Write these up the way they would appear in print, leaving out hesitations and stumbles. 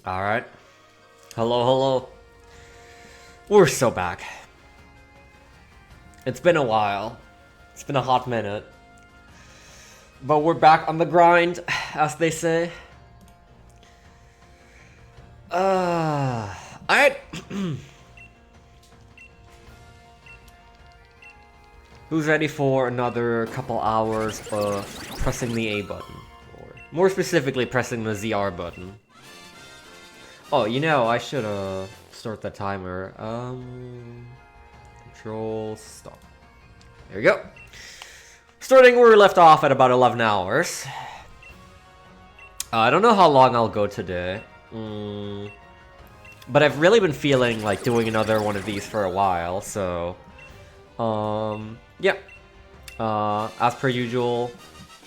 Alright. Hello. We're so back. It's been a while. It's been a hot minute. But we're back on the grind, as they say. Alright. Who's ready for another couple hours of pressing the A button? Or more specifically, pressing the ZR button. Oh, you know, I should start the timer. Control stop. There we go. Starting where we left off at about 11 hours. I don't know how long I'll go today. But I've really been feeling like doing another one of these for a while, so... yeah. As per usual,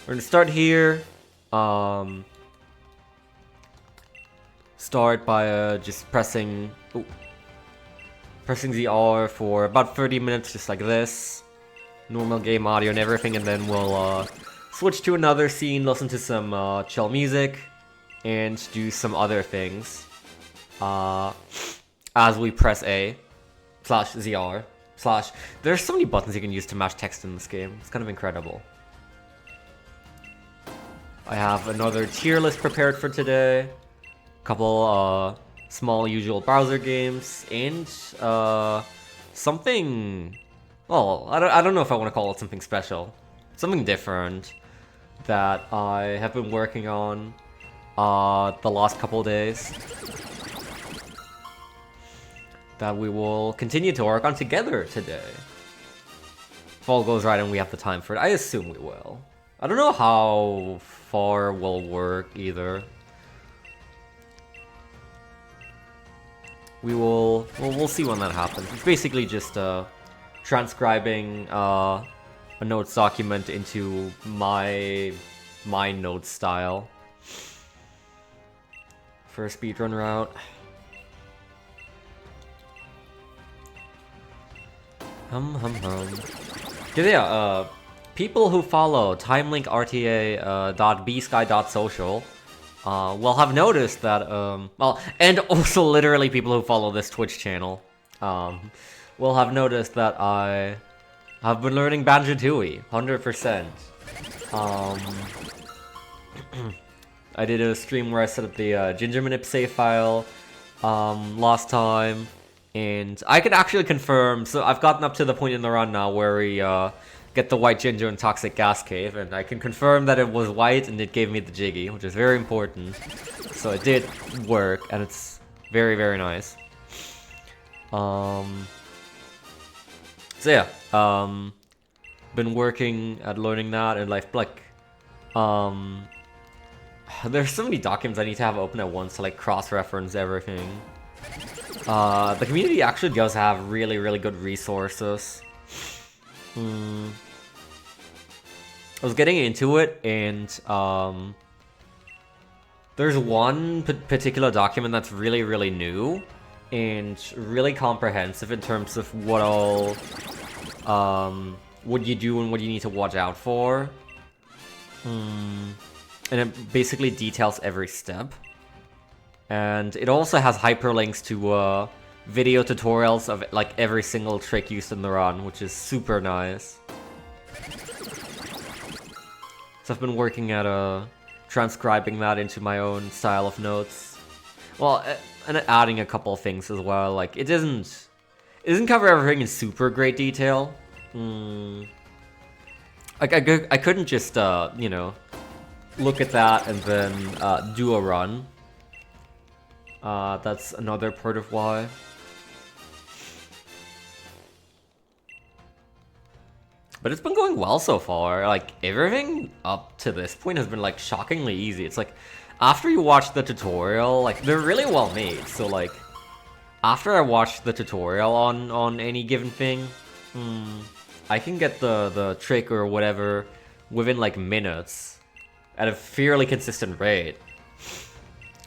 we're gonna start here. Start by just pressing the R for about 30 minutes, just like this. Normal game audio and everything, and then we'll switch to another scene, listen to some chill music, and do some other things as we press A slash ZR slash. There's so many buttons you can use to match text in this game. It's kind of incredible. I have another tier list prepared for today. Couple small usual browser games, and something, well, I don't know if I want to call it something special, something different that I have been working on the last couple days that we will continue to work on together today. If all goes right and we have the time for it, I assume we will. I don't know how far we'll work either. We'll see when that happens. It's basically just transcribing a notes document into my notes style for a speedrun route. Yeah, people who follow timelink.rta.bsky.social will have noticed that, well, and also literally people who follow this Twitch channel, will have noticed that I have been learning Banjo-Tooie, 100%. I did a stream where I set up the Ginger Manip save file, last time, and I can actually confirm, so I've gotten up to the point in the run now where we, get the white ginger and toxic gas cave, and I can confirm that it was white and it gave me the jiggy, which is very important. So it did work, and it's very, very nice. So yeah, been working at learning that, and like, there's so many documents I need to have open at once to like cross-reference everything. The community actually does have really, really good resources. I was getting into it, and there's one particular document that's really, really new and really comprehensive in terms of what all what you do and what you need to watch out for. And it basically details every step. And it also has hyperlinks to video tutorials of like every single trick used in the run, which is super nice. So I've been working at transcribing that into my own style of notes. Well, and adding a couple of things as well. Like it doesn't cover everything in super great detail. Like I couldn't just you know, look at that and then do a run. That's another part of why. But it's been going well so far. Like, everything up to this point has been, like, shockingly easy. It's like, after you watch the tutorial, like, they're really well made. So, like, after I watch the tutorial on any given thing, I can get the trick or whatever within, like, minutes at a fairly consistent rate.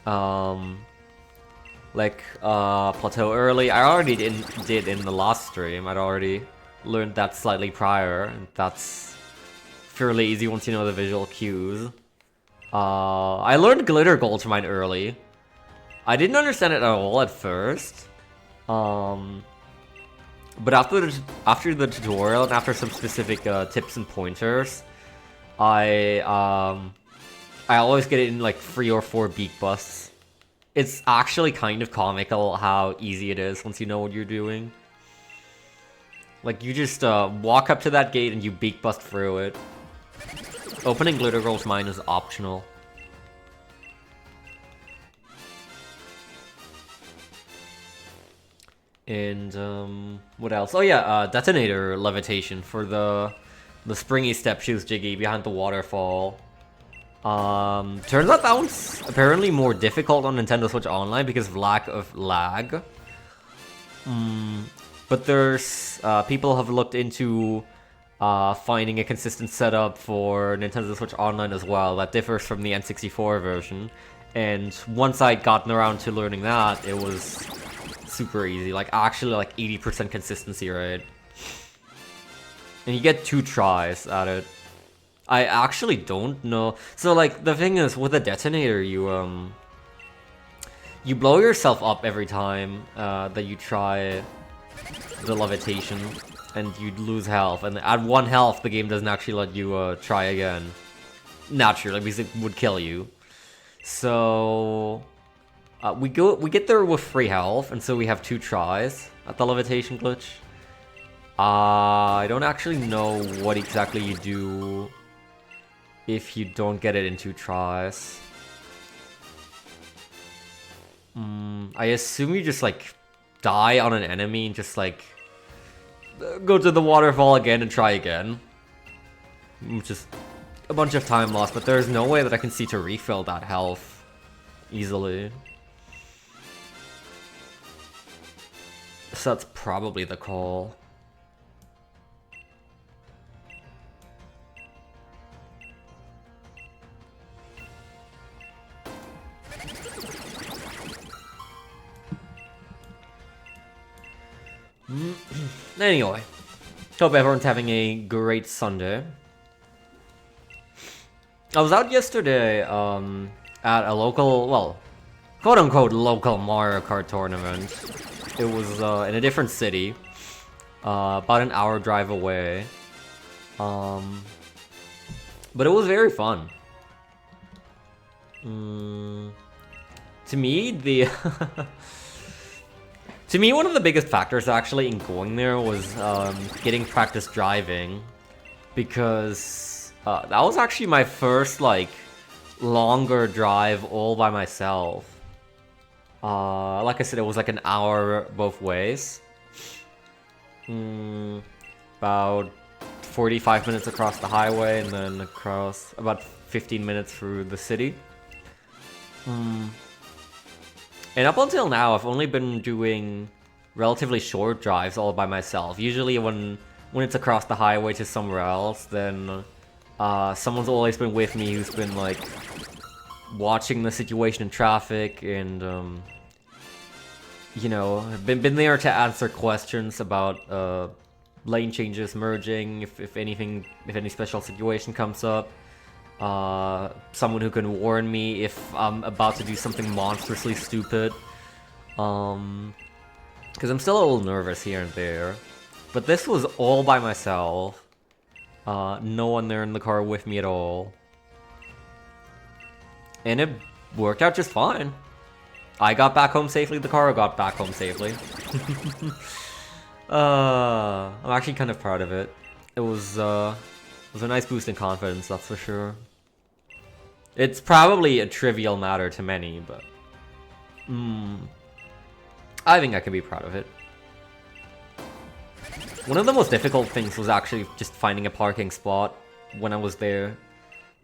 Like, plateau early, I already did in the last stream. I'd already learned that slightly prior, and that's fairly easy once you know the visual cues. I learned Glitter Gold Mine early. I didn't understand it at all at first. But after the tutorial and after some specific tips and pointers, I always get it in like 3 or 4 beak busts. It's actually kind of comical how easy it is once you know what you're doing. Like, you just walk up to that gate and you beak bust through it. Opening Glitter Gold Mine is optional. And what else? Oh yeah, detonator levitation for the springy step shoes Jiggy behind the waterfall. Turns out that one's apparently more difficult on Nintendo Switch Online because of lack of lag. But there's people have looked into finding a consistent setup for Nintendo Switch Online as well that differs from the N64 version. And once I'd gotten around to learning that, it was super easy. Like, actually, like 80% consistency rate. And you get 2 tries at it. I actually don't know. So, like, the thing is, with a detonator, you blow yourself up every time that you try the levitation, and you'd lose health. And at 1 health, the game doesn't actually let you try again. Naturally, because it would kill you. So we get there with 3 health, and so we have 2 tries at the levitation glitch. I don't actually know what exactly you do if you don't get it in 2 tries. I assume you just like die on an enemy and just like go to the waterfall again and try again. Which is a bunch of time lost, but there's no way that I can see to refill that health easily. So that's probably the call. Anyway, hope everyone's having a great Sunday. I was out yesterday at a local, well, quote-unquote local Mario Kart tournament. It was in a different city, about an hour drive away. But it was very fun. To me, the to me, one of the biggest factors actually in going there was getting practice driving, because that was actually my first like longer drive all by myself. Like I said, it was like an hour both ways. About 45 minutes across the highway, and then across about 15 minutes through the city. And up until now, I've only been doing relatively short drives all by myself. Usually when it's across the highway to somewhere else, then someone's always been with me who's been like watching the situation in traffic and you know, been there to answer questions about lane changes, merging, if any special situation comes up. Someone who can warn me if I'm about to do something monstrously stupid. Because I'm still a little nervous here and there. But this was all by myself. No one there in the car with me at all. And it worked out just fine. I got back home safely, the car got back home safely. I'm actually kind of proud of it. It was a nice boost in confidence, that's for sure. It's probably a trivial matter to many, but I think I can be proud of it. One of the most difficult things was actually just finding a parking spot when I was there.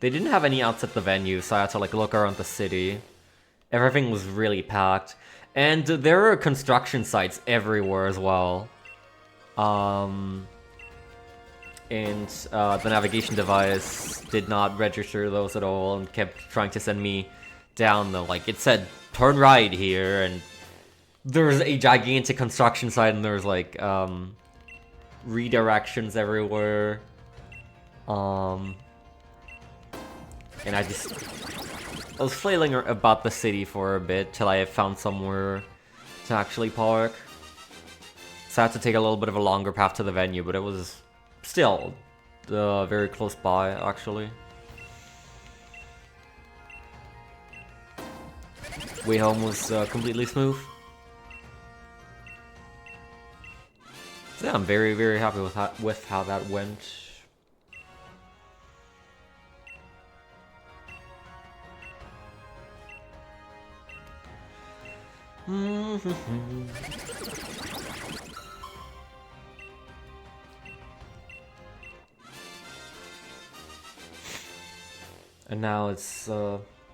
They didn't have any outside the venue, so I had to like look around the city. Everything was really packed. And there are construction sites everywhere as well. And the navigation device did not register those at all and kept trying to send me down though. Like, it said, turn right here, and there's a gigantic construction site, and there's like redirections everywhere. And I was flailing about the city for a bit till I found somewhere to actually park. So I had to take a little bit of a longer path to the venue, but it was still very close by, actually. Way home was completely smooth. So yeah, I'm very, very happy with how that went. And now it's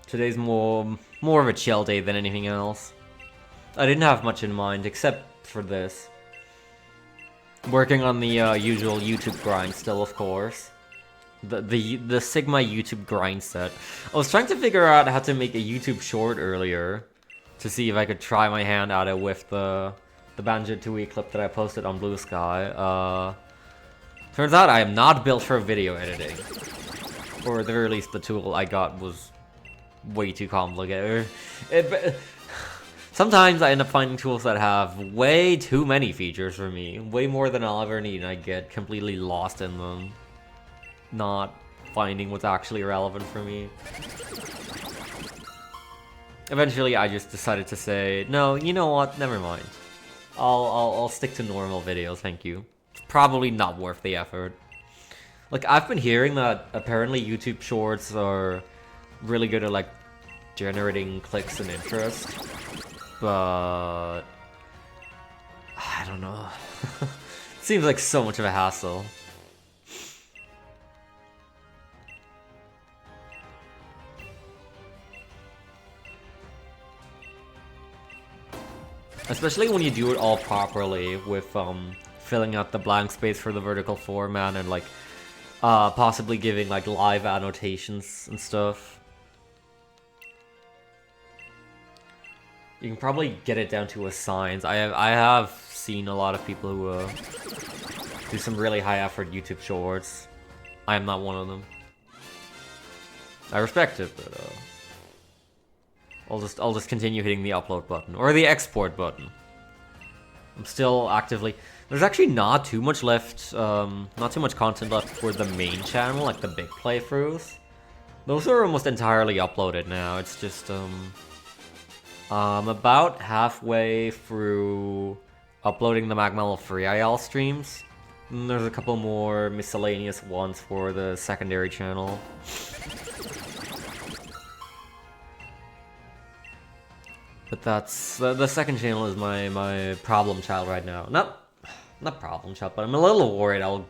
today's more of a chill day than anything else. I didn't have much in mind except for this. Working on the usual YouTube grind still, of course. The Sigma YouTube grind set. I was trying to figure out how to make a YouTube short earlier to see if I could try my hand at it with the Banjo Tooie clip that I posted on Blue Sky. Turns out I am not built for video editing. Or at the very least, the tool I got was way too complicated. Sometimes I end up finding tools that have way too many features for me. Way more than I'll ever need, and I get completely lost in them. Not finding what's actually relevant for me. Eventually, I just decided to say, no, you know what? Never mind. I'll stick to normal videos, thank you. It's probably not worth the effort. Like, I've been hearing that apparently YouTube Shorts are really good at, like, generating clicks and interest. But I don't know. Seems like so much of a hassle. Especially when you do it all properly with filling out the blank space for the vertical format and like possibly giving like live annotations and stuff. You can probably get it down to a science. I have seen a lot of people who do some really high effort YouTube shorts. I am not one of them. I respect it, but I'll just continue hitting the upload button or the export button. I'm still actively. There's actually not too much left. Not too much content left for the main channel, like the big playthroughs. Those are almost entirely uploaded now. It's just about halfway through uploading the Magmello Free IL streams. And there's a couple more miscellaneous ones for the secondary channel. But that's the second channel is my problem child right now. Not problem child, but I'm a little worried I'll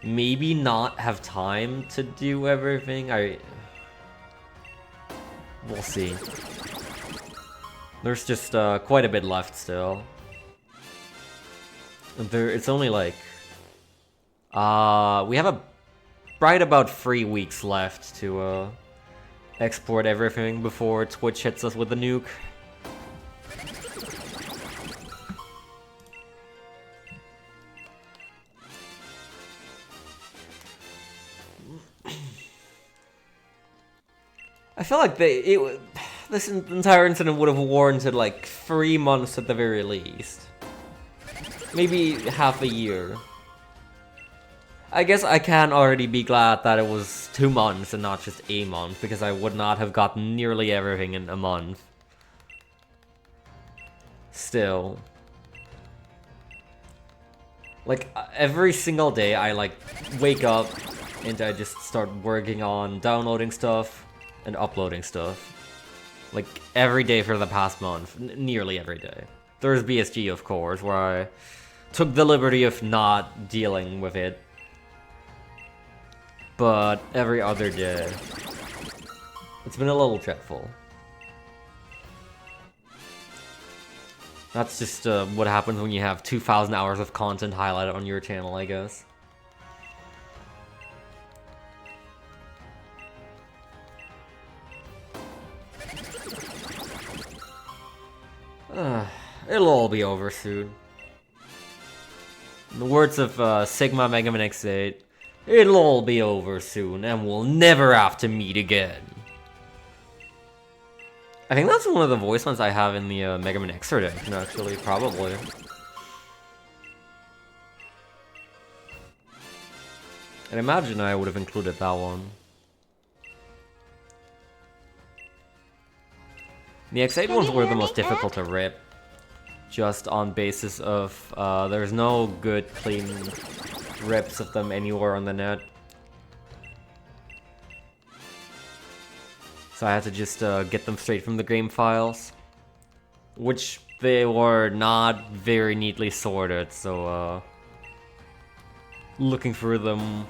maybe not have time to do everything. We'll see. There's just quite a bit left still. It's only like we have right about 3 weeks left to export everything before Twitch hits us with the nuke. I feel like this entire incident would have warranted like 3 months at the very least. Maybe half a year. I guess I can already be glad that it was 2 months and not just a month, because I would not have gotten nearly everything in a month. Still. Like, every single day I like wake up and I just start working on downloading stuff and uploading stuff. Like, every day for the past month. Nearly every day. There's BSG, of course, where I took the liberty of not dealing with it. But every other day, it's been a little dreadful. That's just what happens when you have 2,000 hours of content highlighted on your channel, I guess. It'll all be over soon. In the words of Sigma Mega Man X8, It'll all be over soon, and we'll never have to meet again. I think that's one of the voice ones I have in the Mega Man X edition, actually, probably. I'd imagine I would have included that one. The X8 ones were the most difficult to rip, just on basis of there's no good, clean rips of them anywhere on the net. So I had to just get them straight from the game files, which they were not very neatly sorted, so looking for them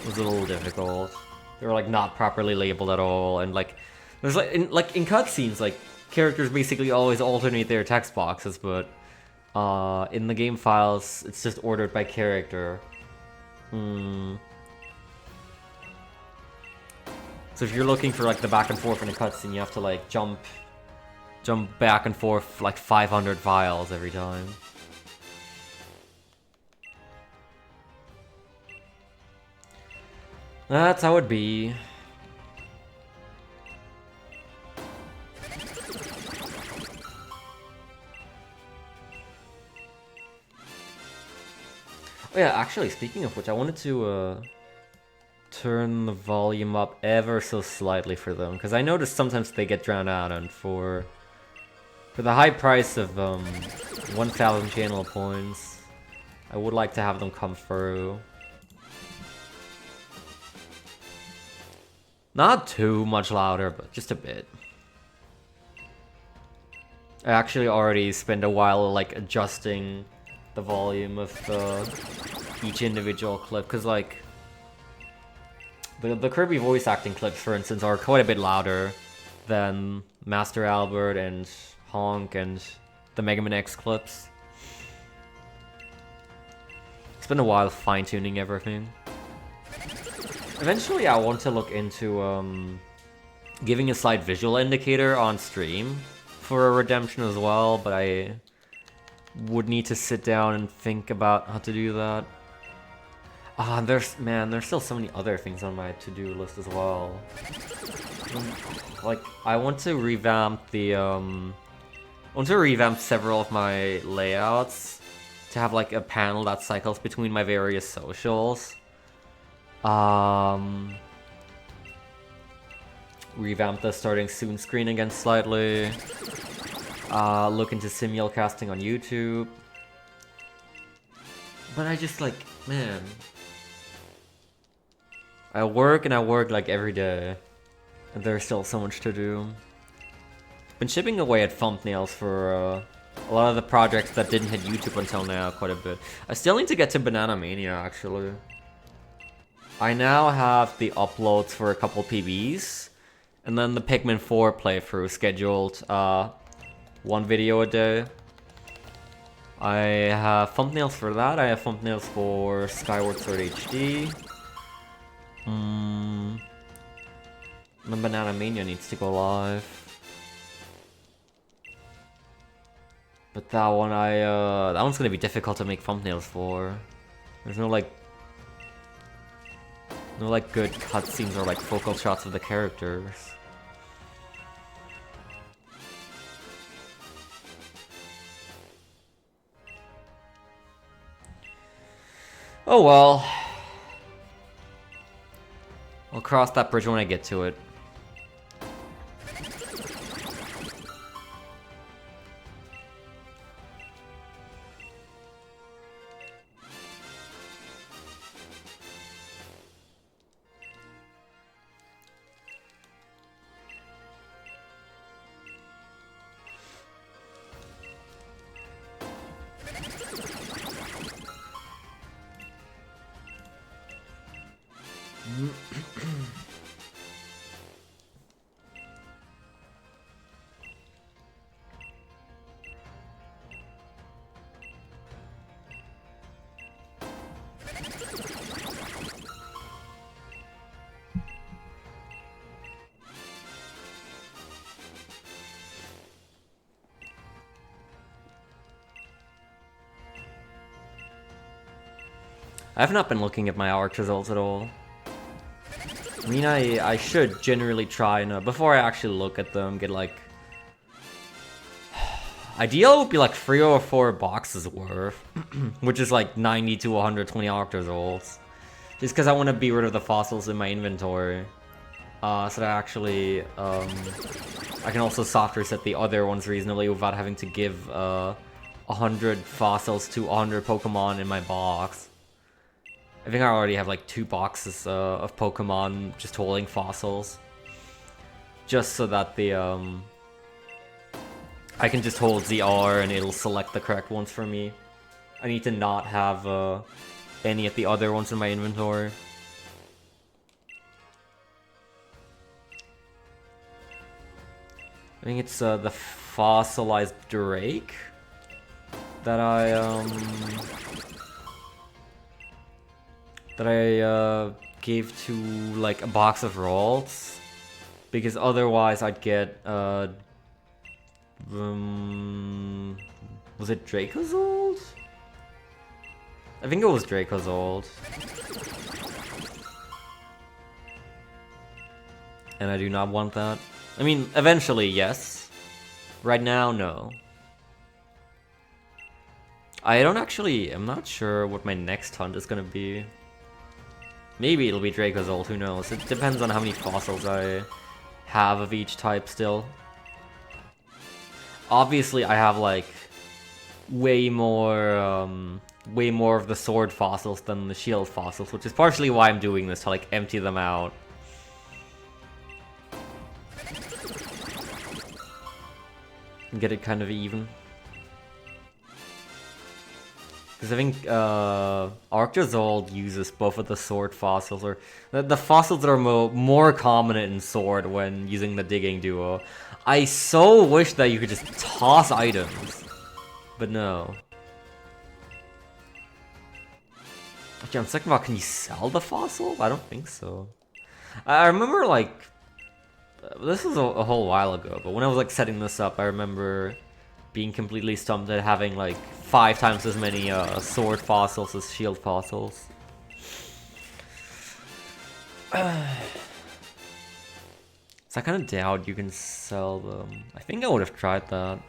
was a little difficult. They were like not properly labeled at all, and like there's like in cutscenes, like characters basically always alternate their text boxes, but in the game files it's just ordered by character. So if you're looking for like the back and forth in a cutscene, you have to like jump back and forth like 500 files every time. That's how it be. Oh yeah, actually, speaking of which, I wanted to turn the volume up ever so slightly for them, because I noticed sometimes they get drowned out, and for the high price of 1,000 channel points, I would like to have them come through. Not too much louder, but just a bit. I actually already spent a while like adjusting the volume of each individual clip, because like the Kirby voice acting clips, for instance, are quite a bit louder than Master Albert and Honk and the Mega Man X clips. It's been a while fine-tuning everything. Eventually I want to look into giving a slight visual indicator on stream for a redemption as well, but I would need to sit down and think about how to do that. There's still so many other things on my to-do list as well. Like, I want to revamp several of my layouts to have like a panel that cycles between my various socials. Revamp the starting soon screen again slightly. Look into simulcasting on YouTube. But I just like, man, I work like every day, and there's still so much to do. Been chipping away at thumbnails for a lot of the projects that didn't hit YouTube until now quite a bit. I still need to get to Banana Mania, actually. I now have the uploads for a couple PBs, and then the Pikmin 4 playthrough scheduled 1 video a day. I have thumbnails for that, I have thumbnails for Skyward Sword HD. The Banana Mania needs to go live. But that one that one's gonna be difficult to make thumbnails for. There's no like good cutscenes or like focal shots of the characters. Oh well. I'll cross that bridge when I get to it. I have not been looking at my Arctozolt at all. I mean, I should generally try and, before I actually look at them, get like... Ideal would be like 3 or 4 boxes worth, which is like 90 to 120 Arctozolts. Just because I want to be rid of the fossils in my inventory. So that actually, I can also soft reset the other ones reasonably without having to give 100 fossils to 100 Pokemon in my box. I think I already have like 2 boxes of Pokemon just holding fossils. Just so that the, I can just hold ZR and it'll select the correct ones for me. I need to not have any of the other ones in my inventory. I think it's the fossilized Drake that I gave to like a box of Ralts, because otherwise I'd get was it Dracozolt? I think it was Dracozolt. And I do not want that. I mean, eventually, yes. Right now, no. I'm not sure what my next hunt is gonna be. Maybe it'll be Dracozolt, who knows. It depends on how many fossils I have of each type still. Obviously, I have like way more of the sword fossils than the shield fossils, which is partially why I'm doing this, to like empty them out. And get it kind of even. Because I think Arctozolt uses both of the sword fossils, or the fossils that are more common in sword when using the digging duo. I so wish that you could just toss items, but no. Actually, I'm thinking about, can you sell the fossil? I don't think so. I remember like, this was a whole while ago, but when I was like setting this up, I remember being completely stumped at having like 5 times as many sword fossils as shield fossils. So I kind of doubt you can sell them. I think I would have tried that.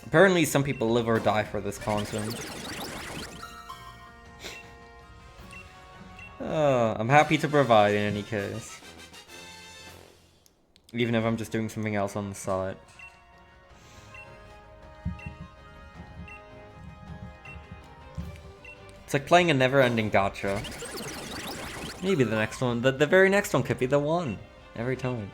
Apparently some people live or die for this content. I'm happy to provide in any case. Even if I'm just doing something else on the side. It's like playing a never-ending gacha. Maybe the next one, the very next one could be the one. Every time.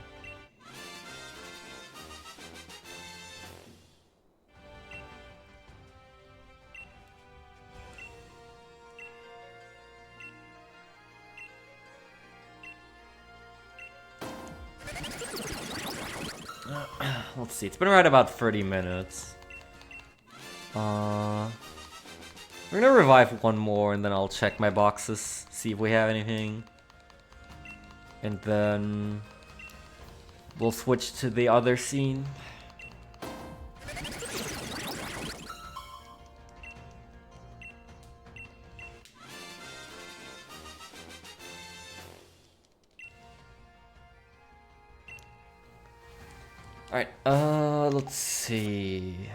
Let's see, it's been right about 30 minutes. We're gonna revive one more and then I'll check my boxes, see if we have anything. And then we'll switch to the other scene. Alright, let's see.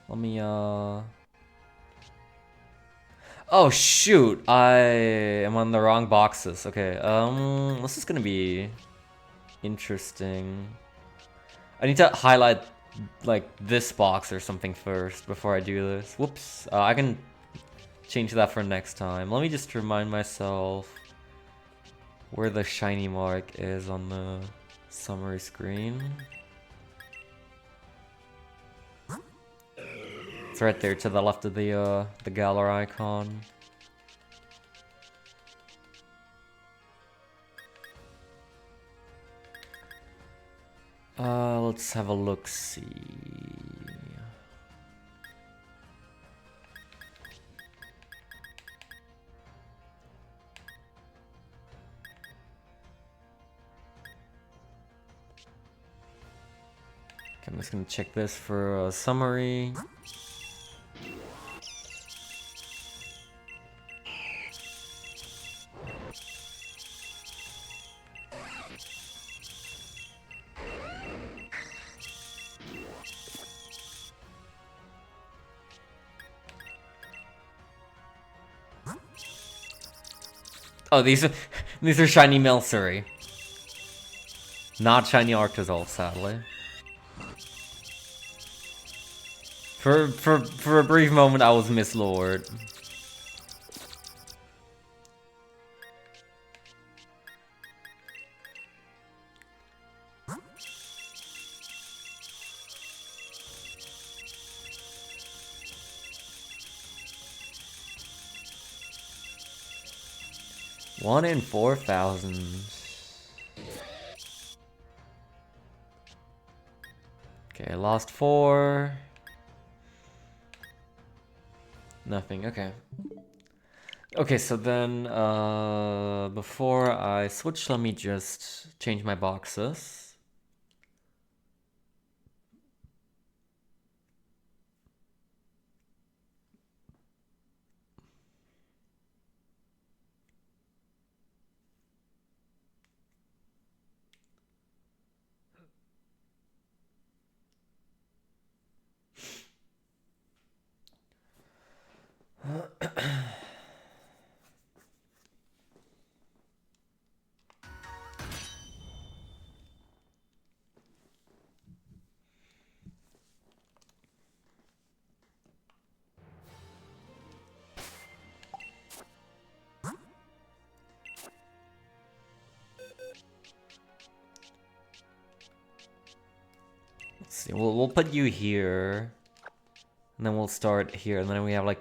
Let me, Oh shoot, I am on the wrong boxes. Okay, this is gonna be interesting. I need to highlight, like, this box or something first before I do this. Whoops, I can change that for next time. Let me just remind myself where the shiny mark is on the summary screen. It's right there to the left of the Galar icon. Let's have a look-see. Okay, I'm just gonna check this for a summary. Oh, these are shiny Milcery. Not shiny Arctozolt, sadly. For a brief moment, I was Miss Lord. One in 4,000. Okay, lost 4. Nothing, okay. Okay, so then, before I switch, let me just change my boxes. Let's see, we'll put you here. And then we'll start here, and then we have like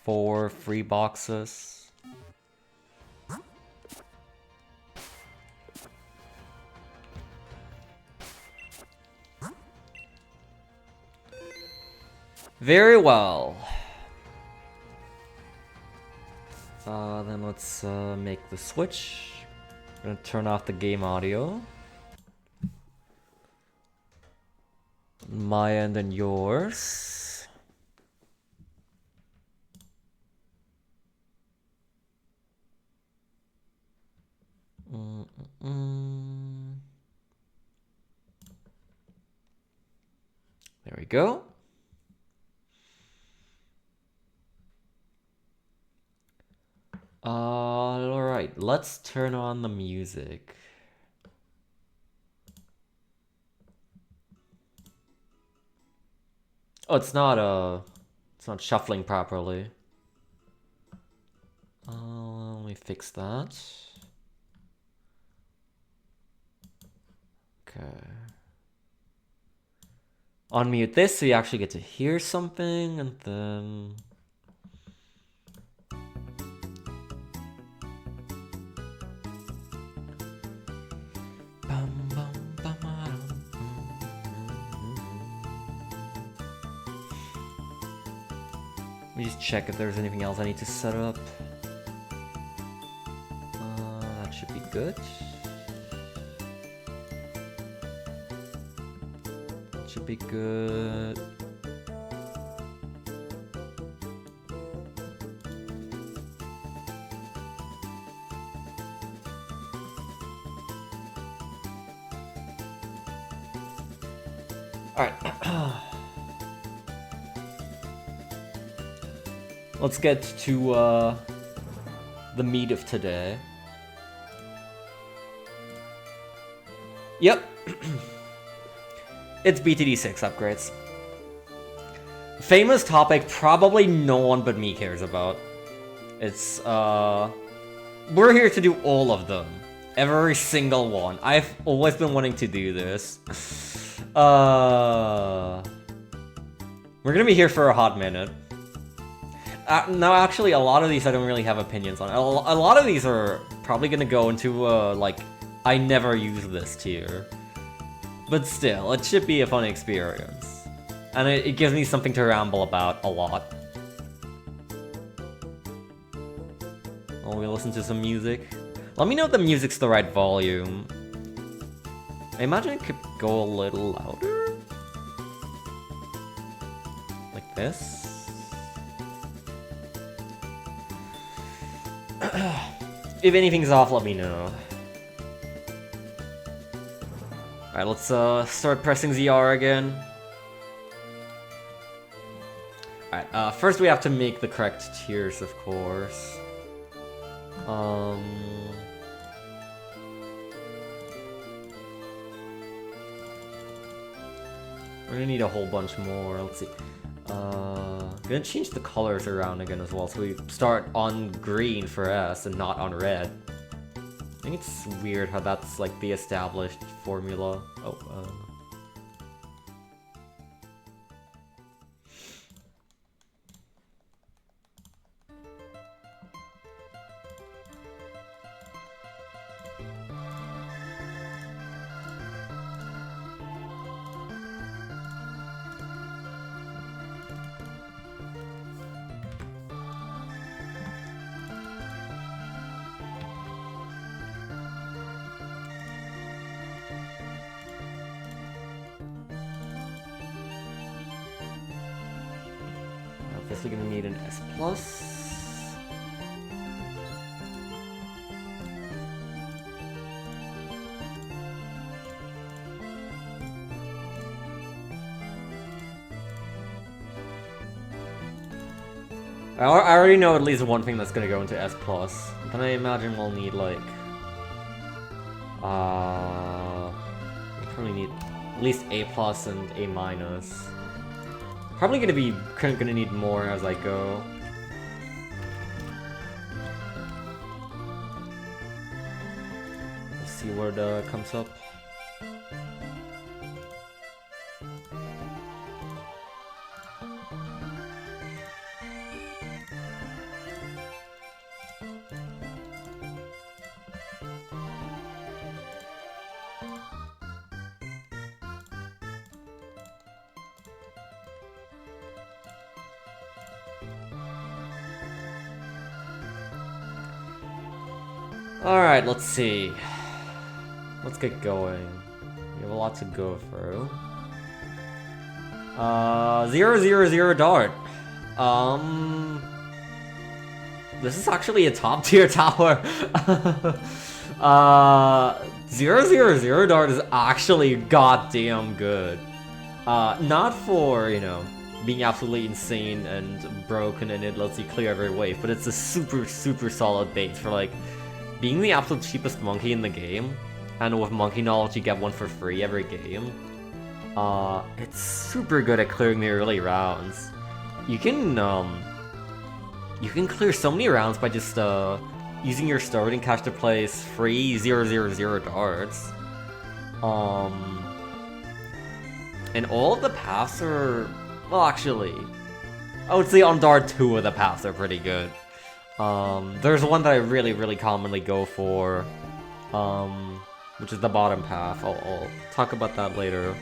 4 free boxes. Very well. Then let's make the switch. I'm gonna turn off the game audio. My end and yours. There we go. Alright, let's turn on the music. Oh, it's not shuffling properly. Let me fix that. Okay. Unmute this so you actually get to hear something, and then... Let me just check if there's anything else I need to set up. That should be good. That should be good. Alright. Let's get to the meat of today. Yep. It's BTD6 upgrades. Famous topic probably no one but me cares about. It's, we're here to do all of them. Every single one. I've always been wanting to do this. We're gonna be here for a hot minute. No, actually, a lot of these I don't really have opinions on. A lot of these are probably gonna go into, like, I never use this tier. But still, it should be a fun experience. And it gives me something to ramble about a lot. Oh, we listen to some music. Let me know if the music's the right volume. I imagine it could go a little louder. Like this. If anything's off, let me know. Alright, let's start pressing ZR again. Alright, first we have to make the correct tiers, of course. We're gonna need a whole bunch more. Let's see. Gonna change the colors around again as well, so we start on green for S and not on red. I think it's weird how that's like the established formula. Oh, obviously gonna need an S+. I already know at least one thing that's gonna go into S+. Then I imagine we'll need like... we'll probably need at least A+ and A-. Probably gonna need more as I go. Let's see where it comes up. Alright, let's see. Let's get going. We have a lot to go through. 000 dart. This is actually a top tier tower. 000 dart is actually goddamn good. Not for, you know, being absolutely insane and broken and it lets you clear every wave, but it's a super, super solid base for, like, being the absolute cheapest monkey in the game, and with monkey knowledge you get one for free every game. It's super good at clearing the early rounds. You can clear so many rounds by just using your starting cash to place free 000 darts. And all of the paths are, well, actually, I would say on dart 2 of the paths are pretty good. There's one that I really commonly go for, which is the bottom path. I'll talk about that later.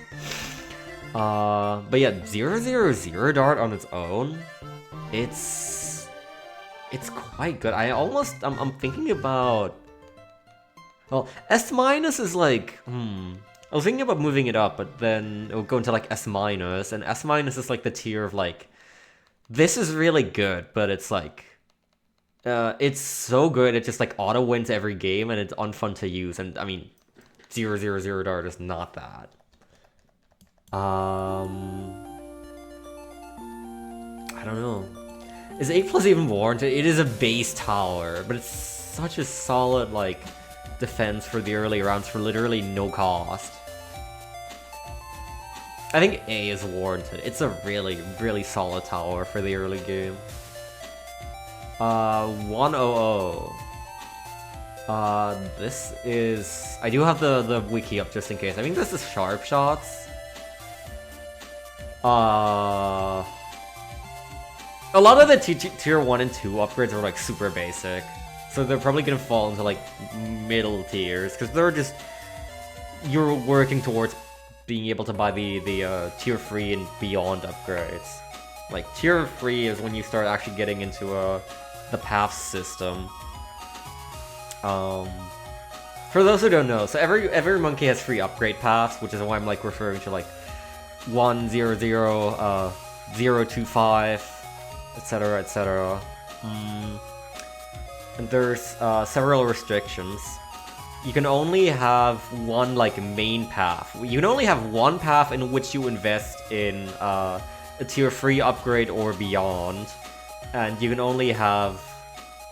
But yeah, 000 dart on its own It's quite good. I'm thinking about... Well, S minus is like, I was thinking about moving it up, but then it would go into like S minus, and S minus is like the tier of like, this is really good, but it's like, it's so good, it just like auto wins every game, and it's unfun to use, and I mean, 000 dart is not that. I don't know. Is A+ even warranted? It is a base tower, but it's such a solid, like, defense for the early rounds for literally no cost. I think A is warranted. It's a really, really solid tower for the early game. 100. This is... I do have the wiki up just in case. I think this is sharp shots. A lot of the tier 1 and 2 upgrades are like super basic. So they're probably gonna fall into like middle tiers, because they're just... You're working towards being able to buy the tier 3 and beyond upgrades. Like, tier 3 is when you start actually getting into the path system. For those who don't know, so every monkey has 3 upgrade paths, which is why I'm like referring to like 100, 025, etc, etc. And there's several restrictions. You can only have one like main path. You can only have one path in which you invest in a tier 3 upgrade or beyond, and you can only have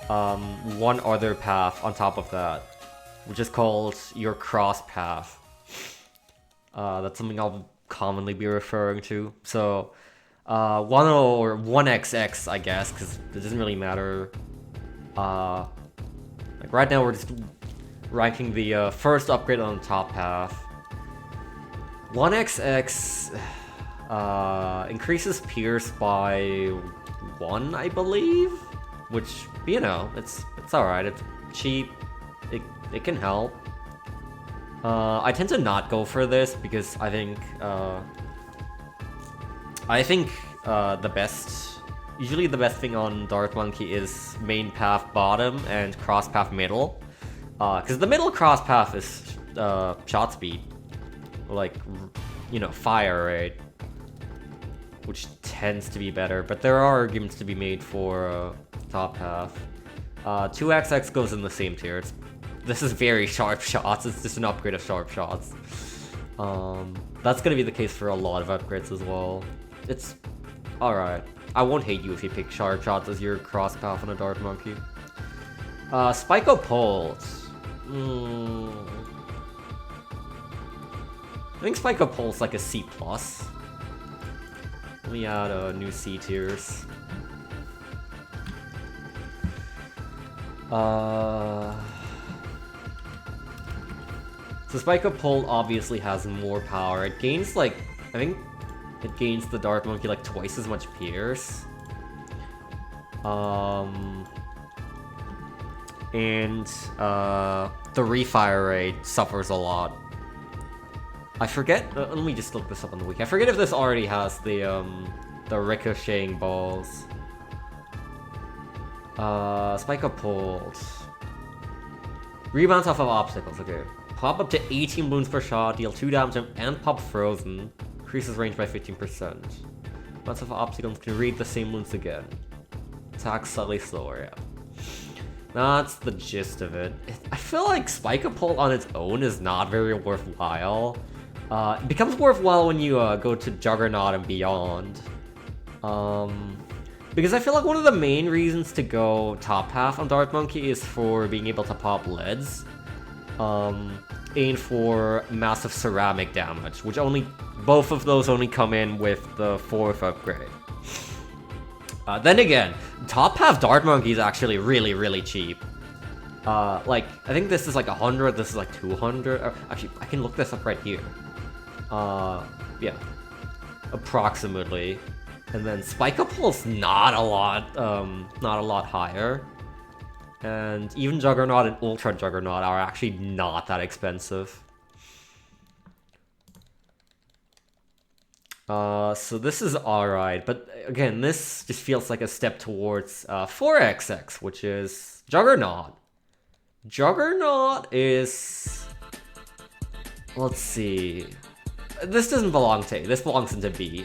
one other path on top of that, which is called your cross path. That's something I'll commonly be referring to. So 10 or 1xx, I guess, because it doesn't really matter. Like right now we're just ranking the first upgrade on the top path. 1xx increases Pierce by 1, I believe, which, you know, it's alright. It's cheap. It can help. I tend to not go for this because I think usually the best thing on Dark Monkey is main path bottom and cross path middle. Because the middle cross path is shot speed, like, you know, fire rate, which tends to be better. But there are arguments to be made for top path. 2xx goes in the same tier. This is very sharp shots. It's just an upgrade of sharp shots. That's gonna be the case for a lot of upgrades as well. It's alright. I won't hate you if you pick sharp shots as your cross path on a Dark Monkey. Spiko Pulse. I think Spiko Pulse like a C+. Let me add new C tiers. So Spiko Pulse obviously has more power. It gains like, I think it gains the Dark Monkey like twice as much Pierce. And the refire rate suffers a lot. I forget. Let me just look this up on the wiki. I forget if this already has the ricocheting balls. Spiko Pulse. Rebounds off of obstacles. Okay. Pop up to 18 balloons per shot. Deal 2 damage and pop frozen. Increases range by 15%. Bounce off obstacles can read the same balloons again. Attack slightly slower. Yeah. That's the gist of it. I feel like Spiko Pulse on its own is not very worthwhile. It becomes worthwhile when you go to Juggernaut and beyond. Because I feel like one of the main reasons to go top half on Dark Monkey is for being able to pop leads. And for massive ceramic damage, which both of those only come in with the 4th upgrade. Then again, top half Dark Monkey is actually really, really cheap. Like, I think this is like 100, this is like 200. Actually, I can look this up right here. Yeah. Approximately. And then Spiko Pulse not a lot higher. And even Juggernaut and Ultra Juggernaut are actually not that expensive. So this is alright, but again, this just feels like a step towards 4XX, which is Juggernaut. Juggernaut is... Let's see... This doesn't belong to A, this belongs into B.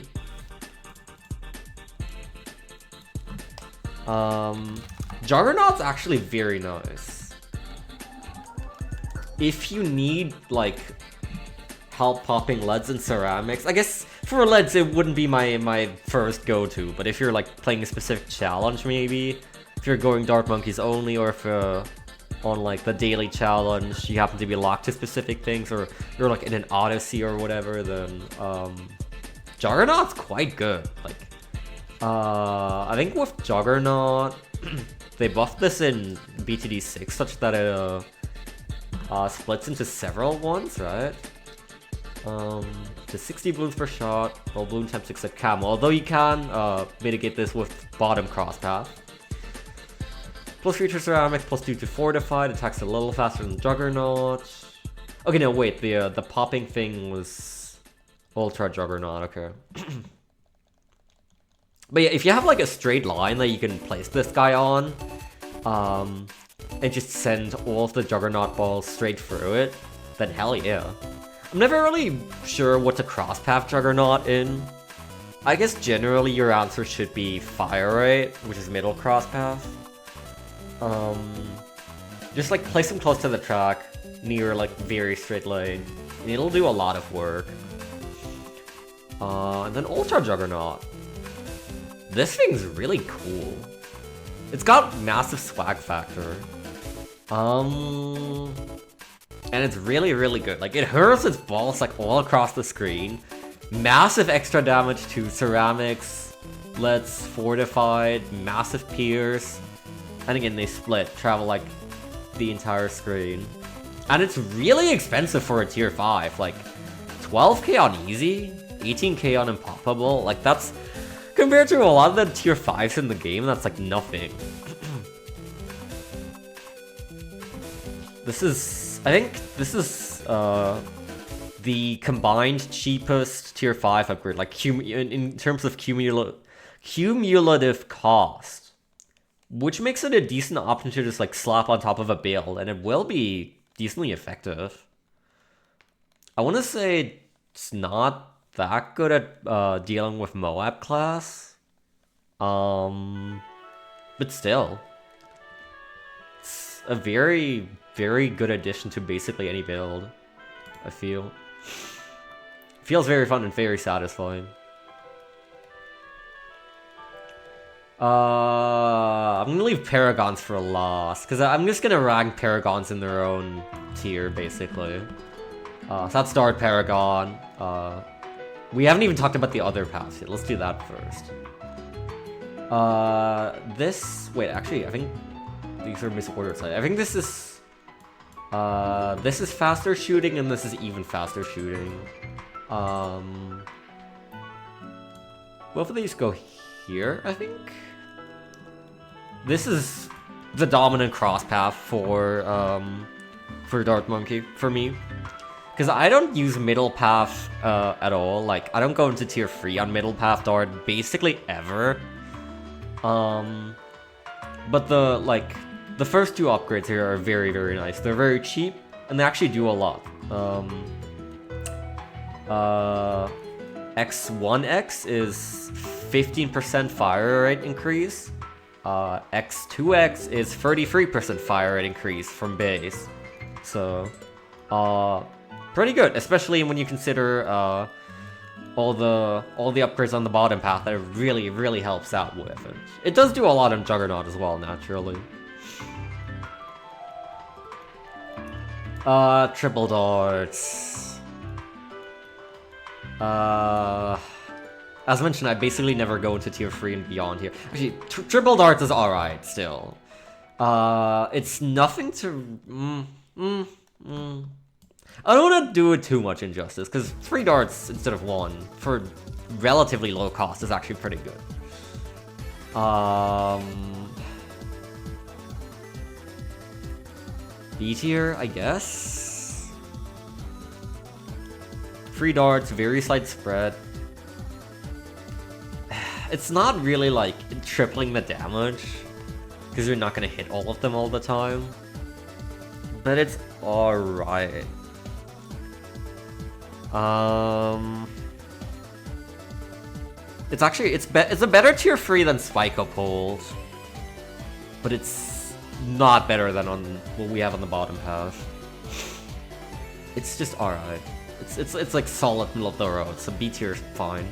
Juggernaut's actually very nice. If you need, like, help popping leads and ceramics, I guess for leads it wouldn't be my first go-to, but if you're, like, playing a specific challenge, maybe, if you're going Dart Monkeys only, or if on, like, the daily challenge, you happen to be locked to specific things, or you're, like, in an Odyssey or whatever, then, Juggernaut's quite good. Like, I think with Juggernaut, they buffed this in BTD 6 such that it, splits into several ones, right? To 60 balloons per shot, while balloon times 6 at camo, although you can, mitigate this with bottom crosspath. Plus 3 to ceramics, plus 2 to fortified, attacks a little faster than Juggernaut. Okay, no, wait, the popping thing was Ultra Juggernaut, okay. But yeah, if you have like a straight line that you can place this guy on, and just send all of the Juggernaut balls straight through it, then hell yeah. I'm never really sure what to crosspath Juggernaut in. I guess generally your answer should be Fire Rate, which is middle crosspath. Just like place him close to the track, near like very straight lane, and it'll do a lot of work. And then Ultra Juggernaut. This thing's really cool. It's got massive swag factor. And it's really, really good. Like, it hurls its balls like all across the screen. Massive extra damage to ceramics, leads, fortified, massive pierce. And again, they split, travel like the entire screen. And it's really expensive for a tier 5. Like, 12k on easy, 18k on impoppable. Like, that's... Compared to a lot of the tier 5s in the game, that's like nothing. This is... I think this is the combined cheapest tier 5 upgrade, like in terms of cumulative cost. Which makes it a decent option to just like slap on top of a build, and it will be decently effective. I want to say it's not that good at dealing with Moab class. But still. It's a very, very good addition to basically any build, I feel. Feels very fun and very satisfying. I'm gonna leave Paragons for last, because I'm just gonna rank Paragons in their own tier, basically. So that's Dart Paragon. We haven't even talked about the other paths yet. Let's do that first. Wait, actually, I think these are misordered. I think this is faster shooting, and this is even faster shooting. Both of these go here, I think. This is the dominant cross path for Dart Monkey for me. Because I don't use middle path at all. Like, I don't go into tier 3 on middle path Dart basically ever. But the first two upgrades here are very, very nice. They're very cheap, and they actually do a lot. X1X is 15% fire rate increase. X2X is 33% fire rate increase from base. So, pretty good, especially when you consider all the upgrades on the bottom path that it really, really helps out with. And it does do a lot on Juggernaut as well, naturally. Triple darts. As mentioned, I basically never go into tier 3 and beyond here. Actually, triple darts is alright still. It's nothing to... I don't want to do it too much injustice, because 3 darts instead of 1 for relatively low cost is actually pretty good. B tier, I guess? 3 darts, very slight spread. It's not really like tripling the damage, because you're not gonna hit all of them all the time. But it's alright. It's actually it's a better tier 3 than Spike-Uphold, but it's not better than on what we have on the bottom half. It's just alright. It's like solid middle of the road, so B tier is fine.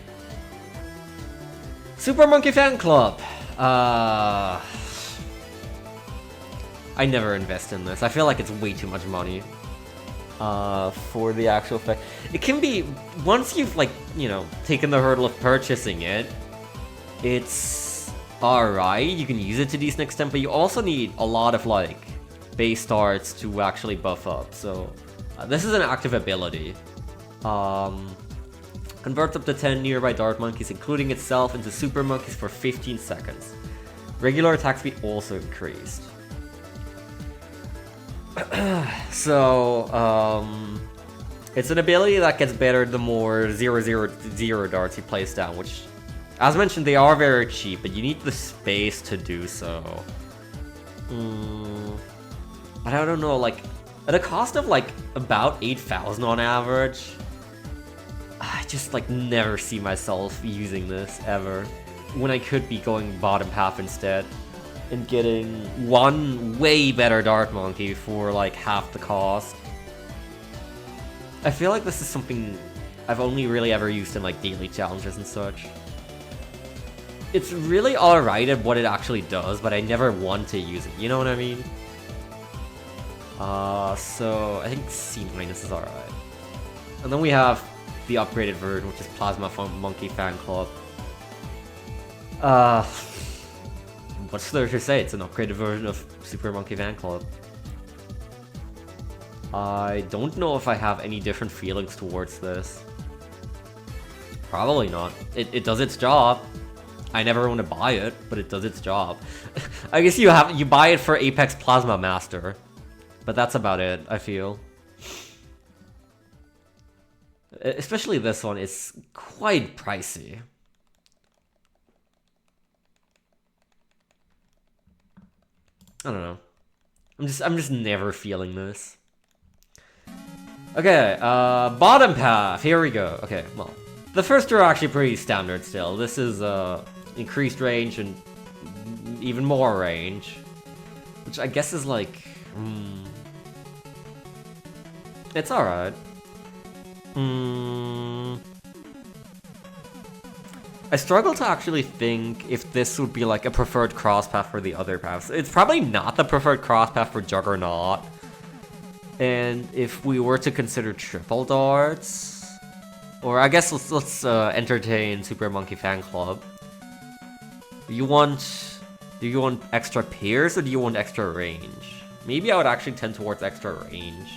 Super Monkey Fan Club. I never invest in this. I feel like it's way too much money for the actual effect. It can be, once you've, like, you know, taken the hurdle of purchasing it, it's alright. You can use it to decent extent, but you also need a lot of, like, base starts to actually buff up. So this is an active ability. Converts up to 10 nearby dart monkeys, including itself, into super monkeys for 15 seconds. Regular attack speed also increased. So, it's an ability that gets better the more 0/0/0 darts you place down, which, as mentioned, they are very cheap, but you need the space to do so. But I don't know, like, at a cost of, like, about 8,000 on average, I just, like, never see myself using this, ever. When I could be going bottom half instead, and getting one way better Dart Monkey for, like, half the cost. I feel like this is something I've only really ever used in, like, daily challenges and such. It's really alright at what it actually does, but I never want to use it, you know what I mean? So I think C- is alright. And then we have the upgraded version, which is Plasma Monkey Fan Club. What's there to say? It's an upgraded version of Super Monkey Fan Club. I don't know if I have any different feelings towards this. Probably not. It does its job. I never want to buy it, but it does its job. I guess you buy it for Apex Plasma Master, but that's about it, I feel. Especially this one is quite pricey. I don't know. I'm just never feeling this. Okay, bottom path. Here we go. Okay, well, the first two are actually pretty standard still. This is increased range and even more range, which I guess is like, it's alright. I struggle to actually think if this would be like a preferred cross path for the other paths. It's probably not the preferred cross path for Juggernaut. And if we were to consider triple darts, or I guess let's entertain Super Monkey Fan Club. Do you want extra pierce or do you want extra range? Maybe I would actually tend towards extra range.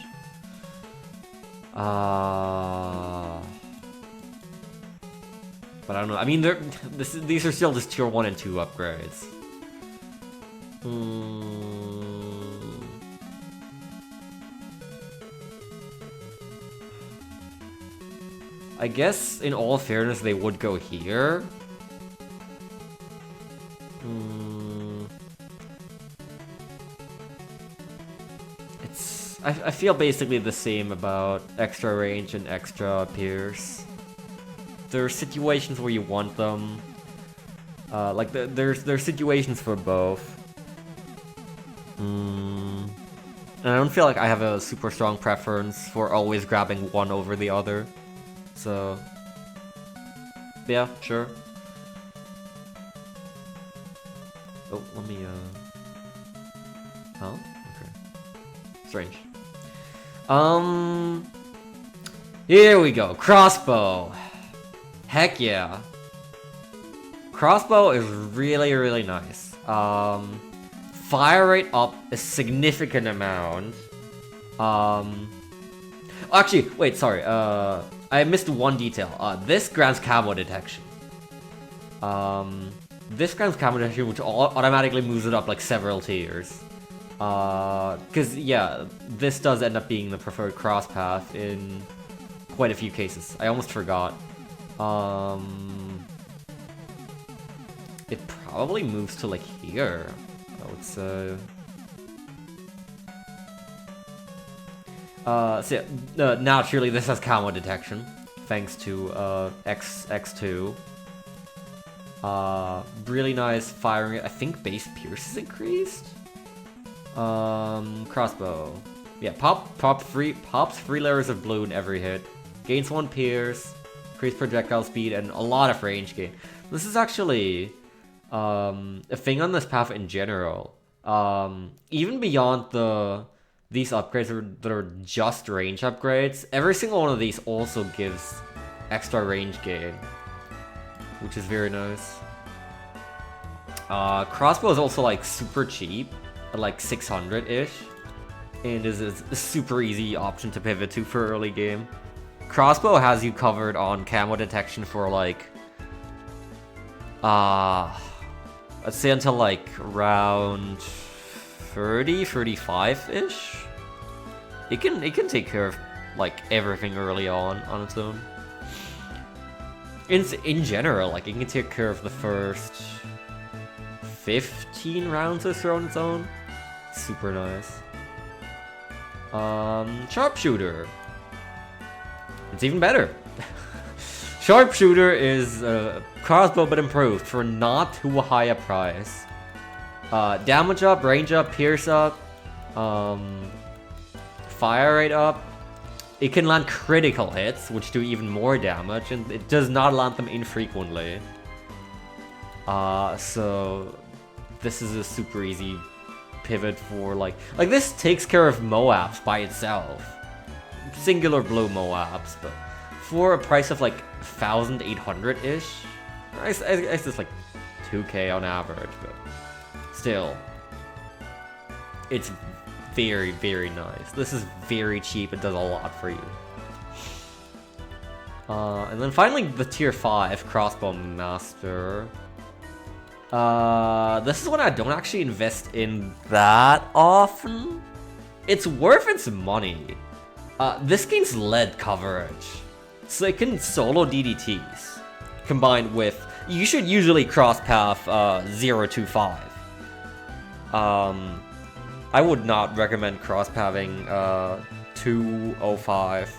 But I don't know. I mean, these are still just tier 1 and 2 upgrades. I guess, in all fairness, they would go here. I feel basically the same about extra range and extra pierce. There are situations where you want them. Like there's situations for both. And I don't feel like I have a super strong preference for always grabbing one over the other. So yeah, sure. Oh, let me huh? Okay. Strange. Here we go. Crossbow. Heck yeah. Crossbow is really, really nice. Fire rate up a significant amount. Actually, wait, sorry. I missed one detail. This grants camo detection. This grants camo detection, which automatically moves it up like several tiers. Because, yeah, this does end up being the preferred cross path in quite a few cases. I almost forgot. it probably moves to like here, I would say. So yeah, naturally this has camo detection, thanks to X2. Really nice firing. I think base pierce is increased. Crossbow. Yeah, pops 3 layers of blue in every hit. Gains 1 pierce, increased projectile speed, and a lot of range gain. This is actually a thing on this path in general. Even beyond these upgrades that are just range upgrades, every single one of these also gives extra range gain, which is very nice. Crossbow is also like super cheap, at like 600-ish, and is a super easy option to pivot to for early game. Crossbow has you covered on camo detection for like, let's say until like around 35-ish. It can take care of like everything early on its own. In general, like it can take care of the first 15 rounds or so on its own. Super nice. Sharpshooter. It's even better. Sharpshooter is crossbow but improved for not too high a price. Damage up, range up, pierce up, fire rate up. It can land critical hits, which do even more damage, and it does not land them infrequently. So this is a super easy pivot for like this takes care of Moabs by itself. Singular blue Moabs, but for a price of like 1,800-ish, it's just like 2k on average, but still, it's very, very nice. This is very cheap. It does a lot for you. And then finally, the tier 5 crossbow master. This is one I don't actually invest in that often. It's worth its money. This gains lead coverage, so it can solo DDTs, combined with, you should usually cross path 025. I would not recommend cross pathing 205,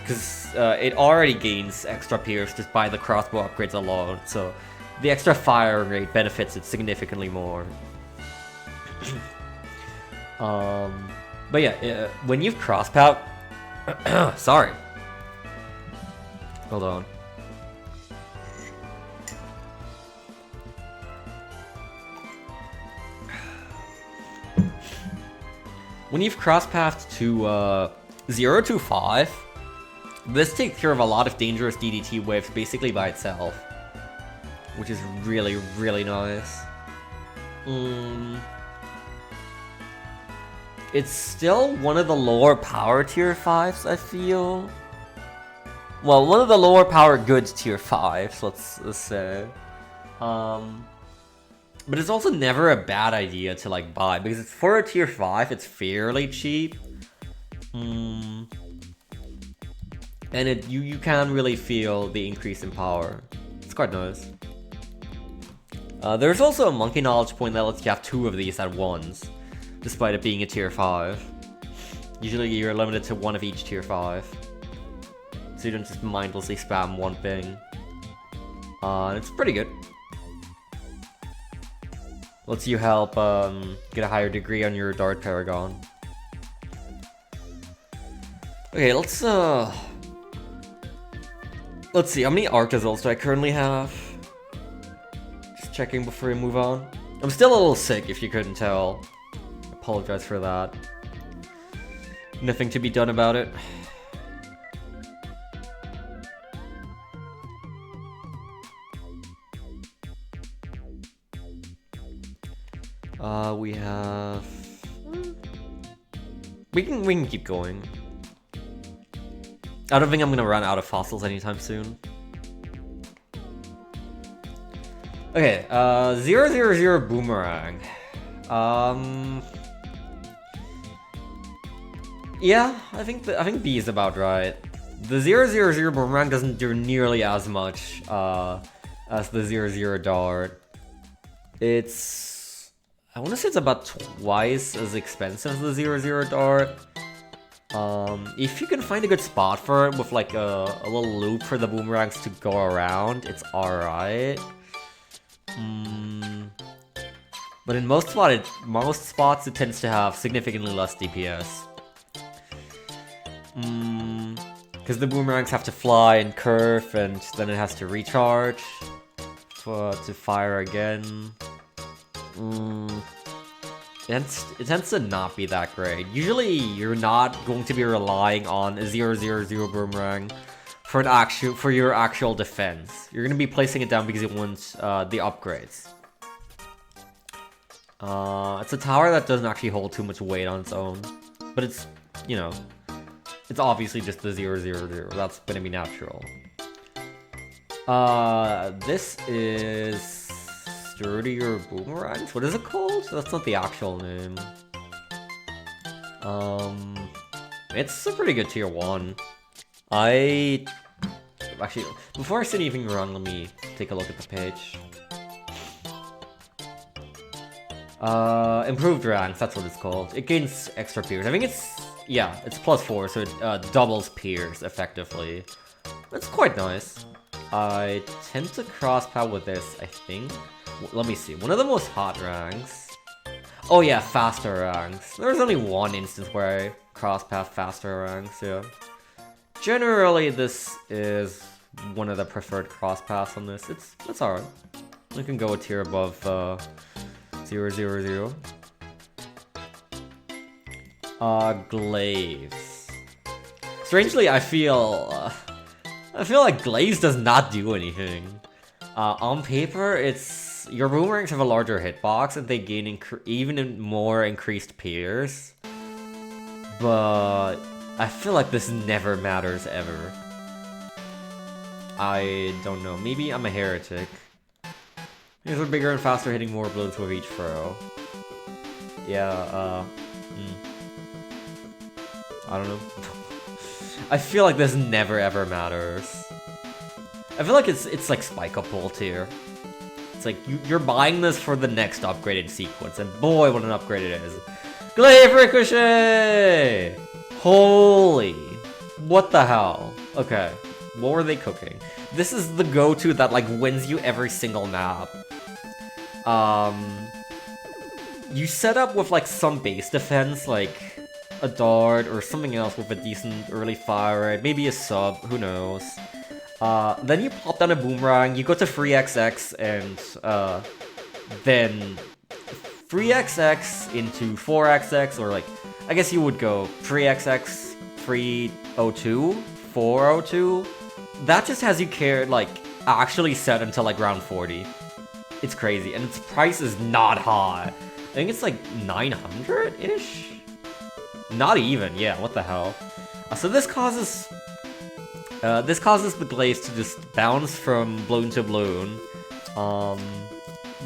because it already gains extra pierce just by the crossbow upgrades alone, so the extra fire rate benefits it significantly more. But yeah, when you've cross path, sorry, hold on. When you've cross-pathed to 025, this takes care of a lot of dangerous DDT waves basically by itself, which is really, really nice. It's still one of the lower power tier 5s, I feel. Well, one of the lower power good tier 5s, let's say. But it's also never a bad idea to like buy, because it's for a tier 5, it's fairly cheap. And you can really feel the increase in power. It's quite nice. There's also a monkey knowledge point that lets you have 2 of these at once, despite it being a tier 5. Usually you're limited to 1 of each tier 5, so you don't just mindlessly spam one thing. And it's pretty good. Lets you help get a higher degree on your Dart Paragon. Okay, let's see, how many Arctozolts do I currently have? Just checking before we move on. I'm still a little sick, if you couldn't tell. I apologize for that. Nothing to be done about it. We have... We can keep going. I don't think I'm gonna run out of fossils anytime soon. Okay, 000 Boomerang. Yeah, I think B is about right. The 000 Boomerang doesn't do nearly as much as the 0-0 dart. It's... I want to say it's about twice as expensive as the 0-0 dart. If you can find a good spot for it with like a little loop for the boomerangs to go around, it's alright. But in most spots it tends to have significantly less DPS. Because the boomerangs have to fly and curve, and then it has to recharge to fire again. It tends to not be that great. Usually, you're not going to be relying on a 0-0-0 boomerang for your actual defense. You're going to be placing it down because you want the upgrades. It's a tower that doesn't actually hold too much weight on its own, but it's, you know, it's obviously just the 0-0-0. That's going to be natural. This is Sturdier Boomerangs? What is it called? That's not the actual name. It's a pretty good tier 1. Actually, before I say anything wrong, let me take a look at the page. Improved ranks, that's what it's called. It gains extra peers. I think it's, yeah, it's +4, so it doubles peers effectively. That's quite nice. I tend to cross-path with this, I think. Let me see. One of the most hot ranks. Oh yeah, faster ranks. There's only one instance where I cross-path faster ranks, yeah. Generally, this is one of the preferred cross-paths on this. It's alright. We can go a tier above 0-0-0. Glaives. Strangely, I feel like Glaives does not do anything. On paper, your boomerangs have a larger hitbox and they gain even more increased peers. But I feel like this never matters ever. I don't know. Maybe I'm a heretic. These are bigger and faster, hitting more blows with each throw. Yeah, I don't know. I feel like this never ever matters. I feel like it's like Spike Up Pull tier. It's like you're buying this for the next upgraded sequence, and boy, what an upgrade it is! Glaive Ricochet! Holy, what the hell? Okay, what were they cooking? This is the go-to that like wins you every single map. You set up with like some base defense, like a dart or something else with a decent early fire rate, maybe a sub, who knows. Then you pop down a boomerang, you go to 3XX, and then 3XX into 4XX, or like, I guess you would go 3XX, 302, 402. That just has you like, actually set until like round 40. It's crazy, and its price is not high. I think it's like 900-ish? Not even, yeah, what the hell. So this causes the Glaives to just bounce from balloon to balloon.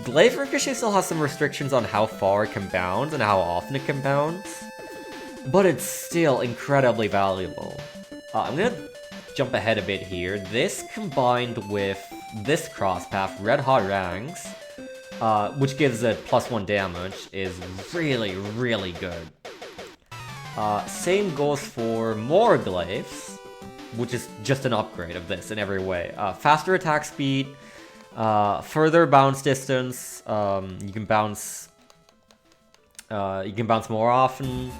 Glaive Ricochet still has some restrictions on how far it can bounce and how often it can bounce, but it's still incredibly valuable. I'm gonna jump ahead a bit here. This combined with this crosspath, Red Hot Ranks, which gives it +1 damage, is really, really good. Same goes for more Glaives, which is just an upgrade of this in every way. Faster attack speed, further bounce distance, you can bounce more often.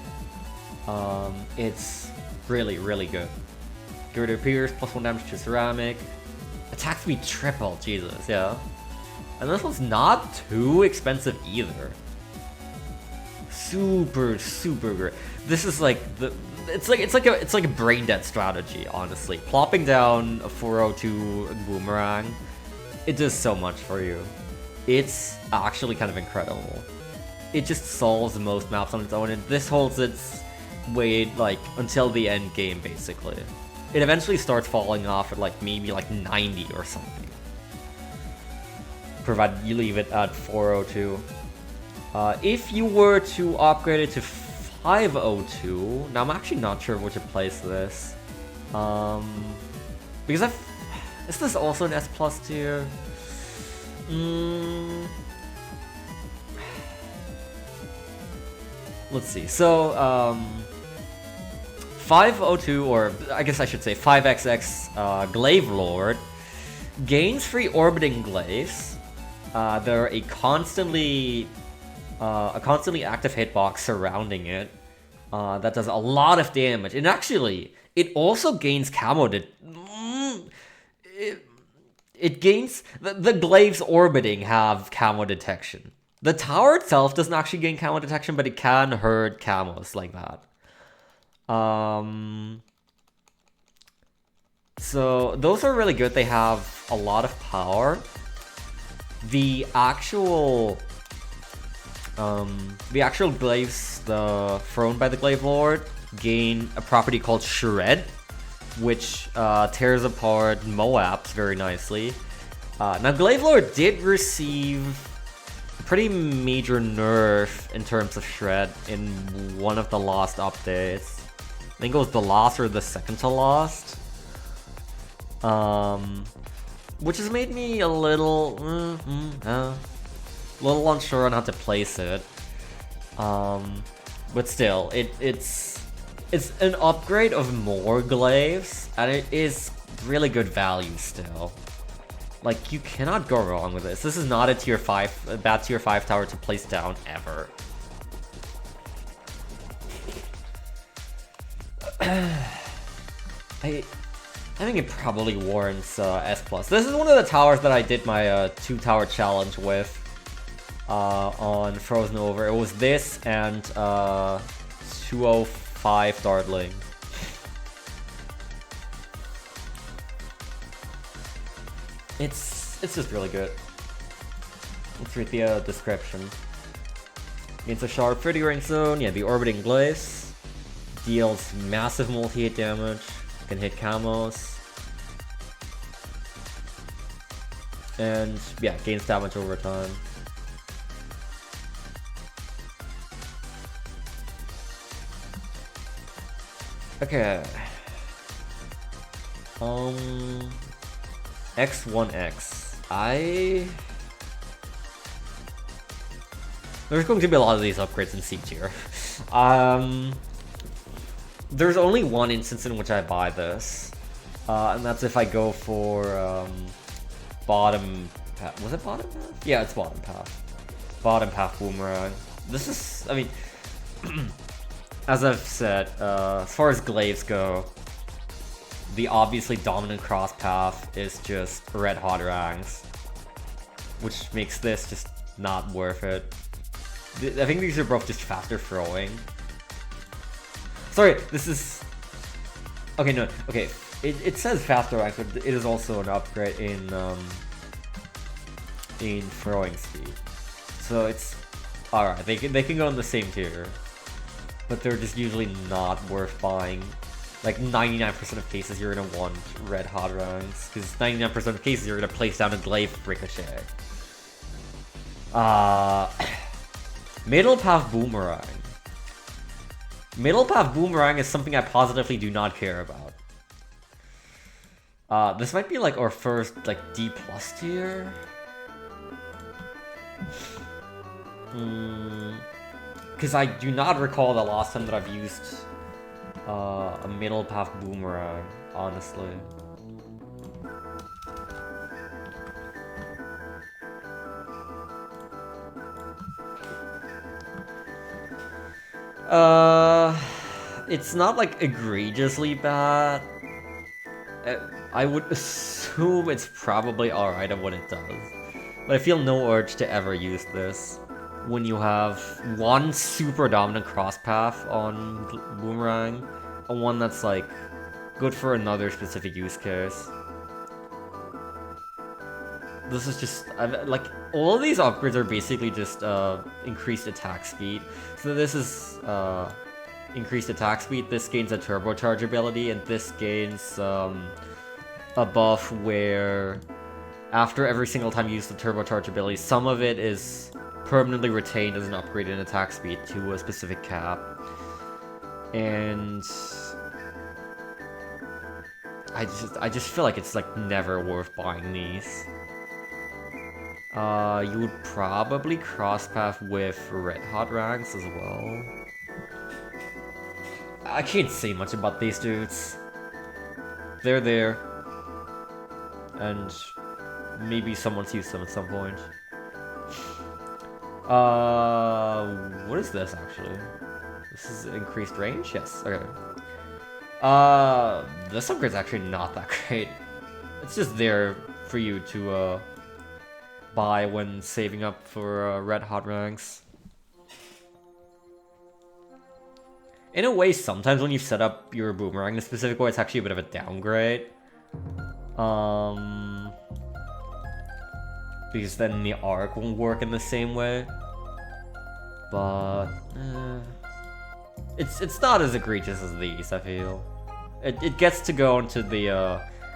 It's really, really good. Girder Pierce, +1 damage to ceramic. Attack speed triple, Jesus, yeah. And this one's not too expensive either. Super, super great. This is like it's like a brain dead strategy, honestly. Plopping down a 402 boomerang, it does so much for you. It's actually kind of incredible. It just solves most maps on its own, and this holds its weight like until the end game, basically. It eventually starts falling off at like maybe like 90 or something, provided you leave it at 402. If you were to upgrade it to 502, now I'm actually not sure where to place this, because is this also an S+ tier? Let's see. So, 502, or I guess I should say 5XX Glaive Lord, gains free orbiting glaives. They're a constantly active hitbox surrounding it. That does a lot of damage. And actually, it also gains camo. It gains... The glaives orbiting have camo detection. The tower itself doesn't actually gain camo detection, but it can hurt camos like that. So those are really good. They have a lot of power. The actual glaives thrown by the Glaive Lord gain a property called Shred, which tears apart Moabs very nicely. Now, Glaive Lord did receive a pretty major nerf in terms of Shred in one of the last updates. I think it was the last or the second to last. Which has made me a little unsure on how to place it. But still, it's an upgrade of more glaives, and it is really good value still. Like, you cannot go wrong with this. This is not a bad tier 5 tower to place down ever. I think it probably warrants S+. This is one of the towers that I did my 2-tower challenge with on Frozen Over. It was this and 205 Dartling. It's just really good. Let's read the description. It's a sharp 30 range zone. Yeah, the orbiting glaives deals massive multi-hit damage. Can hit camos. And yeah, gains damage over time. Okay. X1X. There's going to be a lot of these upgrades in C tier. There's only one instance in which I buy this, and that's if I go for bottom path. Was it bottom path? Yeah, it's bottom path. Bottom path boomerang. This is, I mean, as I've said, as far as glaives go, the obviously dominant cross path is just red hot rangs, which makes this just not worth it. I think these are both just faster throwing. Sorry, this is... Okay, no, okay. It says faster ranks, but it is also an upgrade in throwing speed. So it's... Alright, they can go in the same tier. But they're just usually not worth buying. Like 99% of cases you're gonna want red hot ranks, because 99% of cases you're gonna place down a glaive ricochet. Middle path boomerang. Middle path boomerang is something I positively do not care about. This might be like our first like D+ tier. Because I do not recall the last time that I've used a middle path boomerang, honestly. It's not like egregiously bad. I would assume it's probably alright at what it does. But I feel no urge to ever use this when you have one super dominant cross path on Boomerang, and one that's like good for another specific use case. This is just, like, all of these upgrades are basically just increased attack speed. So this is increased attack speed, this gains a turbocharge ability, and this gains a buff where after every single time you use the turbocharge ability, some of it is permanently retained as an upgrade in attack speed to a specific cap. And I just feel like it's like never worth buying these. You would probably cross path with red hot ranks as well. I can't say much about these dudes. They're there. And maybe someone's used them at some point. What is this actually? This is increased range? Yes, okay. This upgrade's actually not that great. It's just there for you to, buy when saving up for, red hot ranks. In a way, sometimes when you set up your boomerang in a specific way, it's actually a bit of a downgrade. Because then the arc won't work in the same way. But it's not as egregious as these, I feel. It gets to go into the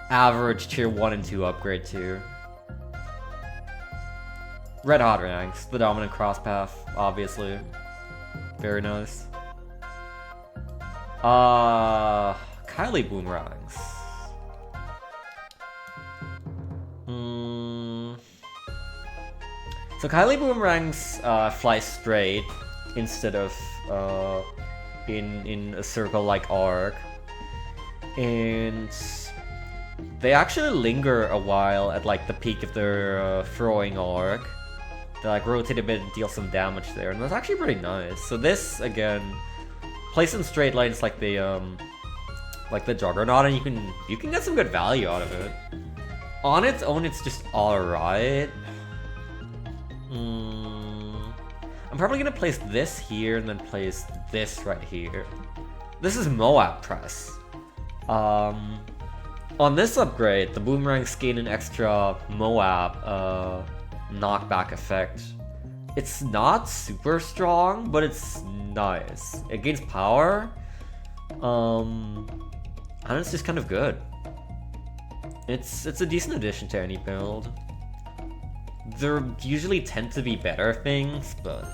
average tier 1 and 2 upgrade tier. Red hot ranks, the dominant cross path, obviously. Very nice. Kylie boomerangs. So Kylie boomerangs fly straight instead of in a circle like arc, and they actually linger a while at like the peak of their throwing arc. They like rotate a bit and deal some damage there, and that's actually pretty nice. So this again, place in straight lines like the Juggernaut, and you can get some good value out of it. On its own, it's just alright. I'm probably gonna place this here and then place this right here. This is Moab Press. On this upgrade, the boomerangs gain an extra Moab knockback effect. It's not super strong, but it's nice. It gains power, and it's just kind of good. It's a decent addition to any build. There usually tend to be better things, but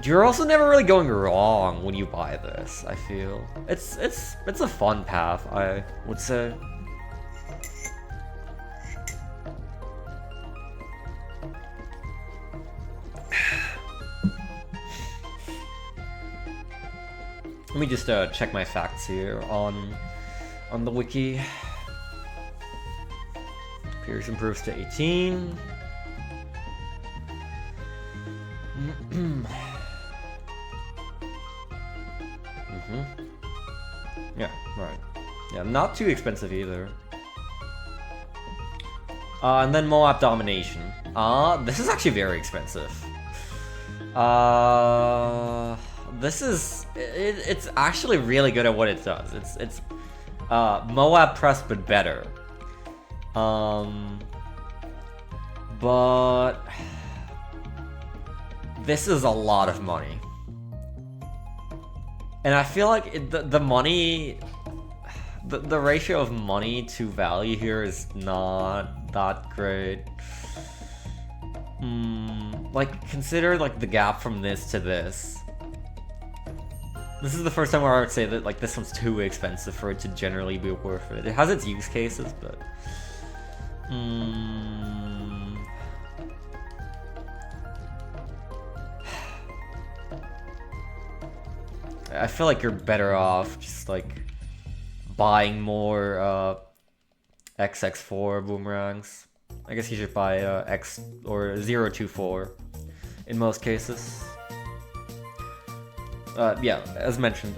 you're also never really going wrong when you buy this, I feel. It's a fun path, I would say. Let me just check my facts here on the wiki. Pierce improves to 18. Yeah, right. Yeah, not too expensive either. And then Moab Domination. This is actually very expensive. This is... It's actually really good at what it does. It's Moab Press, but better. But... This is a lot of money. And I feel like the money... The ratio of money to value here is not that great. Like, consider, like, the gap from this to this. This is the first time where I would say that, like, this one's too expensive for it to generally be worth it. It has its use cases, but... I feel like you're better off just, like, buying more, XX4 boomerangs. I guess you should buy, X or 024 in most cases. Yeah, as mentioned,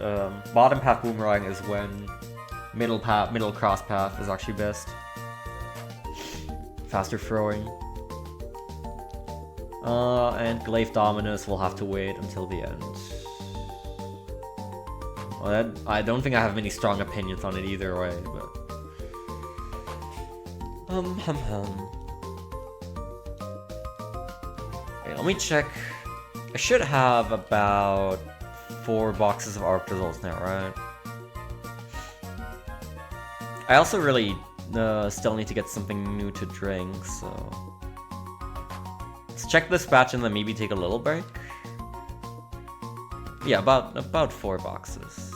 bottom path boomerang is when middle cross path is actually best. Faster throwing. And Glaive Dominus will have to wait until the end. Well, I don't think I have many strong opinions on it either way, but... Okay, let me check. I should have about 4 boxes of Arctozolt now, right? I also really still need to get something new to drink, so... Let's check this batch and then maybe take a little break. Yeah, about 4 boxes.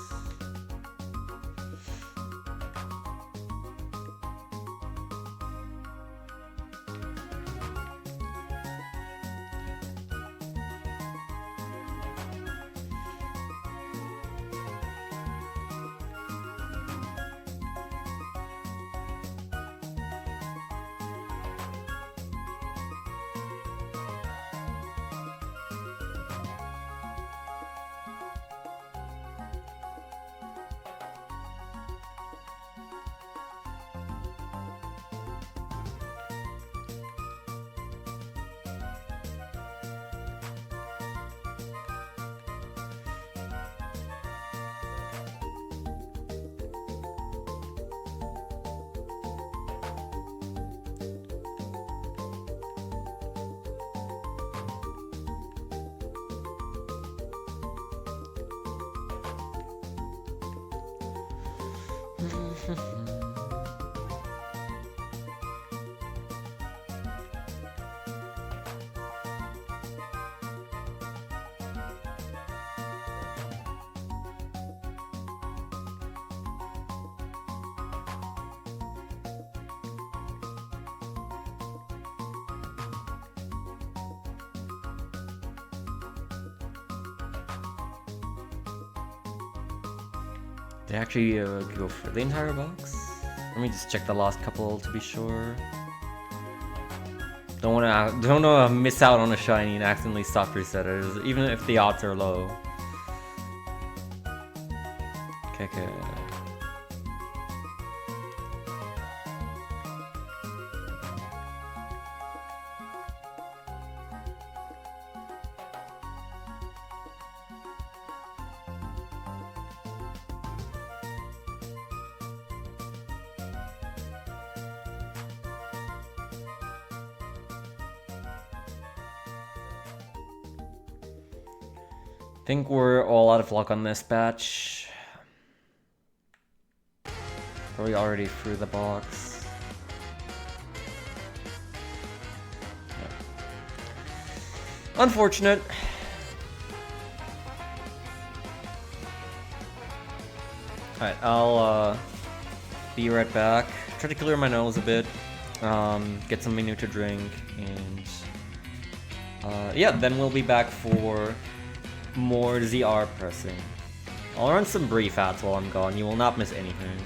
Did I actually go for the entire box? Let me just check the last couple to be sure. Don't wanna miss out on a shiny and accidentally soft resetters, even if the odds are low. Okay. I think we're all out of luck on this batch. Probably already through the box. Yeah. Unfortunate. Alright, I'll be right back. Try to clear my nose a bit. Get something new to drink, and yeah, then we'll be back for more ZR pressing. I'll run some brief ads while I'm gone. You will not miss anything.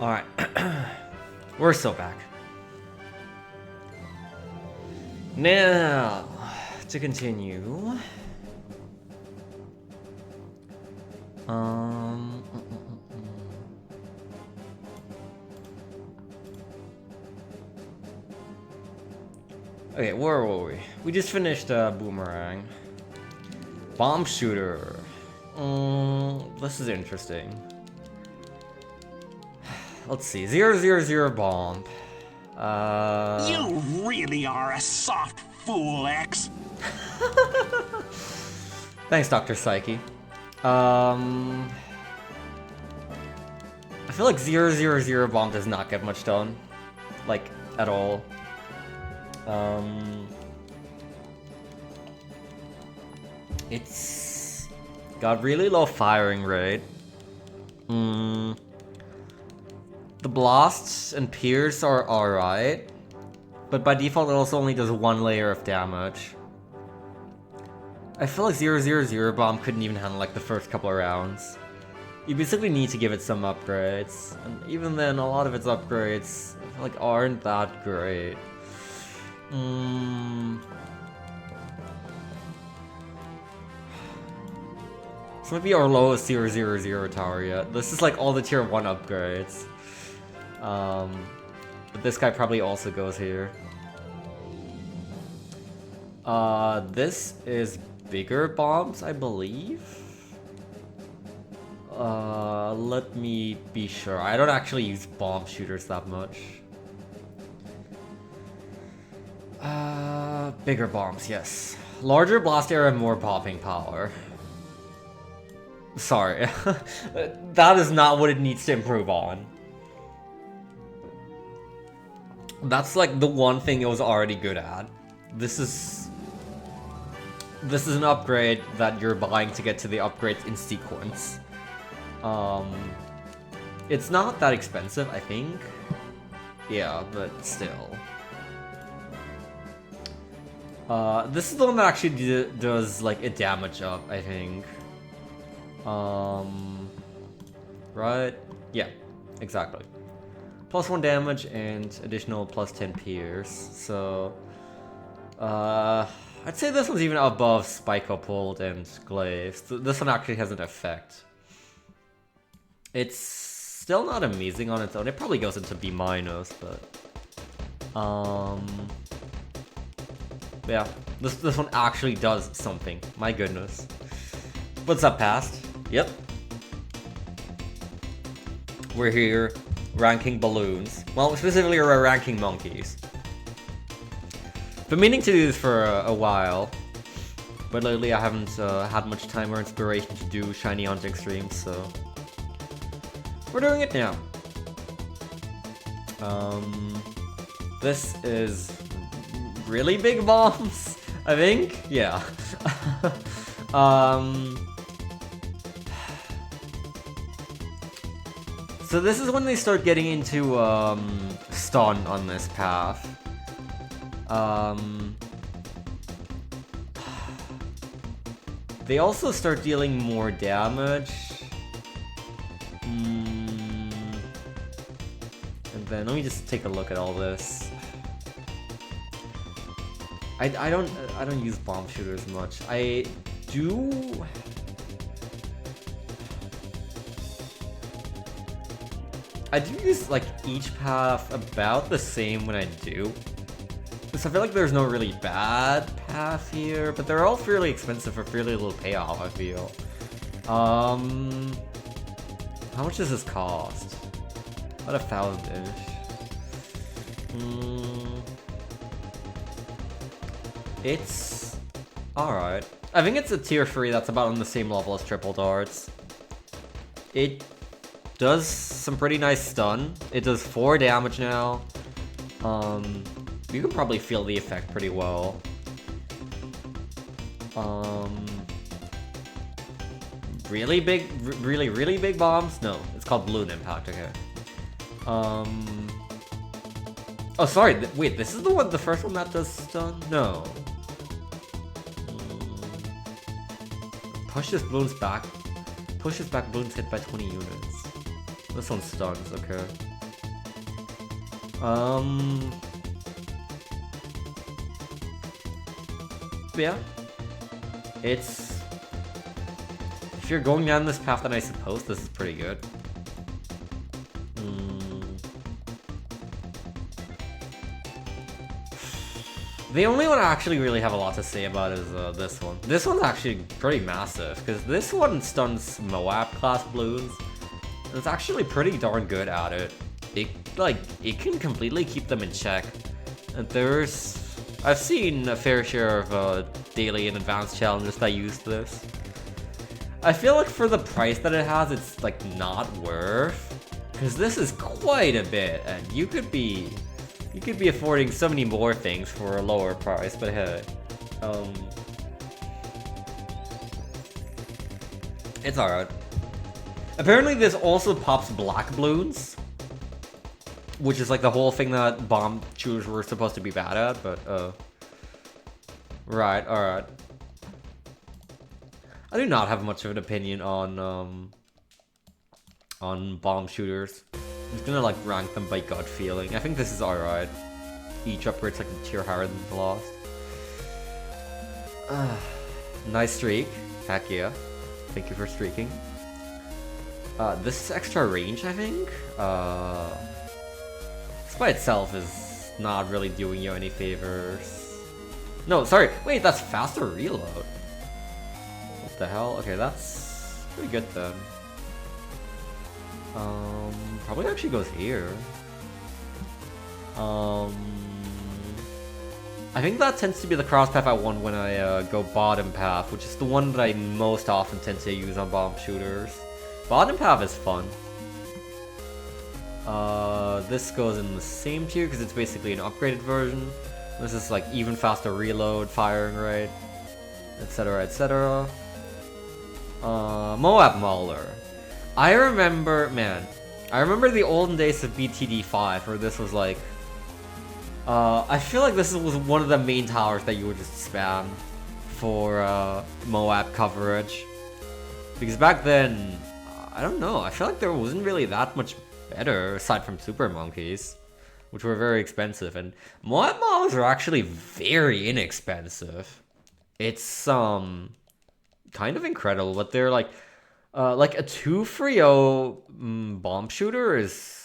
Alright. We're still back. Now, to continue. Okay, where were we? We just finished Boomerang. Bomb Shooter. This is interesting. Let's see. 000 bomb. You really are a soft fool, X. Thanks, Dr. Psyche. I feel like 000 bomb does not get much done. Like, at all. It's got really low firing rate. The blasts and pierce are alright, but by default it also only does 1 layer of damage. I feel like 000 bomb couldn't even handle like the first couple of rounds. You basically need to give it some upgrades, and even then a lot of its upgrades I feel like aren't that great. This might be our lowest 000 tower yet. This is like all the tier 1 upgrades. But this guy probably also goes here. This is bigger bombs, I believe. Let me be sure. I don't actually use bomb shooters that much. Bigger bombs, yes. Larger blast area, more popping power. Sorry. That is not what it needs to improve on. That's like the one thing it was already good at. This is an upgrade that you're buying to get to the upgrades in sequence. It's not that expensive, I think. Yeah, but still. This is the one that actually does like a damage up, I think. Right? Yeah, exactly. +1 damage and additional +10 pierce. So, I'd say this one's even above Spike-Pulled and Glaive. So this one actually has an effect. It's still not amazing on its own. It probably goes into B-, but yeah, this one actually does something. My goodness. What's up, past? Yep. We're here ranking balloons. Well, specifically we're ranking monkeys. Been meaning to do this for a while, but lately I haven't had much time or inspiration to do shiny hunting streams, so we're doing it now. This is really big bombs, I think? Yeah. So this is when they start getting into stun on this path. They also start dealing more damage. And then let me just take a look at all this. I don't use bomb shooters much. I do. I do use like each path about the same when I do. So I feel like there's no really bad path here, but they're all fairly expensive for fairly little payoff, I feel. How much does this cost? About 1,000-ish. It's alright. I think it's a tier 3 that's about on the same level as triple darts. It does some pretty nice stun. It does 4 damage now. You can probably feel the effect pretty well. Really big, really big bombs? No, it's called balloon impact. Okay. Oh, sorry. Wait, this is the first one that does stun? No. Pushes balloons back. Pushes back balloons hit by 20 units. This one stuns. Okay. Yeah. It's... If you're going down this path, then I suppose this is pretty good. The only one I actually really have a lot to say about is this one. This one's actually pretty massive, because this one stuns Moab class balloons. And it's actually pretty darn good at it. It can completely keep them in check. And I've seen a fair share of daily and advanced challenges that use this. I feel like for the price that it has, it's like not worth. Because this is quite a bit, and you could be affording so many more things for a lower price, but hey. It's alright. Apparently this also pops black balloons, which is like the whole thing that bomb shooters were supposed to be bad at, but right, alright. I do not have much of an opinion on bomb shooters. I'm just gonna like rank them by gut feeling. I think this is alright. Each upgrade's like a tier higher than the last. Nice streak. Heck yeah. Thank you for streaking. This is extra range, I think. This by itself is not really doing you any favors. No, sorry. Wait, that's faster reload. What the hell? Okay, that's pretty good then. Probably actually goes here. I think that tends to be the cross path I want when I go bottom path, which is the one that I most often tend to use on bomb shooters. Bottom path is fun. This goes in the same tier because it's basically an upgraded version. This is like even faster reload, firing rate, etc, etc. Moab Mauler. I remember the olden days of BTD5 where this was like... I feel like this was one of the main towers that you would just spam for Moab coverage. Because back then, I don't know, I feel like there wasn't really that much better aside from Super Monkeys, which were very expensive. And Moab Maulers are actually very inexpensive. It's kind of incredible, but they're like a 2-3-0 bomb shooter is...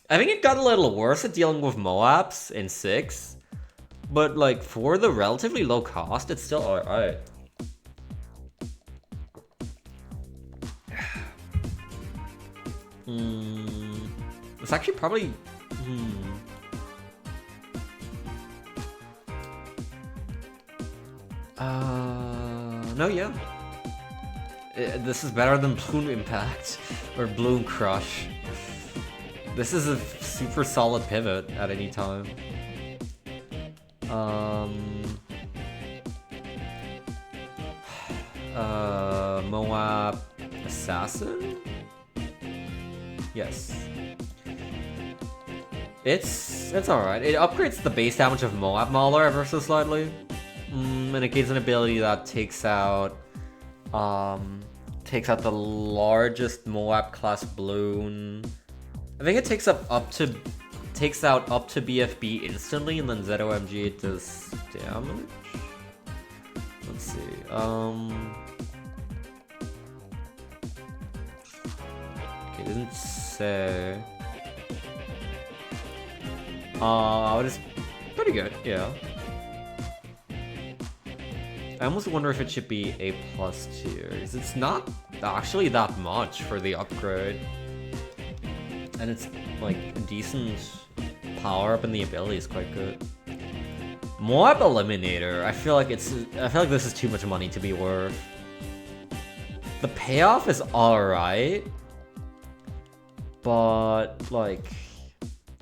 I think it got a little worse at dealing with Moabs in 6, but like for the relatively low cost, it's still alright. It's actually probably... No, yeah. This is better than Bloom Impact or Bloom Crush. This is a super solid pivot at any time. Moab Assassin? Yes. It's alright. It upgrades the base damage of Moab Mauler ever so slightly. And it gains an ability that takes out the largest Moab class balloon. I think it takes out up to BFB instantly, and then ZOMG it does damage. Let's see. Okay, it doesn't say. But it's pretty good, yeah. I almost wonder if it should be A+ tier, because it's not actually that much for the upgrade. And it's like a decent power up, and the ability is quite good. Moab Eliminator, I feel like this is too much money to be worth. The payoff is alright, but like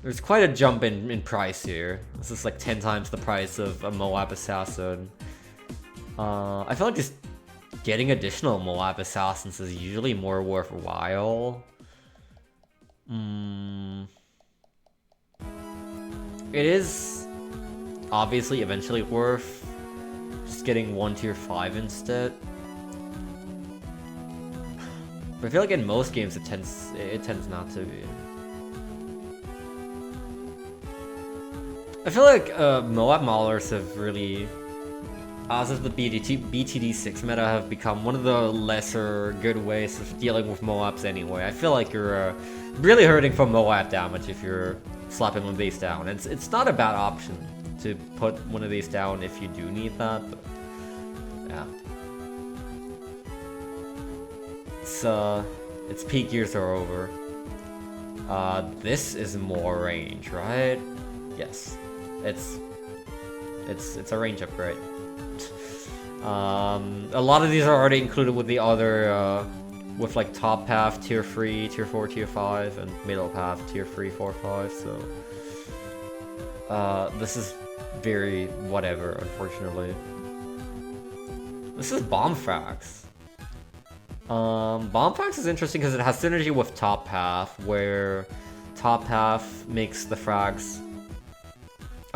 there's quite a jump in price here. This is like 10 times the price of a Moab Assassin. I feel like just getting additional Moab Assassins is usually more worthwhile. It is obviously eventually worth just getting 1 tier 5 instead. But I feel like in most games it tends not to be. I feel like Moab Maulers have really, as of the BTD6 meta, have become one of the lesser good ways of dealing with Moabs anyway. I feel like you're really hurting from Moab damage if you're slapping one of these down. It's not a bad option to put one of these down if you do need that, but yeah. Its peak years are over. This is more range, right? Yes. It's a range upgrade. A lot of these are already included with the other, with like top path, tier 3, tier 4, tier 5, and middle path, tier 3, 4, 5, so... this is very whatever, unfortunately. This is Bomb Frags. Bomb Frags is interesting because it has synergy with top path, where top path makes the frags...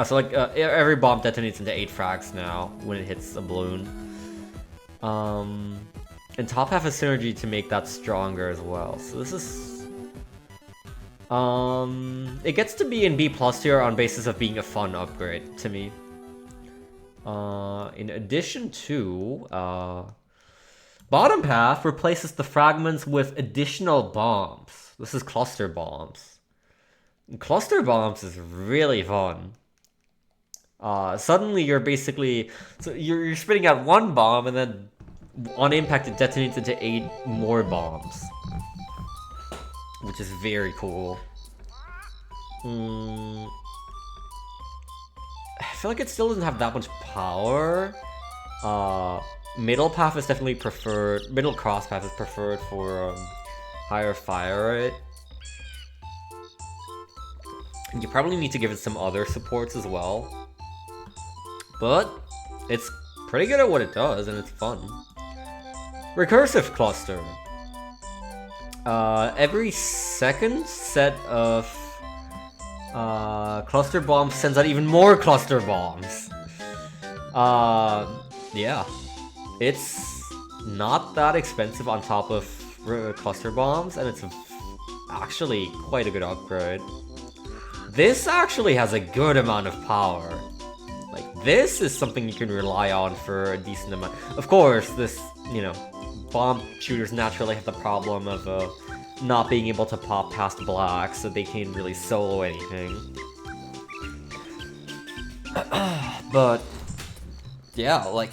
so like, every bomb detonates into 8 frags now when it hits a balloon. And top half has synergy to make that stronger as well. So this is... it gets to be in B+ tier on basis of being a fun upgrade to me. In addition to... bottom path replaces the fragments with additional bombs. This is cluster bombs. And cluster bombs is really fun. Suddenly you're basically... So you're spitting out one bomb and then on impact it detonates into 8 more bombs. Which is very cool. I feel like it still doesn't have that much power. Middle path is definitely preferred. Middle cross path is preferred for higher fire rate. You probably need to give it some other supports as well. But it's pretty good at what it does, and it's fun. Recursive cluster. Every second set of cluster bombs sends out even more cluster bombs. Yeah. It's not that expensive on top of cluster bombs, and it's actually quite a good upgrade. This actually has a good amount of power. Like, this is something you can rely on for a decent amount. Of course, this, you know, bomb shooters naturally have the problem of not being able to pop past black, so they can't really solo anything. But, yeah, like,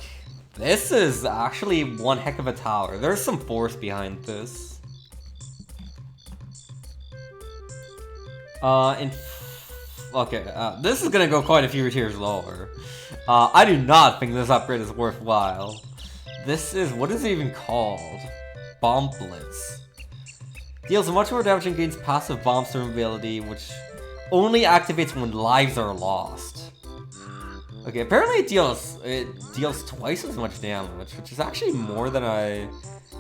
this is actually one heck of a tower. There's some force behind this. Okay, this is gonna go quite a few tiers lower. I do not think this upgrade is worthwhile. This is, what is it even called? Bomb Blitz. Deals much more damage and gains passive bomb storm ability, which only activates when lives are lost. Okay, apparently it deals twice as much damage, which is actually more than I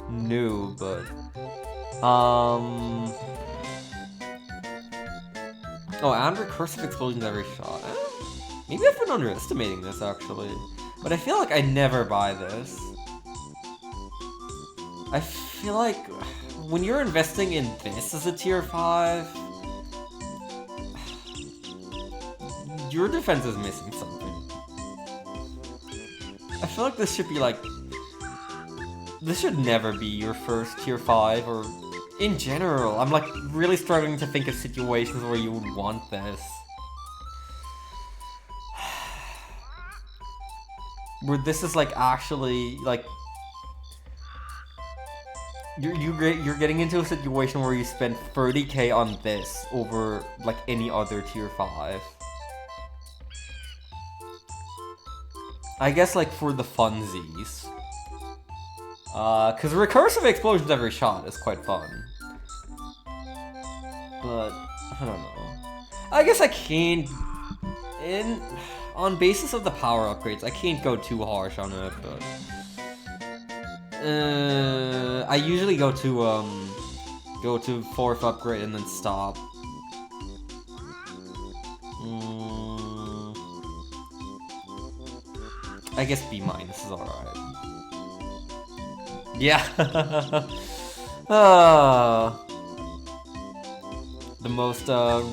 knew, but... Oh, and recursive explosions every shot. Maybe I've been underestimating this, actually. But I feel like I never buy this. I feel like when you're investing in this as a tier 5, your defense is missing something. I feel like this should be like... This should never be your first tier 5, or in general. I'm like really struggling to think of situations where you would want this. Where this is like actually like... You're getting into a situation where you spend 30k on this over like any other tier 5. I guess like for the funsies. Cause recursive explosions every shot is quite fun. But I don't know. I guess I can't on basis of the power upgrades, I can't go too harsh on it, but I usually go to 4th upgrade and then stop. I guess B- is alright. Yeah. The most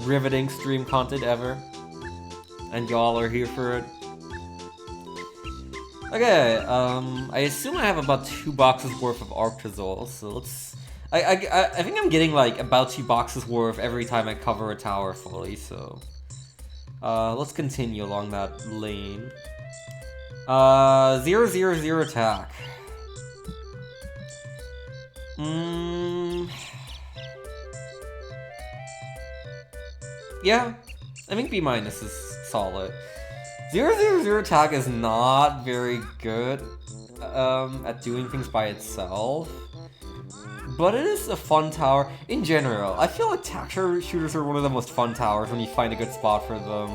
riveting stream content ever. and y'all are here for it. Okay, I assume I have about 2 boxes worth of Arctozolt, so let's... I think I'm getting like about 2 boxes worth every time I cover a tower fully, so... let's continue along that lane. 0/0/0 attack. Yeah, I think B- is solid. 0/0/0 attack is not very good at doing things by itself, but it is a fun tower. In general, I feel like attack shooters are one of the most fun towers when you find a good spot for them.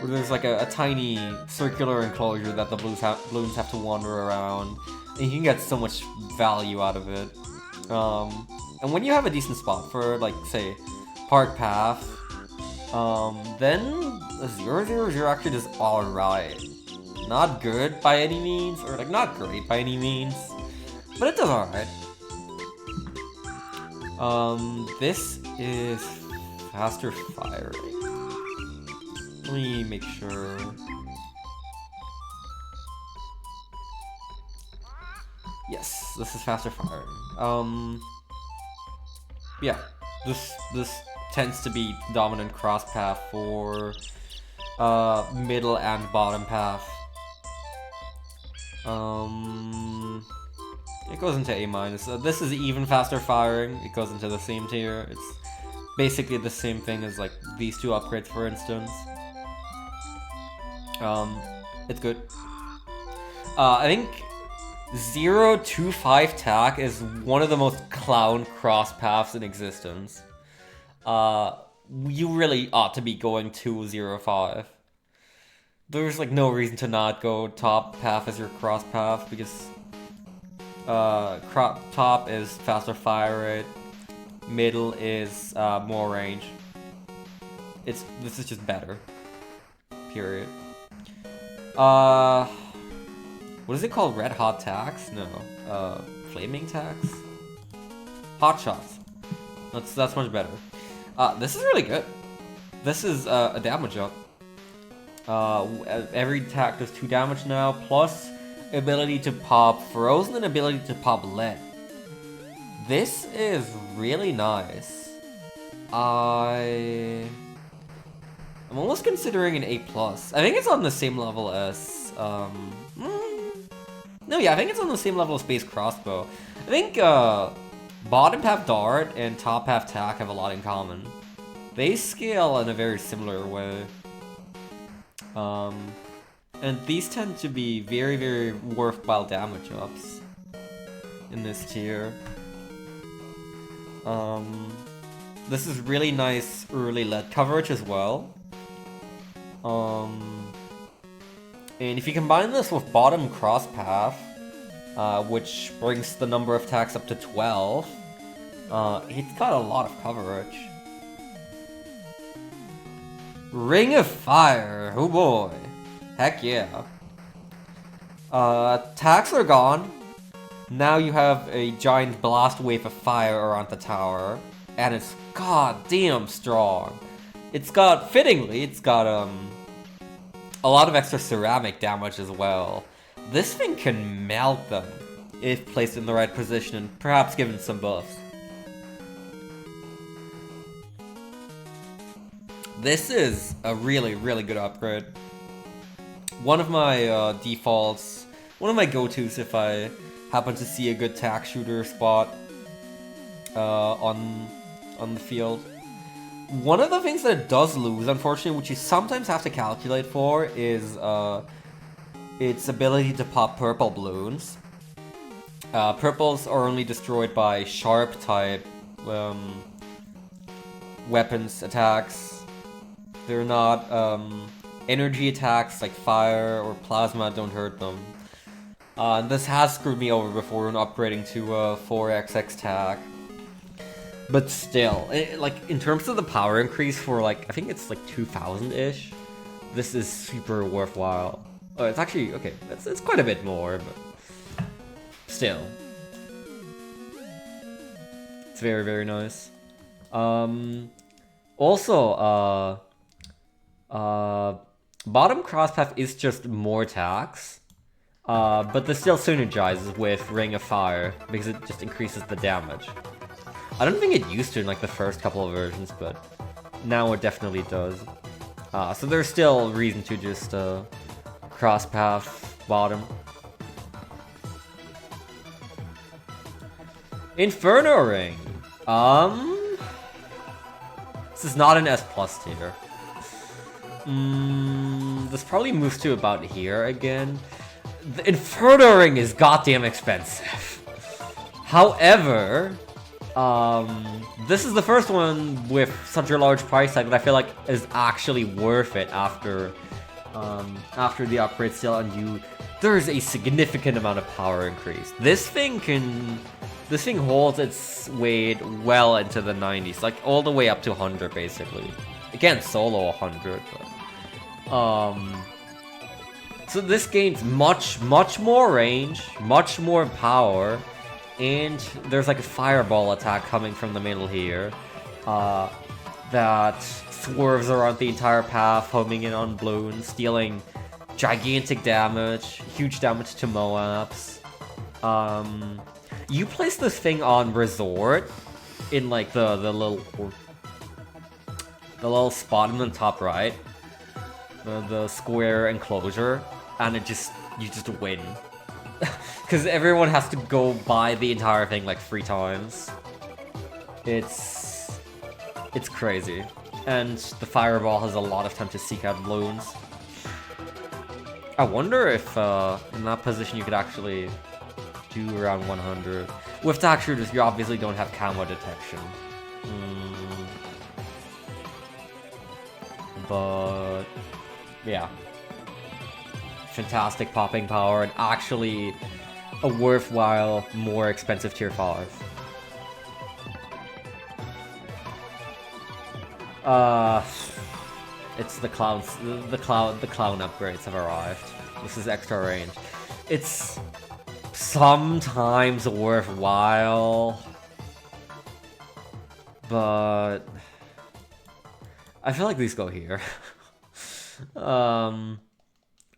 Where there's like a tiny circular enclosure that the balloons have to wander around, and you can get so much value out of it. And when you have a decent spot for, like, say, Park Path, then a 0/0/0 actually does alright. Not good by any means, or like not great by any means, but it does alright. This is faster firing. Let me make sure. Yes, this is faster firing. Yeah, this tends to be dominant cross path for middle and bottom path. It goes into A-. This is even faster firing. It goes into the same tier. It's basically the same thing as like these 2 upgrades, for instance. It's good. I think 0/2/5 tack is one of the most clown cross paths in existence. You really ought to be going 2/0/5. There's like no reason to not go top path as your cross path, because top is faster fire rate, middle is more range. This is just better. Period. What is it called? Red hot tax? No. Flaming tax? Hot shots. That's much better. This is really good. This is a damage up. Every attack does 2 damage now, plus ability to pop frozen and ability to pop lead. This is really nice. I'm almost considering an A+. I think it's on the same level as no, yeah, I think it's on the same level as Space Crossbow. I think bottom path Dart and top path Tack have a lot in common. They scale in a very similar way. And these tend to be very, very worthwhile damage ups in this tier. This is really nice early lead coverage as well. And if you combine this with bottom cross path, which brings the number of attacks up to 12, it's got a lot of coverage. Ring of Fire, oh boy. Heck yeah. Attacks are gone. Now you have a giant blast wave of fire around the tower, and it's goddamn strong. Fittingly, it's got a lot of extra ceramic damage as well. This thing can melt them if placed in the right position and perhaps given some buffs. This is a really, really good upgrade. One of my defaults, one of my go-tos if I happen to see a good tack shooter spot on the field. One of the things that it does lose, unfortunately, which you sometimes have to calculate for, is its ability to pop purple balloons. Purples are only destroyed by sharp type weapons attacks. They're not energy attacks like fire or plasma don't hurt them. This has screwed me over before when upgrading to 4XX tack. But still, like in terms of the power increase for like, I think it's like 2000-ish, this is super worthwhile. Oh, it's actually, okay, it's quite a bit more, but still. It's very, very nice. Also, Bottom crosspath is just more attacks. But this still synergizes with Ring of Fire because it just increases the damage. I don't think it used to in like the first couple of versions, but now it definitely does. So there's still reason to just crosspath bottom. Inferno Ring. This is not an S+ tier. This probably moves to about here again. The Inferno Ring is goddamn expensive. However, this is the first one with such a large price tag that I feel like is actually worth it after the upgrade still, and there is a significant amount of power increase. This thing holds its weight well into the 90s, like all the way up to 100 basically. It can't solo 100, but so this gains much more range, much more power, and there's like a fireball attack coming from the middle here that swerves around the entire path, homing in on balloons, dealing gigantic damage, huge damage to Moabs. You place this thing on Resort in like the little spot in the top right, the square enclosure, and you just win. Because everyone has to go buy the entire thing like 3 times. It's crazy. And the fireball has a lot of time to seek out balloons. I wonder if in that position you could actually do around 100. With tack shooters, you obviously don't have camo detection. But yeah. Fantastic popping power, and actually a worthwhile, more expensive tier 5. It's the clowns. The clown upgrades have arrived. This is extra range. It's sometimes worthwhile, but I feel like these go here.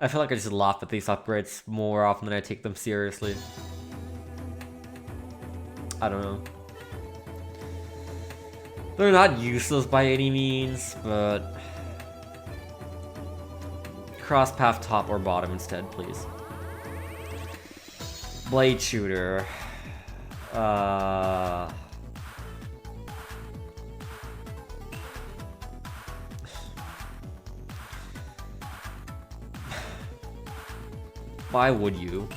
I feel like I just laugh at these upgrades more often than I take them seriously. I don't know. They're not useless by any means, but cross path top or bottom instead, please. Blade shooter. Why would you?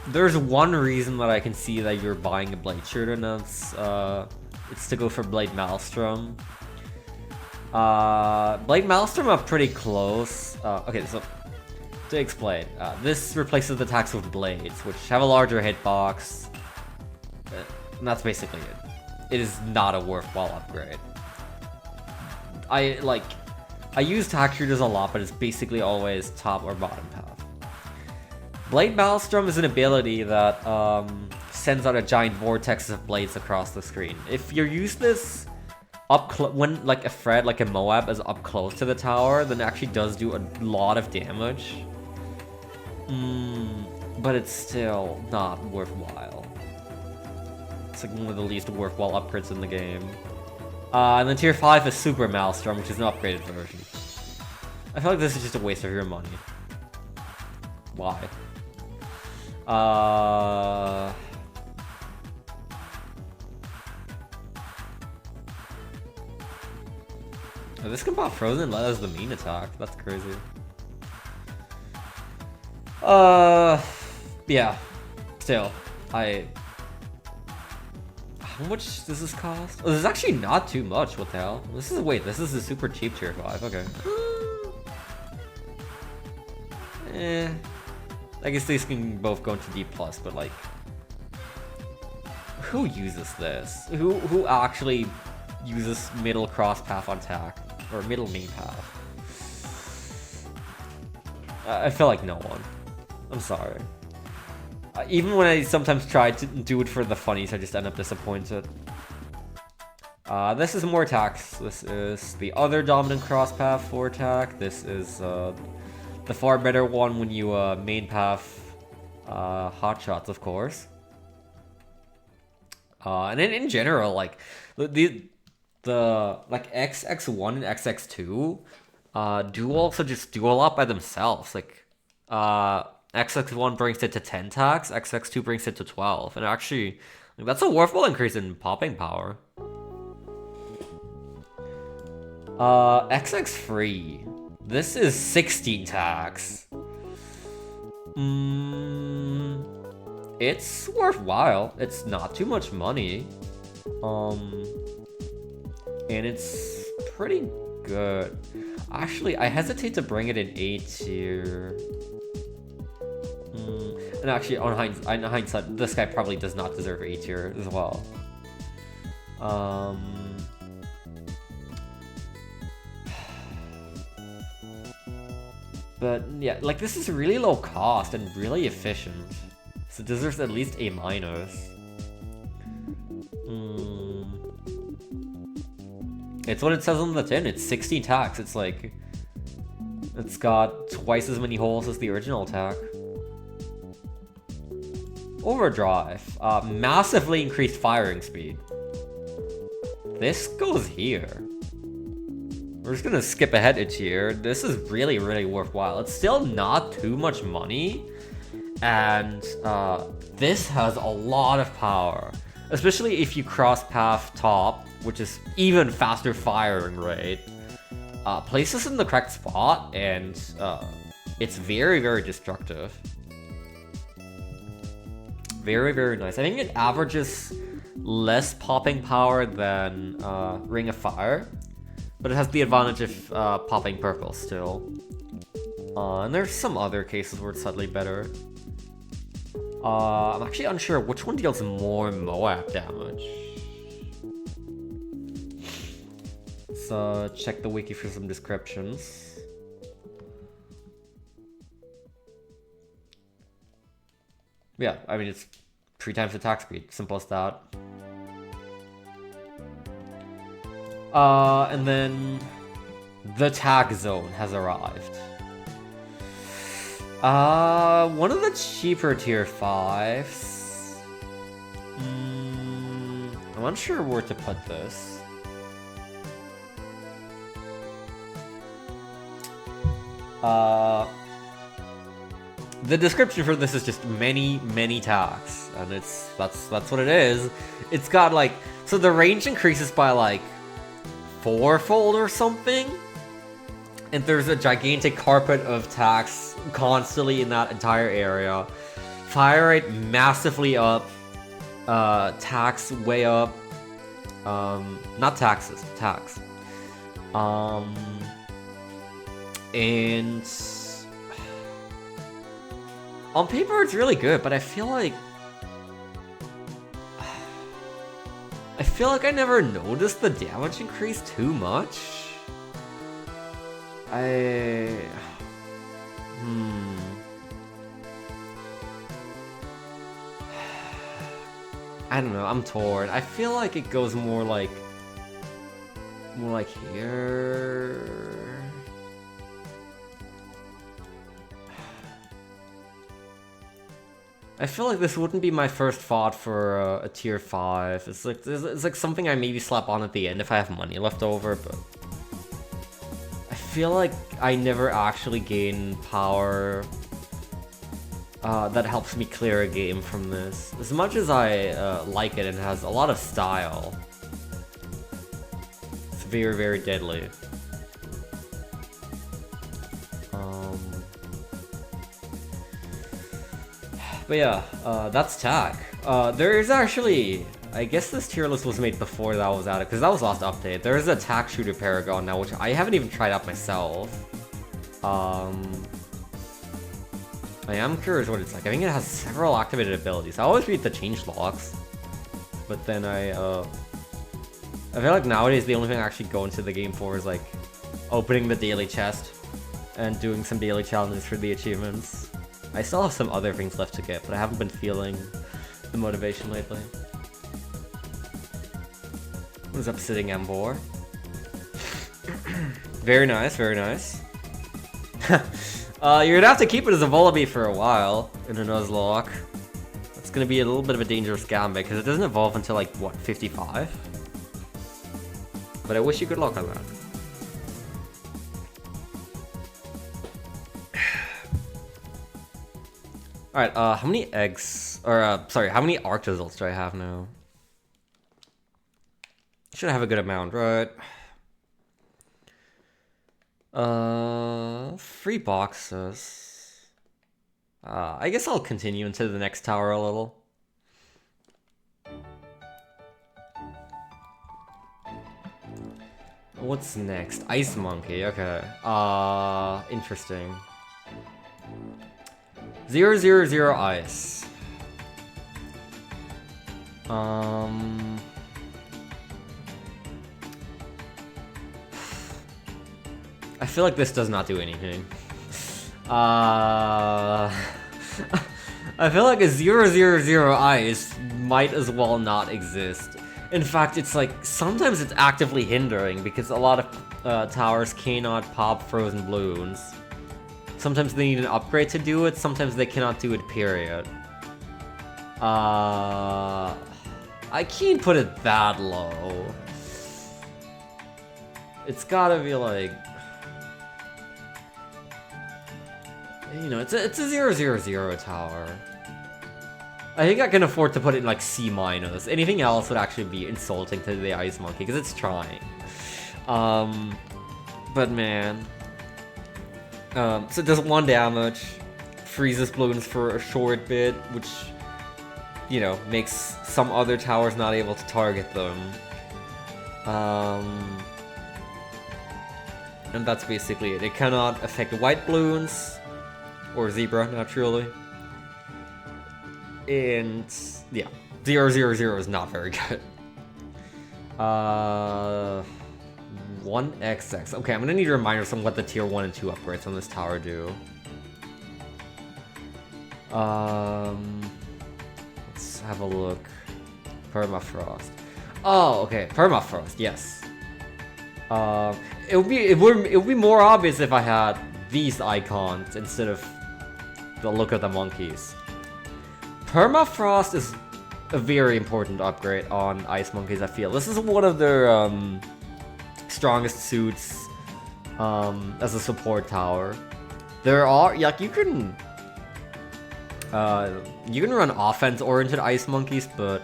There's one reason that I can see that you're buying a Blade Shooter, and that's it's to go for Blade Maelstrom. Blade Maelstrom are pretty close. Okay, so to explain, this replaces the attacks with blades, which have a larger hitbox. And that's basically it. It is not a worthwhile upgrade. I use tack shooters a lot, but it's basically always top or bottom path. Blade Maelstrom is an ability that sends out a giant vortex of blades across the screen. If you use this when like a threat, like a Moab, is up close to the tower, then it actually does do a lot of damage. But it's still not worthwhile. It's like one of the least worthwhile upgrades in the game. And then tier 5 is Super Maelstrom, which is an upgraded version. I feel like this is just a waste of your money. Why? Oh, this can pop Frozen Lead as the main attack. That's crazy. Yeah. Still, how much does this cost? Oh, this is actually not too much. What the hell? This is a super cheap tier 5. Okay. I guess these can both go into D+, but like, who uses this? Who actually uses middle cross path on tack or middle main path? I feel like no one. I'm sorry. Even when I sometimes try to do it for the funnies, I just end up disappointed. This is more attacks. This is the other dominant cross path for attack. This is the far better one when you main path hot shots, of course. And in general, like the like XX1 and XX2 do also just do a lot by themselves. Like XX1 brings it to 10 attacks, XX2 brings it to 12, and actually like, that's a worthwhile increase in popping power. XX3. This is 16 attacks. It's worthwhile. It's not too much money. And it's pretty good. Actually, I hesitate to bring it in A tier. And actually, in hindsight, this guy probably does not deserve A tier as well. But yeah, like this is really low cost and really efficient. So it deserves at least A minus. It's what it says on the tin. It's 16 attacks. It's like it's got twice as many holes as the original attack. Overdrive. Massively increased firing speed. This goes here. We're just gonna skip ahead a tier. This is really, really worthwhile. It's still not too much money. And this has a lot of power. Especially if you cross path top, which is even faster firing rate. Place this in the correct spot and it's very, very destructive. Very, very nice. I think it averages less popping power than Ring of Fire. But it has the advantage of popping purple still. And there's some other cases where it's slightly better. I'm actually unsure which one deals more Moab damage. So check the wiki for some descriptions. Yeah, I mean it's 3 times attack speed, simple as that. And then the tag zone has arrived. One of the cheaper tier 5s. I'm unsure where to put this. The description for this is just many tags, and that's what it is. It's got like, so the range increases by like 4-fold or something, and there's a gigantic carpet of tags constantly in that entire area. Fire rate massively up, tax way up, not taxes, tax. And on paper it's really good, but I feel like I never noticed the damage increase too much. I don't know, I'm torn. I feel like it goes more like here. I feel like this wouldn't be my first thought for a tier 5. It's like something I maybe slap on at the end if I have money left over, but I feel like I never actually gain power that helps me clear a game from this. As much as I like it and it has a lot of style, it's very, very deadly. But yeah, that's tag. There is actually, I guess this tier list was made before that was added, because that was last update. There is a tag shooter Paragon now, which I haven't even tried out myself. I am curious what it's like. I think it has several activated abilities. I always read the changelogs, but then I feel like nowadays the only thing I actually go into the game for is like opening the daily chest and doing some daily challenges for the achievements. I still have some other things left to get, but I haven't been feeling the motivation lately. What is up, Sitting Embor? Very nice, very nice. You're gonna have to keep it as a Volibee for a while in a Nuzlocke. It's gonna be a little bit of a dangerous gambit because it doesn't evolve until like, what, 55? But I wish you good luck on that. Alright, how many eggs, or, sorry, how many Arctozolts do I have now? Should have a good amount, right? 3 boxes. I guess I'll continue into the next tower a little. What's next? Ice Monkey, okay. Interesting. 000 ice. I feel like this does not do anything. I feel like a 000 ice might as well not exist. In fact, it's like, sometimes it's actively hindering because a lot of towers cannot pop frozen balloons. Sometimes they need an upgrade to do it, sometimes they cannot do it, period. I can't put it that low. It's gotta be like... You know, it's a 000 tower. I think I can afford to put it in like C-. Anything else would actually be insulting to the Ice Monkey, because it's trying. But man... so it does 1 damage, freezes balloons for a short bit, which, you know, makes some other towers not able to target them. And that's basically it. It cannot affect white balloons, or zebra, naturally. And, yeah, 000 is not very good. 1XX. Okay, I'm gonna need a reminder of what the tier 1 and 2 upgrades on this tower do. Let's have a look. Permafrost. Oh, okay, Permafrost, yes. It would be more obvious if I had these icons instead of the look of the monkeys. Permafrost is a very important upgrade on Ice Monkeys, I feel. This is one of their strongest suits as a support tower. There are, like, you can run offense-oriented Ice Monkeys, but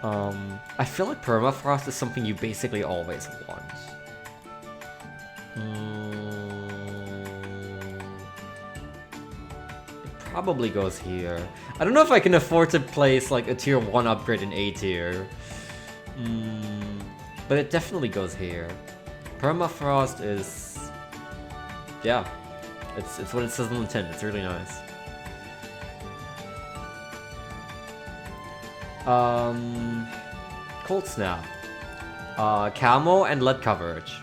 I feel like Permafrost is something you basically always want. It probably goes here. I don't know if I can afford to place like a tier 1 upgrade in A tier. But it definitely goes here. Permafrost is... yeah. It's what it says on the tin. It's really nice. Cold Snap. Camo and lead coverage.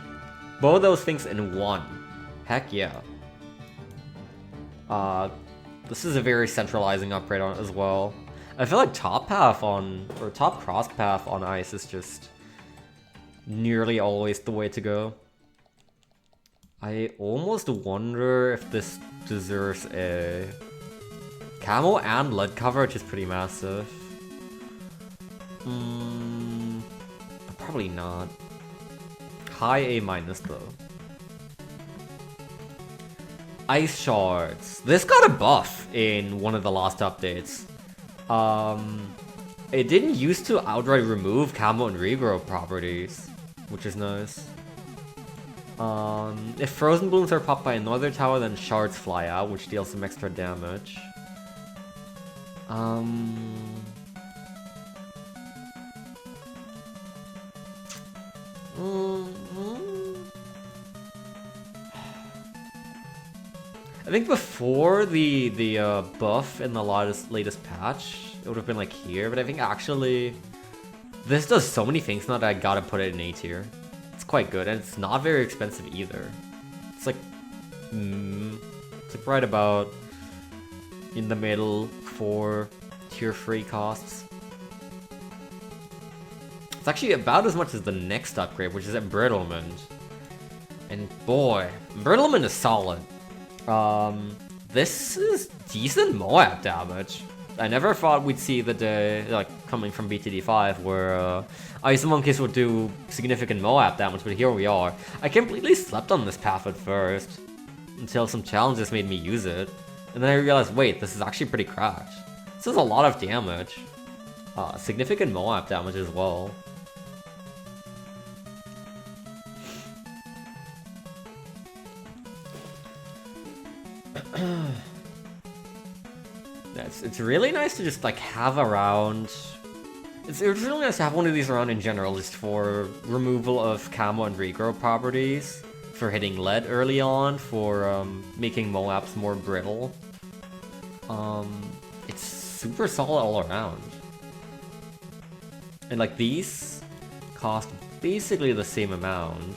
Both those things in one. Heck yeah. This is a very centralizing upgrade on it as well. I feel like top path on, or top cross path on ice is just nearly always the way to go. I almost wonder if this deserves a... Camo and lead coverage is pretty massive. But probably not. High A- though. Ice Shards. This got a buff in one of the last updates. It didn't used to outright remove Camo and Regrow properties, which is nice. If frozen balloons are popped by another tower, then shards fly out, which deals some extra damage. I think before the buff in the latest patch, it would have been like here, but I think actually this does so many things now that I gotta put it in A tier. It's quite good, and it's not very expensive either. It's like right about in the middle for tier 3 costs. It's actually about as much as the next upgrade, which is Embrittlement. And boy, Embrittlement is solid. This is decent Moab damage. I never thought we'd see the day, like, coming from BTD5, where Ice Monkeys would do significant Moab damage, but here we are. I completely slept on this path at first, until some challenges made me use it. And then I realized, wait, this is actually pretty cracked. This is a lot of damage. Significant Moab damage as well. It's really nice to just like have around. It's really nice to have one of these around in general, just for removal of camo and regrow properties, for hitting lead early on, for making Moabs more brittle. It's super solid all around. And like these cost basically the same amount.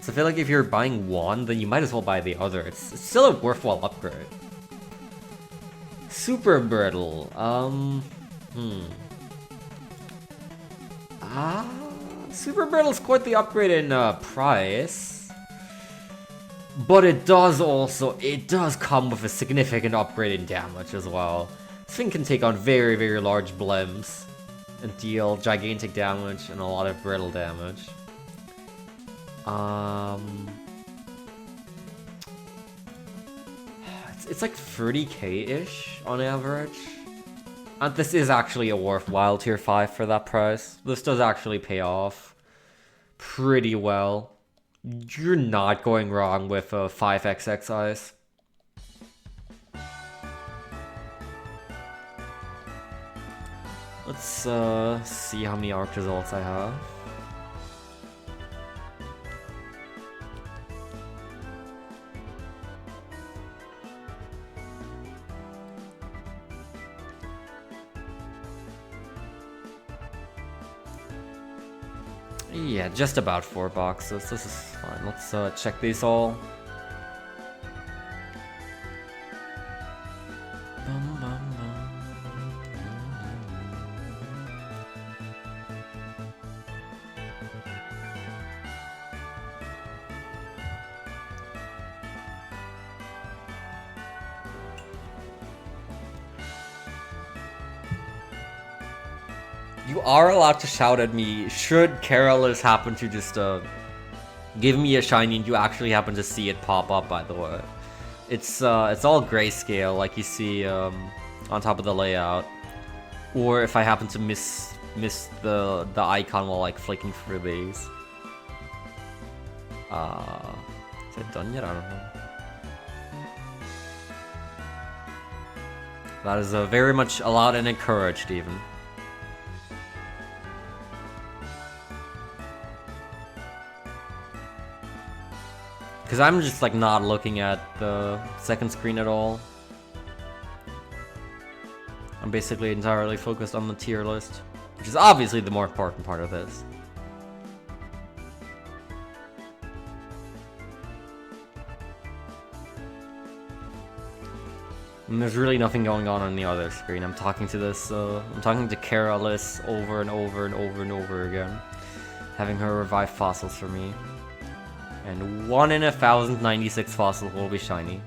So I feel like if you're buying one, then you might as well buy the other. It's still a worthwhile upgrade. Super brittle. Super brittle's quite the upgrade in price. But it does come with a significant upgrade in damage as well. This thing can take on very, very large blimps and deal gigantic damage and a lot of brittle damage. It's like 30k-ish on average. And this is actually a worthwhile tier 5 for that price. This does actually pay off pretty well. You're not going wrong with a 5xx ice. Let's see how many Arctozolts I have. Yeah, just about 4 boxes. This is fine. Let's check these all. You are allowed to shout at me should Carolus happen to just give me a shiny and you actually happen to see it pop up, by the way. It's all grayscale like you see on top of the layout. Or if I happen to miss the icon while like flicking through these. Is it done yet? I don't know. That is very much allowed and encouraged even. Because I'm just like not looking at the second screen at all. I'm basically entirely focused on the tier list, which is obviously the more important part of this. And there's really nothing going on the other screen. I'm talking to this, I'm talking to Carolus over and over and over and over again, having her revive fossils for me. And 1 in 1,096 fossils will be shiny.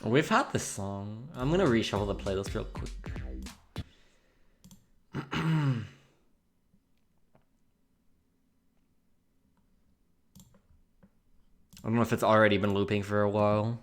We've had this song. I'm gonna reshuffle the playlist real quick. don't know if it's already been looping for a while.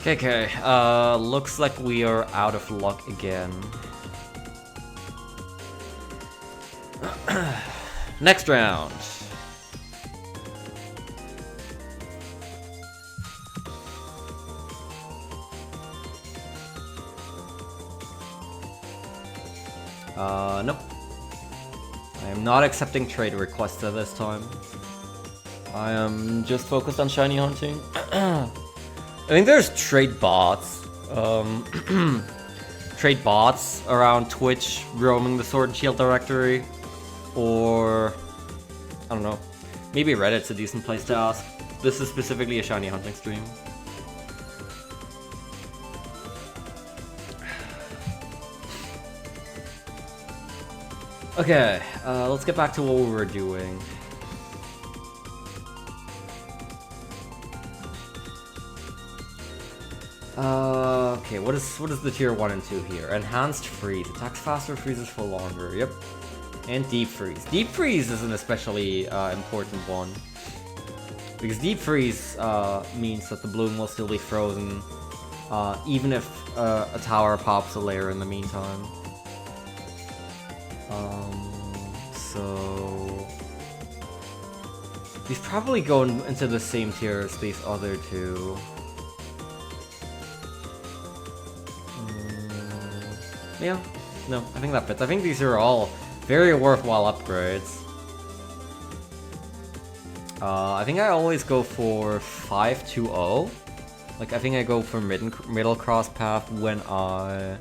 Okay, looks like we are out of luck again. Next round. Nope. I am not accepting trade requests at this time. I am just focused on shiny hunting. I think there's trade bots. Trade bots around Twitch roaming the Sword and Shield directory. Or, I don't know, maybe Reddit's a decent place to ask. This is specifically a shiny hunting stream. Okay, let's get back to what we were doing. Okay, what is the tier 1 and 2 here? Enhanced freeze, attacks faster, freezes for longer, yep. And deep freeze. Deep freeze is an especially important one. Because deep freeze means that the bloom will still be frozen, even if a tower pops a layer in the meantime. So these probably go into the same tier as these other two. Yeah, no, I think that fits. I think these are all very worthwhile upgrades. I think I always go for 5-2-0. Like, I think I go for middle cross path when I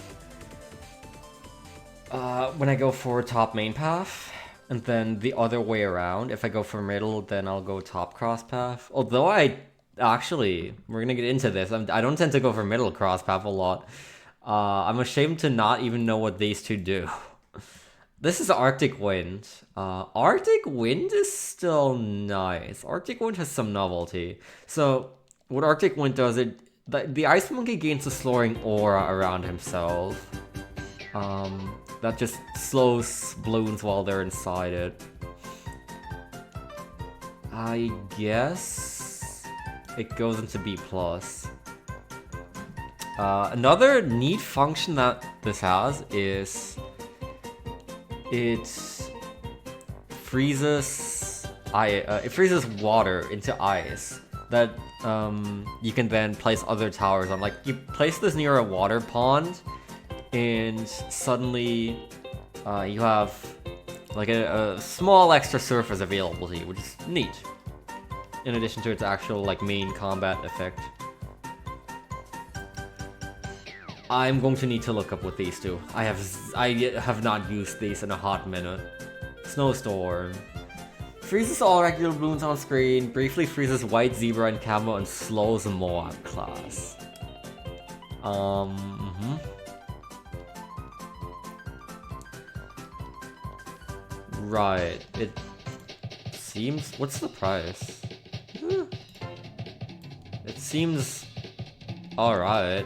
go for top main path, and then the other way around. If I go for middle, then I'll go top cross path. Although we're gonna get into this. I don't tend to go for middle cross path a lot. I'm ashamed to not even know what these two do. This is Arctic Wind. Arctic Wind is still nice. Arctic Wind has some novelty. So, what Arctic Wind does, the Ice Monkey gains a slowing aura around himself. That just slows balloons while they're inside it. I guess it goes into B+. Another neat function that this has is it freezes water into ice that you can then place other towers on. Like, you place this near a water pond, and suddenly you have like a small extra surface available to you, which is neat. In addition to its actual like main combat effect. I'm going to need to look up what these do. I have not used these in a hot minute. Snowstorm. Freezes all regular balloons on screen, briefly freezes White Zebra and Camo, and slows Moab class. Right. It seems... What's the price? It seems... alright.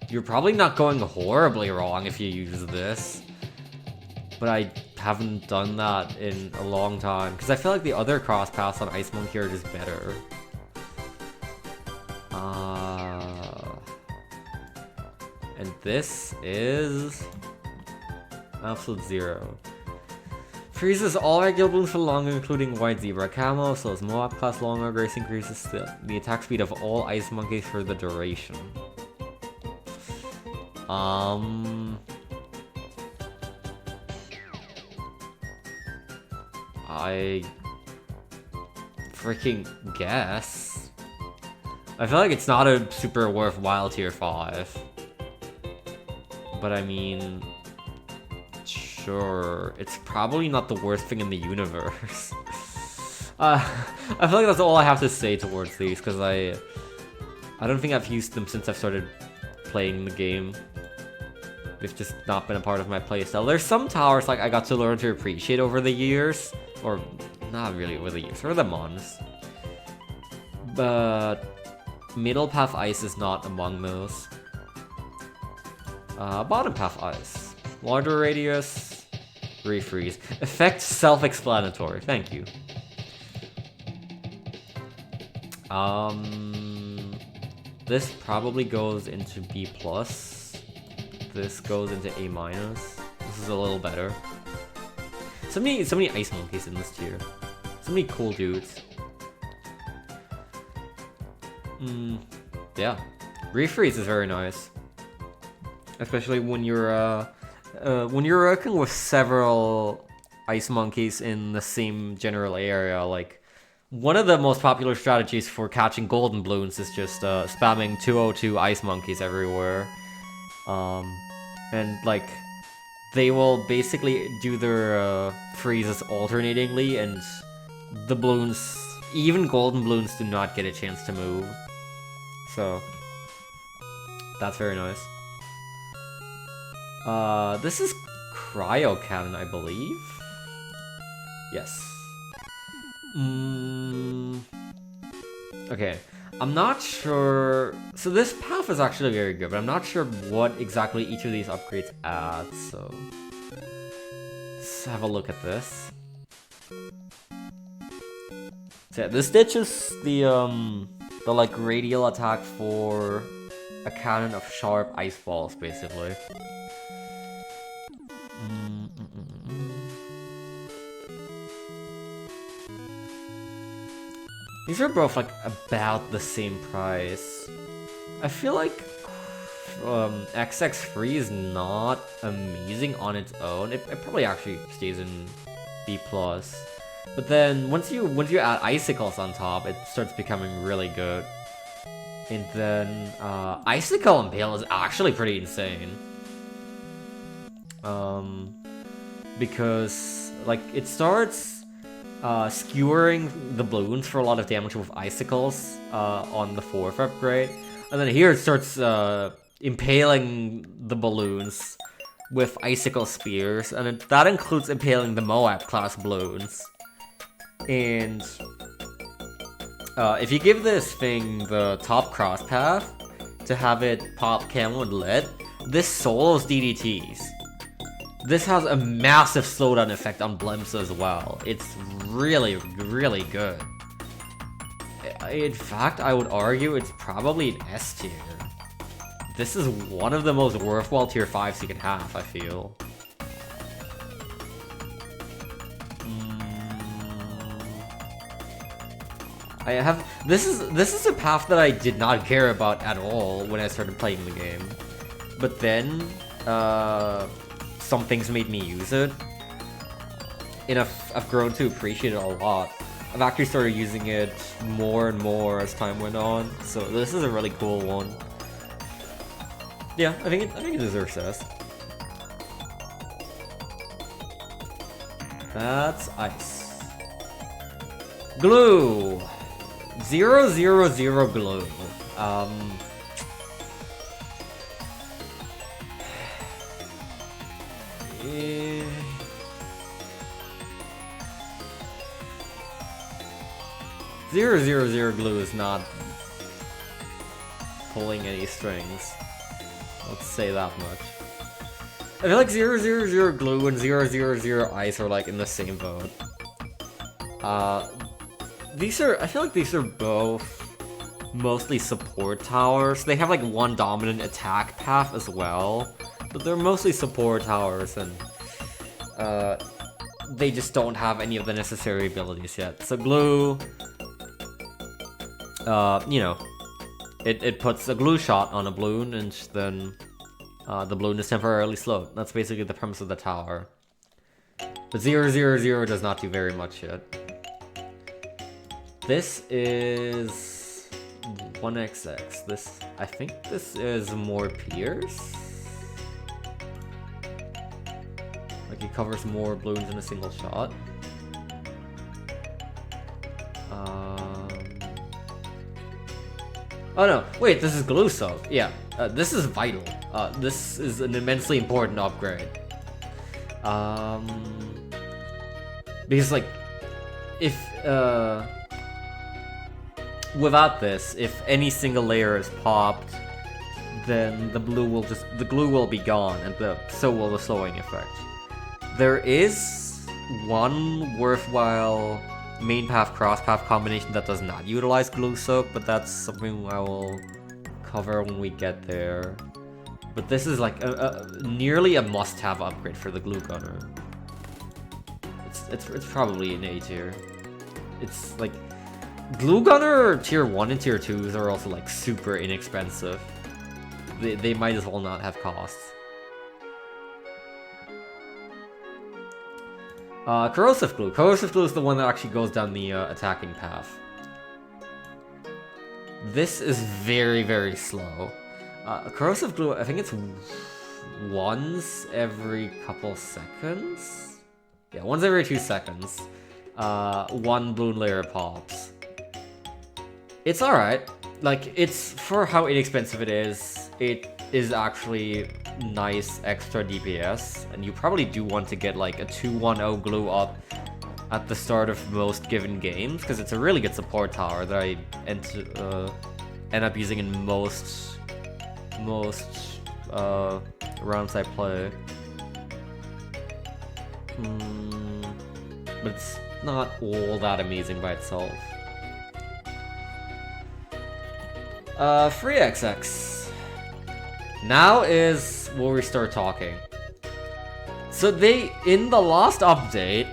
You're probably not going horribly wrong if you use this. But I haven't done that in a long time. Because I feel like the other cross paths on Ice Monkey are just better. And this is... Absolute Zero. Freezes all regular balloons for longer, including White Zebra Camo, slows Moab class longer, grace increases the attack speed of all Ice Monkeys for the duration. I freaking guess. I feel like it's not a super worthwhile tier 5. But I mean, sure, it's probably not the worst thing in the universe. I feel like that's all I have to say towards these, because I don't think I've used them since I've started playing the game. They've just not been a part of my playstyle. There's some towers like I got to learn to appreciate over the years, or not really over the years, or the months. But middle path ice is not among those. Bottom path ice. Water radius, refreeze. Effect self-explanatory, thank you. This probably goes into B+. This goes into A-. This is a little better. So many ice monkeys in this tier. So many cool dudes. Yeah. Refreeze is very nice. Especially when you're working with several ice monkeys in the same general area. Like, one of the most popular strategies for catching golden balloons is just spamming 202 ice monkeys everywhere. And like, they will basically do their freezes alternatingly, and the balloons, even golden balloons, do not get a chance to move. So that's very nice. This is Cryo Cannon, I believe. Yes. Okay. I'm not sure. So this path is actually very good, but I'm not sure what exactly each of these upgrades add. So let's have a look at this. So yeah, this ditches the like radial attack for a cannon of sharp ice balls, basically. These are both like about the same price. I feel like XX Free is not amazing on its own. It probably actually stays in B+. But then once you add icicles on top, it starts becoming really good. And then Icicle Impale is actually pretty insane. Because like it starts skewering the balloons for a lot of damage with icicles on the 4th upgrade, and then here it starts impaling the balloons with icicle spears, and that includes impaling the Moab class balloons. And if you give this thing the top cross path to have it pop camo and lead, this solos DDTs. This has a massive slowdown effect on blimps as well. It's really, really good. In fact, I would argue it's probably an S tier. This is one of the most worthwhile tier 5s you can have, I feel. This is a path that I did not care about at all when I started playing the game. But then, some things made me use it, and I've grown to appreciate it a lot. I've actually started using it more and more as time went on, so this is a really cool one. Yeah, I think it deserves this. That's ice. Glue! 000 glue. 000 glue is not pulling any strings. Let's say that much. I feel like 000 glue and 000 ice are like in the same boat. I feel like these are both mostly support towers. They have like one dominant attack path as well, but they're mostly support towers, and they just don't have any of the necessary abilities yet. So glue, you know, it puts a glue shot on a balloon, and then the balloon is temporarily slowed. That's basically the premise of the tower. But 000 does not do very much yet. This is 1XX. I think this is more Pierce. Like it covers more balloons in a single shot. Oh no, wait, this is glue soap. Yeah, This is vital. This is an immensely important upgrade. Because like, if without this, if any single layer is popped, then the glue will be gone, and so will the slowing effect. There is one worthwhile main path cross path combination that does not utilize glue soak, but that's something I will cover when we get there. But this is like nearly a must-have upgrade for the glue gunner. It's probably an A tier. It's like glue gunner tier 1 and tier 2s are also like super inexpensive. They might as well not have costs. Corrosive glue. Corrosive glue is the one that actually goes down the attacking path. This is very, very slow. Corrosive glue, I think it's once every couple seconds? Yeah, once every 2 seconds. One balloon layer pops. It's alright. Like, it's, for how inexpensive it is actually nice extra DPS, and you probably do want to get like a 210 glue up at the start of most given games, because it's a really good support tower that I end up using in most rounds I play. But it's not all that amazing by itself. Free XX. Now is where we start talking. So in the last update,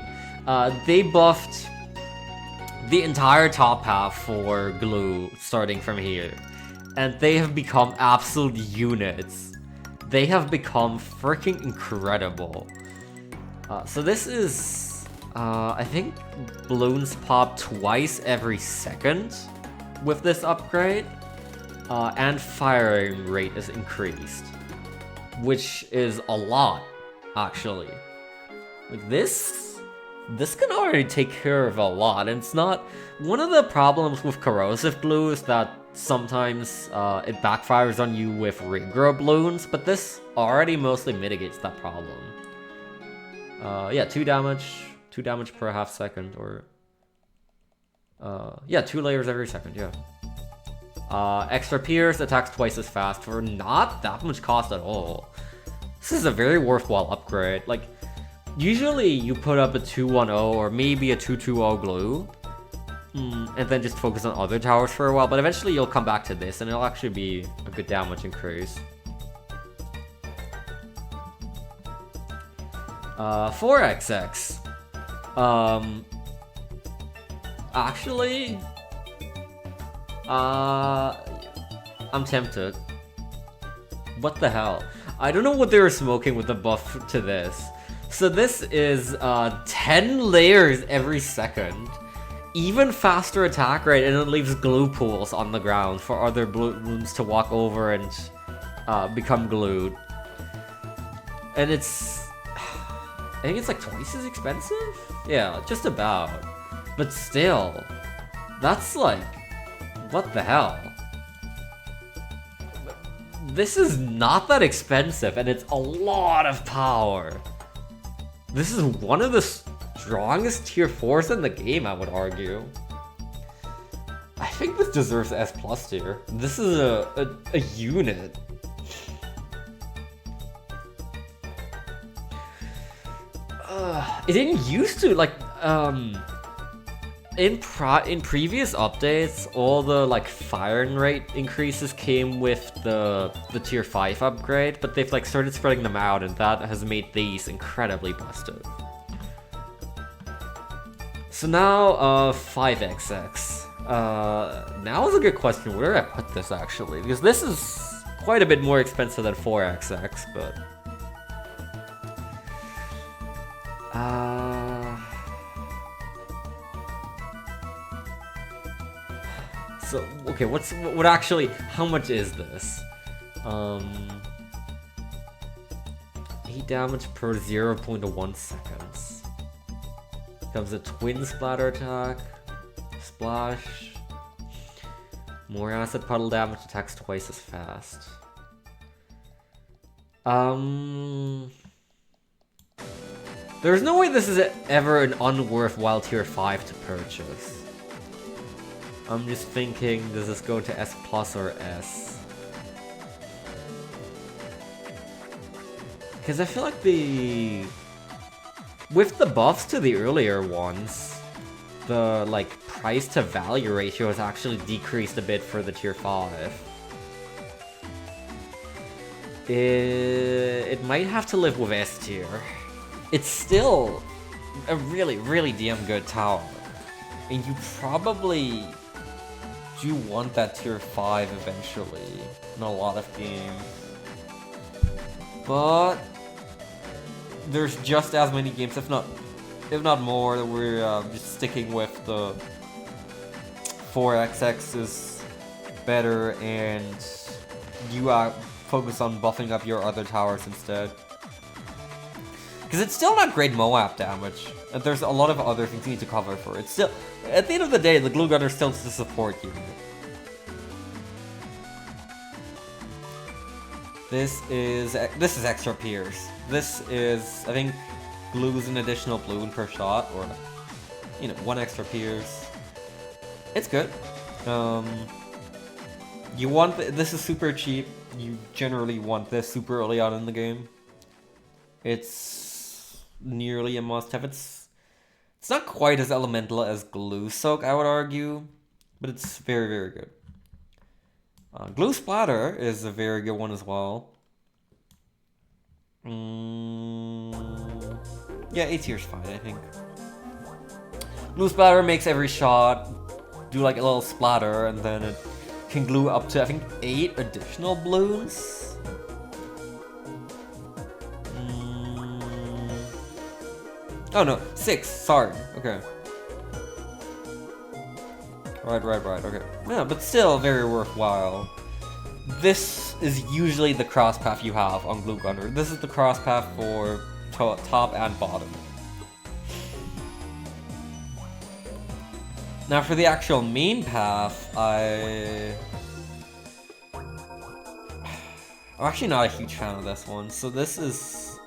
they buffed the entire top half for glue starting from here. And they have become absolute units. They have become freaking incredible. So this is, I think balloons pop twice every second with this upgrade. And firing rate is increased, which is a lot, actually. Like this can already take care of a lot, and it's not... One of the problems with corrosive glue is that sometimes it backfires on you with regrow balloons, but this already mostly mitigates that problem. Yeah, 2 damage per half second, or... yeah, 2 layers every second, yeah. Extra pierce attacks twice as fast for not that much cost at all. This is a very worthwhile upgrade. Like, usually you put up a 210 or maybe a 220 glue, and then just focus on other towers for a while, but eventually you'll come back to this and it'll actually be a good damage increase. 4XX. Actually... I'm tempted. What the hell? I don't know what they were smoking with the buff to this. So this is 10 layers every second. Even faster attack rate, and it leaves glue pools on the ground for other balloons to walk over and become glued. And it's... I think it's like twice as expensive? Yeah, just about. But still, that's like... What the hell? This is not that expensive, and it's a lot of power. This is one of the strongest tier 4s in the game, I would argue. I think this deserves S+ tier. This is a unit. It didn't used to, like, in previous updates, all the like firing rate increases came with the tier 5 upgrade, but they've like started spreading them out, and that has made these incredibly busted. So now 5XX. Now is a good question where do I put this actually, because this is quite a bit more expensive than 4XX, but so, okay, what actually, how much is this? 8 damage per 0.1 seconds. Comes a twin splatter attack, splash. More acid puddle damage, attacks twice as fast. There's no way this is ever an unworthwhile tier 5 to purchase. I'm just thinking, does this go to S plus or S? Because I feel like with the buffs to the earlier ones, the like price to value ratio has actually decreased a bit for the tier 5. It might have to live with S tier. It's still a really, really damn good tower. And you probably do want that tier 5 eventually in a lot of games. But there's just as many games, if not more, that we're just sticking with the 4XX is better and you focus on buffing up your other towers instead. Because it's still not great Moab damage. And there's a lot of other things you need to cover for. It's still, at the end of the day, the Glue Gunner still is the support unit. This is extra pierce. This is, I think, glues an additional balloon per shot, or, you know, 1 extra pierce. It's good. You want this is super cheap. You generally want this super early on in the game. It's nearly a must-have. It's not quite as elemental as Glue Soak, I would argue, but it's very, very good. Glue Splatter is a very good one as well. Yeah, A tier's fine, I think. Glue Splatter makes every shot do like a little splatter, and then it can glue up to, I think, 8 additional balloons. Oh no, 6, sorry, okay. Right, okay. Yeah, but still very worthwhile. This is usually the cross path you have on Glue Gunner. This is the cross path for top and bottom. Now for the actual main path, I'm actually not a huge fan of this one. So this is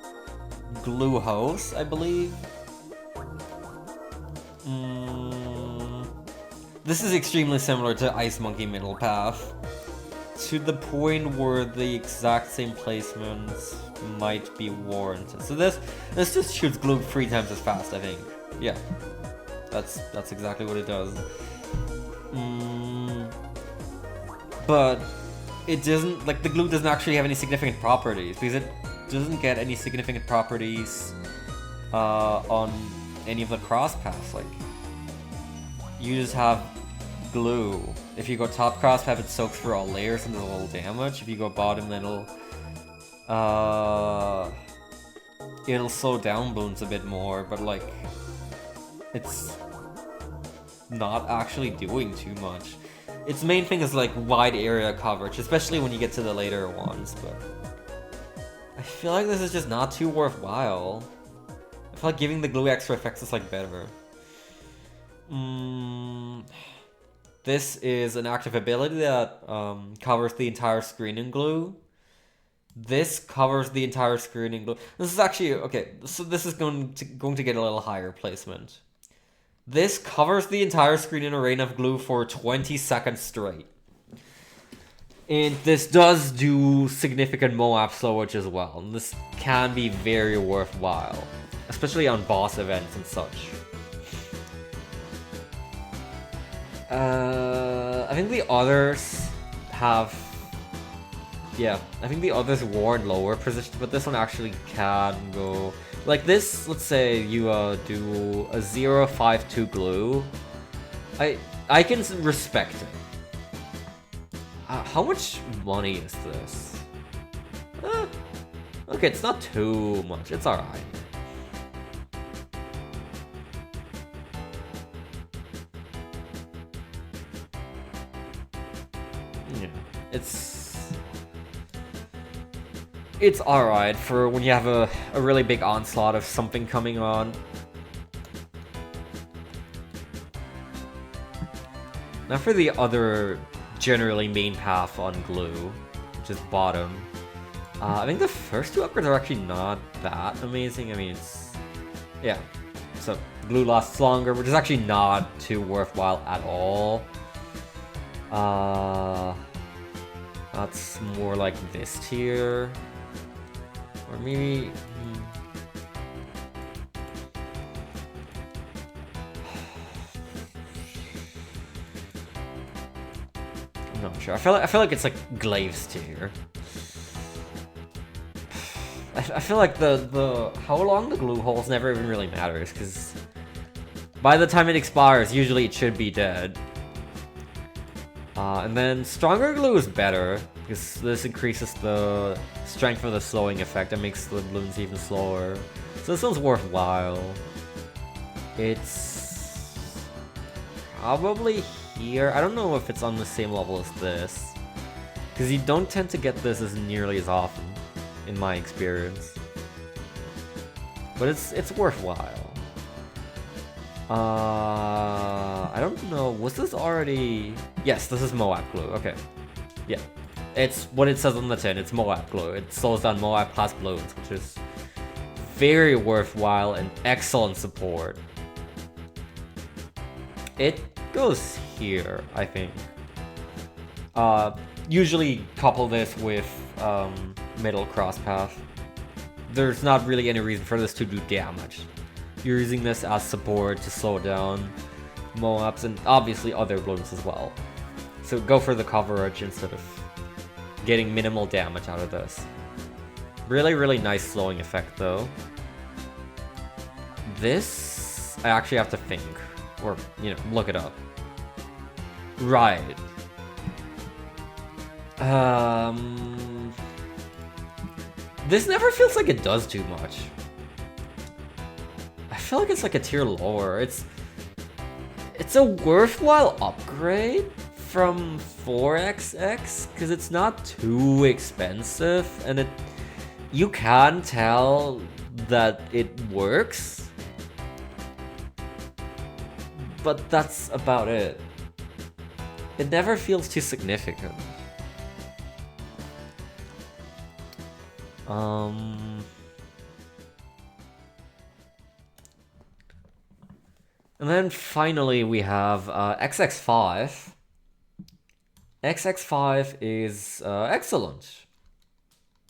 Glue Hose, I believe. This is extremely similar to Ice Monkey middle path, to the point where the exact same placements might be warranted. So this just shoots glue 3 times as fast, I think. Yeah, that's exactly what it does. But it doesn't, like, the glue doesn't actually have any significant properties, because it doesn't get any significant properties on any of the cross paths. Like, you just have glue. If you go top cross path, it soaks through all layers and does a little damage. If you go bottom, then it'll slow down balloons a bit more, but like, it's not actually doing too much. Its main thing is like wide area coverage, especially when you get to the later ones, but I feel like this is just not too worthwhile. I feel like giving the glue extra effects is like better. This is an active ability that covers the entire screen in glue. This covers the entire screen in glue. This is actually, okay, so this is going to get a little higher placement. This covers the entire screen in a rain of glue for 20 seconds straight. And this does do significant Moab slowage as well. And this can be very worthwhile, especially on boss events and such. I think the others have... Yeah, I think the others warrant lower positions, but this one actually can go... Like this, let's say you do a 0.52 glue. I can respect it. How much money is this? Okay, it's not too much. It's alright. Yeah, it's alright for when you have a really big onslaught of something coming on. Now for the other generally main path on glue, which is bottom. I think the first two upgrades are actually not that amazing. I mean, it's... yeah. So, glue lasts longer, which is actually not too worthwhile at all. That's more like this tier. Or maybe... I'm not sure. I feel like it's like Glaive's tier. I feel like the how long the glue holes never even really matters, because by the time it expires, usually it should be dead. And then stronger glue is better, because this increases the strength of the slowing effect and makes the balloons even slower. So this one's worthwhile. It's probably here. I don't know if it's on the same level as this, because you don't tend to get this as nearly as often, in my experience. But it's worthwhile. I don't know, was this already... Yes, this is Moab glue, okay. Yeah, it's what it says on the tin, it's Moab glue. It slows down Moab class balloons, which is very worthwhile and excellent support. It goes here, I think. Usually couple this with middle cross path. There's not really any reason for this to do damage. You're using this as support to slow down Moabs and obviously other balloons as well. So go for the coverage instead of getting minimal damage out of this. Really, really nice slowing effect though. This, I actually have to think, or, you know, look it up. Right. This never feels like it does too much. I feel like it's like a tier lower. It's a worthwhile upgrade from 4XX because it's not too expensive and you can tell that it works. But that's about it. It never feels too significant. And then finally we have XX5. XX5 is excellent.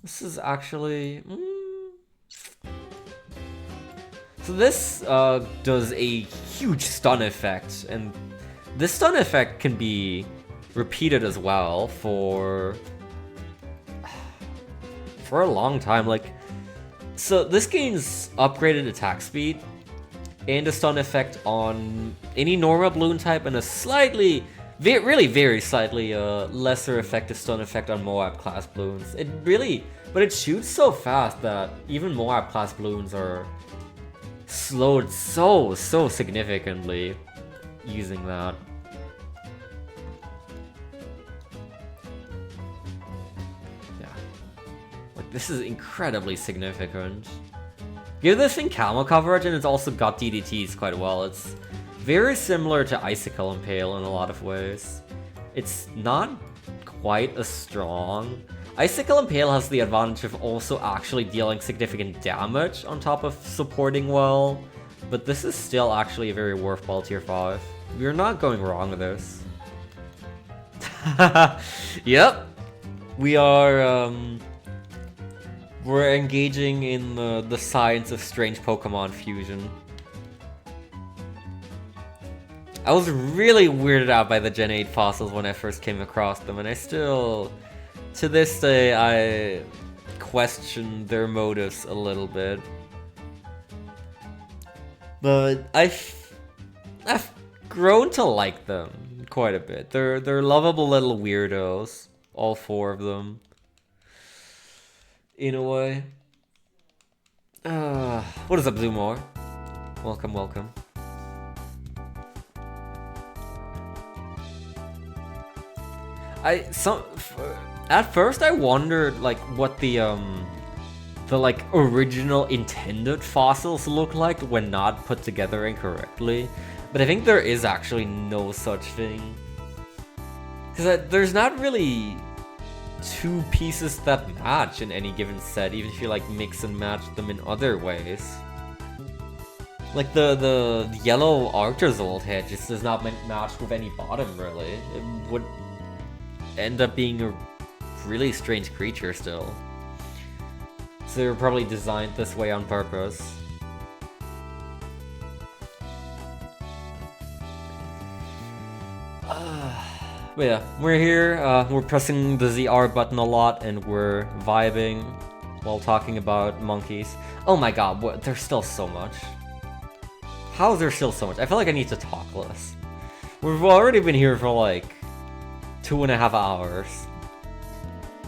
This is actually... So this does a huge stun effect, and this stun effect can be repeated as well for a long time. Like, so this gains upgraded attack speed and a stun effect on any normal balloon type and a slightly, really very slightly lesser effective stun effect on Moab class balloons. But it shoots so fast that even Moab class balloons are slowed so significantly using that. Yeah, like this is incredibly significant. Give this thing camo coverage and it's also got DDTs quite well. It's very similar to Icicle Impale in a lot of ways. It's not quite as strong. Icicle Impale has the advantage of also actually dealing significant damage on top of supporting well, but this is still actually a very worthwhile tier 5. We're not going wrong with this. Yep, we are we're engaging in the science of strange Pokemon fusion. I was really weirded out by the Gen 8 fossils when I first came across them, and I still, to this day, I question their motives a little bit. But I've grown to like them quite a bit. They're lovable little weirdos, all 4 of them. In a way. What is up, Zoomore? Welcome, welcome. At first I wondered like what the like original intended fossils look like when not put together incorrectly, but I think there is actually no such thing, because there's not really two pieces that match in any given set, even if you like mix and match them in other ways. Like the yellow Arctozolt head just does not match with any bottom really. It would end up being a really strange creature still. So they were probably designed this way on purpose. But yeah, we're here, we're pressing the ZR button a lot and we're vibing while talking about monkeys. Oh my god, what, there's still so much. How is there still so much? I feel like I need to talk less. We've already been here for like 2.5 hours.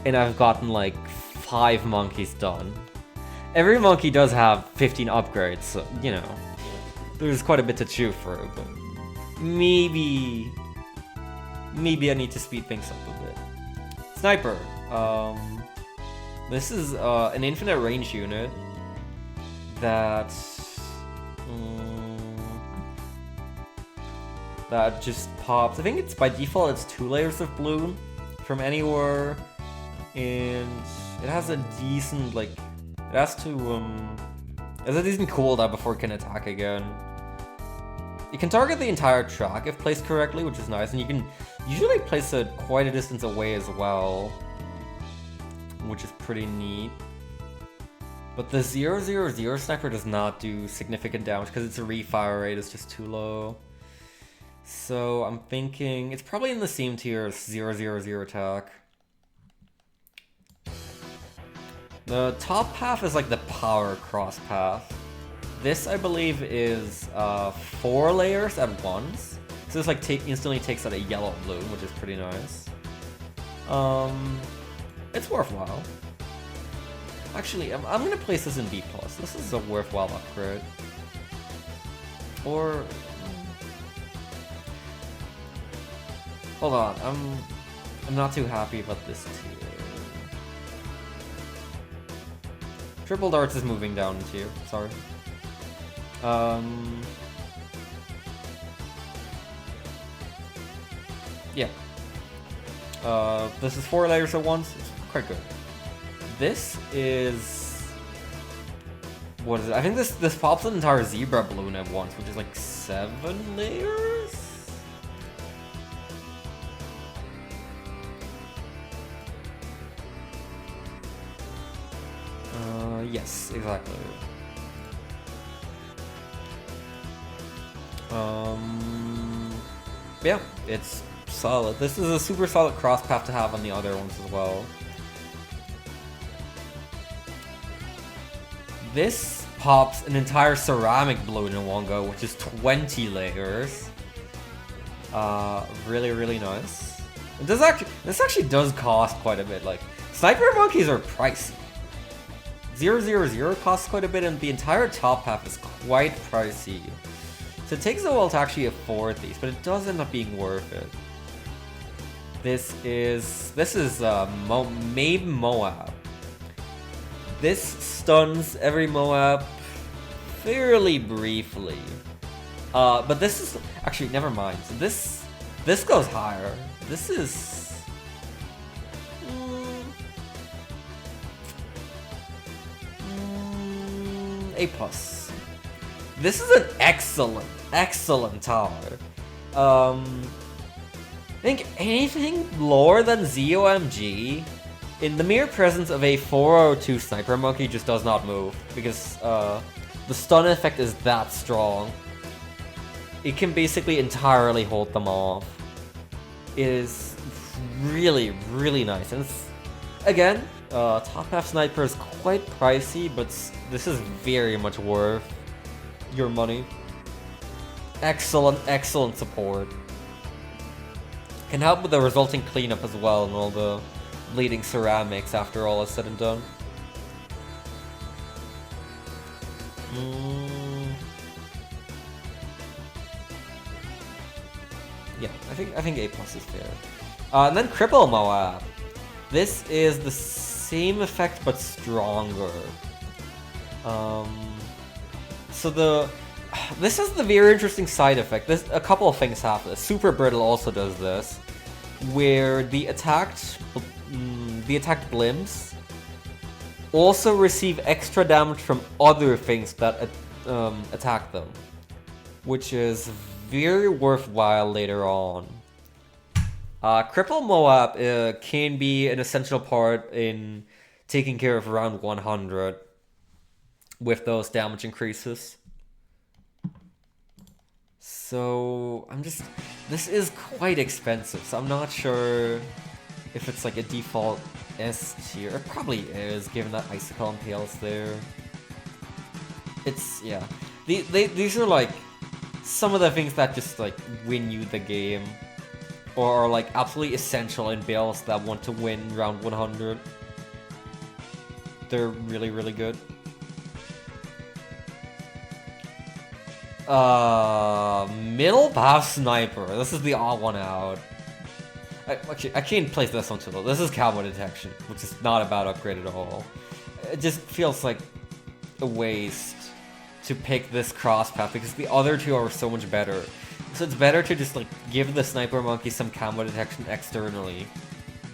And I've gotten like 5 monkeys done. Every monkey does have 15 upgrades, so, you know, there's quite a bit to chew through, but maybe I need to speed things up a bit. Sniper. This is an infinite range unit that that just pops. I think it's by default it's 2 layers of blue from anywhere, and it has a decent like it has a decent cooldown before it can attack again. You can target the entire track if placed correctly, which is nice, and you can usually place it quite a distance away as well, which is pretty neat. But the 000 sniper does not do significant damage because its refire rate is just too low. So I'm thinking it's probably in the same tier as 000 attack. The top path is like the power cross path. This, I believe, is 4 layers at once. So this like instantly takes out a yellow bloom, which is pretty nice. It's worthwhile. Actually, I'm gonna place this in B+. This is a worthwhile upgrade. Or... hold on, I'm not too happy about this tier. Triple Darts is moving down in tier, sorry. Yeah. This is 4 layers at once. It's quite good. This is... what is it? I think this pops an entire zebra balloon at once, which is like 7 layers? Yes, exactly. Yeah, it's solid. This is a super solid cross path to have on the other ones as well. This pops an entire ceramic balloon in one go, which is 20 layers. Really, really nice. This actually does cost quite a bit. Like, sniper monkeys are pricey. 000 costs quite a bit, and the entire top half is quite pricey. So it takes a while to actually afford these, but it does end up being worth it. This is Mabe Moab. This stuns every Moab fairly briefly. But this is actually, never mind. So this goes higher. This is A+. This is an excellent tower. I think anything lower than ZOMG in the mere presence of a 402 sniper monkey just does not move, because the stun effect is that strong. It can basically entirely hold them off. It is really, really nice, and it's, again, top half sniper is quite pricey, but this is very much worth your money. Excellent support. Can help with the resulting cleanup as well, and all the bleeding ceramics after all is said and done. Yeah, I think A+ is fair. And then Cripple Moab. This is the same effect but stronger. This has the very interesting side effect. A couple of things happen. Super Brittle also does this, where the attacked the attack blimps also receive extra damage from other things that attack them, which is very worthwhile later on. Cripple Moab can be an essential part in taking care of round 100 with those damage increases. So this is quite expensive, so I'm not sure if it's like a default S tier. It probably is, given that Icicle Impale's there. It's, yeah. These are like some of the things that just like win you the game, or are like absolutely essential in builds that want to win round 100. They're really, really good. Middle path sniper. This is the odd one out. Actually, I can't place this one too low. This is cowboy detection, which is not a bad upgrade at all. It just feels like a waste to pick this cross path because the other two are so much better. So it's better to just like give the sniper monkey some cowboy detection externally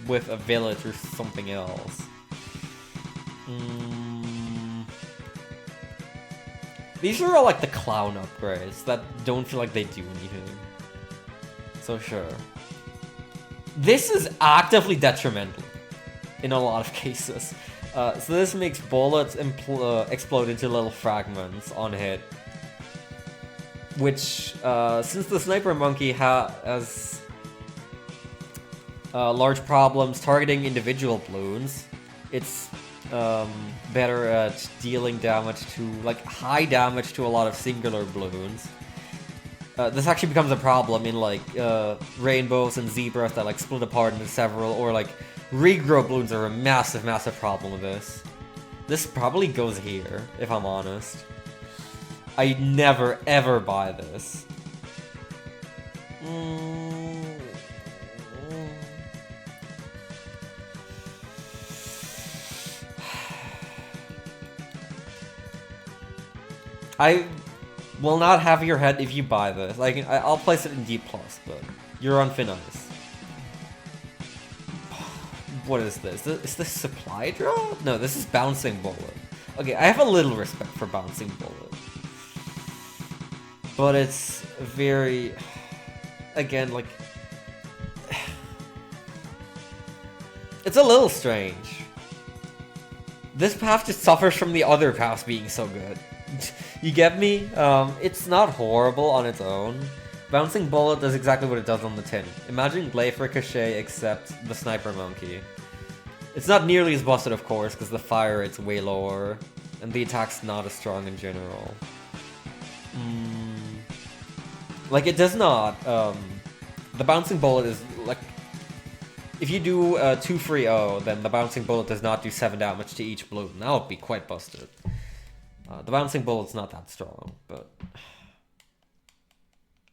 with a village or something else. These are all like the clown upgrades that don't feel like they do anything. So sure. This is actively detrimental in a lot of cases. So this makes bullets explode into little fragments on hit. Which, since the sniper monkey has large problems targeting individual balloons, it's better at dealing damage to, like, high damage to a lot of singular balloons. This actually becomes a problem in, like, rainbows and zebras that, like, split apart into several, or, like, regrow balloons are a massive, massive problem with this. This probably goes here, if I'm honest. I never, ever buy this. I will not have your head if you buy this. I'll place it in D+, but you're on thin ice. What is this? Is this supply drop? No, this is bouncing bullet. Okay, I have a little respect for bouncing bullet. But it's very... Again, like... It's a little strange. This path just suffers from the other paths being so good. You get me? It's not horrible on its own. Bouncing Bullet does exactly what it does on the tin. Imagine Glaive Ricochet except the Sniper Monkey. It's not nearly as busted, of course, because the fire rate's way lower, and the attack's not as strong in general. Like, it does not, the Bouncing Bullet is, like, if you do 2-3-0, then the Bouncing Bullet does not do 7 damage to each balloon. That would be quite busted. The Bouncing Bullet's not that strong, but...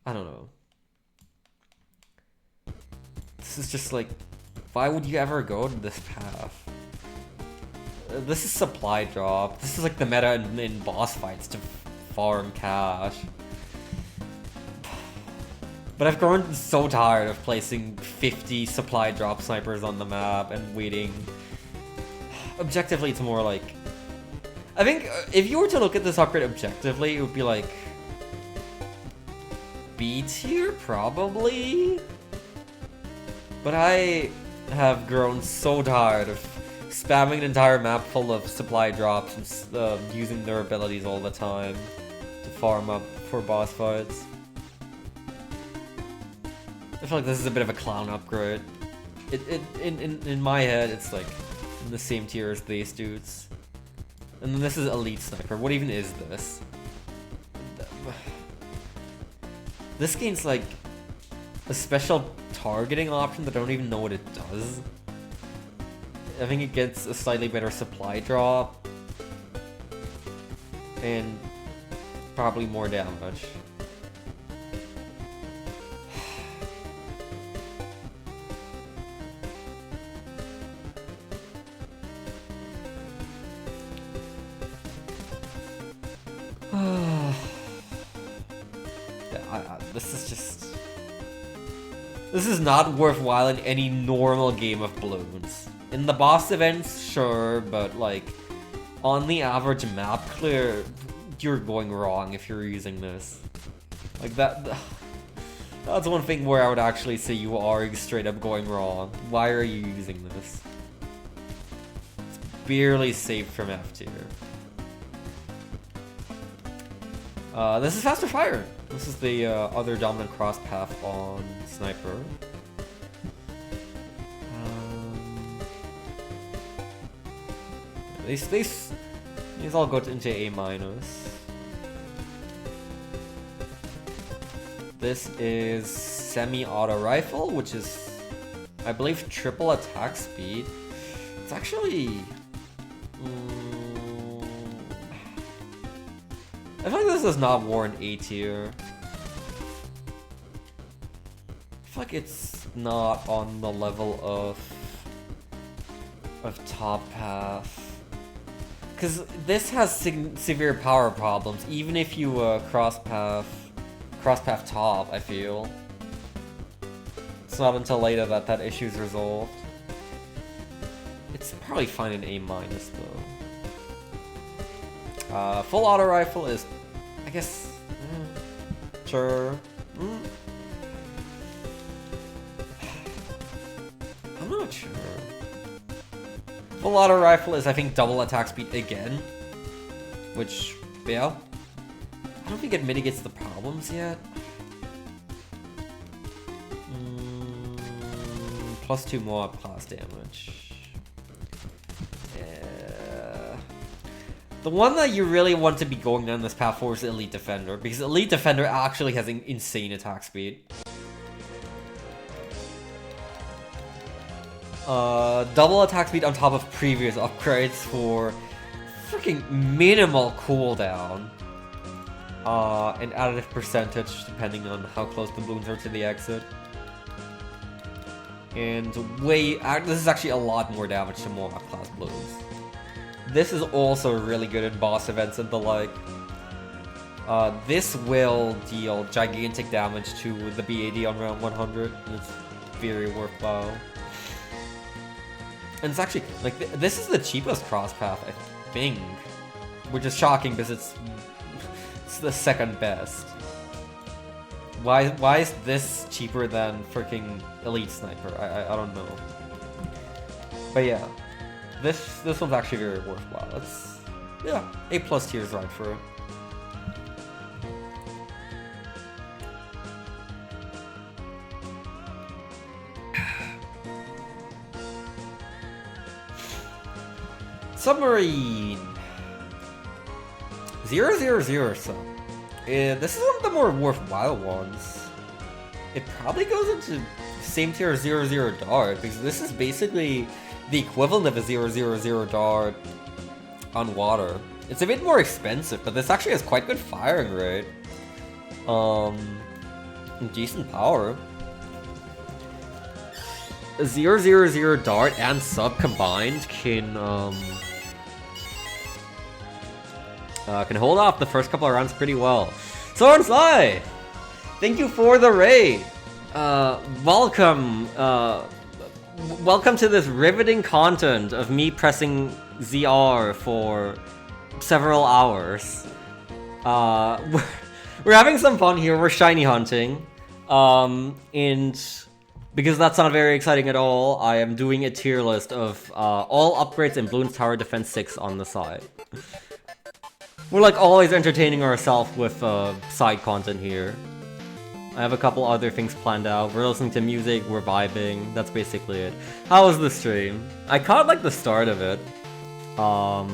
I don't know. This is just like... Why would you ever go to this path? This is supply drop. This is like the meta in boss fights to farm cash. But I've grown so tired of placing 50 supply drop snipers on the map and waiting. Objectively, it's more like... I think if you were to look at this upgrade objectively, it would be like... B tier, probably? But I have grown so tired of spamming an entire map full of supply drops and using their abilities all the time to farm up for boss fights. I feel like this is a bit of a clown upgrade. In my head, it's like in the same tier as these dudes. And then this is Elite Sniper. What even is this? This game's like a special targeting option that I don't even know what it does. I think it gets a slightly better supply drop. And probably more damage. This is not worthwhile in any normal game of balloons. In the boss events, sure, but like on the average map clear, you're going wrong if you're using this. Like that's one thing where I would actually say you are straight up going wrong. Why are you using this? It's barely safe from F tier. This is faster fire. This is the other dominant cross path on Sniper. These all go into A minus. This is semi-auto rifle, which is, I believe, triple attack speed. It's actually... I feel like this does not warrant A tier. I feel like it's not on the level of top path. Because this has severe power problems, even if you cross path top, I feel. It's not until later that that issue is resolved. It's probably fine in A minus though. Full auto rifle is, I guess, sure. I'm not sure. Full auto rifle is, I think, double attack speed again, which, yeah, I don't think it mitigates the problems yet. Plus 2 more blast damage. Yeah. The one that you really want to be going down this path for is Elite Defender, because Elite Defender actually has insane attack speed. Double attack speed on top of previous upgrades for freaking minimal cooldown. And additive percentage depending on how close the balloons are to the exit. And this is actually a lot more damage to more class balloons. This is also really good in boss events and the like. This will deal gigantic damage to the BAD on round 100. And it's very worthwhile. And it's actually, like, this is the cheapest cross path, I think. Which is shocking because it's the second best. Why is this cheaper than freaking Elite Sniper? I don't know. But yeah, this one's actually very worthwhile. It's, yeah, A+ tier is right for it. Submarine 000 sub. This is one of the more worthwhile ones. It probably goes into same tier as 00 Dart, because this is basically the equivalent of a 000 Dart on water. It's a bit more expensive, but this actually has quite good firing rate. Decent power. A 000 Dart and sub combined can hold off the first couple of rounds pretty well. Soren Sai! Thank you for the raid! Welcome to this riveting content of me pressing ZR for several hours. We're having some fun here, we're shiny hunting. And because that's not very exciting at all, I am doing a tier list of all upgrades in Bloons Tower Defense 6 on the side. We're like always entertaining ourselves with side content here. I have a couple other things planned out. We're listening to music, we're vibing. That's basically it. How was the stream? I caught like the start of it. How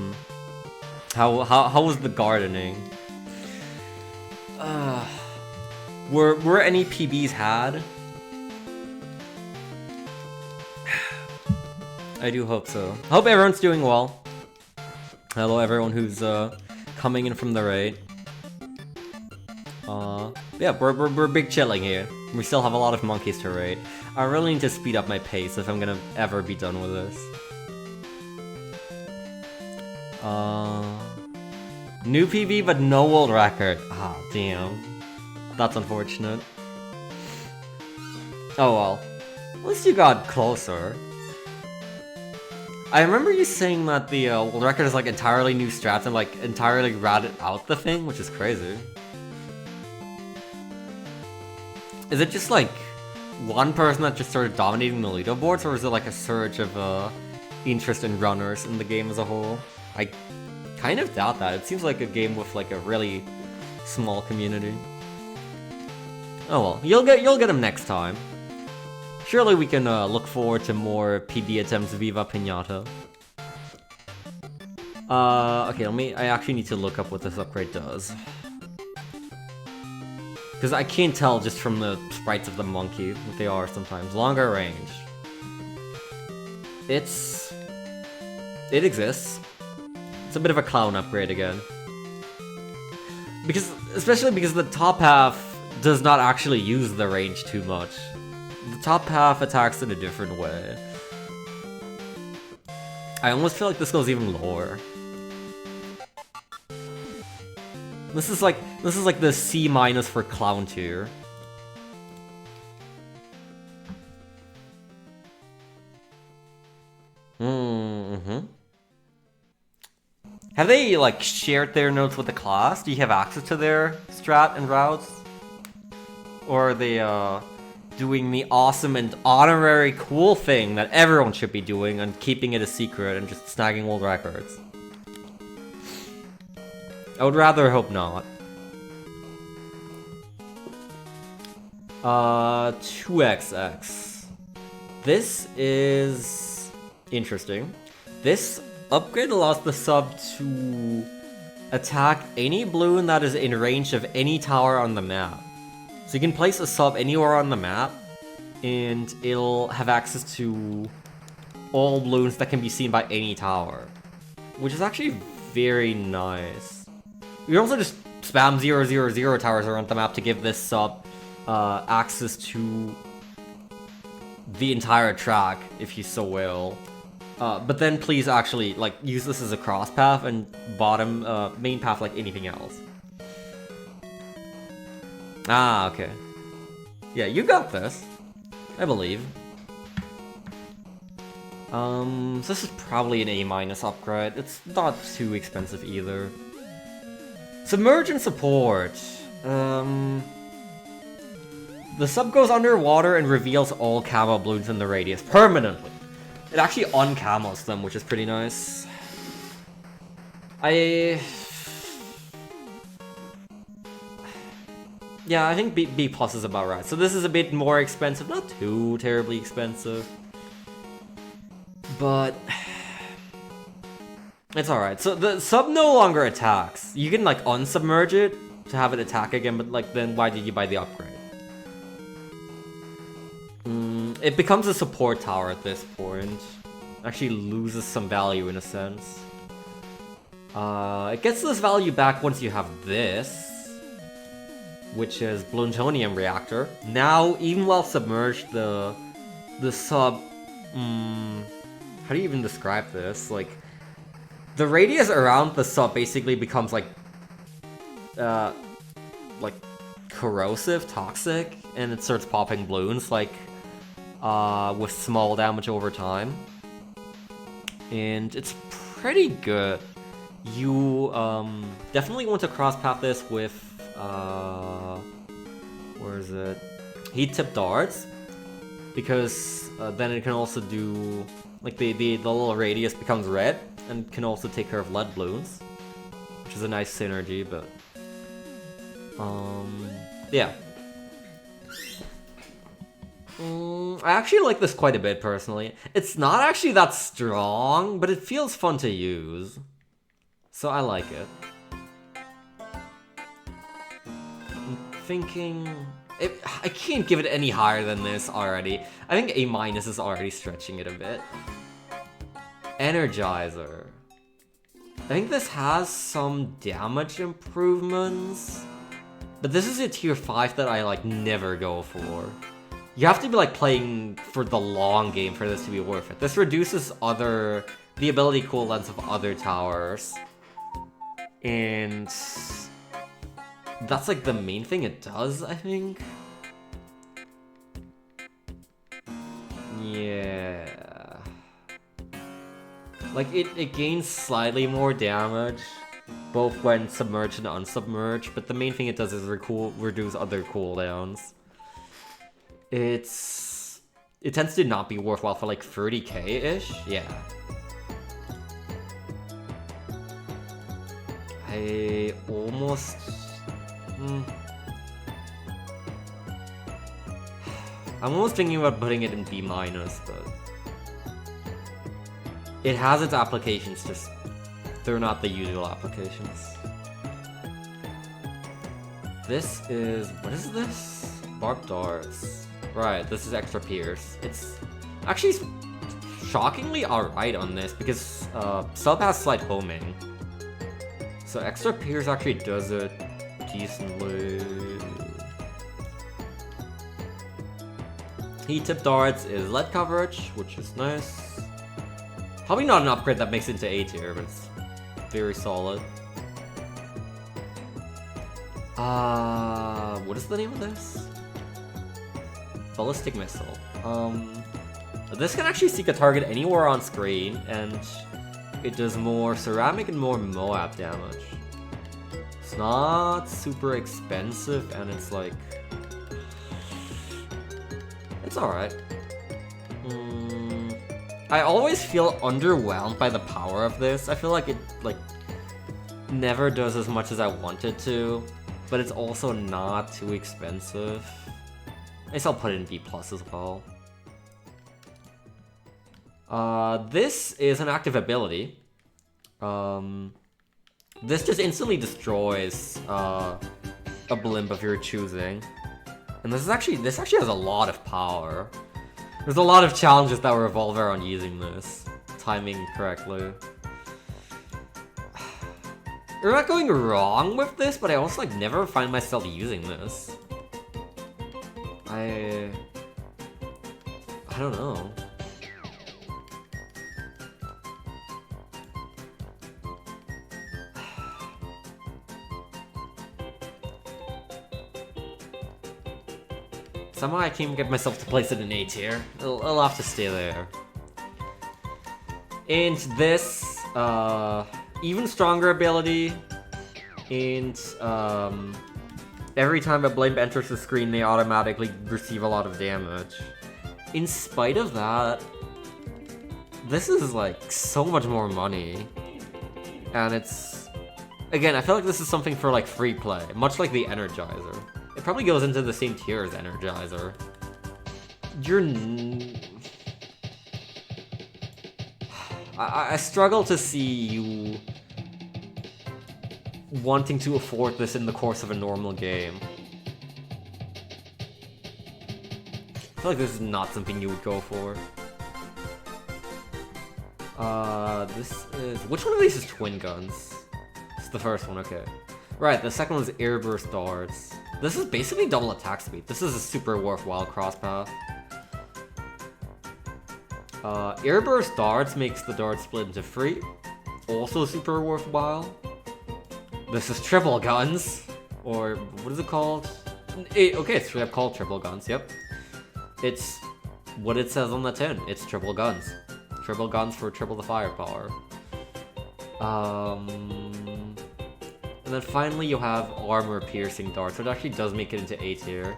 was the gardening? Were any PBs had? I do hope so. I hope everyone's doing well. Hello everyone who's coming in from the raid. Yeah, we're big chilling here. We still have a lot of monkeys to raid. I really need to speed up my pace if I'm gonna ever be done with this. New PB but no world record. Ah, damn. That's unfortunate. Oh well. At least you got closer. I remember you saying that the world record is like entirely new strats and like entirely ratted out the thing, which is crazy. Is it just like one person that just started dominating the leaderboards, or is it like a surge of interest in runners in the game as a whole? I kind of doubt that. It seems like a game with like a really small community. Oh well, you'll get them next time. Surely we can look forward to more PB attempts Viva Pinata. Okay, I actually need to look up what this upgrade does. Because I can't tell just from the sprites of the monkey what they are sometimes. Longer range. It exists. It's a bit of a clown upgrade again. Especially because the top half does not actually use the range too much. The top half attacks in a different way. I almost feel like this goes even lower. This is like the C- for clown tier. Have they like shared their notes with the class? Do you have access to their strat and routes? Or are they doing the awesome and honorary cool thing that everyone should be doing and keeping it a secret and just snagging world records? I would rather hope not. 2XX. This is interesting. This upgrade allows the sub to attack any balloon that is in range of any tower on the map. So you can place a sub anywhere on the map, and it'll have access to all balloons that can be seen by any tower. Which is actually very nice. You can also just spam 000 towers around the map to give this sub access to the entire track, if you so will. But then please actually like use this as a cross path and bottom main path like anything else. Ah, okay. Yeah, you got this. I believe. So this is probably an A- upgrade. It's not too expensive either. Submergent support. The sub goes underwater and reveals all camo balloons in the radius permanently. It actually uncamos them, which is pretty nice. Yeah, I think B plus is about right. So this is a bit more expensive, not too terribly expensive. But it's alright. So the sub no longer attacks. You can like unsubmerge it to have it attack again, but like then why did you buy the upgrade? It becomes a support tower at this point. Actually loses some value in a sense. It gets this value back once you have this, which is Plutonium Reactor. Now, even while submerged, the sub... how do you even describe this? Like, the radius around the sub basically becomes like corrosive, toxic, and it starts popping balloons, like, with small damage over time. And it's pretty good. You definitely want to cross-path this with where is it? Heat tip darts, because then it can also do like the little radius becomes red and can also take care of lead balloons, which is a nice synergy. But yeah. I actually like this quite a bit, personally. It's not actually that strong, but it feels fun to use. So I like it. I'm thinking... I can't give it any higher than this already. I think A- is already stretching it a bit. Energizer. I think this has some damage improvements. But this is a tier 5 that I like never go for. You have to be like playing for the long game for this to be worth it. This reduces the ability cooldown of other towers. And that's like the main thing it does, I think. Yeah. Like, it gains slightly more damage, both when submerged and unsubmerged, but the main thing it does is reduce other cooldowns. It tends to not be worthwhile for like 30k-ish, yeah. I almost... I'm almost thinking about putting it in B-, but... It has its applications, just... They're not the usual applications. This is... What is this? Barbed darts. Right, this is extra pierce. It's actually shockingly alright on this, because sub has slight homing. So extra pierce actually does it decently. Heat tip darts is lead coverage, which is nice. Probably not an upgrade that makes it into A tier, but it's very solid. What is the name of this? Ballistic missile. This can actually seek a target anywhere on screen, and it does more ceramic and more Moab damage. It's not super expensive, and it's like... It's alright. I always feel underwhelmed by the power of this. I feel like it, like, never does as much as I want it to, but it's also not too expensive. I guess I'll put it in B+ as well. This is an active ability. This just instantly destroys a blimp of your choosing. And this actually has a lot of power. There's a lot of challenges that revolve around using this. Timing correctly. You're not going wrong with this, but I also like never find myself using this. I don't know. Somehow I can't get myself to place it in A tier. It'll have to stay there. And this, even stronger ability, and every time a blimp enters the screen, they automatically receive a lot of damage. In spite of that, this is like so much more money. And it's, again, I feel like this is something for like free play, much like the Energizer. It probably goes into the same tier as Energizer. I struggle to see you wanting to afford this in the course of a normal game. I feel like this is not something you would go for. This is... Which one of these is twin guns? It's the first one, okay. Right, the second one is airburst darts. This is basically double attack speed. This is a super worthwhile crosspath. Airburst darts makes the dart split into 3. Also super worthwhile. This is triple guns. Or, what is it called? Okay, it's called triple guns, yep. It's what it says on the tin. It's triple guns. Triple guns for triple the firepower. And then finally you have armor-piercing darts, which actually does make it into A tier.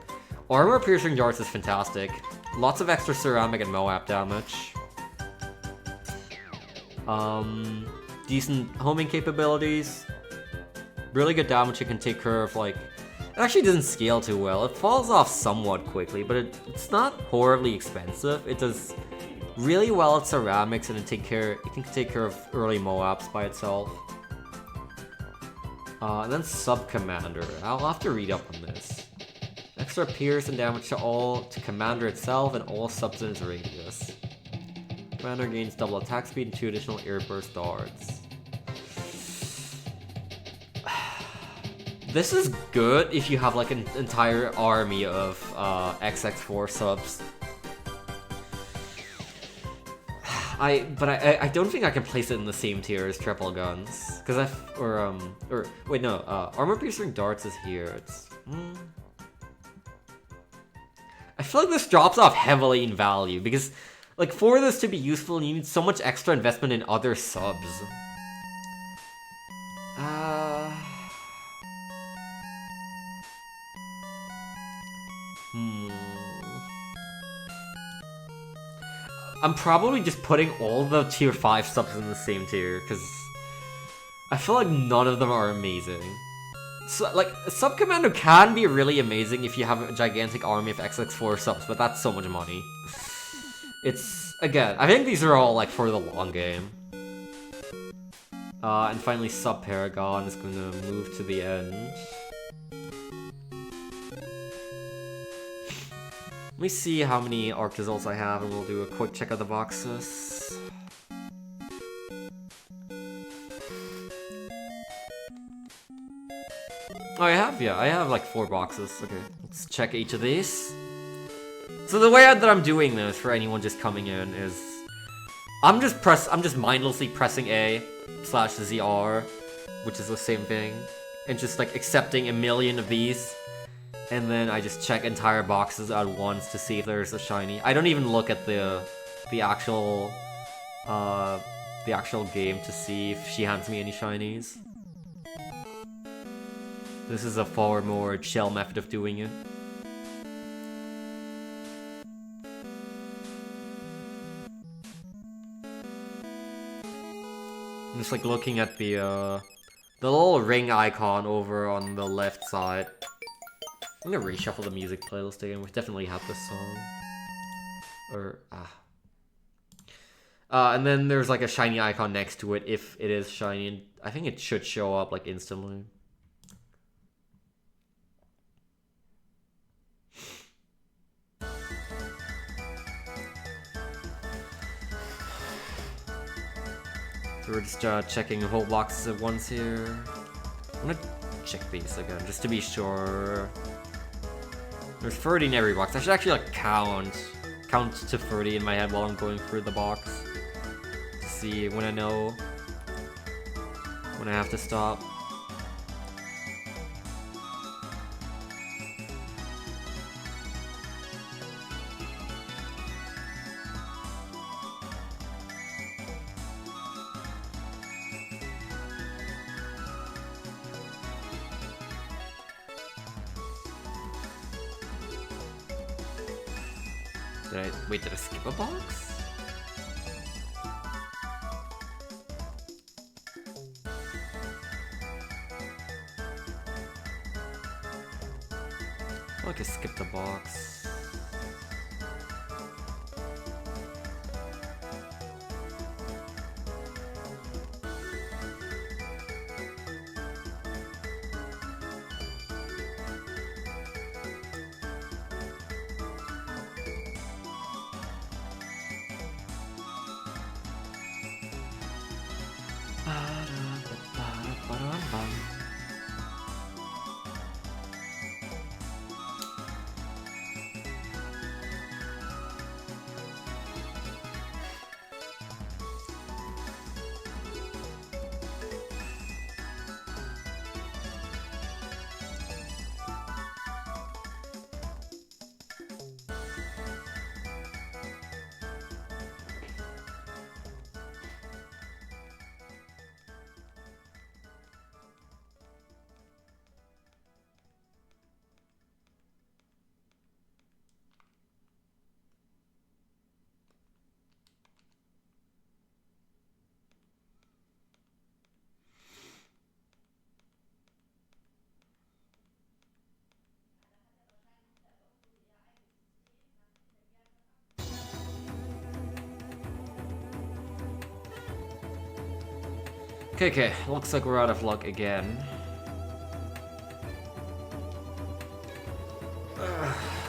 Armor-piercing darts is fantastic. Lots of extra ceramic and Moab damage. Decent homing capabilities. Really good damage it can take care of, like... It actually doesn't scale too well. It falls off somewhat quickly, but it's not horribly expensive. It does really well at ceramics, and it can take care of early Moabs by itself. And then Sub-Commander. I'll have to read up on this. Extra pierce and damage to Commander itself and all subs in its radius. Commander gains double attack speed and 2 additional airburst darts. This is good if you have like an entire army of XX4 subs. But I don't think I can place it in the same tier as triple guns, because armor piercing darts is here. It's I feel like this drops off heavily in value because Like, for this to be useful, you need so much extra investment in other subs. I'm probably just putting all the tier 5 subs in the same tier, because I feel like none of them are amazing. So, like, Sub Commando can be really amazing if you have a gigantic army of XX4 subs, but that's so much money. It's, again, I think these are all, like, for the long game. And finally, Sub Paragon is going to move to the end. Let me see how many Arctozolts I have, and we'll do a quick check of the boxes. Oh, I have like 4 boxes. Okay, let's check each of these. So the way that I'm doing this for anyone just coming in is, I'm just mindlessly pressing A/ZR, which is the same thing, and just like accepting a million of these. And then I just check entire boxes at once to see if there's a shiny. I don't even look at the actual game to see if she hands me any shinies. This is a far more chill method of doing it. I'm just like looking at the little ring icon over on the left side. I'm gonna reshuffle the music playlist again. We definitely have this song. And then there's like a shiny icon next to it if it is shiny. I think it should show up like instantly. So we're just checking whole boxes at once here. I'm gonna check these again just to be sure. There's 30 in every box. I should actually like count to 30 in my head while I'm going through the box to see when I know when I have to stop. Did I skip a box? I feel like I skipped a box. Okay, looks like we're out of luck again.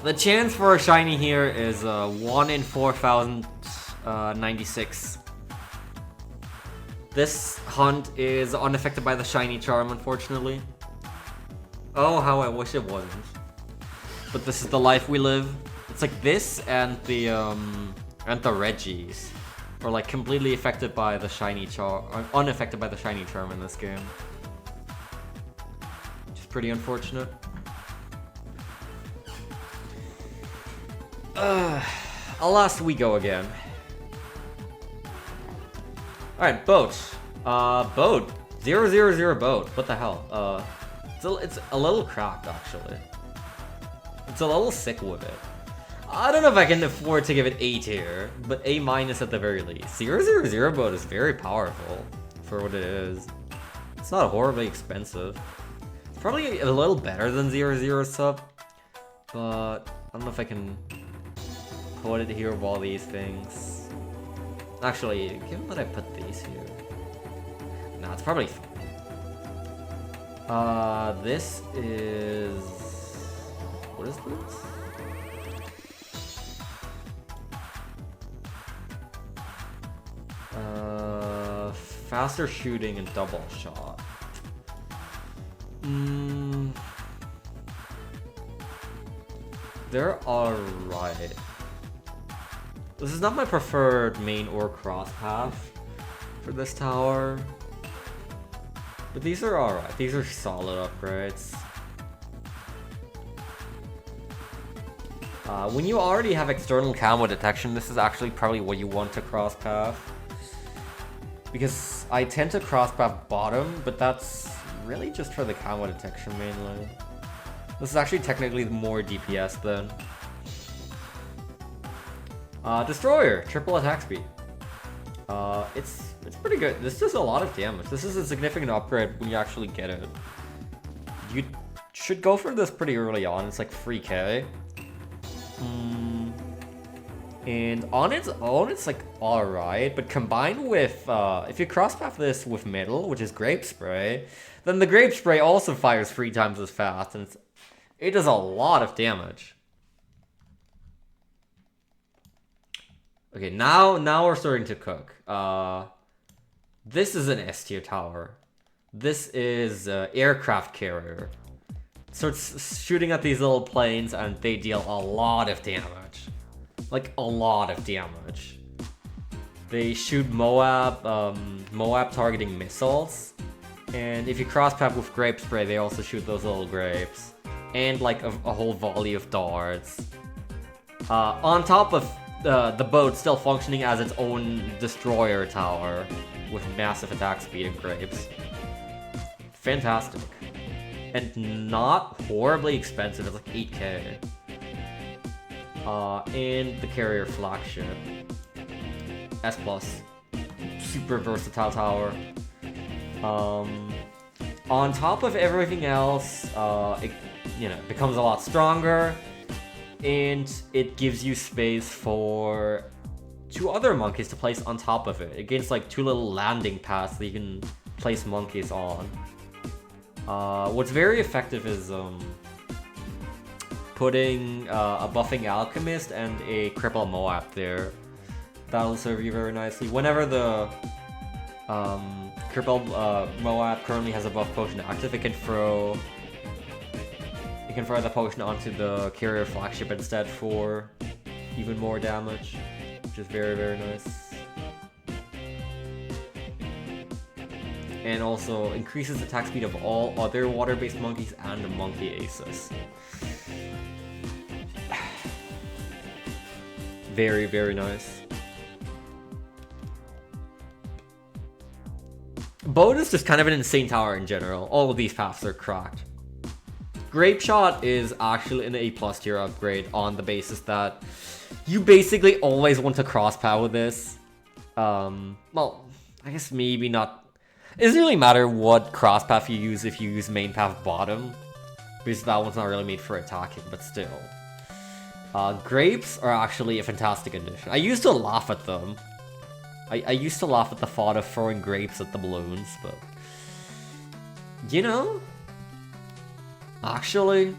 The chance for a shiny here is 1 in 4,096. This hunt is unaffected by the shiny charm, unfortunately. Oh, how I wish it wasn't. But this is the life we live. It's like this and the Reggies are like completely affected by the shiny charm, unaffected by the shiny charm in this game. Which is pretty unfortunate. Alas, we go again. Alright, boat. Boat. 000 boat. What the hell? It's a little cracked, actually. It's a little sick with it. I don't know if I can afford to give it A tier, but A- at the very least. 000 boat is very powerful for what it is. It's not horribly expensive. It's probably a little better than 000 sub, but I don't know if I can put it here with all these things. Actually, given that I put these here, nah, it's probably fine. This is... what is this? Faster shooting and double shot. They're alright. This is not my preferred main or cross path for this tower. But these are alright. These are solid upgrades. When you already have external camo detection, this is actually probably what you want to cross path. Because I tend to cross path bottom, but that's really just for the camo detection mainly. This is actually technically more DPS then. Destroyer, triple attack speed. It's pretty good. This does a lot of damage. This is a significant upgrade when you actually get it. You should go for this pretty early on. It's like 3k. And on its own, it's like alright, but combined with, if you cross-path this with metal, which is grape spray, then the grape spray also fires 3 times as fast, and it does a lot of damage. Okay, now we're starting to cook. This is an S tier tower. This is aircraft carrier. So it's shooting at these little planes, and they deal a lot of damage. Like, a lot of damage. They shoot Moab targeting missiles. And if you cross-path with grape spray, they also shoot those little grapes. And like a whole volley of darts. On top of the boat still functioning as its own destroyer tower with massive attack speed and grapes. Fantastic. And not horribly expensive, it's like 8k. And the carrier flagship. S+. Super versatile tower. On top of everything else, it becomes a lot stronger. And it gives you space for 2 other monkeys to place on top of it. Against like 2 little landing pads that you can place monkeys on. What's very effective is putting a buffing alchemist and a cripple Moab there. That'll serve you very nicely. Whenever the cripple Moab currently has a buff potion active, it can throw the potion onto the carrier flagship instead for even more damage, which is very, very nice. And also increases attack speed of all other water-based monkeys and the monkey aces. Very, very nice. Boat is just kind of an insane tower in general. All of these paths are cracked. Grape Shot is actually an A+ tier upgrade on the basis that you basically always want to cross path with this. Well, I guess maybe not. It doesn't really matter what cross path you use if you use main path bottom, because that one's not really made for attacking, but still. Grapes are actually a fantastic addition. I used to laugh at them. I used to laugh at the thought of throwing grapes at the balloons, but you know, actually,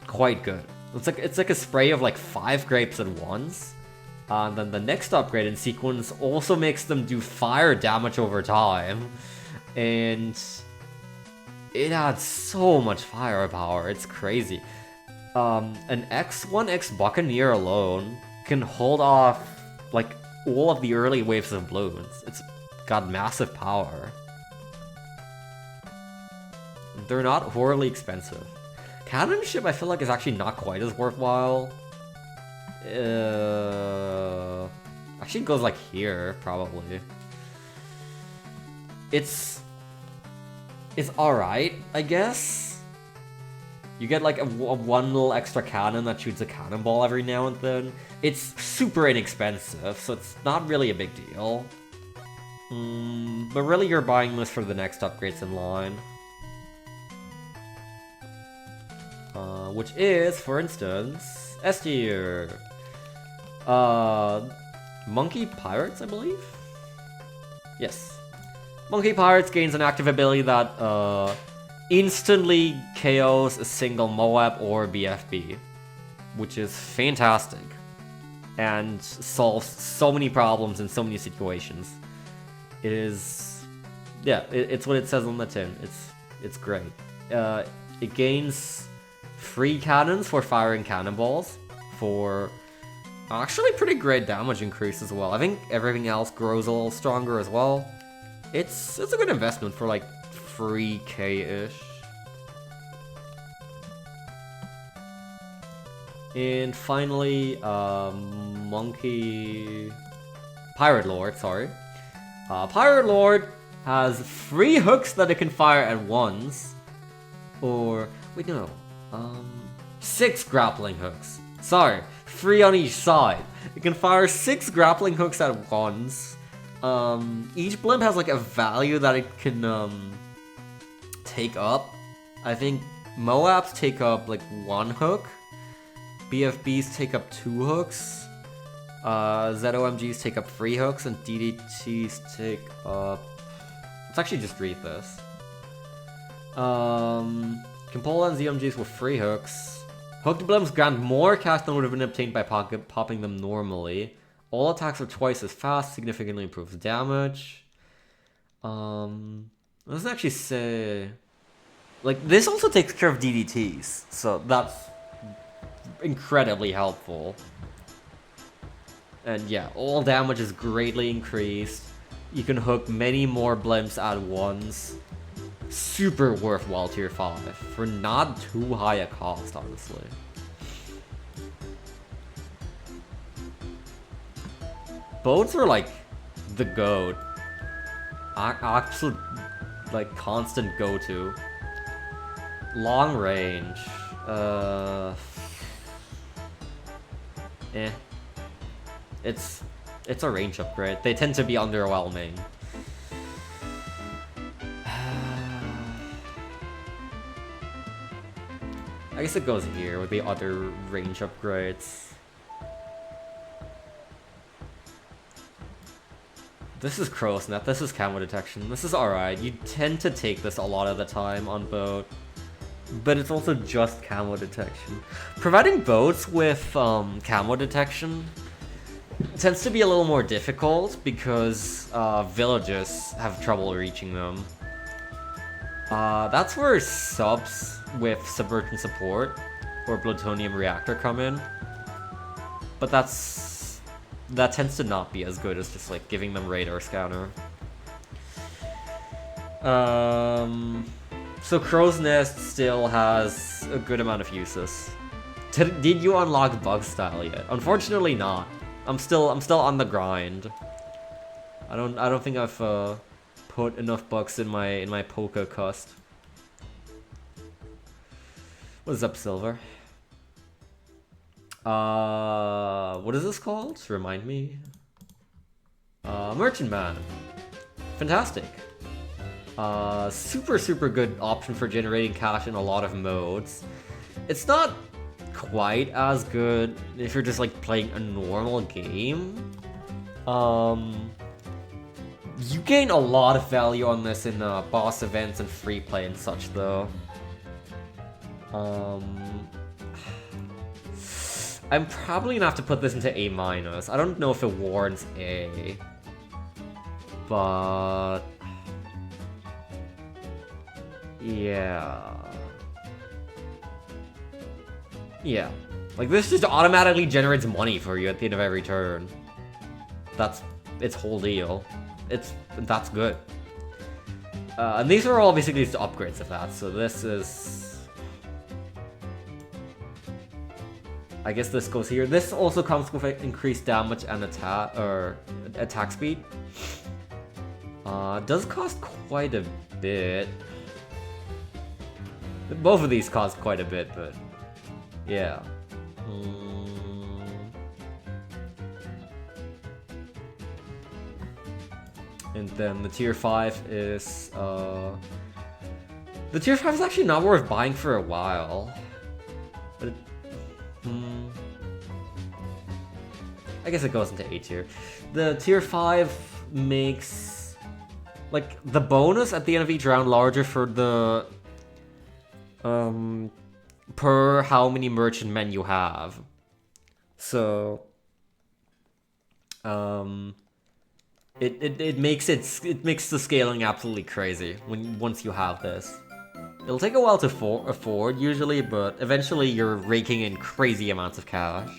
quite good. It's like a spray of like 5 grapes at once. And then the next upgrade in sequence also makes them do fire damage over time. And it adds so much firepower, it's crazy. An X1X Buccaneer alone can hold off like all of the early waves of balloons. It's got massive power. They're not horribly expensive. Cannon ship I feel like is actually not quite as worthwhile. Actually it goes like here, probably. it's alright, I guess. You get like a one little extra cannon that shoots a cannonball every now and then. It's super inexpensive, so it's not really a big deal. But really you're buying this for the next upgrades in line. Which is, for instance, S tier. Monkey Pirates, I believe? Yes. Monkey Pirates gains an active ability that instantly KOs a single Moab or BFB, which is fantastic and solves so many problems in so many situations. It is, yeah, it's what it says on the tin. It's great. It gains free cannons for firing cannonballs for actually pretty great damage increase as well. I think everything else grows a little stronger as well. It's a good investment for like 3k-ish. And finally, Pirate Lord, sorry. Pirate Lord has 3 hooks that it can fire at once. Or, wait, no. 6 grappling hooks. Sorry, 3 on each side. It can fire 6 grappling hooks at once. Each blimp has like a value that it can take up. I think Moabs take up like 1 hook. BFBs take up 2 hooks. ZOMGs take up 3 hooks, and DDTs take up... Let's actually just read this. Kimpola and ZOMGs with 3 hooks. Hooked blimps grant more cash than would have been obtained by popping them normally. All attacks are twice as fast, significantly improves damage. Doesn't actually say... Like, this also takes care of DDTs, so that's incredibly helpful. And yeah, all damage is greatly increased. You can hook many more blimps at once. Super worthwhile tier 5 for not too high a cost, honestly. Boats are like the GOAT. Absolute, like, constant go-to. Long range. It's a range upgrade. They tend to be underwhelming. I guess it goes here with the other range upgrades. This is Crow's Net, this is camo detection. This is alright. You tend to take this a lot of the time on boat. But it's also just camo detection. Providing boats with camo detection tends to be a little more difficult because villages have trouble reaching them. That's where subs with subversion support or plutonium reactor come in. But that tends to not be as good as just like giving them radar scanner. So Crow's Nest still has a good amount of uses. Did you unlock bug style yet? Unfortunately not. I'm still on the grind. I don't think I've put enough bucks in my poker cust. What's up, Silver? What is this called? Remind me. Merchant Man. Fantastic. Super good option for generating cash in a lot of modes. It's not quite as good if you're just like playing a normal game. You gain a lot of value on this in boss events and free play and such though. I'm probably gonna have to put this into A-. I don't know if it warrants A. But... yeah. Yeah. Like, this just automatically generates money for you at the end of every turn. That's its whole deal. That's good. And these are all basically just upgrades of that, so this is... I guess this goes here. This also comes with increased damage and attack speed. Does cost quite a bit. Both of these cost quite a bit, but yeah. And then the tier 5 is the tier 5 is actually not worth buying for a while. But it, I guess it goes into A tier. The tier 5 makes like the bonus at the end of each round larger for the per how many merchant men you have. So it makes the scaling absolutely crazy once you have this. It'll take a while to afford usually, but eventually you're raking in crazy amounts of cash.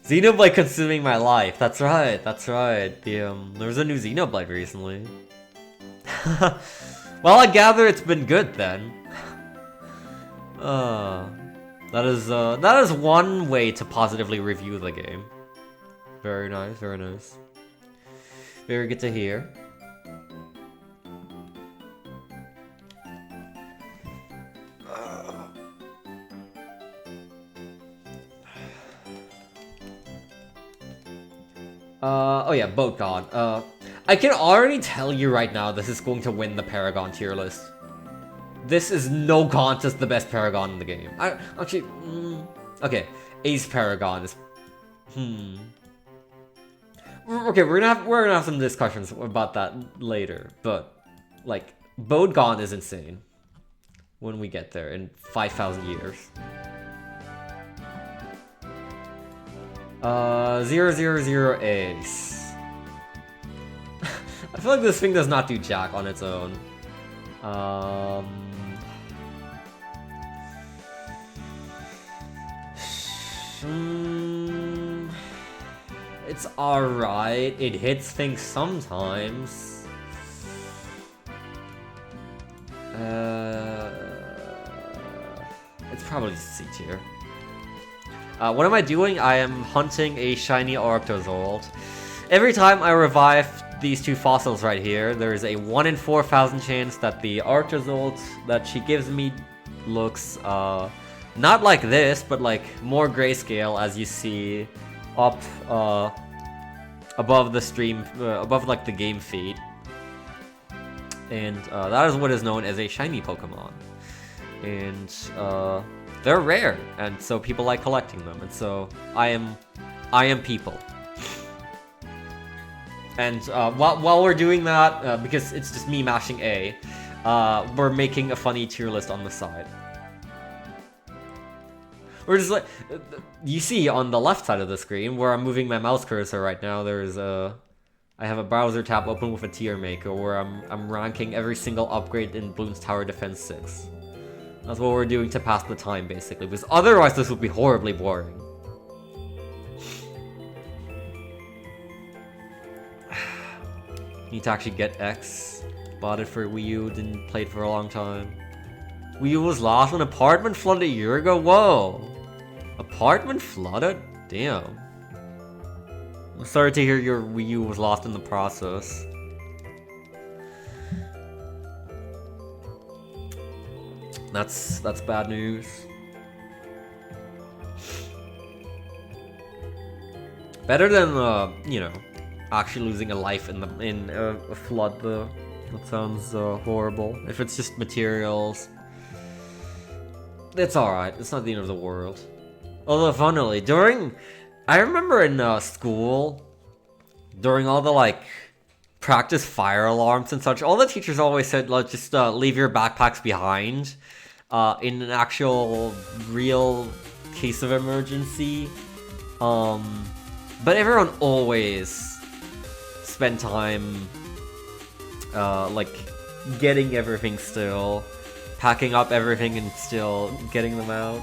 Xenoblade consuming my life. That's right. That's right. There was a new Xenoblade recently. Well, I gather it's been good then. That is one way to positively review the game. Very nice, very nice. Very good to hear. Oh yeah, Boat God. I can already tell you right now this is going to win the Paragon tier list. This is no contest the best Paragon in the game. Okay, Ace Paragon is... Okay, we're gonna have some discussions about that later, but like Bodgon is insane when we get there in 5,000 years. 000 Ace. I feel like this thing does not do jack on its own. It's alright. It hits things sometimes. It's probably C tier. What am I doing? I am hunting a shiny Arctozolt. Every time I revive these two fossils right here, there is a 1 in 4,000 chance that the Arctozolt that she gives me looks not like this, but like more grayscale, as you see up above the stream, above like the game feed. And that is what is known as a shiny Pokemon. And they're rare, and so people like collecting them, and so I am people. And while we're doing that, because it's just me mashing A, we're making a funny tier list on the side. We're just like, you see on the left side of the screen where I'm moving my mouse cursor right now, there's I have a browser tab open with a tier maker where I'm ranking every single upgrade in Bloons Tower Defense 6. That's what we're doing to pass the time, basically, because otherwise this would be horribly boring. Need to actually get X. Bought it for Wii U, didn't play it for a long time. Wii U was lost when apartment flooded a year ago? Whoa! Apartment flooded? Damn. I'm sorry to hear your Wii U was lost in the process. That's bad news. Better than you know, actually losing a life in a flood though. That sounds horrible. If it's just materials, it's alright. It's not the end of the world. Although funnily, I remember in school, during all the like practice fire alarms and such, all the teachers always said, like, just leave your backpacks behind. In an actual real case of emergency. But everyone always spent time like getting everything still, packing up everything and still getting them out.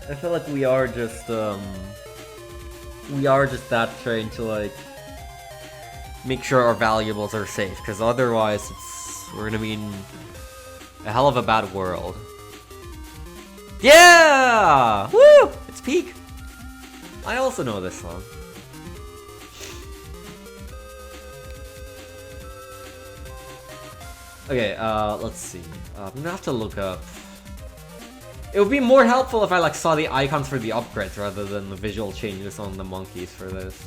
I feel like we are just that trained to like make sure our valuables are safe, because otherwise we're gonna be in a hell of a bad world. Yeah! Woo! It's Peak. I also know this song. Okay, let's see. I'm gonna have to look up. It would be more helpful if I like saw the icons for the upgrades rather than the visual changes on the monkeys for this.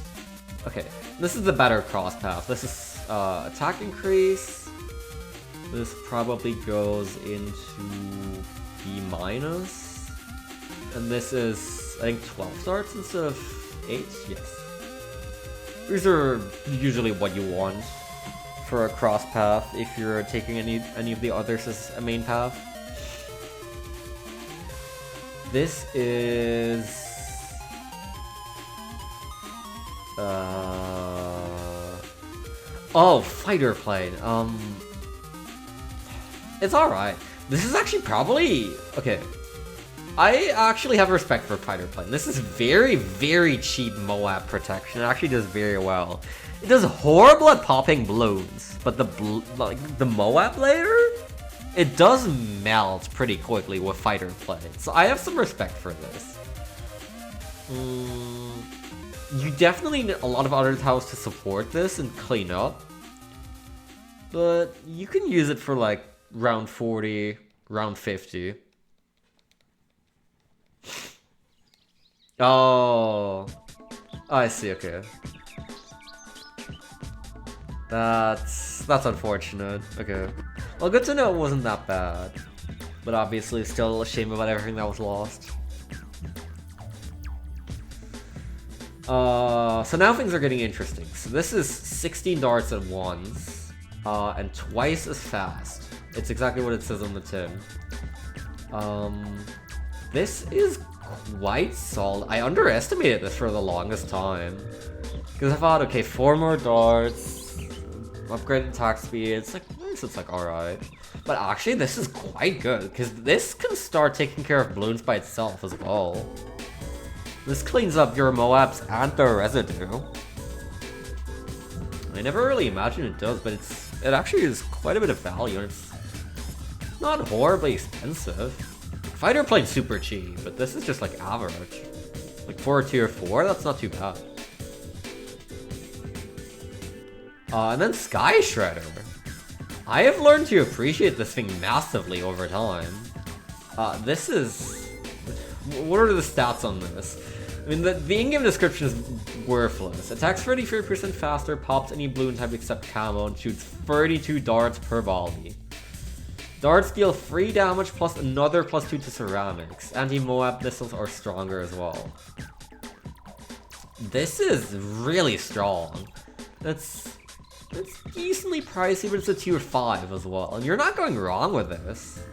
Okay, this is the better cross path. This is attack increase. This probably goes into B minus. And this is, I think, 12 starts instead of 8? Yes. These are usually what you want for a cross path if you're taking any of the others as a main path. This is oh, fighter plane. It's alright. This is actually probably okay. I actually have respect for fighter plane. This is very, very cheap Moab protection. It actually does very well. It does horrible at popping balloons, but the Moab layer, it does melt pretty quickly with fighter plane. So I have some respect for this. You definitely need a lot of other tiles to support this and clean up, but you can use it for like round 40, round 50. Oh, I see. Okay, that's unfortunate. Okay, well, good to know it wasn't that bad, but obviously still a shame about everything that was lost. So now things are getting interesting. So this is 16 darts at once, and twice as fast. It's exactly what it says on the tin. This is quite solid. I underestimated this for the longest time. Because I thought, okay, 4 more darts, upgraded attack speed, it's like, nice, it's like, alright. But actually, this is quite good, because this can start taking care of balloons by itself as well. This cleans up your Moabs and their residue. I never really imagined it does, but it actually is quite a bit of value, and it's not horribly expensive. Fighter plane's super cheap, but this is just like average. Like for a tier 4, that's not too bad. And then Sky Shredder. I have learned to appreciate this thing massively over time. This is... What are the stats on this? I mean, the in-game description is worthless. Attacks 33% faster, pops any balloon type except camo, and shoots 32 darts per volley. Darts deal 3 damage plus another +2 to ceramics. Anti-Moab missiles are stronger as well. This is really strong. It's decently pricey, but it's a tier 5 as well. And you're not going wrong with this.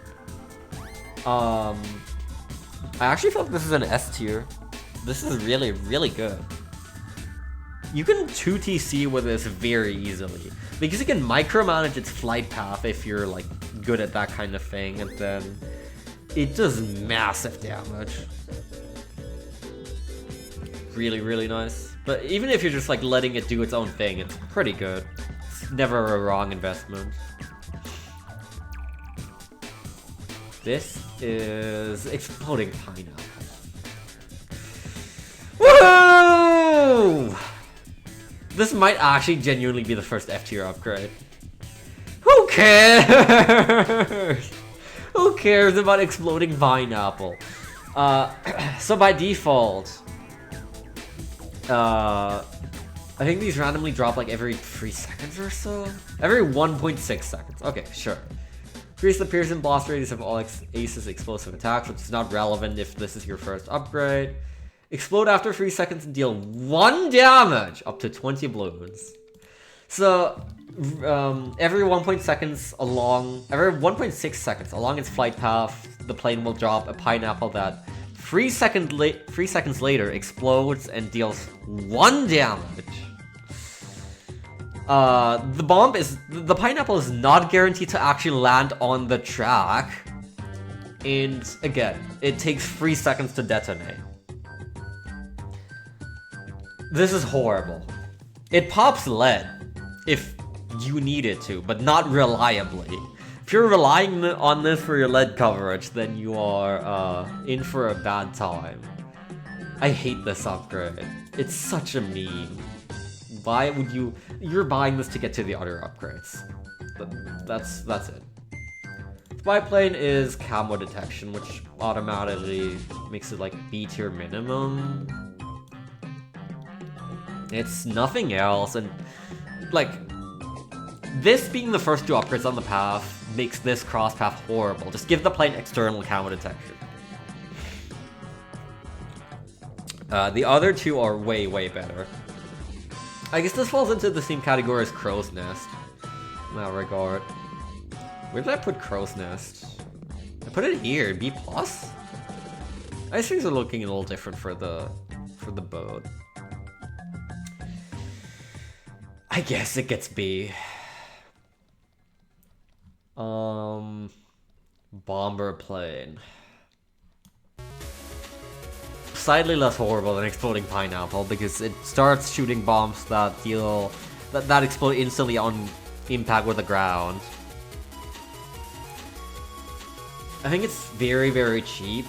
I actually feel like this is an S tier. This is really, really good. You can 2TC with this very easily, because you can micromanage its flight path if you're like good at that kind of thing, and then it does massive damage. Really, really nice. But even if you're just like letting it do its own thing, it's pretty good. It's never a wrong investment. This is Exploding Pineapple. Woo! This might actually genuinely be the first F tier upgrade. Who cares? Who cares about Exploding Pineapple? So by default, I think these randomly drop like every 3 seconds or so? Every 1.6 seconds. Okay, sure. Increase the piercing blast radius of all Ace's explosive attacks, which is not relevant if this is your first upgrade. Explode after 3 seconds and deal 1 damage up to 20 balloons. So, every 1.6 seconds along its flight path, the plane will drop a pineapple that 3 seconds later explodes and deals 1 damage. The pineapple is not guaranteed to actually land on the track, and again, it takes 3 seconds to detonate. This is horrible. It pops lead if you need it to, but not reliably. If you're relying on this for your lead coverage, then you are in for a bad time. I hate this upgrade. It's such a meme. Why would you're buying this to get to the other upgrades. That's it. Spy plane is camo detection, which automatically makes it like B tier minimum. It's nothing else, and like this being the first 2 upgrades on the path makes this cross path horrible. Just give the plane external camo detection. The other 2 are way better. I guess this falls into the same category as Crow's Nest in that regard. Where did I put Crow's Nest? I put it here, B+? Ice things are looking a little different for the boat. I guess it gets B. Bomber plane. Slightly less horrible than exploding pineapple because it starts shooting bombs that that explode instantly on impact with the ground. I think it's very cheap.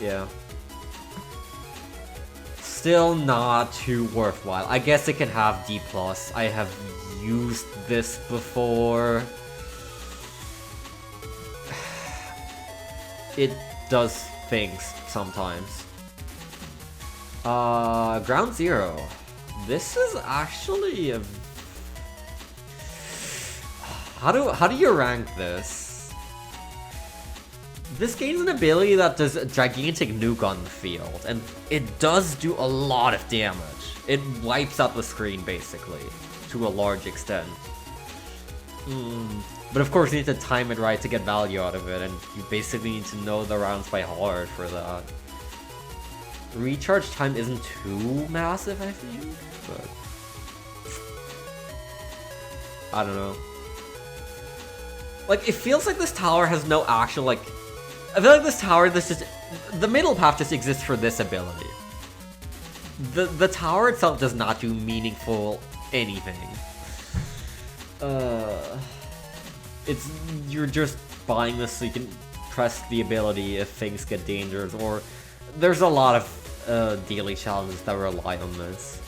Yeah. Still not too worthwhile. I guess it can have D+. I have used this before. It does things sometimes. Ground Zero. This is actually a... How do you rank this? This gains an ability that does a gigantic nuke on the field, and it does do a lot of damage. It wipes out the screen, basically, to a large extent. But of course you need to time it right to get value out of it, and you basically need to know the rounds by heart for that. Recharge time isn't too massive, I think, but... I don't know. Like, it feels like this tower has no actual, like... I feel like this tower, the middle path just exists for this ability. The tower itself does not do meaningful anything. You're just buying this so you can press the ability if things get dangerous, or there's a lot of daily challenges that rely on this.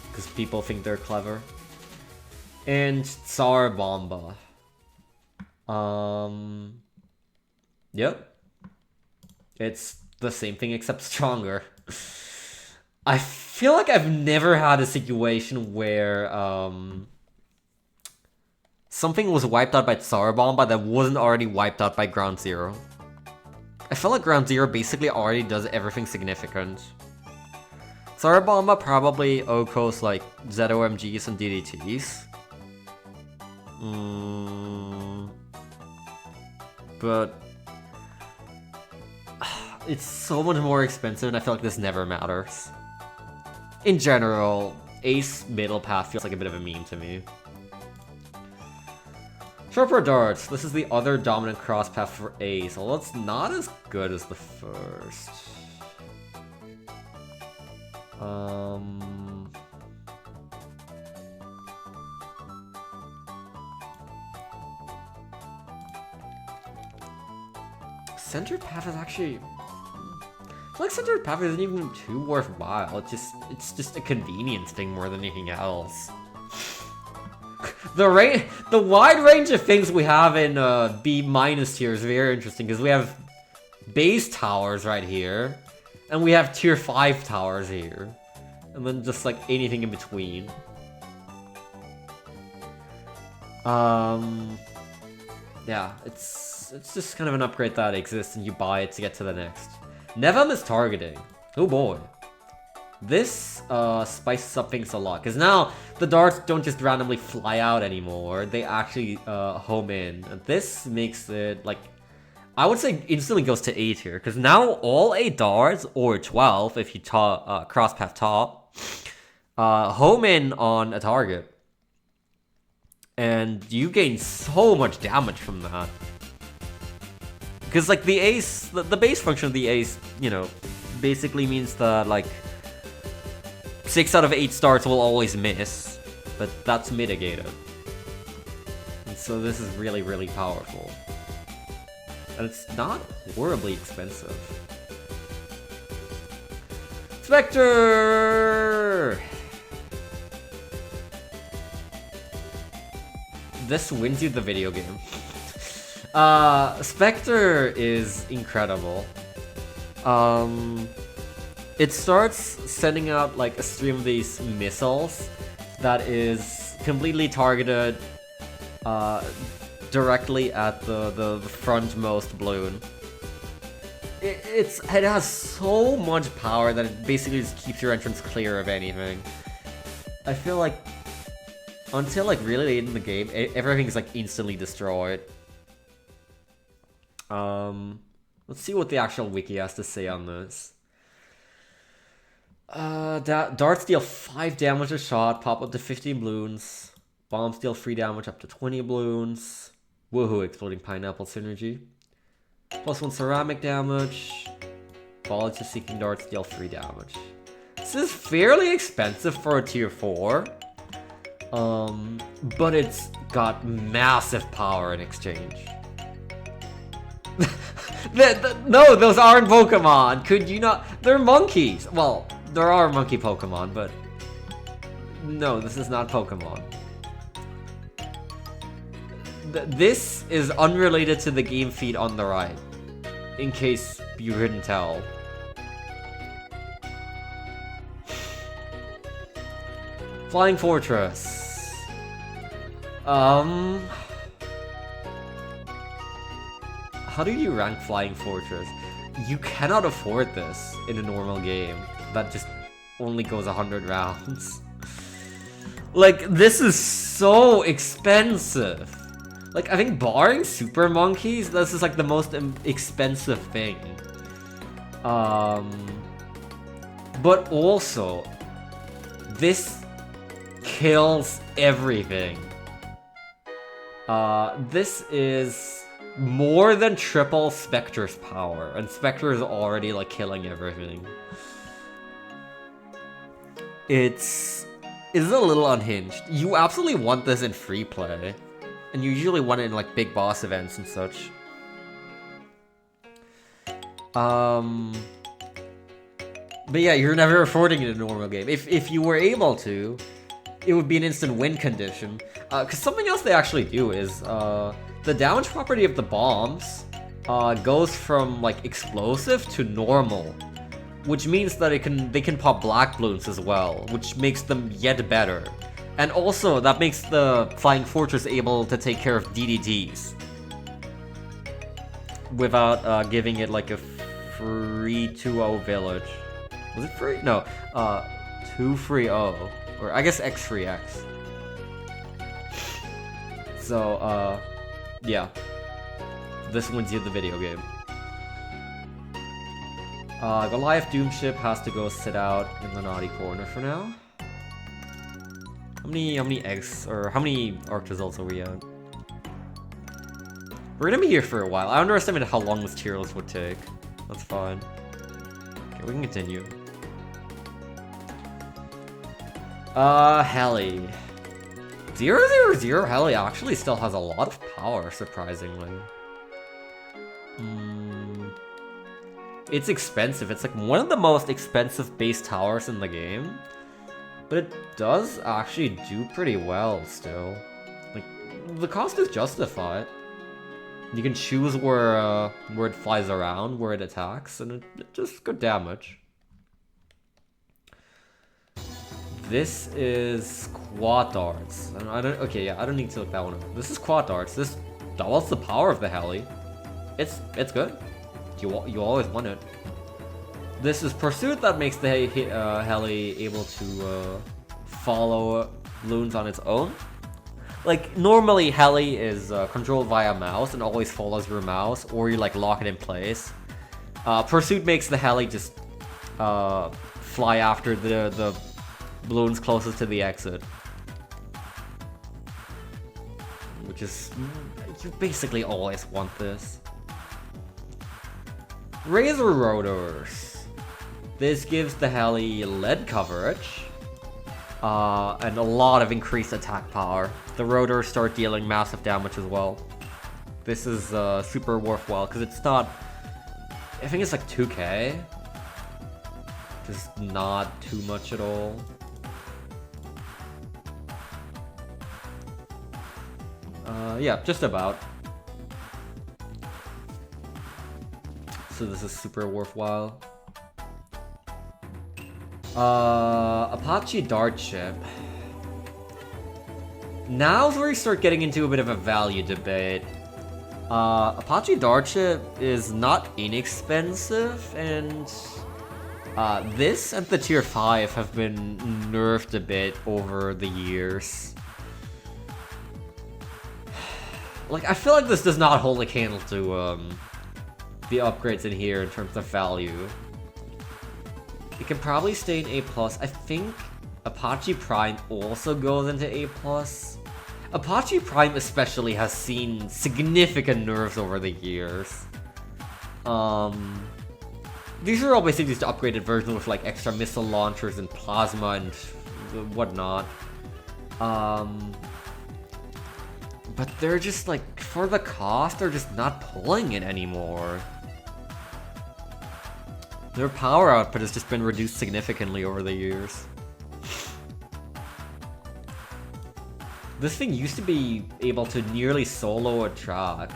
Because people think they're clever. And Tsar Bomba. Yep. It's the same thing except stronger. I feel like I've never had a situation where something was wiped out by Tsar Bomba that wasn't already wiped out by Ground Zero. I feel like Ground Zero basically already does everything significant. Tsar Bomba probably OHKOs like ZOMGs and DDTs. But it's so much more expensive, and I feel like this never matters. In general, Ace middle path feels like a bit of a meme to me. Sharper Darts. This is the other dominant cross path for Ace, although it's not as good as the first. Centered path is actually... I feel like centered path isn't even too worthwhile. It's just a convenience thing more than anything else. The wide range of things we have in B- tier is very interesting, because we have base towers right here, and we have tier 5 towers here, and then just like anything in between. Yeah, it's just kind of an upgrade that exists, and you buy it to get to the next. Nevam is targeting. Oh boy. This spices up things a lot, because now the darts don't just randomly fly out anymore, they actually home in. And this makes it, like, I would say instantly goes to A tier, because now all 8 darts, or 12 if you cross path top, home in on a target. And you gain so much damage from that. Because, like, the ace, the base function of the ace, you know, basically means that, like, 6 out of 8 starts will always miss, but that's mitigated. And so this is really, really powerful. And it's not horribly expensive. Spectre! this wins you the video game. Spectre is incredible. It starts sending out like a stream of these missiles that is completely targeted directly at the frontmost balloon. It has so much power that it basically just keeps your entrance clear of anything. I feel like until like really late in the game, everything's like instantly destroyed. Let's see what the actual wiki has to say on this. Darts deal 5 damage a shot, pop up to 15 balloons. Bombs deal 3 damage up to 20 balloons. Woohoo, exploding pineapple synergy. +1 ceramic damage. Bullets to seeking darts deal 3 damage. This is fairly expensive for a tier 4. But it's got massive power in exchange. No, those aren't Pokemon! Could you not? They're monkeys! Well, there are monkey Pokemon, but... No, this is not Pokemon. This is unrelated to the game feed on the right. In case you couldn't tell. Flying Fortress. How do you rank Flying Fortress? You cannot afford this in a normal game that just only goes 100 rounds. Like, this is so expensive. Like, I think barring Super Monkeys, this is like the most expensive thing. But also, this kills everything. This is more than triple Spectre's power, and Spectre is already like killing everything. It's a little unhinged. You absolutely want this in free play, and you usually want it in like big boss events and such. But yeah, you're never affording it in a normal game. If you were able to, it would be an instant win condition. Because something else they actually do is the damage property of the bombs goes from like explosive to normal, which means that they can pop black balloons as well, which makes them yet better. And also that makes the Flying Fortress able to take care of DDTs without giving it like a free 2-0 village. Was it free? No, 2-3-0, or I guess X free X. So yeah, this wins you the video game. Goliath Doomship has to go sit out in the naughty corner for now. How many eggs, or how many Arctozolts are we at? We're gonna be here for a while. I underestimated how long this tier list would take. That's fine. Okay, we can continue. Heli. 000 Heli actually still has a lot of power, surprisingly. It's expensive. It's like one of the most expensive base towers in the game. But it does actually do pretty well still. Like, the cost is justified. You can choose where it flies around, where it attacks, and it just good damage. This is Quad Darts. I don't need to look that one up. This is Quad Darts. This doubles the power of the Heli. It's good. You always want it. This is Pursuit that makes the Heli able to follow loons on its own. Like, normally Heli is controlled via mouse and always follows your mouse, or you like lock it in place. Pursuit makes the Heli just fly after the balloons closest to the exit. Which is... you basically always want this. Razor Rotors. This gives the Heli lead coverage. And a lot of increased attack power. The rotors start dealing massive damage as well. This is super worthwhile because it's not... I think it's like 2k. Just not too much at all. Yeah, just about. So this is super worthwhile. Apache Dart Ship. Now's where you start getting into a bit of a value debate. Apache Dart Ship is not inexpensive, and this and the tier 5 have been nerfed a bit over the years. Like, I feel like this does not hold a candle to the upgrades in here in terms of value. It can probably stay in A+. I think Apache Prime also goes into A+. Apache Prime especially has seen significant nerfs over the years. These are all basically just upgraded versions with like extra missile launchers and plasma and whatnot. But they're just like, for the cost, they're just not pulling it anymore. Their power output has just been reduced significantly over the years. This thing used to be able to nearly solo a track,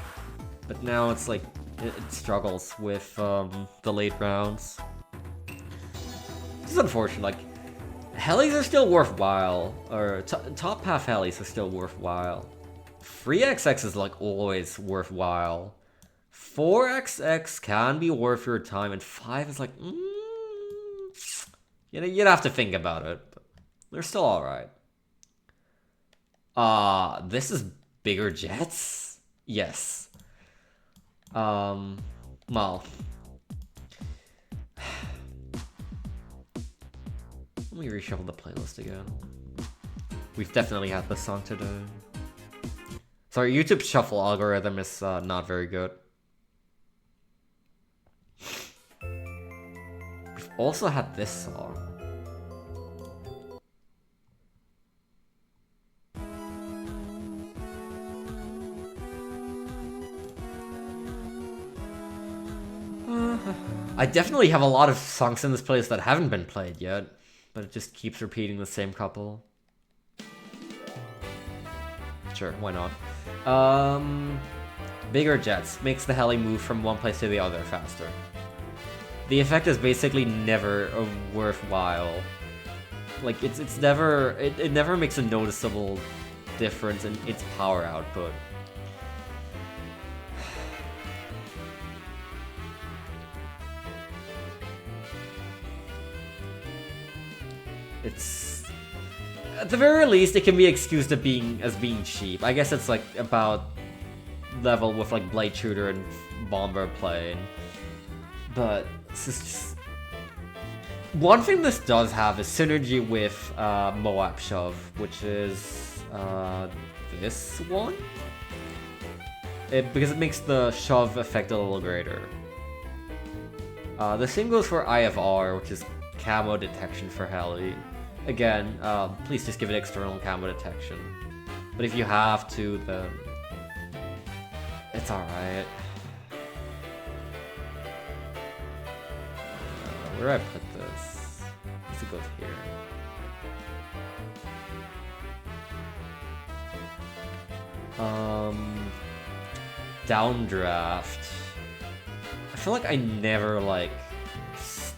but now it's like, it struggles with the late rounds. This is unfortunate. Like, helis are still worthwhile, or top half helis are still worthwhile. 3XX is like always worthwhile. 4XX can be worth your time, and 5 is like, you'd have to think about it, but they're still alright. This is bigger jets? Yes. Well. Let me reshuffle the playlist again. We've definitely had this song today. Sorry, YouTube's shuffle algorithm is not very good. We've also had this song. I definitely have a lot of songs in this playlist that haven't been played yet, but it just keeps repeating the same couple. Sure, why not? Bigger jets makes the heli move from one place to the other faster. The effect is basically never worthwhile. Like, it never makes a noticeable difference in its power output. It's, at the very least, it can be excused as being cheap. I guess it's like about level with like Blade Shooter and Bomber Plane. But this is just... One thing this does have is synergy with Moab Shove, which is this one? Because it makes the shove effect a little greater. The same goes for IFR, which is camo detection for heli. Again, please just give it external camo detection. But if you have to, then it's alright. Where do I put this? I guess it goes here. Downdraft. I feel like I never, like,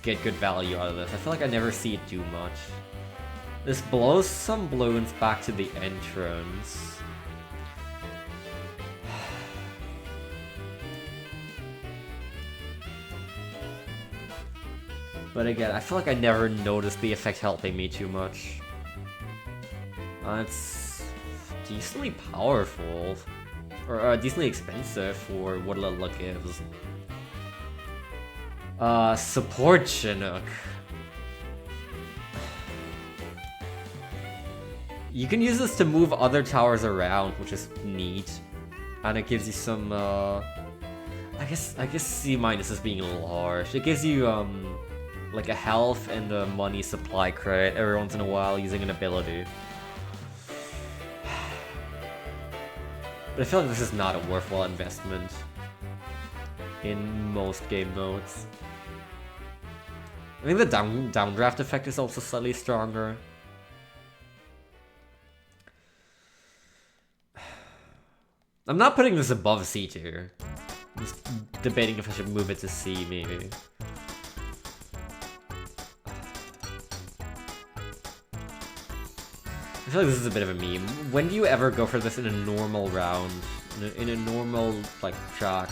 get good value out of this. I feel like I never see it do much. This blows some balloons back to the entrance. But again, I feel like I never noticed the effect helping me too much. It's decently powerful. Or decently expensive for what little it gives. Support Chinook. You can use this to move other towers around, which is neat. And it gives you some, I guess C- is being large. It gives you, like a health and a money supply credit every once in a while using an ability. But I feel like this is not a worthwhile investment in most game modes. I think the downdraft effect is also slightly stronger. I'm not putting this above C tier. I'm just debating if I should move it to C, maybe. I feel like this is a bit of a meme. When do you ever go for this in a normal round? In a normal, like, track?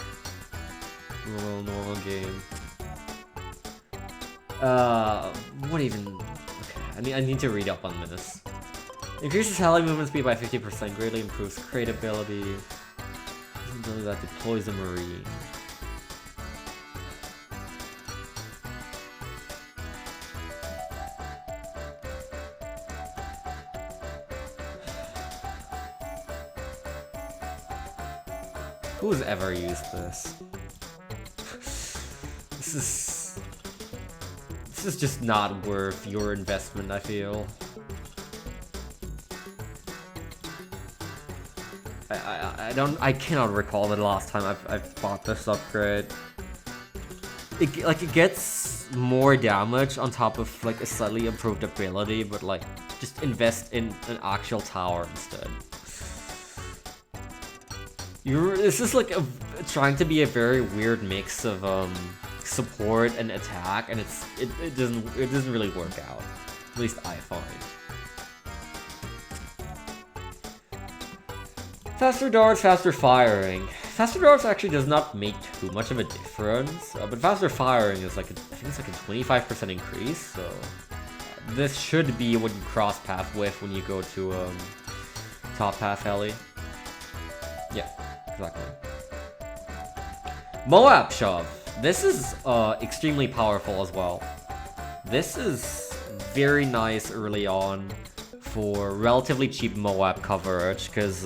Normal game? What even... Okay, I need to read up on this. Increases heli movement speed by 50%, greatly improves crate ability. Ability that deploys the marine. Who's ever used this? This is just not worth your investment, I feel. I cannot recall the last time I've bought this upgrade. It gets more damage on top of like a slightly improved ability, but like just invest in an actual tower instead. This is like trying to be a very weird mix of support and attack, and it doesn't really work out. At least I find. Faster darts, faster firing. Faster darts actually does not make too much of a difference, but faster firing is like I think it's like a 25% increase. So this should be what you cross path with when you go to top path heli. Yeah, exactly. Moab shove. This is extremely powerful as well. This is very nice early on for relatively cheap Moab coverage, because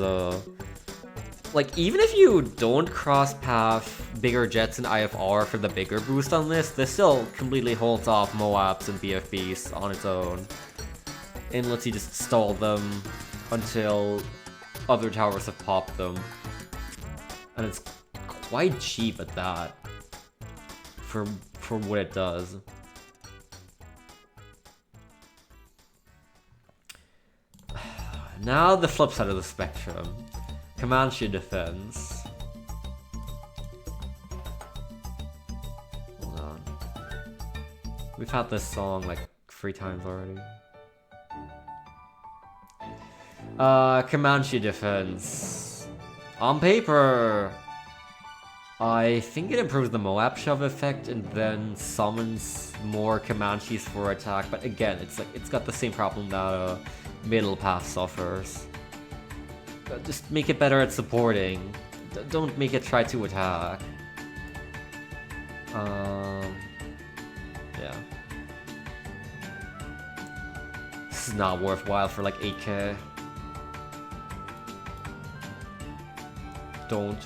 like even if you don't cross path bigger jets in IFR for the bigger boost on this still completely holds off Moabs and BFBs on its own, and lets you just stall them until other towers have popped them, and it's quite cheap at that for what it does. Now the flip side of the spectrum. Comanche defense. Hold on. We've had this song like 3 times already. Comanche defense. On paper, I think it improves the Moab shove effect and then summons more Comanches for attack, but again, it's got the same problem that middle path suffers. Just make it better at supporting. Don't make it try to attack. Yeah. This is not worthwhile for like 8k. Don't.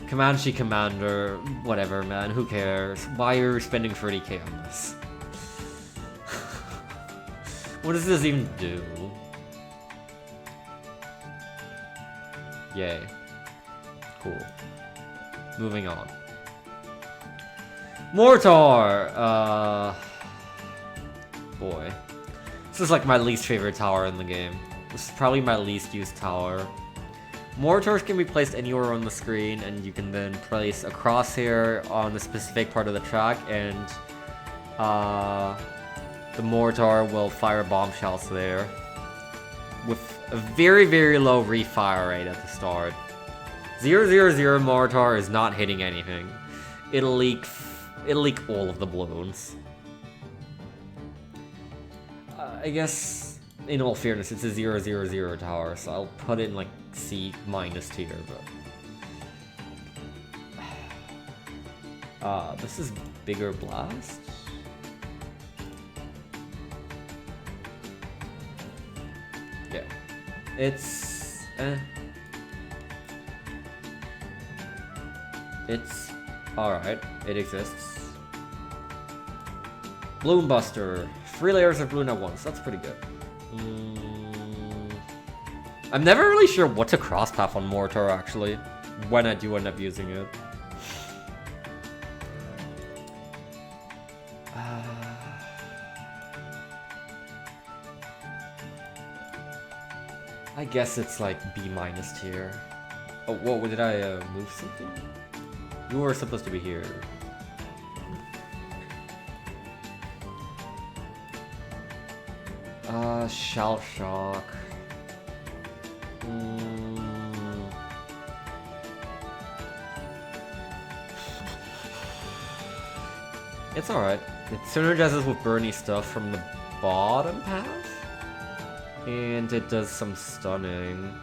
Comanche Commander, whatever, man, who cares? Why are you spending 30k on this? What does this even do? Yay. Cool. Moving on. Mortar! Boy. This is like my least favorite tower in the game. This is probably my least used tower. Mortars can be placed anywhere on the screen, and you can then place a crosshair on a specific part of the track, and the mortar will fire bombshells there with a very, very low refire rate at the start. 000 mortar is not hitting anything. It'll leak all of the balloons. I guess, in all fairness, it's a 000 tower, so I'll put it in like C- tier, but this is bigger blast. Yeah, it's it's alright. It exists. Bloom Buster, 3 layers of balloon at once. That's pretty good. I'm never really sure what to cross path on Mortar actually, when I do end up using it. I guess it's like B- tier. Oh, whoa, did I move something? You were supposed to be here. Shell Shock. It's alright. It synergizes with Burny stuff from the bottom path. And it does some stunning.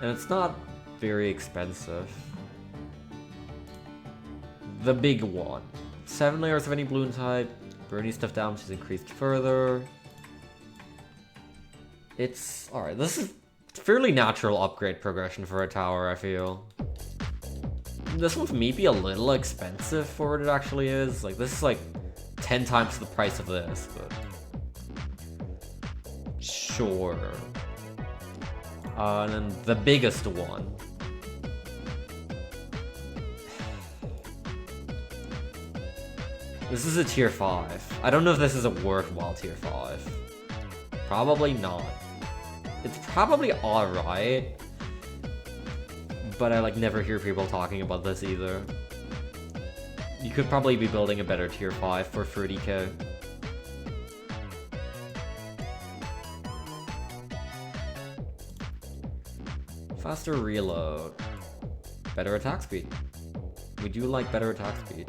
And it's not very expensive. The big one. 7 layers of any balloon type. Burny stuff damage is increased further. It's alright. This is fairly natural upgrade progression for a tower, I feel. This one's maybe a little expensive for what it actually is. Like, this is like 10 times the price of this, but sure. And then the biggest one. This is a tier 5. I don't know if this is a worthwhile tier 5. Probably not. It's probably alright, but I like never hear people talking about this either. You could probably be building a better tier 5 for 30k. Faster reload. Better attack speed. We do like better attack speed.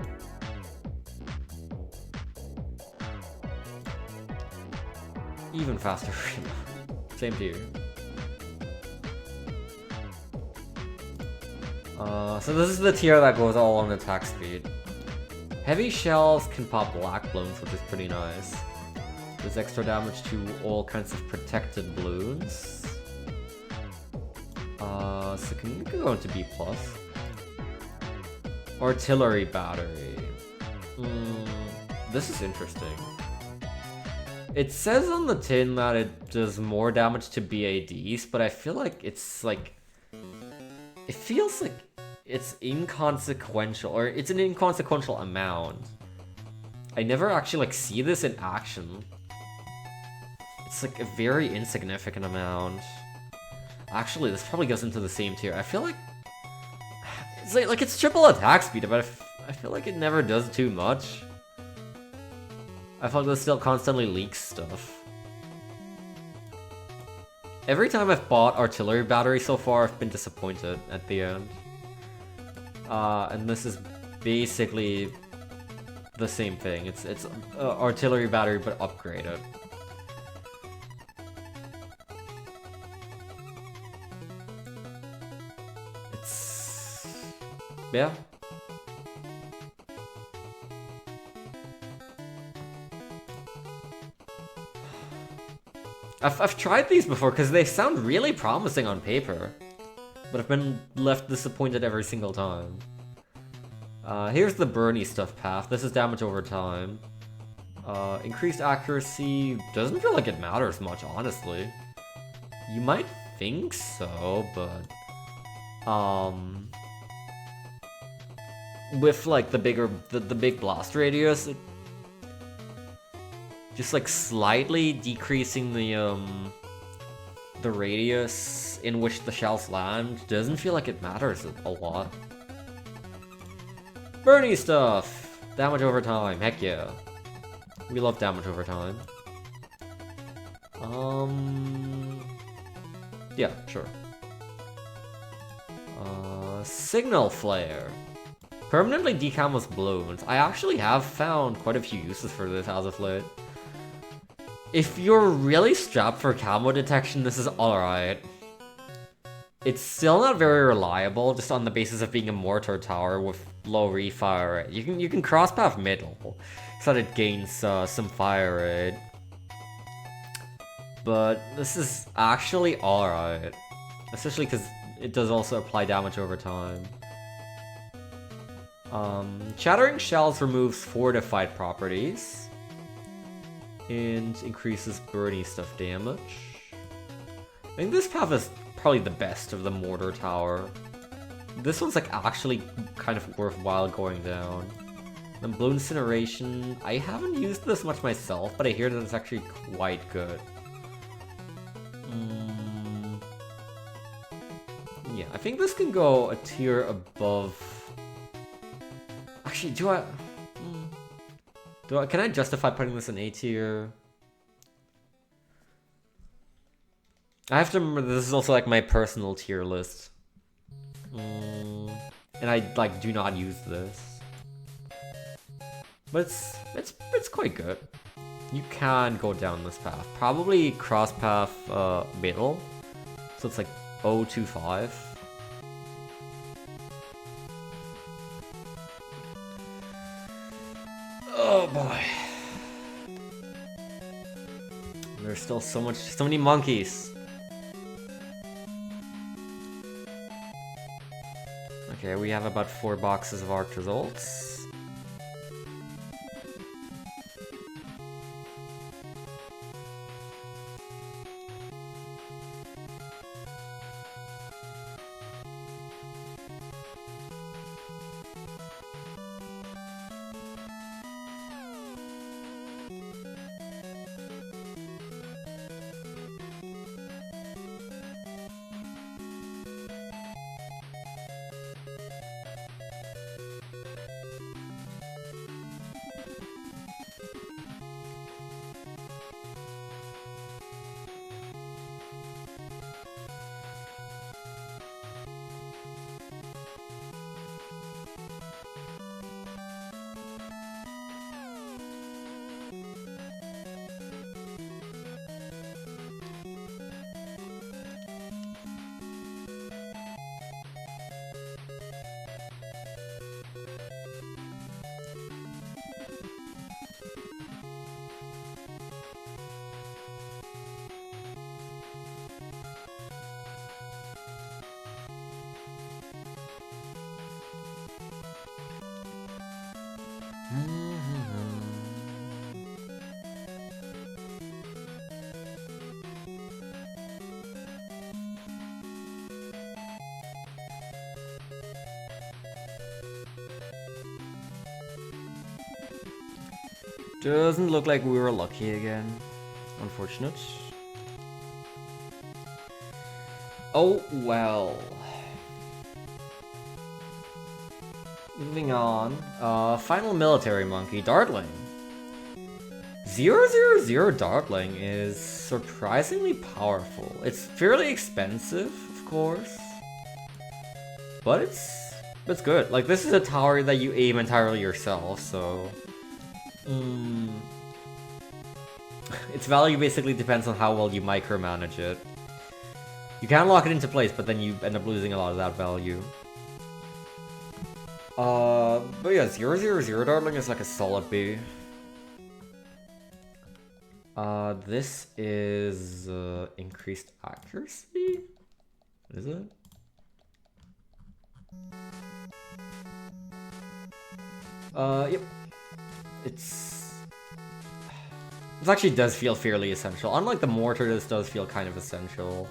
Even faster reload. Same tier. So this is the tier that goes all on attack speed. Heavy shells can pop black balloons, which is pretty nice. Does extra damage to all kinds of protected balloons. So can go into B+. Artillery battery. This is interesting. It says on the tin that it does more damage to BADs, but I feel like it's like... It feels like it's inconsequential, or it's an inconsequential amount. I never actually like see this in action. It's like a very insignificant amount. Actually, this probably goes into the same tier. I feel like it's like it's triple attack speed, but I feel like it never does too much. I feel like this still constantly leaks stuff. Every time I've bought artillery battery so far, I've been disappointed at the end. And this is basically the same thing. It's artillery battery but upgraded. It's... yeah. I've tried these before because they sound really promising on paper, but I've been left disappointed every single time. Here's the Burny stuff path. This is damage over time. Increased accuracy doesn't feel like it matters much, honestly. You might think so, but with like the big blast radius, it just like slightly decreasing the radius in which the shells land doesn't feel like it matters a lot. Burny stuff! Damage over time, heck yeah. We love damage over time. Yeah, sure. Signal flare. Permanently decamos balloons. I actually have found quite a few uses for this as of late. If you're really strapped for camo detection, this is alright. It's still not very reliable, just on the basis of being a mortar tower with low refire rate. You can cross path middle, so that it gains some fire rate. But this is actually alright, especially because it does also apply damage over time. Shattering Shells removes fortified properties and increases Burny stuff damage. I think this path is probably the best of the mortar tower. This one's like actually kind of worthwhile going down. Then Blue Incineration, I haven't used this much myself, but I hear that it's actually quite good. Yeah, I think this can go a tier above. Actually, can I justify putting this in A tier? I have to remember this is also like my personal tier list. And I like do not use this. But it's quite good. You can go down this path. Probably cross path middle. So it's like 025. Oh boy. There's still so many monkeys. Okay, we have about 4 boxes of Arctozolts. Doesn't look like we were lucky again. Unfortunate. Oh well. Moving on. Final military monkey, Dartling. 000 Dartling is surprisingly powerful. It's fairly expensive, of course. But it's good. Like, this is a tower that you aim entirely yourself, so... its value basically depends on how well you micromanage it. You can lock it into place, but then you end up losing a lot of that value. But yeah, 000 Dartling is like a solid B. This is increased accuracy? Is it? Yep. This actually does feel fairly essential. Unlike the mortar, this does feel kind of essential.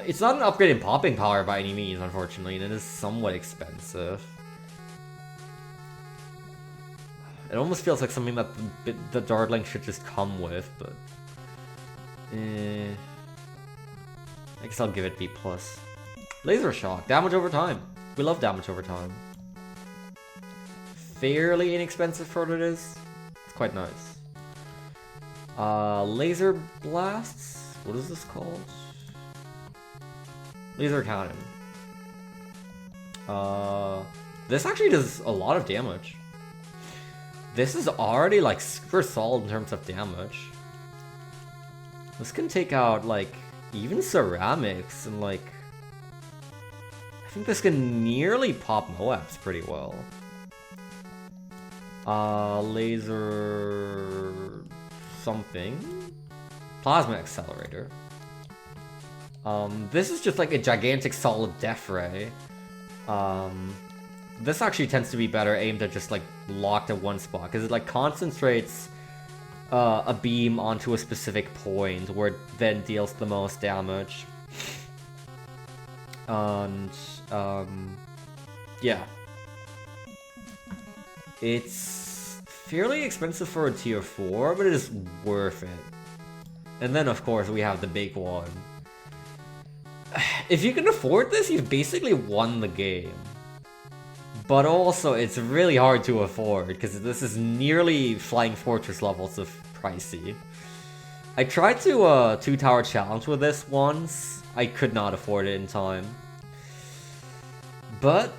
It's not an upgrade in popping power by any means, unfortunately, and it is somewhat expensive. It almost feels like something that the Dartling should just come with, but... I guess I'll give it B+. Laser Shock, damage over time. We love damage over time. Fairly inexpensive for what it is. It's quite nice. Laser Blasts? What is this called? Laser Cannon. This actually does a lot of damage. This is already like super solid in terms of damage. This can take out like even ceramics and like I think this can nearly pop Moabs pretty well. Laser something. Plasma Accelerator. This is just like a gigantic solid death ray. This actually tends to be better aimed at just like locked at one spot because it like concentrates a beam onto a specific point where it then deals the most damage. And yeah, it's fairly expensive for a tier 4, but it is worth it. And then of course we have the big one. If you can afford this, you've basically won the game. But also, it's really hard to afford, because this is nearly Flying Fortress levels of pricey. I tried to 2-tower challenge with this once. I could not afford it in time. But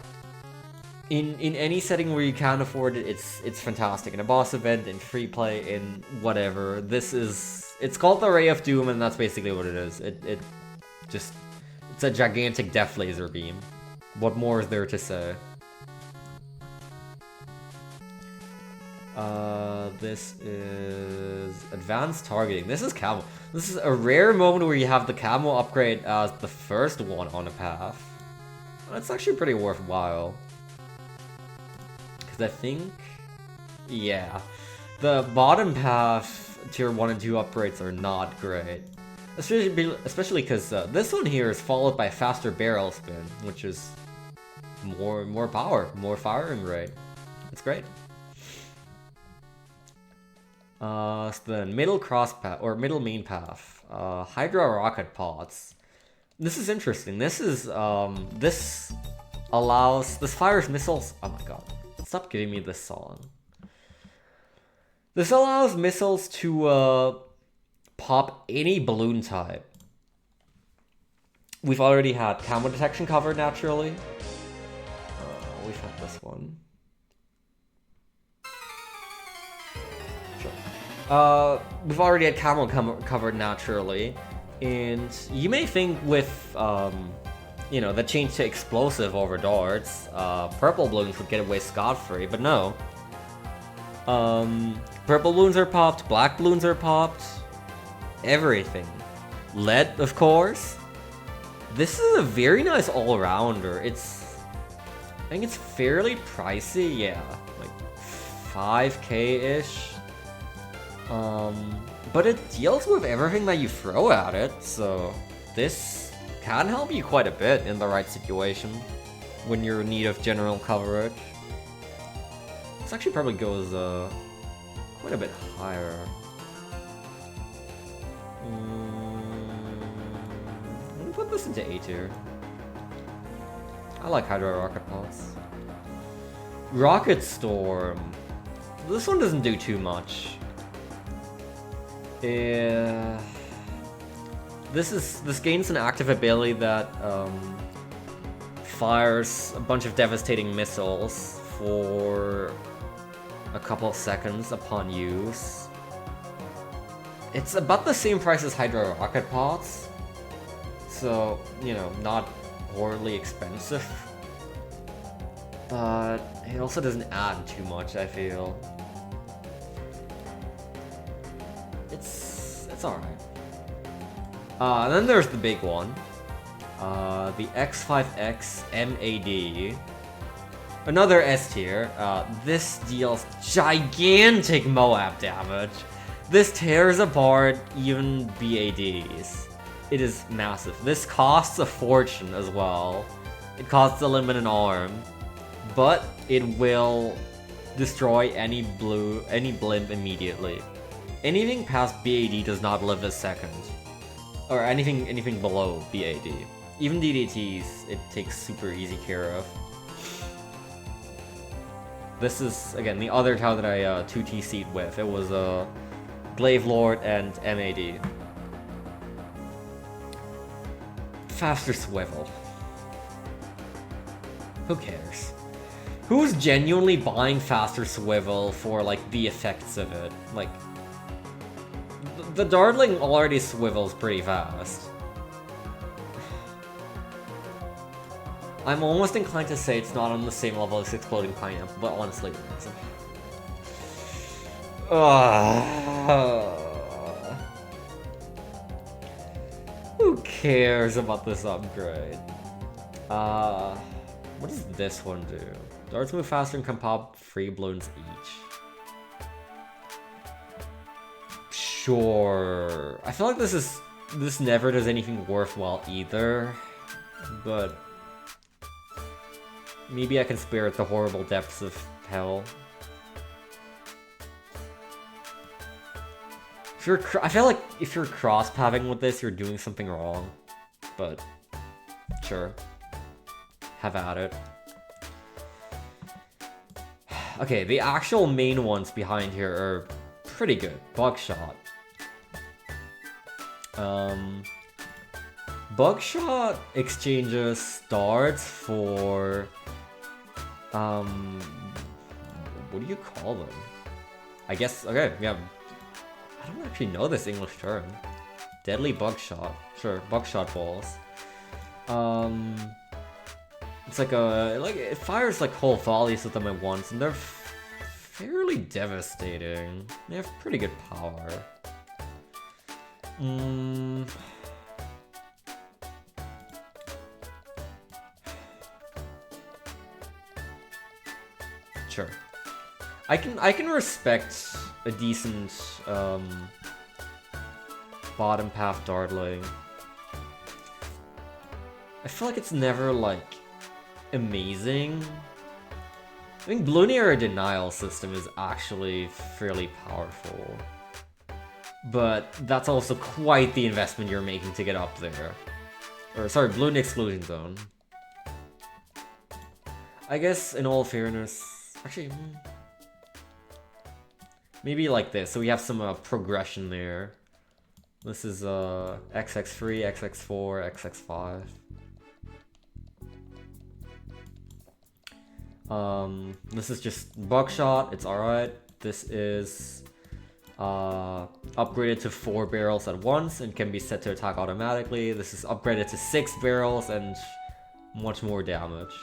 in any setting where you can afford it, it's fantastic. In a boss event, in free play, in whatever. It's called the Ray of Doom, and that's basically what it is. It's a gigantic death laser beam. What more is there to say? This is advanced targeting. This is camo. This is a rare moment where you have the camo upgrade as the first one on a path. That's actually pretty worthwhile. Because I think... yeah. The bottom path tier 1 and 2 upgrades are not great. Especially because this one here is followed by faster barrel spin, which is more power, more firing rate. It's great. So then middle cross path or middle main path, Hydra rocket pods. This is interesting. This fires missiles. Oh my god! Stop giving me this song. This allows missiles to pop any balloon type. We've already had camo detection covered naturally. We've had this one. We've already had camo covered naturally, and you may think with, you know, the change to explosive over darts, purple balloons would get away scot-free, but no. Purple balloons are popped, black balloons are popped, everything. Lead, of course. This is a very nice all-rounder. I think it's fairly pricey, yeah, like 5k-ish. But it deals with everything that you throw at it, so this can help you quite a bit in the right situation when you're in need of general coverage. This actually probably goes quite a bit higher. Let me put this into A tier. I like Hydra rocket pods. Rocket Storm. This one doesn't do too much. Yeah. This gains an active ability that fires a bunch of devastating missiles for a couple of seconds upon use. It's about the same price as Hydra rocket pods, so you know, not horribly expensive. But it also doesn't add too much, I feel. It's alright. And then there's the big one. The X5X MAD. Another S tier. This deals gigantic Moab damage. This tears apart even BADs. It is massive. This costs a fortune as well. It costs a limb and an arm. But it will destroy any blimp immediately. Anything past BAD does not live a second. Or anything below BAD. Even DDTs, it takes super easy care of. This is, again, the other tower that I 2TC'd with. It was Glaive Lord and MAD. Faster swivel. Who cares? Who's genuinely buying faster swivel for, like, the effects of it? Like, the Dartling already swivels pretty fast. I'm almost inclined to say it's not on the same level as Exploding Pineapple, but honestly it isn't. Who cares about this upgrade? What does this one do? Darts move faster and can pop 3 balloons each. Sure. I feel like this never does anything worthwhile either, but maybe I can spare it the horrible depths of hell. I feel like if you're cross-pathing with this, you're doing something wrong, but Sure. Have at it. Okay, the actual main ones behind here are pretty good. Buckshot. Buckshot exchanges starts for... what do you call them? I guess, okay, yeah. I don't actually know this English term. Deadly buckshot. Sure, buckshot balls. It's like it fires like whole volleys of them at once, and they're fairly devastating. They have pretty good power. Sure. I can respect a decent bottom path dartling. I feel like it's never like amazing. I think Lunar Denial system is actually fairly powerful. But that's also quite the investment you're making to get up there. Or sorry, Balloon Exclusion Zone. I guess in all fairness, actually, maybe like this, so we have some progression there. This is XX3, XX4, XX5. This is just buckshot, it's alright. This is upgraded to 4 barrels at once and can be set to attack automatically. This is upgraded to 6 barrels and much more damage.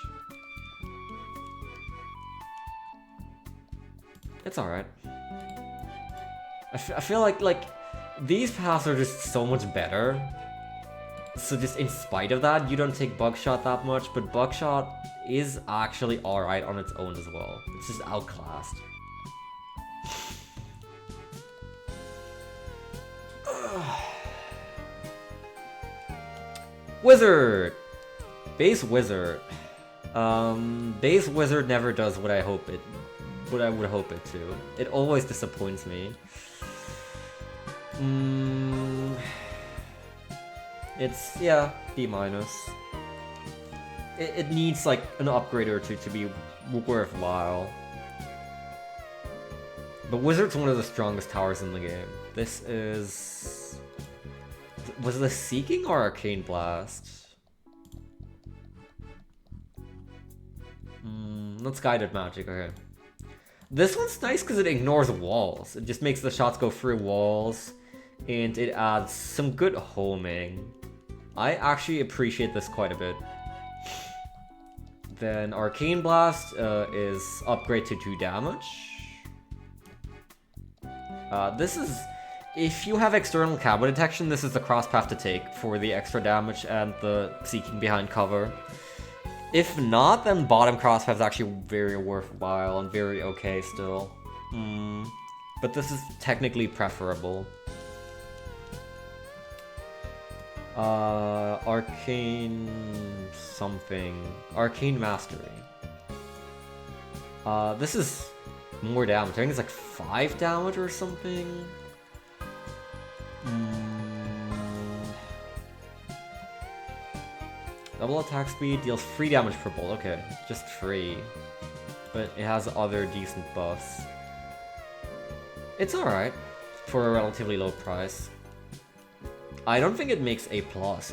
It's alright. I feel like these paths are just so much better. So just in spite of that, you don't take buckshot that much, but buckshot is actually alright on its own as well. It's just outclassed. Wizard! Base Wizard. Base Wizard never does what I would hope it to. It always disappoints me. It's, yeah, B-. It needs like an upgrade or two to be worthwhile. But Wizard's one of the strongest towers in the game. This is... Was this Seeking or Arcane Blast? That's Guided Magic, okay. This one's nice because it ignores walls. It just makes the shots go through walls, and it adds some good homing. I actually appreciate this quite a bit. Then Arcane Blast is upgrade to 2 damage. This is... If you have external camo detection, this is the cross path to take for the extra damage and the seeking behind cover. If not, then bottom cross path is actually very worthwhile and very okay still. But this is technically preferable. Arcane something. Arcane Mastery. This is more damage. I think it's like 5 damage or something. Double attack speed deals 3 damage per bolt. Okay, just 3. But it has other decent buffs. It's alright for a relatively low price. I don't think it makes A+,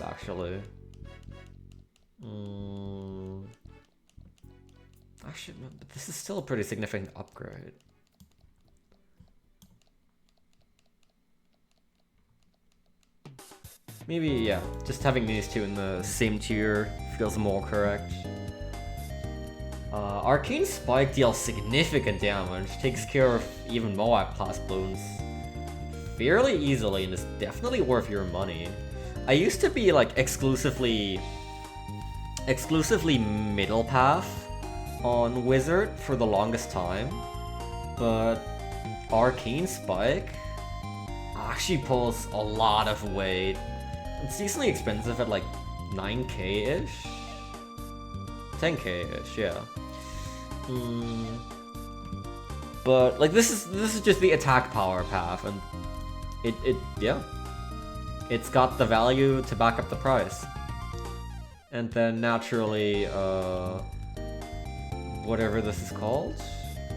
actually. Actually, but this is still a pretty significant upgrade. Maybe, yeah, just having these two in the same tier feels more correct. Arcane Spike deals significant damage, takes care of even Moab class balloons fairly easily, and is definitely worth your money. I used to be like exclusively middle path on Wizard for the longest time, but Arcane Spike actually pulls a lot of weight. It's decently expensive at like 9k-ish? 10k-ish, yeah. But like this is just the attack power path, and yeah. It's got the value to back up the price. And then naturally, whatever this is called,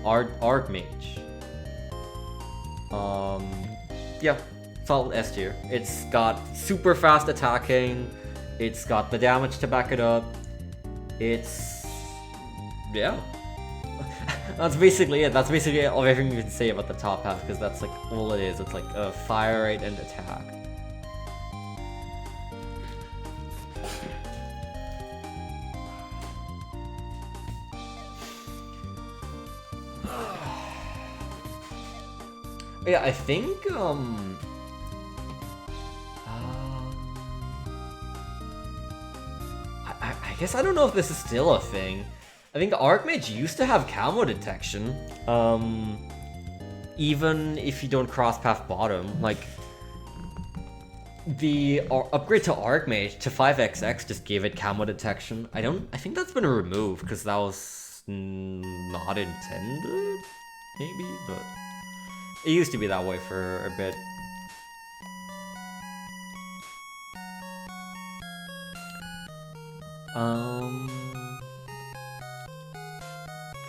Archmage. Yeah, solid S tier. It's got super fast attacking. It's got the damage to back it up. It's... yeah. That's basically it. That's basically everything you can say about the top half, because that's like all it is. It's like a fire rate and attack. Yeah, I think, I guess I don't know if this is still a thing. I think Archmage used to have camo detection, even if you don't cross path bottom. Like, the upgrade to Archmage to 5XX just gave it camo detection. I think that's been removed because that was not intended, maybe, but it used to be that way for a bit.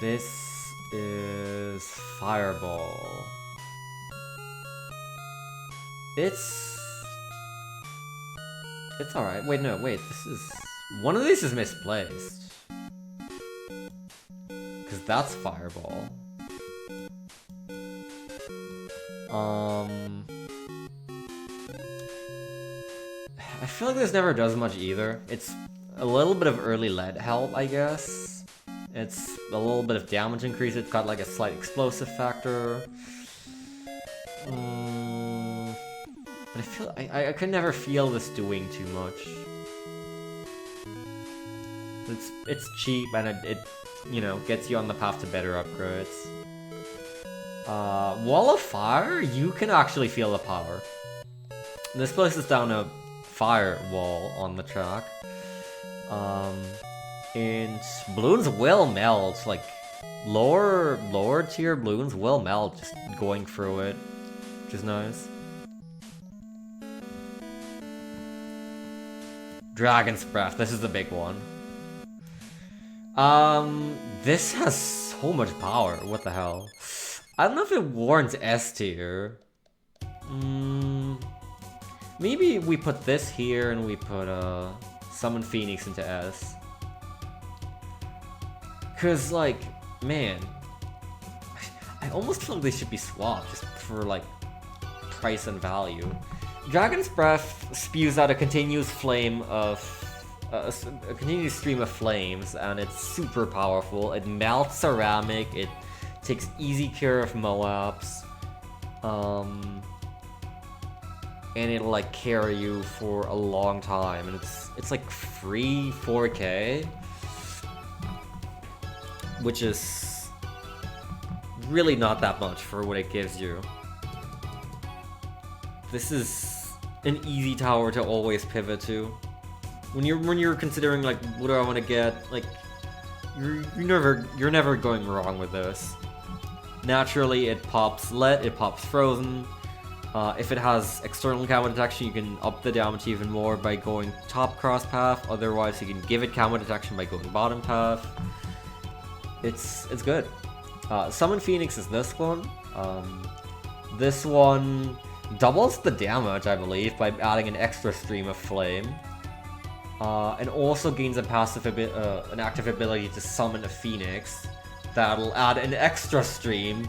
This is Fireball. It's alright. Wait, no, wait, this is... one of these is misplaced. Because that's Fireball. I feel like this never does much either. It's a little bit of early lead help, I guess. It's a little bit of damage increase. It's got like a slight explosive factor. But I feel I could never feel this doing too much. It's cheap and it you know, gets you on the path to better upgrades. Wall of Fire, you can actually feel the power. This places down a fire wall on the track. And balloons will melt, like lower tier balloons will melt just going through it, which is nice. Dragon's Breath, this is the big one. This has so much power, what the hell? I don't know if it warrants S tier. Maybe we put this here and we put Summon Phoenix into S. Cause like, man, I almost feel like they should be swapped just for like price and value. Dragon's Breath spews out a continuous flame of a continuous stream of flames, and it's super powerful. It melts ceramic. It takes easy care of Moabs, and it'll like carry you for a long time. And it's like free 4K, which is really not that much for what it gives you. This is an easy tower to always pivot to. When you're considering like, what do I want to get? Like, you're never going wrong with this. Naturally, it pops lead, it pops frozen. If it has external camo detection, you can up the damage even more by going top cross path. Otherwise, you can give it camo detection by going bottom path. It's good. Summon Phoenix is this one. This one doubles the damage, I believe, by adding an extra stream of flame. And also gains a passive an active ability to summon a Phoenix. That'll add an extra stream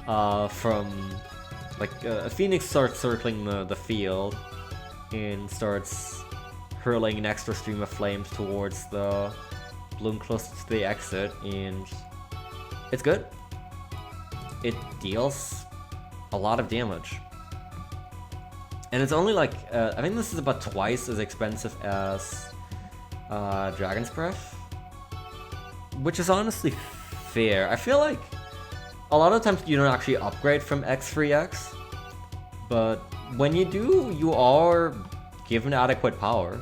from... like, a Phoenix starts circling the field and starts hurling an extra stream of flames towards the balloon closest to the exit, and it's good. It deals a lot of damage. And it's only like, I think this is about twice as expensive as Dragon's Breath, which is honestly fair. I feel like a lot of times you don't actually upgrade from X3X, but when you do, you are given adequate power,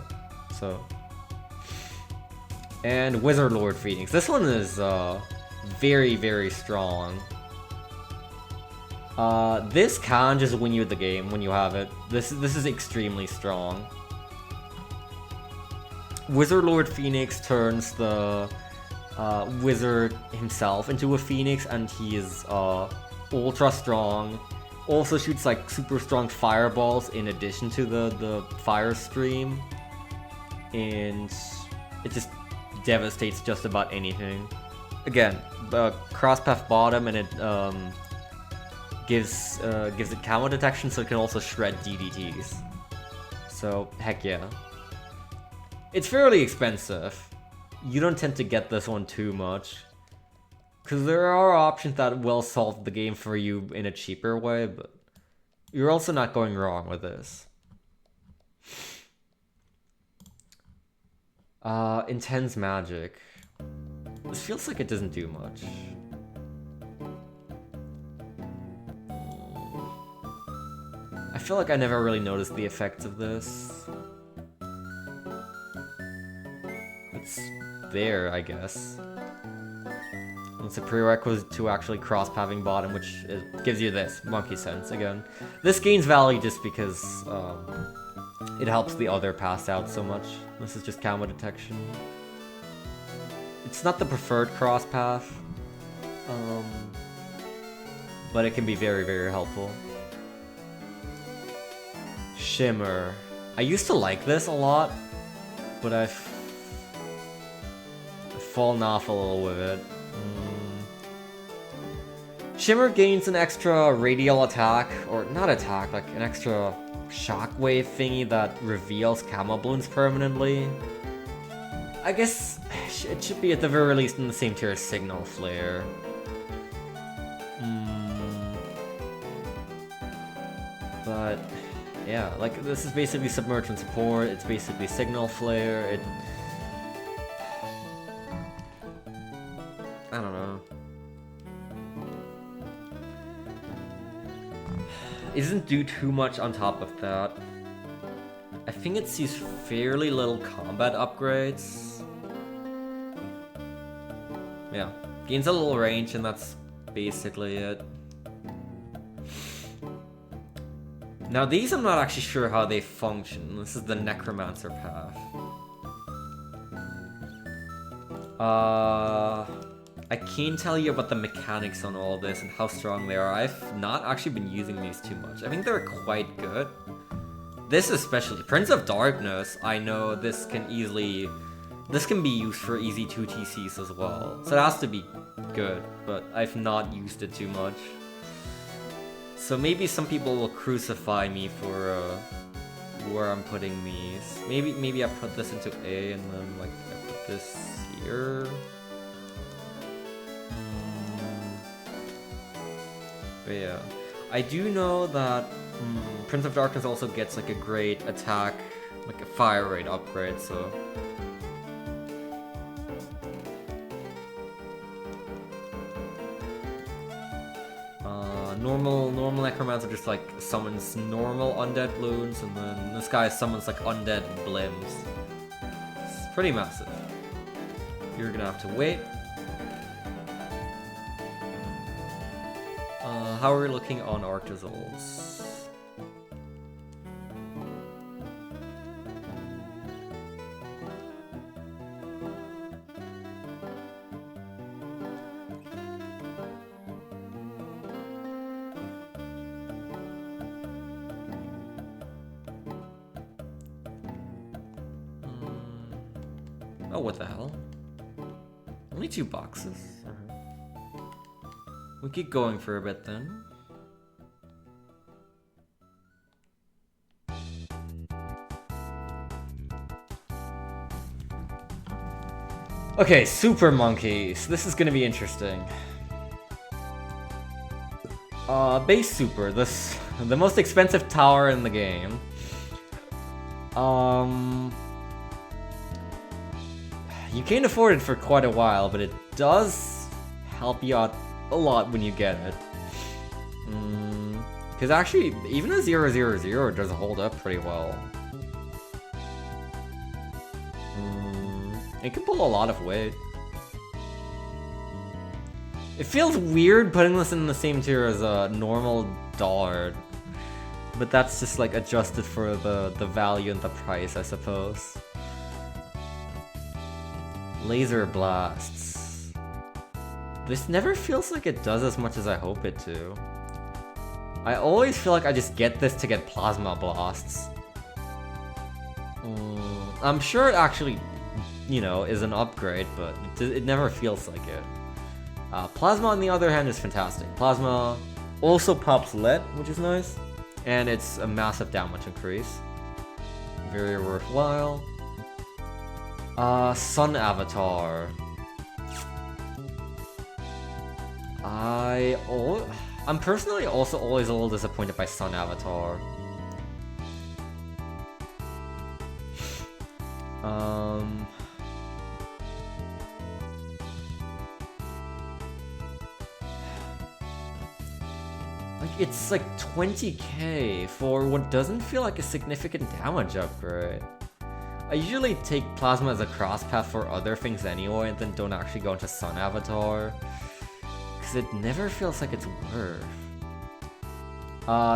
so. And Wizard Lord Phoenix. This one is very, very strong. This can just win you the game when you have it. This is extremely strong. Wizard Lord Phoenix turns the wizard himself into a phoenix, and he is ultra strong. Also shoots like super strong fireballs in addition to the fire stream, and it just devastates just about anything. Again, the crosspath bottom, and it gives it camo detection, so it can also shred DDTs. So heck yeah. It's fairly expensive. You don't tend to get this one too much, because there are options that will solve the game for you in a cheaper way, but you're also not going wrong with this. Intense Magic. This feels like it doesn't do much. I feel like I never really noticed the effects of this. It's there, I guess. It's a prerequisite to actually cross-pathing bottom, which gives you this, Monkey Sense, again. This gains value just because it helps the other pass out so much. This is just camo detection. It's not the preferred cross-path, but it can be very, very helpful. Shimmer. I used to like this a lot, but I've fallen off a little with it. Shimmer gains an extra radial attack, or not attack, like an extra shockwave thingy that reveals camo balloons permanently. I guess it should be at the very least in the same tier as Signal Flare. But yeah, like this is basically Submergent Support, it's basically Signal Flare, I don't know. It doesn't do too much on top of that. I think it sees fairly little combat upgrades. Yeah, gains a little range, and that's basically it. Now these I'm not actually sure how they function. This is the Necromancer path. I can't tell you about the mechanics on all this and how strong they are. I've not actually been using these too much. I think they're quite good. This especially, Prince of Darkness, I know this can be used for easy 2TCs as well. So it has to be good, but I've not used it too much. So maybe some people will crucify me for where I'm putting these. Maybe I put this into A and then like I put this here. But yeah, I do know that Prince of Darkness also gets like a great attack, like a fire rate upgrade, so... Normal Necromancer just like summons normal undead balloons, and then this guy summons like undead blims. It's pretty massive. You're gonna have to wait. How are we looking on Arctozolts? Oh, what the hell? Only 2 boxes? We'll keep going for a bit then. Okay, Super Monkeys. This is gonna be interesting. Base Super, the most expensive tower in the game. You can't afford it for quite a while, but it does help you out a lot when you get it. Because actually, even a 000 does hold up pretty well. It can pull a lot of weight. It feels weird putting this in the same tier as a normal Dart, but that's just like adjusted for the value and the price, I suppose. Laser blasts. This never feels like it does as much as I hope it to. I always feel like I just get this to get plasma blasts. I'm sure it actually, you know, is an upgrade, but it never feels like it. Plasma, on the other hand, is fantastic. Plasma also pops lead, which is nice, and it's a massive damage increase. Very worthwhile. Sun Avatar. I'm personally also always a little disappointed by Sun Avatar. Like, it's like 20k for what doesn't feel like a significant damage upgrade. I usually take Plasma as a crosspath for other things anyway, and then don't actually go into Sun Avatar, because it never feels like it's worth.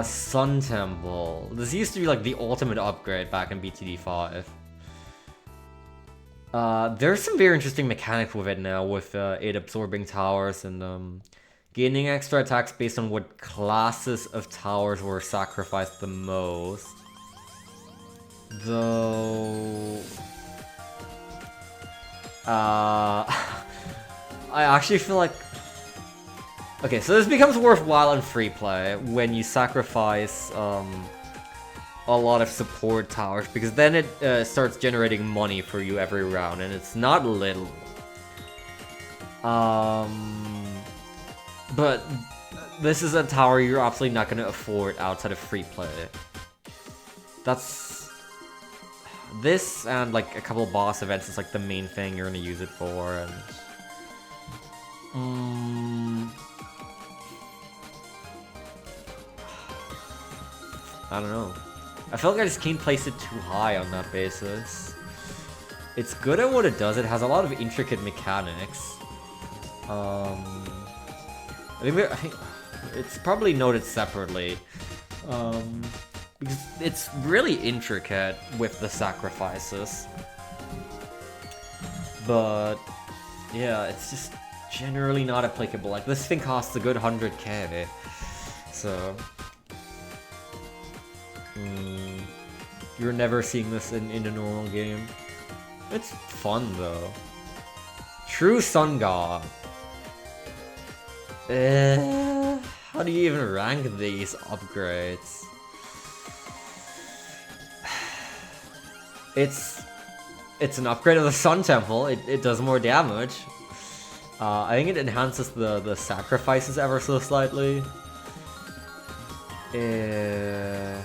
Sun Temple. This used to be like the ultimate upgrade back in BTD 5. There's some very interesting mechanics with it now, with 8 absorbing towers and gaining extra attacks based on what classes of towers were sacrificed the most. Though... I actually feel like... Okay, so this becomes worthwhile in free play when you sacrifice a lot of support towers, because then it starts generating money for you every round, and it's not little. But this is a tower you're absolutely not going to afford outside of free play. That's... This and like a couple of boss events is like the main thing you're going to use it for, and... I don't know. I feel like I just can't place it too high on that basis. It's good at what it does. It has a lot of intricate mechanics. I think it's probably noted separately. Because it's really intricate with the sacrifices. But yeah, it's just generally not applicable. Like, this thing costs a good 100k. So you're never seeing this in a normal game. It's fun though. True Sun God. How do you even rank these upgrades? It's an upgrade of the Sun Temple. It does more damage. I think it enhances the sacrifices ever so slightly. Yeah.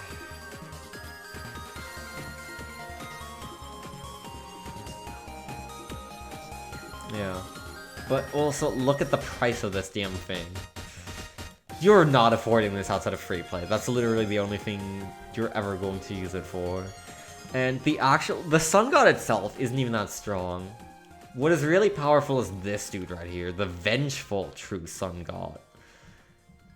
But also, look at the price of this damn thing. You're not affording this outside of free play. That's literally the only thing you're ever going to use it for. And the Sun God itself isn't even that strong. What is really powerful is this dude right here, the Vengeful True Sun God.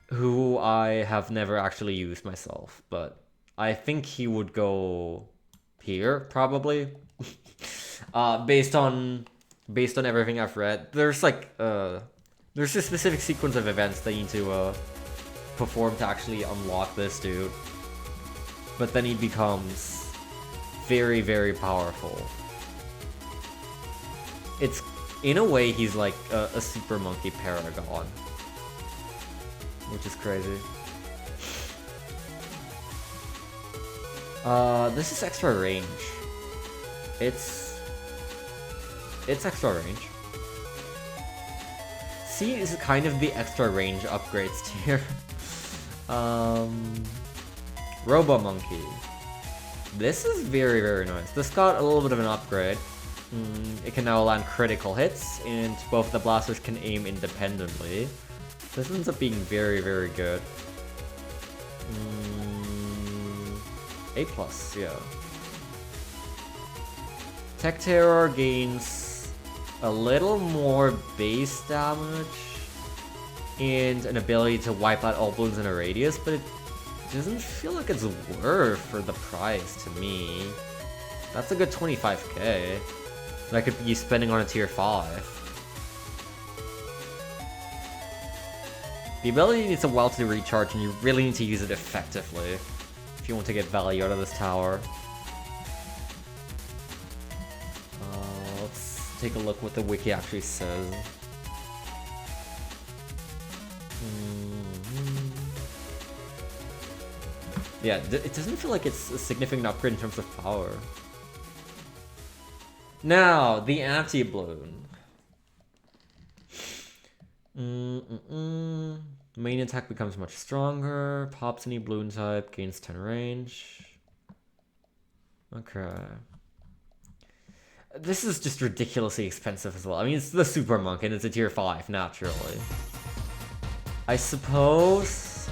Who I have never actually used myself, but I think he would go here, probably. Based on everything I've read. There's like, there's a specific sequence of events that you need to perform to actually unlock this dude. But then he becomes very, very powerful. It's, in a way, he's like a Super Monkey Paragon. Which is crazy. This is extra range. It's extra range. C is kind of the extra range upgrades tier. Robo Monkey. This is very, very nice. This got a little bit of an upgrade. It can now land critical hits, and both the blasters can aim independently. This ends up being very, very good. A+, yeah. Tech Terror gains a little more base damage and an ability to wipe out all balloons in a radius, but it doesn't feel like it's worth for the price to me. That's a good 25k. that I could be spending on a tier 5. The ability needs a while to recharge, and you really need to use it effectively if you want to get value out of this tower. Let's take a look what the wiki actually says. Yeah, it doesn't feel like it's a significant upgrade in terms of power. Now, the anti-balloon. Main attack becomes much stronger, pops any balloon type, gains 10 range. Okay. This is just ridiculously expensive as well. I mean, it's the Super Monk and it's a tier 5, naturally. I suppose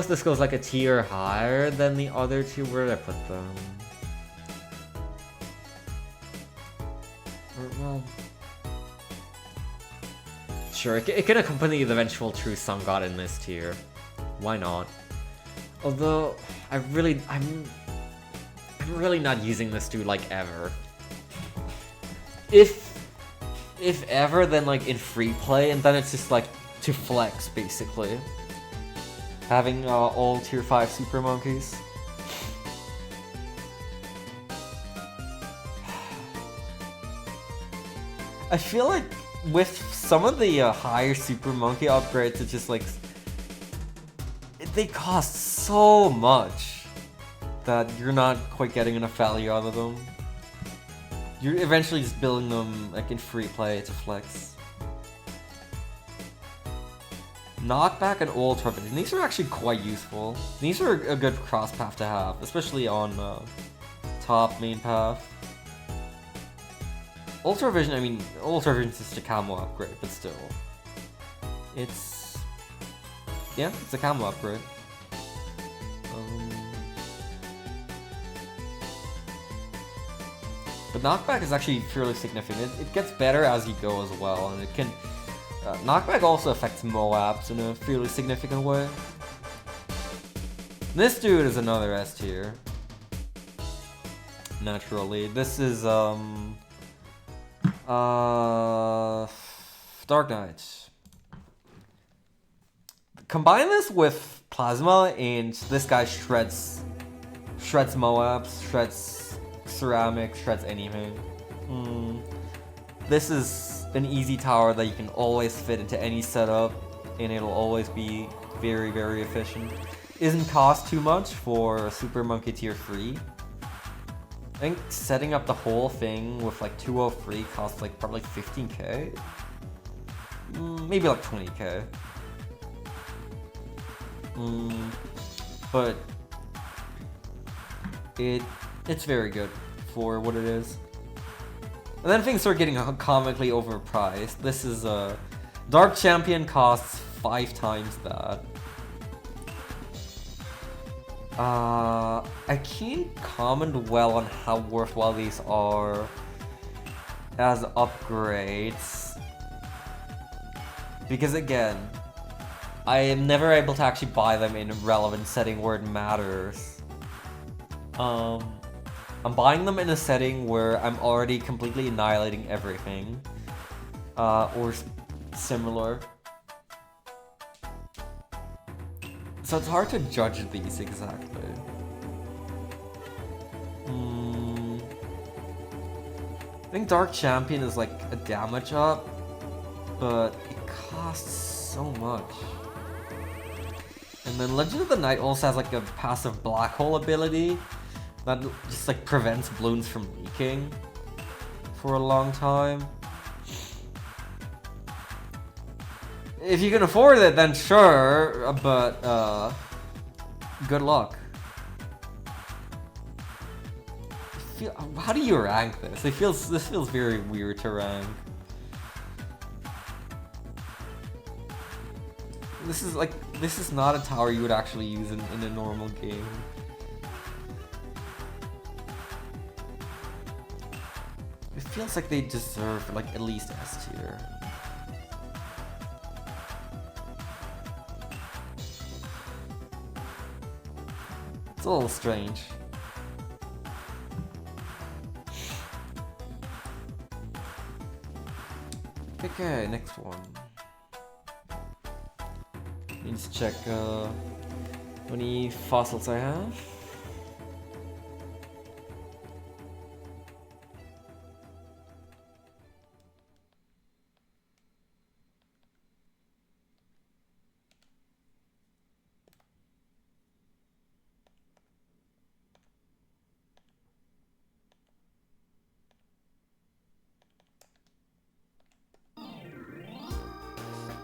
this goes like a tier higher than the other two. Where did I put them? Well, sure, it can accompany the eventual True Sun God in this tier. Why not? Although, I'm really not using this dude like ever. If ever, then like in free play, and then it's just like to flex basically. Having all tier 5 super monkeys. I feel like with some of the higher super monkey upgrades, it's just like they cost so much that you're not quite getting enough value out of them. You're eventually just building them like in free play to flex. Knockback and Ultra Vision. These are actually quite useful. These are a good cross path to have, especially on top main path. Ultra Vision, I mean, Ultra Vision is just a camo upgrade, but still. It's a camo upgrade. But knockback is actually fairly significant. It gets better as you go as well, and it can... knockback also affects Moabs in a fairly significant way. This dude is another S tier. Naturally. This is, Dark Knight. Combine this with Plasma, and this guy shreds Moabs, shreds ceramic, shreds anything. This is an easy tower that you can always fit into any setup, and it'll always be very, very efficient. Isn't cost too much for a Super Monkey tier 3. I think setting up the whole thing with like 203 costs like probably 15k? Maybe like 20k. But it's very good for what it is. And then things start getting comically overpriced. This is a Dark Champion costs 5 times that. I can't comment well on how worthwhile these are as upgrades, because again, I am never able to actually buy them in a relevant setting where it matters. I'm buying them in a setting where I'm already completely annihilating everything, or similar. So it's hard to judge these exactly. I think Dark Champion is like a damage up, but it costs so much. And then Legend of the Night also has like a passive black hole ability that just like prevents balloons from leaking for a long time. If you can afford it, then sure, but good luck. How do you rank this? This feels very weird to rank. This is not a tower you would actually use in a normal game. It feels like they deserve like at least S tier. It's a little strange. Okay, next one. Need to check how many fossils I have.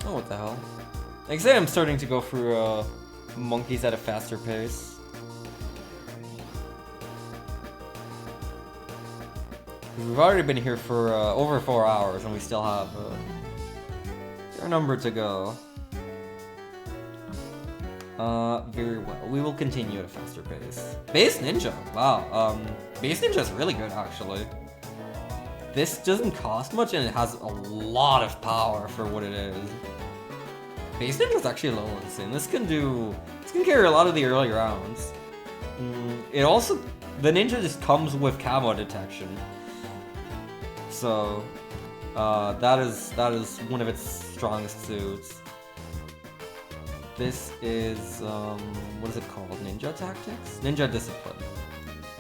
Oh, what the hell? Like I say, I'm starting to go through monkeys at a faster pace. We've already been here for over 4 hours, and we still have a number to go. Very well. We will continue at a faster pace. Base Ninja! Wow, Base Ninja is really good, actually. This doesn't cost much, and it has a lot of power for what it is. Base Ninja is actually a little insane. This can carry a lot of the early rounds. It also, the ninja just comes with camo detection. So, that is one of its strongest suits. This is, what is it called? Ninja Tactics? Ninja Discipline.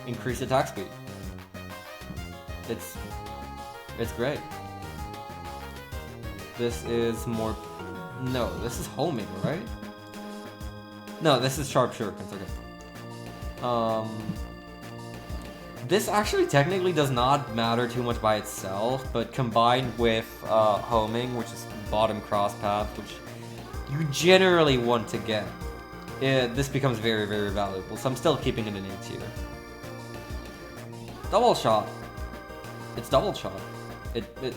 Increased attack speed. It's great. This is more... No, this is homing, right? No, this is sharp shurikens, okay. This actually technically does not matter too much by itself, but combined with homing, which is bottom cross path, which you generally want to get, this becomes very, very valuable. So I'm still keeping it in A tier. Double shot. It's double shot. It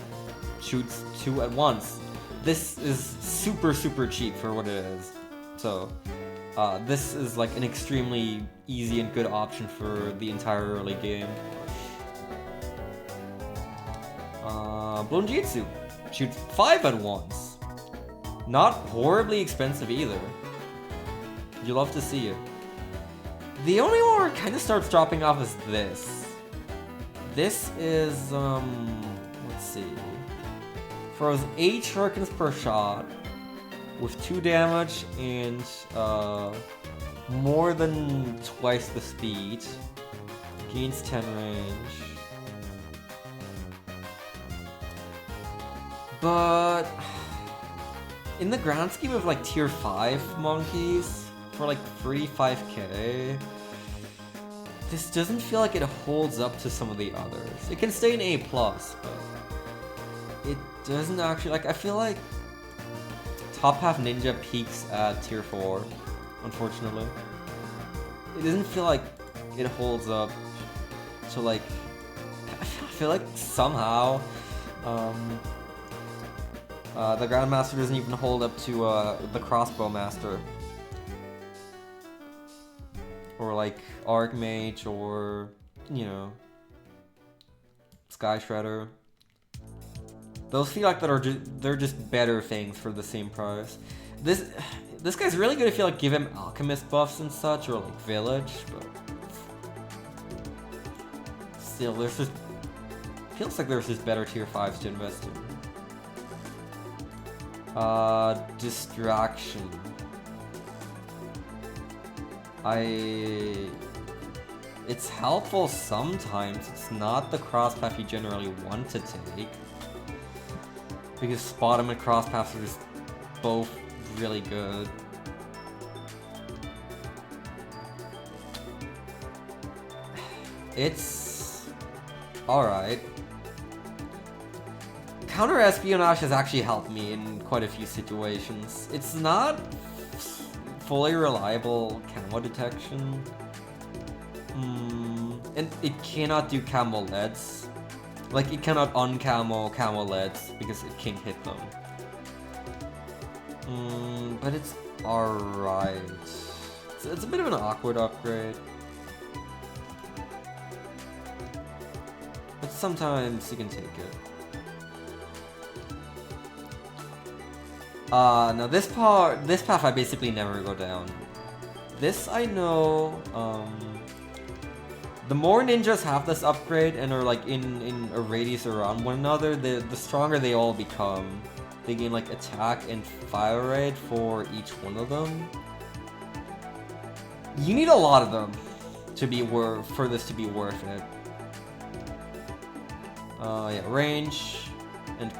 shoots 2 at once. This is super, super cheap for what it is. So, this is like an extremely easy and good option for the entire early game. Blonjitsu. Shoots 5 at once. Not horribly expensive either. You love to see it. The only one where it kind of starts dropping off is this. This is, let's see. Throws 8 shurikens per shot with 2 damage and more than twice the speed. Gains 10 range. But in the grand scheme of like tier 5 monkeys for like 35k, this doesn't feel like it holds up to some of the others. It can stay in A+, but it doesn't actually, like, I feel like Top Half Ninja peaks at tier 4, unfortunately. It doesn't feel like it holds up to, like, I feel like somehow the Grandmaster doesn't even hold up to the Crossbow Master. Or like Archmage, or, you know, Sky Shredder. Those feel like they're just better things for the same price. This guy's really good if you like give him alchemist buffs and such, or like village, but still there's just feels like there's just better tier 5s to invest in. Distraction. It's helpful sometimes. It's not the cross path you generally want to take, because Spot and cross paths are just both really good. It's alright. Counter espionage has actually helped me in quite a few situations. It's not fully reliable camo detection. And it cannot do camo leads. Like, it cannot uncamo camo leads because it can't hit them. But it's alright. It's a bit of an awkward upgrade. But sometimes you can take it. Now this path I basically never go down. This I know, The more ninjas have this upgrade and are like in a radius around one another, the stronger they all become. They gain like attack and fire rate for each one of them. You need a lot of them to be for this to be worth it. Yeah, range and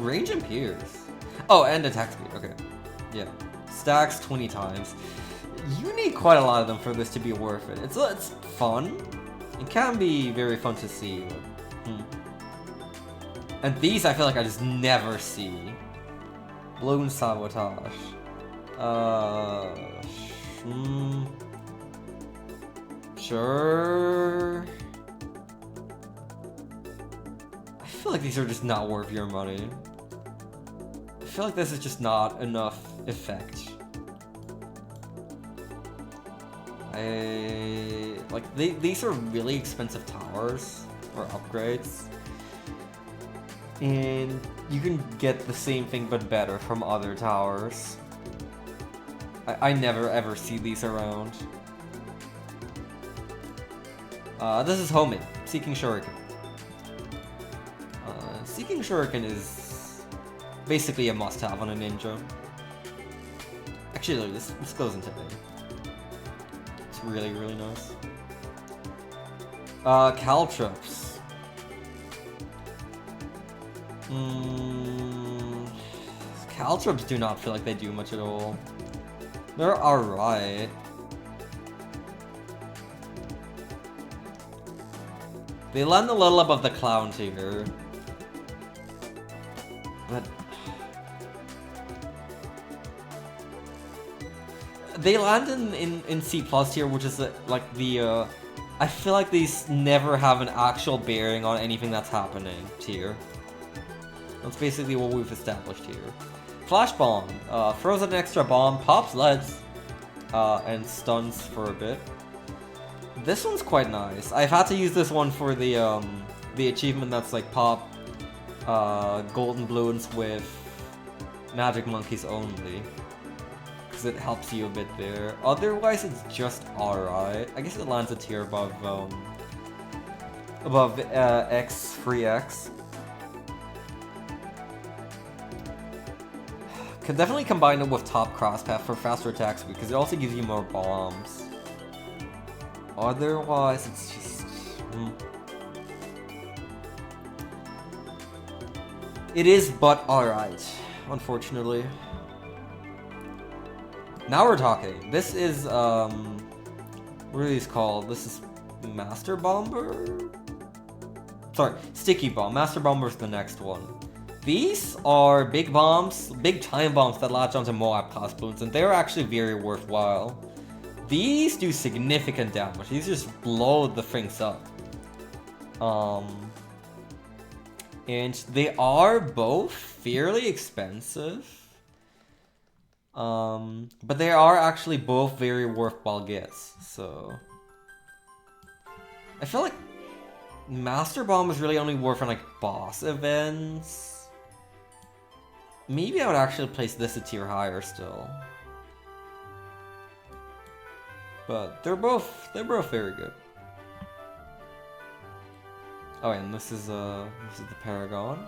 range and pierce. Oh, and attack speed. Okay, yeah, stacks 20 times. You need quite a lot of them for this to be worth it. It's fun. It can be very fun to see. But, And these I feel like I just never see. Balloon sabotage. Sure. I feel like these are just not worth your money. I feel like this is just not enough effect. These are really expensive towers or upgrades, and you can get the same thing but better from other towers. I never ever see these around. This is Homin, Seeking Shuriken. Seeking Shuriken is basically a must-have on a ninja. Actually, this goes into A. It's really, really nice. Caltrops. Caltrops do not feel like they do much at all. They're alright. They land a little above the clown tier. But they land in C+ tier, which is like the I feel like these never have an actual bearing on anything that's happening tier. That's basically what we've established here. Flash Bomb throws an extra bomb, pops leads, and stuns for a bit. This one's quite nice. I've had to use this one for the achievement that's like pop golden balloons with magic monkeys only, because it helps you a bit there. Otherwise, it's just alright. I guess it lands a tier above X, free X. Could definitely combine it with top crosspath for faster attack speed, because it also gives you more bombs. Otherwise, it's just... It is but alright, unfortunately. Now we're talking. This is, what are these called? This is Master Bomber? Sorry, Sticky Bomb. Master Bomber is the next one. These are big bombs, big time bombs that latch onto Moab class balloons, and they're actually very worthwhile. These do significant damage. These just blow the things up. And they are both fairly expensive. But they are actually both very worthwhile gets, so... I feel like Master Bomb is really only worth on like boss events. Maybe I would actually place this a tier higher still. But they're both very good. Oh, and this is the Paragon.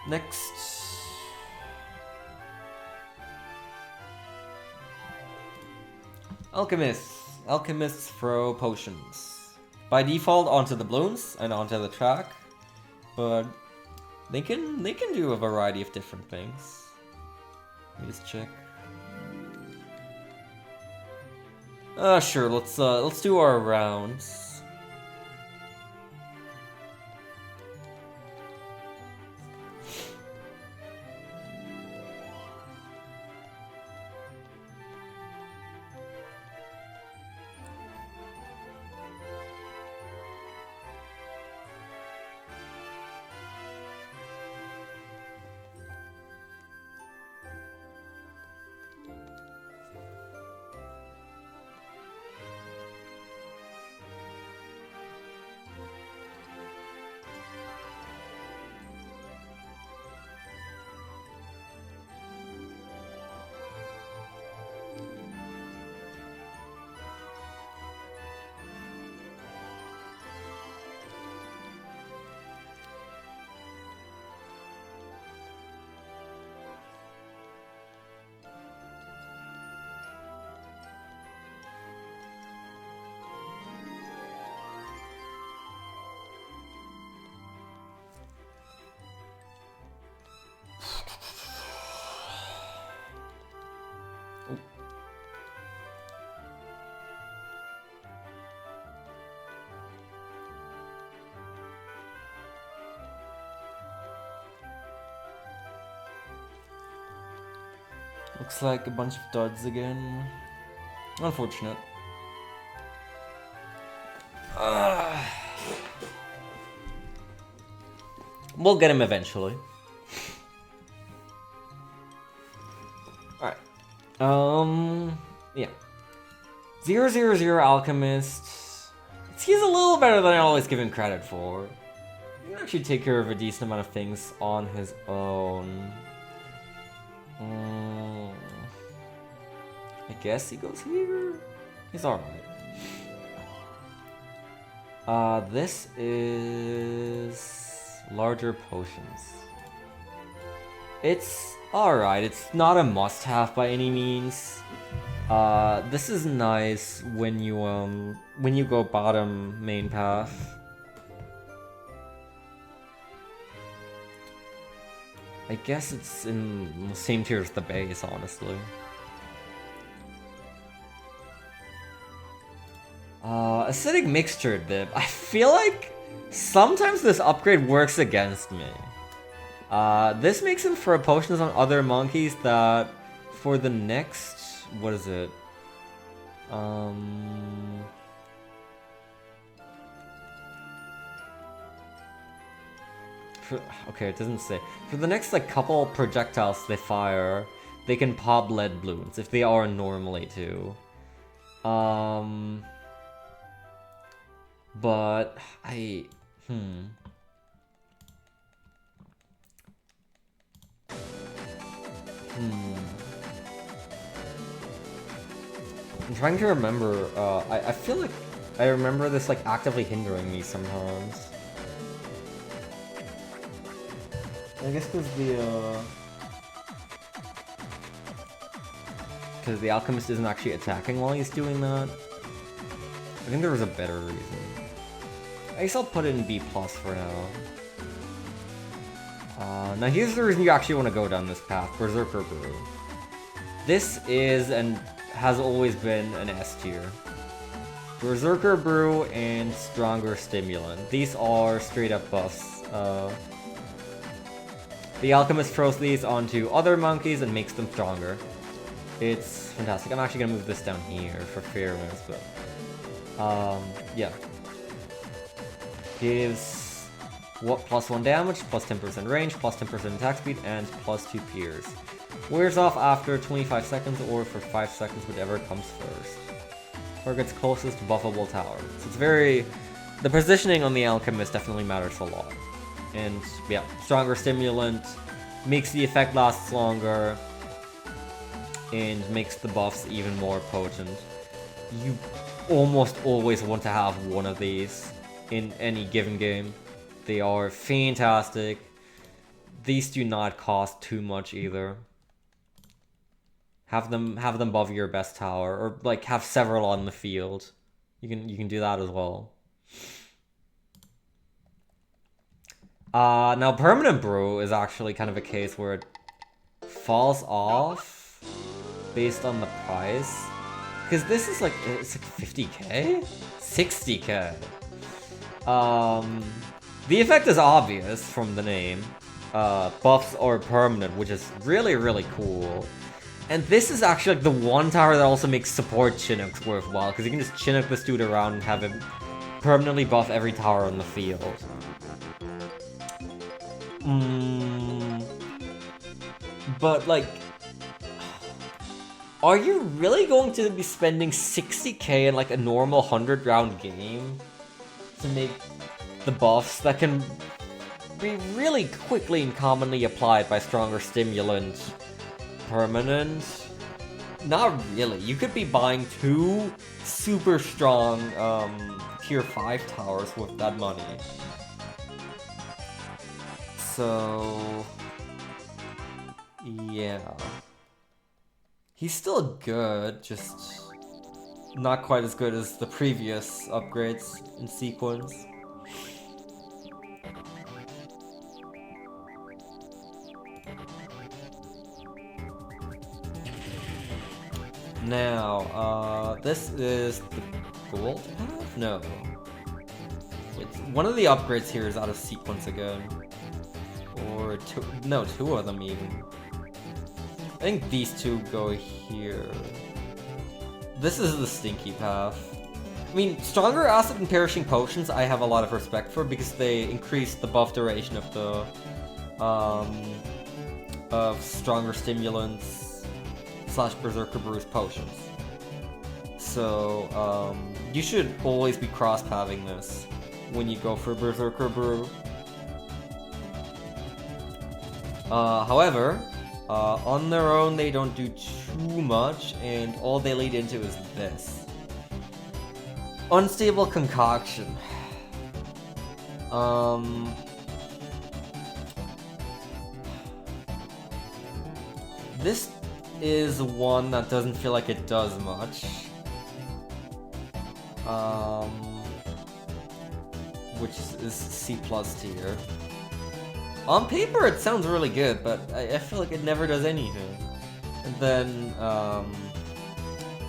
Next. Alchemists. Alchemists throw potions. By default onto the balloons and onto the track, but they can do a variety of different things. Let me just check. Sure, let's do our rounds. Looks like a bunch of duds again. Unfortunate. We'll get him eventually. Alright. Yeah. 000 Alchemist. He's a little better than I always give him credit for. He can actually take care of a decent amount of things on his own. I guess he goes here? He's alright. This is larger potions. It's alright, it's not a must-have by any means. This is nice when you go bottom main path. I guess it's in the same tier as the base, honestly. Acidic mixture dip. I feel like sometimes this upgrade works against me. This makes him for potions on other monkeys that for the next, what is it? Okay, it doesn't say. For the next like couple projectiles they fire, they can pop lead balloons if they are normally too. But I'm trying to remember. I feel like I remember this like actively hindering me sometimes. I guess because the alchemist isn't actually attacking while he's doing that. I think there was a better reason. I guess I'll put it in B+ for now. Now here's the reason you actually want to go down this path, Berserker Brew. This is and has always been an S tier. Berserker Brew and Stronger Stimulant. These are straight up buffs. The alchemist throws these onto other monkeys and makes them stronger. It's fantastic. I'm actually gonna move this down here for fairness, but yeah. Gives what +1 damage, +10% range, +10% attack speed, and +2 pierce. Wears off after 25 seconds or for 5 seconds, whichever comes first. Target's closest buffable tower. So it's very... The positioning on the alchemist definitely matters a lot. And yeah, Stronger Stimulant makes the effect last longer and makes the buffs even more potent. You almost always want to have one of these in any given game. They are fantastic. These do not cost too much either. Have them above your best tower, or like have several on the field. You can do that as well. Now Permanent Brew is actually kind of a case where it falls off based on the price. Because this is like, it's like 50k? 60k. The effect is obvious from the name. Buffs are permanent, which is really, really cool. And this is actually like the one tower that also makes support Chinooks worthwhile, because you can just Chinook this dude around and have him permanently buff every tower on the field. But like, are you really going to be spending 60k in like a normal 100-round game to make the buffs that can be really quickly and commonly applied by Stronger Stimulant permanent? Not really. You could be buying 2 super strong tier 5 towers with that money. So yeah. He's still good, just not quite as good as the previous upgrades in sequence. Now, this is the gold path? No. It's one of the upgrades here is out of sequence again. Or two of them even. I think these two go here. This is the stinky path. I mean, stronger acid and perishing potions I have a lot of respect for because they increase the buff duration of the of stronger stimulants / berserker brews potions. So you should always be cross-pathing this when you go for berserker brew. However, on their own they don't do too much, and all they lead into is this. Unstable concoction. This is one that doesn't feel like it does much. Which is C+ tier. On paper it sounds really good, but I feel like it never does anything. And then,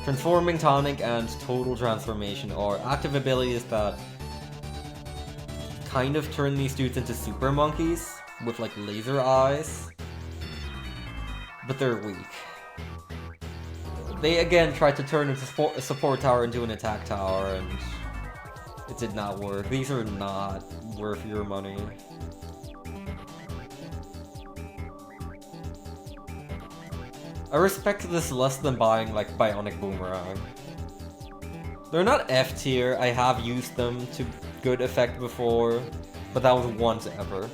Transforming Tonic and Total Transformation are active abilities that kind of turn these dudes into super monkeys with like laser eyes. But they're weak. They again tried to turn a support tower into an attack tower, and it did not work. These are not worth your money. I respect this less than buying like Bionic Boomerang. They're not F tier, I have used them to good effect before, but that was once ever.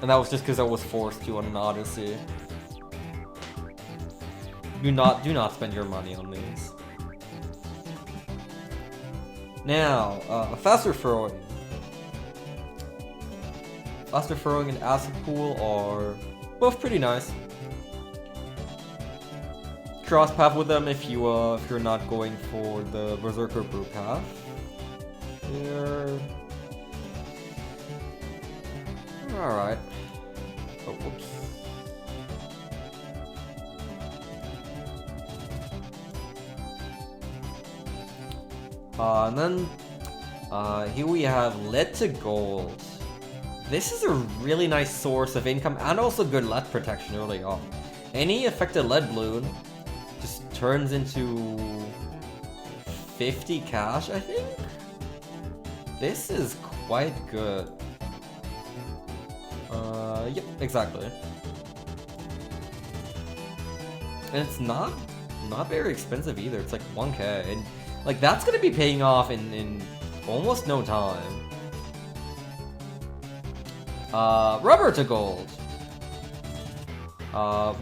And that was just because I was forced to on an Odyssey. Do not spend your money on these. Now, faster throwing. Faster throwing and acid pool are both pretty nice. Cross path with them if you're not going for the berserker brew path. They're alright. Oh, whoops. And then here we have lead to gold. This is a really nice source of income and also good lead protection early on. Any affected lead balloon just turns into 50 cash, I think? This is quite good. Yep, exactly. And it's not very expensive either. It's like 1k, and like that's gonna be paying off in almost no time. Rubber to gold.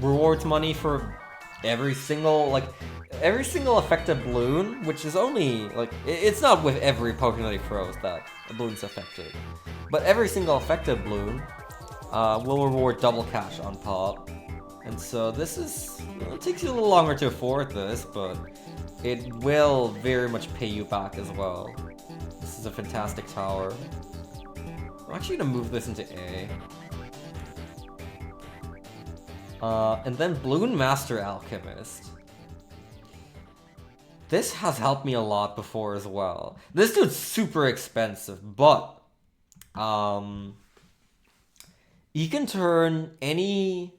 Rewards money for every single affected balloon, which is only like it's not with every potion that he throws that a balloon's affected, but every single affected balloon will reward double cash on pop. And so this is, it takes you a little longer to afford this, but it will very much pay you back as well. This is a fantastic tower. I'm actually gonna move this into A. And then Balloon Master Alchemist. This has helped me a lot before as well. This dude's super expensive, but you can turn any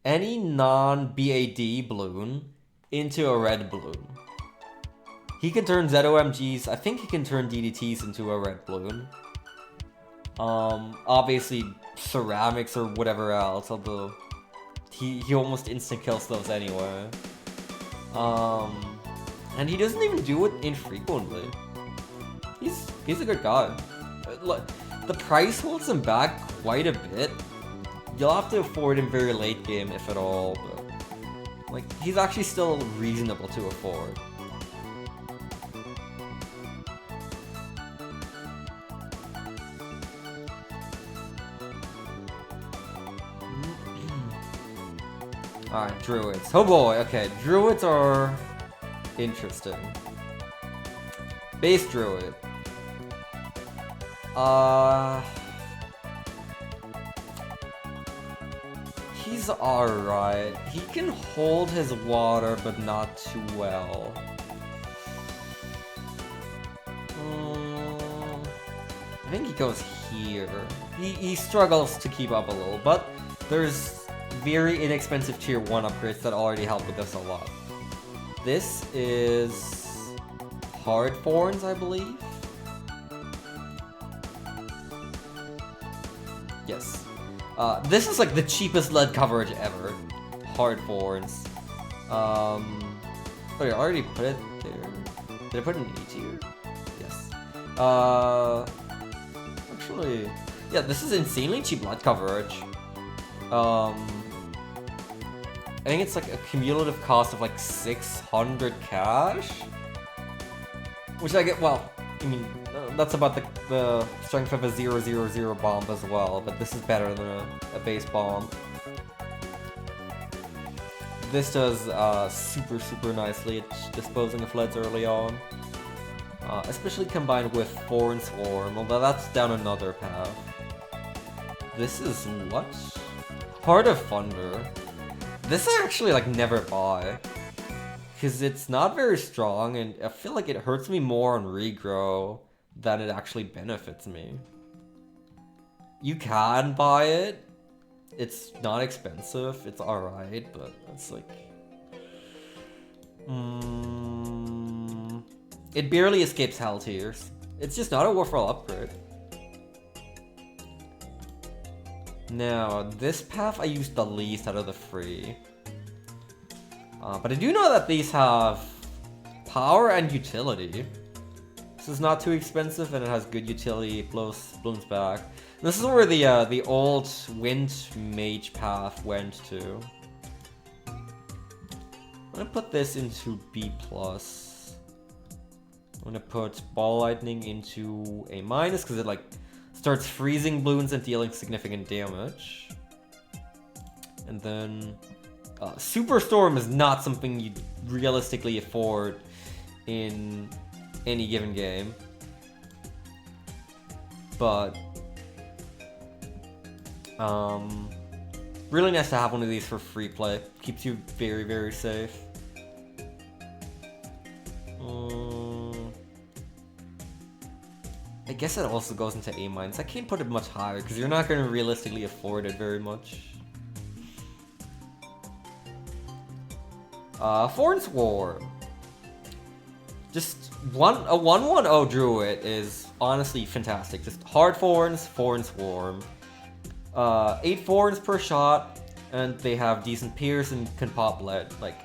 non-BAD balloon into a red balloon. He can turn ZOMGs, I think he can turn DDTs into a red balloon. Obviously ceramics or whatever else, although he almost instant kills those anyway. And he doesn't even do it infrequently. He's a good guy. The price holds him back quite a bit. You'll have to afford him very late game, if at all, but like he's actually still reasonable to afford. Alright, druids. Oh boy, okay, druids are interesting. Base druid. He's alright. He can hold his water, but not too well. I think he goes here. He struggles to keep up a little, but there's very inexpensive tier 1 upgrades that already help with this a lot. This is Hard Thorns, I believe. Yes. This is like the cheapest lead coverage ever. Hard Thorns. Oh, I already put it there. Did I put it in A tier? Yes. Actually, yeah, this is insanely cheap lead coverage. I think it's like a cumulative cost of like 600 cash, which I get. Well, I mean, that's about the strength of a 0/0/0 bomb as well, but this is better than a base bomb. This does super nicely at disposing of leads early on, especially combined with Thorn Swarm, although that's down another path. This is what? Heart of Thunder. This I actually like never buy, because it's not very strong, and I feel like it hurts me more on regrow than it actually benefits me. You can buy it. It's not expensive. It's alright, but it's like... It barely escapes Hell Tears. It's just not a worthwhile upgrade. Now, this path I used the least out of the three. But I do know that these have power and utility. This is not too expensive, and it has good utility, blows balloons back. And this is where the old Wind Mage path went to. I'm gonna put this into B+. I'm gonna put Ball Lightning into A-, because it like starts freezing balloons and dealing significant damage. And then Superstorm is not something you realistically afford in any given game, but really nice to have one of these for free play. Keeps you very safe. I guess it also goes into A-. I can't put it much higher because you're not going to realistically afford it very much. Thorn Swarm. Just a 1/1/0 Druid is honestly fantastic. Just hard Thorns, Thorn Swarm. 8 Thorns per shot, and they have decent pierce and can pop lead. Like,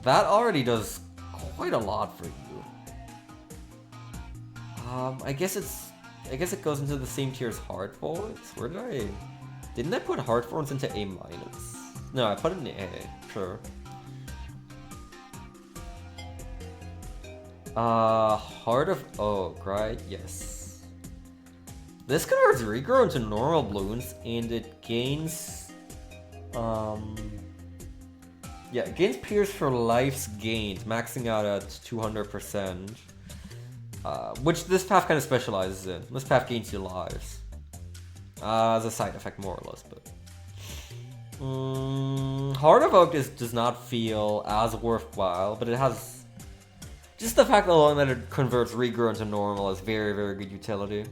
that already does quite a lot for you. I guess it goes into the same tier as Hard Thorns. Where didn't I put Hard Thorns into A-? No, I put it in A, sure. Heart of Oak, right? Yes. This converts regrow into normal balloons, and it gains, yeah, it gains pierce for lives gained, maxing out at 200%. Which this path kind of specializes in. This path gains you lives. As a side effect, more or less, but... Heart of Oak does not feel as worthwhile, but it has... Just the fact alone that it converts regrow into normal is very good utility.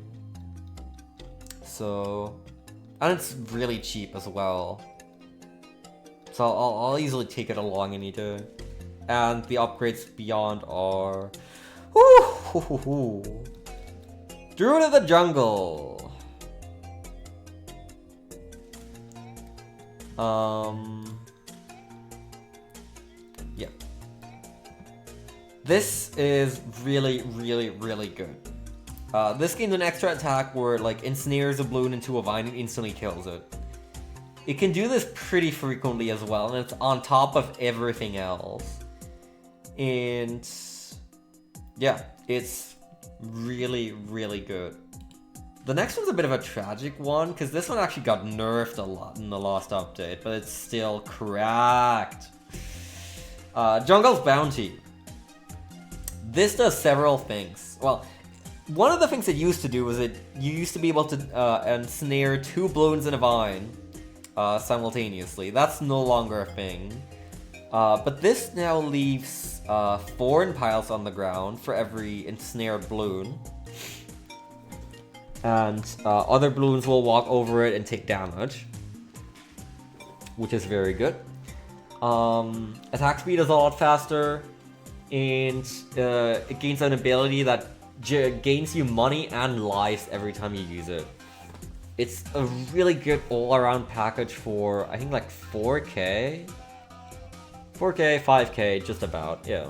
So... And it's really cheap as well. So I'll easily take it along any day. And the upgrades beyond are... Woo! Druid of the Jungle. Yeah. This is really good. This gains an extra attack where it like ensnares a balloon into a vine and instantly kills it. It can do this pretty frequently as well, and it's on top of everything else. And yeah, it's really good. The next one's a bit of a tragic one, because this one actually got nerfed a lot in the last update, but it's still cracked. Jungle's Bounty. This does several things. Well, one of the things it used to do was you used to be able to ensnare 2 balloons in a vine simultaneously. That's no longer a thing. But this now leaves thorn piles on the ground for every ensnared balloon. And other balloons will walk over it and take damage. which is very good. Attack speed is a lot faster, and it gains an ability that gains you money and lives every time you use it. It's a really good all-around package for, I think, like 4K? 4K, 5K, just about, yeah.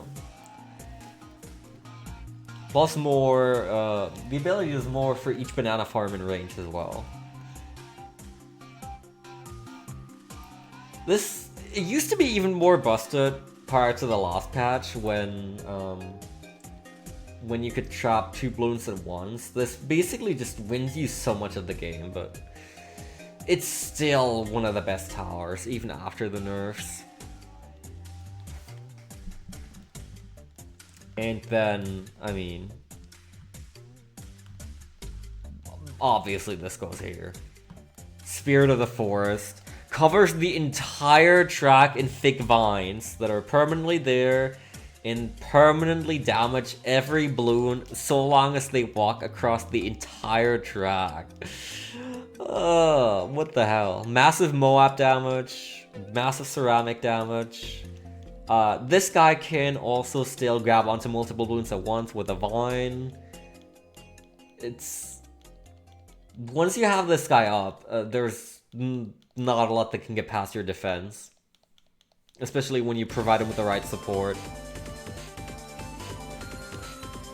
Plus more, the ability is more for each banana farm in range as well. This, it used to be even more busted prior to the last patch when you could trap 2 balloons at once. This basically just wins you so much of the game, but it's still one of the best towers, even after the nerfs. And then, I mean, obviously this goes here. Spirit of the Forest covers the entire track in thick vines that are permanently there and permanently damage every balloon so long as they walk across the entire track. What the hell? Massive Moab damage, massive ceramic damage. This guy can also still grab onto multiple balloons at once with a vine. It's... Once you have this guy up, there's not a lot that can get past your defense. Especially when you provide him with the right support.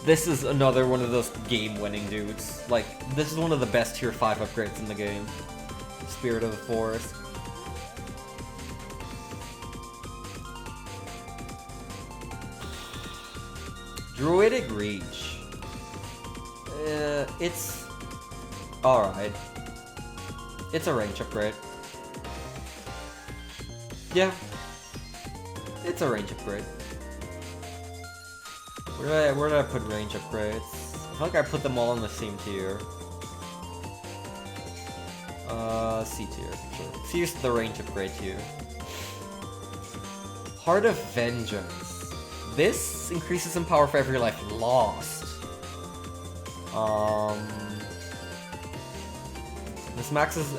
This is another one of those game-winning dudes. Like, this is one of the best tier 5 upgrades in the game. Spirit of the Forest. Druidic Reach. It's... alright. It's a range upgrade. Yeah. It's a range upgrade. Where did I put range upgrades? I feel like I put them all in the same tier. C tier, sure. So here's the range upgrade tier. Heart of Vengeance. This increases in power for every life lost. This maxes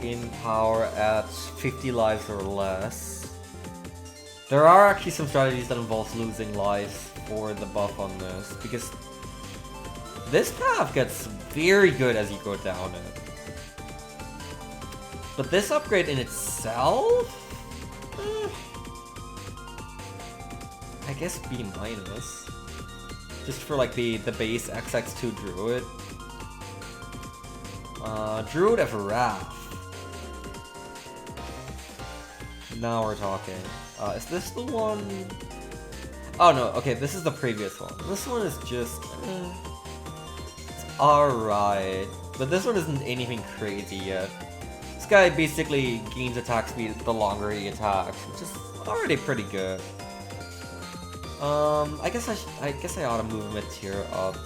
in power at 50 lives or less. There are actually some strategies that involve losing lives for the buff on this, because this path gets very good as you go down it. But this upgrade in itself? I guess B-. Just for like the base XX2 Druid. Druid of Wrath. Now we're talking. Is this the one? Oh no, okay, this is the previous one. This one is just... it's alright. But this one isn't anything crazy yet. This guy basically gains attack speed the longer he attacks, which is already pretty good. I guess I ought to move him a tier up.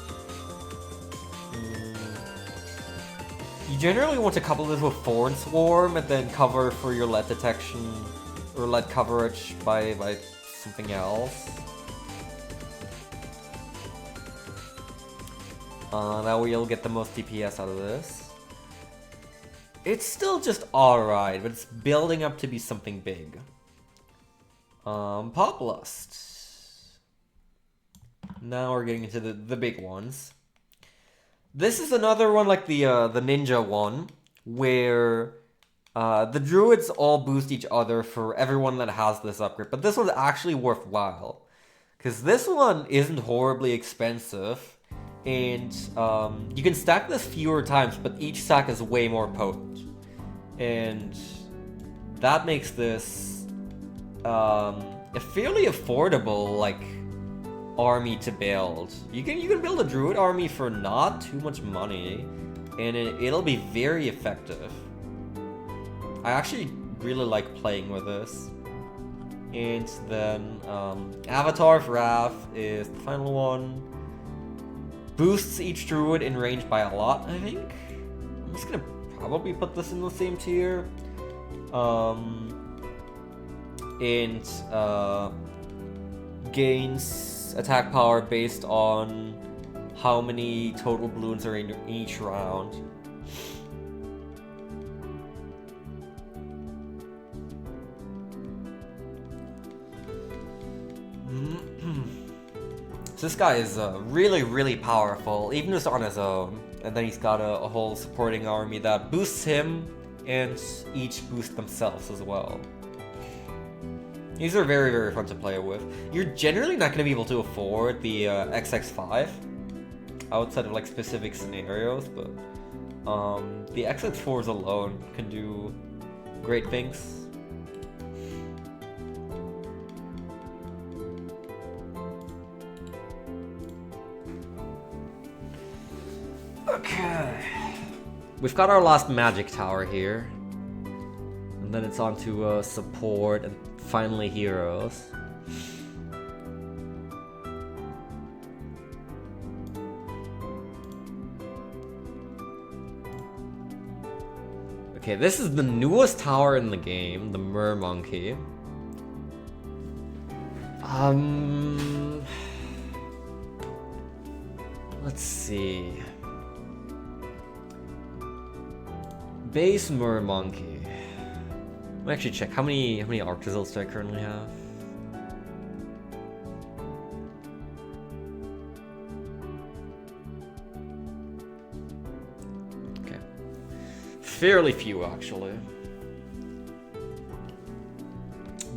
You generally want to couple this with Thorn Swarm and then cover for your lead detection or lead coverage by something else. That way you'll get the most DPS out of this. It's still just alright, but it's building up to be something big. Pop Lust. Now we're getting into the big ones. This is another one like the ninja one, where the druids all boost each other for everyone that has this upgrade. But this one's actually worthwhile, because this one isn't horribly expensive, and you can stack this fewer times, but each stack is way more potent, and that makes this a fairly affordable like army to build. You can build a druid army for not too much money, and it'll be very effective. I actually really like playing with this. And then Avatar of Wrath is the final one. Boosts each druid in range by a lot, I think. I'm just gonna probably put this in the same tier. And gains attack power based on how many total balloons are in each round. This guy is really, really powerful, even just on his own. And then he's got a whole supporting army that boosts him and each boost themselves as well. These are very, very fun to play with. You're generally not going to be able to afford the XX5 outside of like specific scenarios, but the XX4s alone can do great things. Okay. We've got our last magic tower here. And then it's on to support and finally heroes. Okay, this is the newest tower in the game, the Mermonkey. Let's see. Base Mermonkey. Let me actually check how many Arctozolts do I currently have. Okay. Fairly few actually.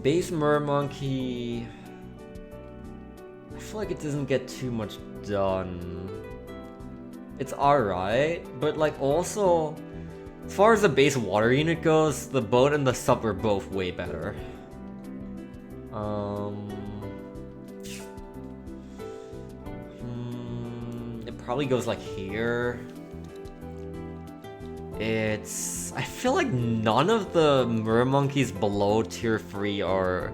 Base Mermonkey. I feel like it doesn't get too much done. It's alright, but like also as far as the base water unit goes, the boat and the sub are both way better. It probably goes like here. I feel like none of the Mermonkeys below tier 3 are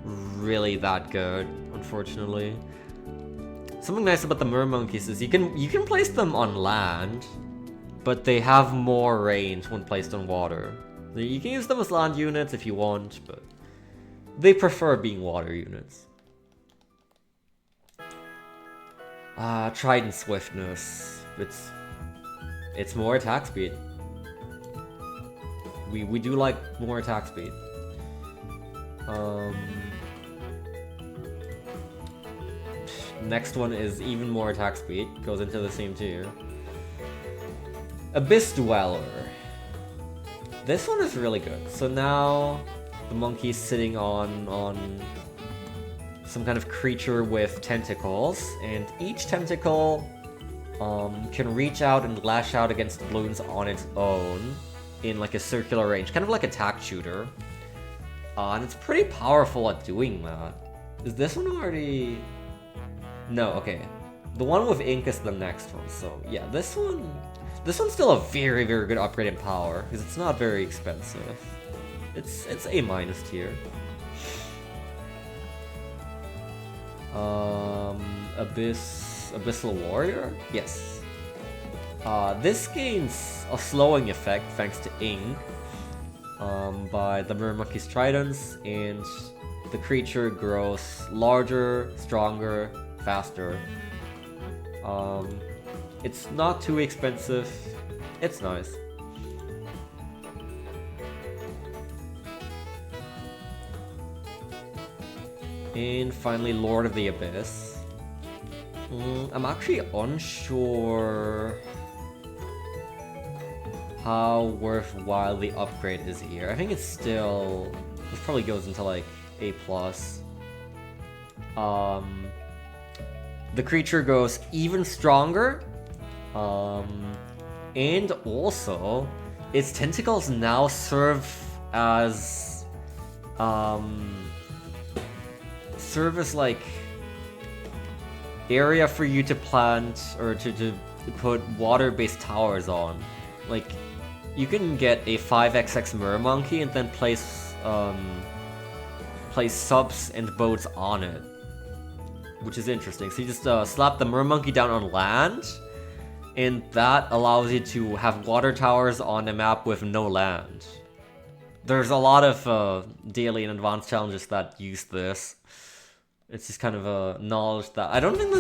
really that good, unfortunately. Something nice about the Mermonkeys is you can place them on land, but they have more range when placed on water. You can use them as land units if you want, but they prefer being water units. Trident Swiftness. It's more attack speed. We do like more attack speed. Next one is even more attack speed. Goes into the same tier. Abyss Dweller. This one is really good. So now the monkey's sitting on some kind of creature with tentacles, and each tentacle can reach out and lash out against balloons on its own in like a circular range, kind of like a tack shooter. And it's pretty powerful at doing that. Is this one already? No, okay. The one with ink is the next one. So yeah, this one's still a very, very good upgrade in power because it's not very expensive. It's A- tier. Abyssal Warrior? Yes. This gains a slowing effect thanks to ink by the Mermonkey's tridents, and the creature grows larger, stronger, faster. It's not too expensive. It's nice. And finally, Lord of the Abyss. I'm actually unsure how worthwhile the upgrade is here. I think it's still... This probably goes into like A+. The creature goes even stronger. And also, its tentacles now serve as like area for you to plant or to put water-based towers on. Like, you can get a 5XX Mermonkey and then place subs and boats on it, which is interesting. So you just slap the Mermonkey down on land, and that allows you to have water towers on a map with no land. There's a lot of daily and advanced challenges that use this. It's just kind of a knowledge that I don't think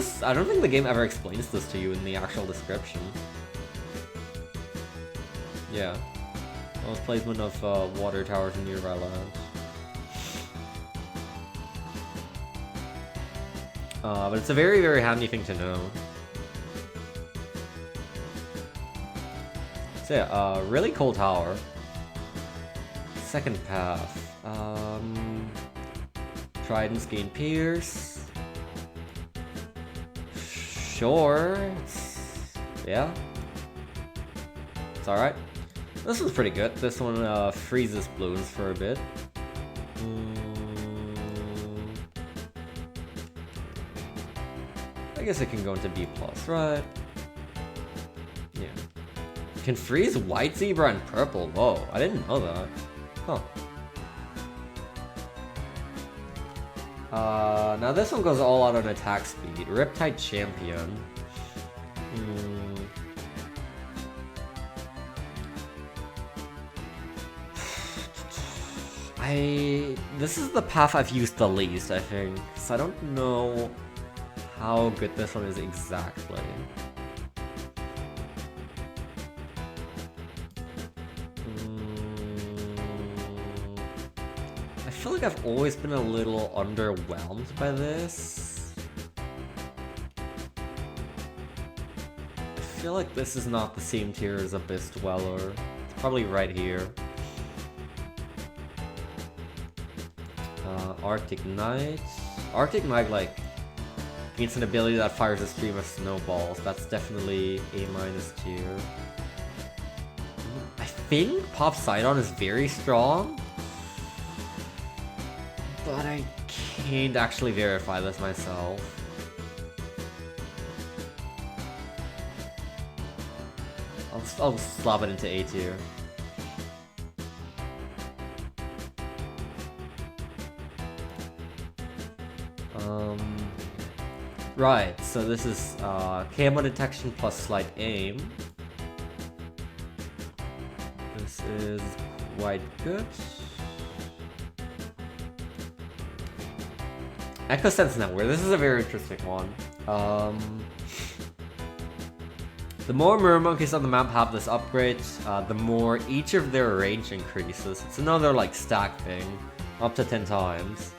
the game ever explains this to you in the actual description. Yeah. Placement of water towers in nearby land. But it's a very, very handy thing to know. So yeah, really cool tower. Second path. Tridents gain Pierce. Sure. Yeah. It's alright. This one's pretty good. This one freezes balloons for a bit. I guess it can go into B+, right? Yeah. Can freeze white zebra and purple. Whoa, I didn't know that. Huh. Now this one goes all out on attack speed. Riptide Champion. This is the path I've used the least, I think. So I don't know how good this one is exactly. I feel like I've always been a little underwhelmed by this. I feel like this is not the same tier as Abyss Dweller. It's probably right here. Arctic Knight. Arctic Knight, like, gains an ability that fires a stream of snowballs. That's definitely A- tier. I think Pop Sidon is very strong, but I can't actually verify this myself. I'll slap it into A tier. Right, so this is camo detection plus slight aim. This is quite good. Echo Sense Network, this is a very interesting one. The more Mermonkeys on the map have this upgrade, the more each of their range increases. It's another like stack thing, up to 10 times.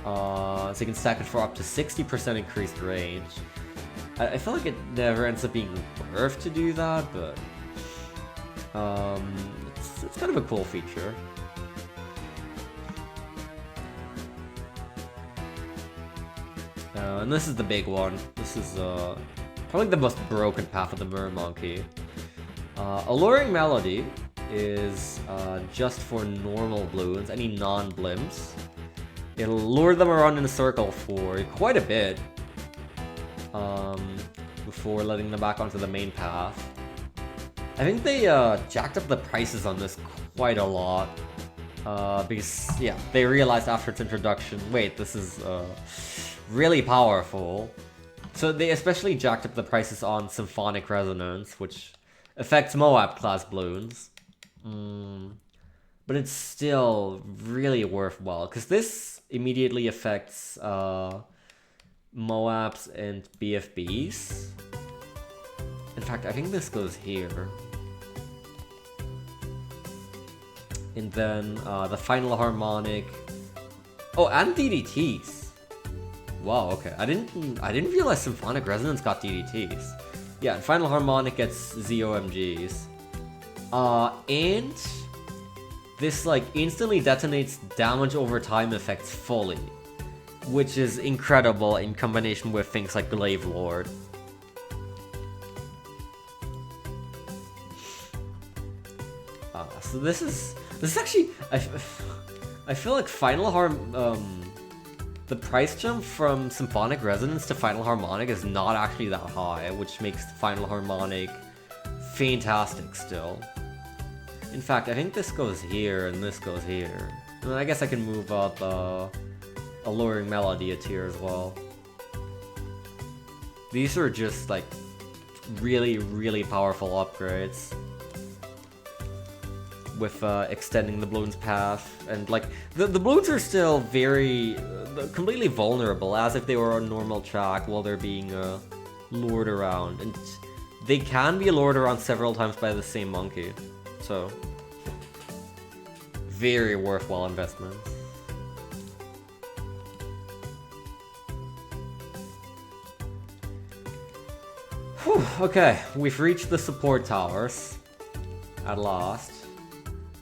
So you can stack it for up to 60% increased range. I feel like it never ends up being worth to do that, but it's kind of a cool feature. And this is the big one. This is probably the most broken path of the Mermonkey. Alluring Melody is just for normal balloons, any non-blimps. It'll lure them around in a circle for quite a bit before letting them back onto the main path. I think they jacked up the prices on this quite a lot because, yeah, they realized after its introduction, wait, this is really powerful. So they especially jacked up the prices on Symphonic Resonance, which affects Moab class balloons. But it's still really worthwhile because this immediately affects Moabs and BFBs. In fact, I think this goes here. And then the final harmonic. Oh, and DDTs. Wow, okay. I didn't realize Symphonic Resonance got DDTs. Yeah, and final harmonic gets ZOMGs. And this like instantly detonates damage over time effects fully, which is incredible in combination with things like Glaive Lord. So this is actually I feel like Final Harm the price jump from Symphonic Resonance to Final Harmonic is not actually that high, which makes Final Harmonic fantastic still. In fact, I think this goes here and this goes here. And then I guess I can move up Alluring Melody a tier as well. These are just like really, really powerful upgrades with extending the balloon's path, and like the balloons are still very completely vulnerable as if they were on normal track while they're being lured around, and they can be lured around several times by the same monkey, so very worthwhile investment. Whew, okay, we've reached the support towers. At last.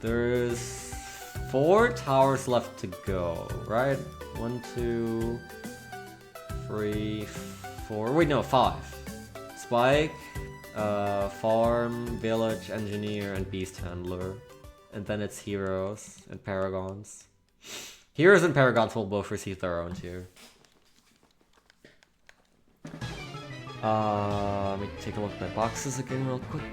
There's 4 towers left to go, right? 1, 2, 3, 4. Wait, no, 5. Spike, farm, village, engineer, and beast handler. And then it's heroes and paragons. Heroes and paragons will both receive their own tier. Let me take a look at my boxes again real quick.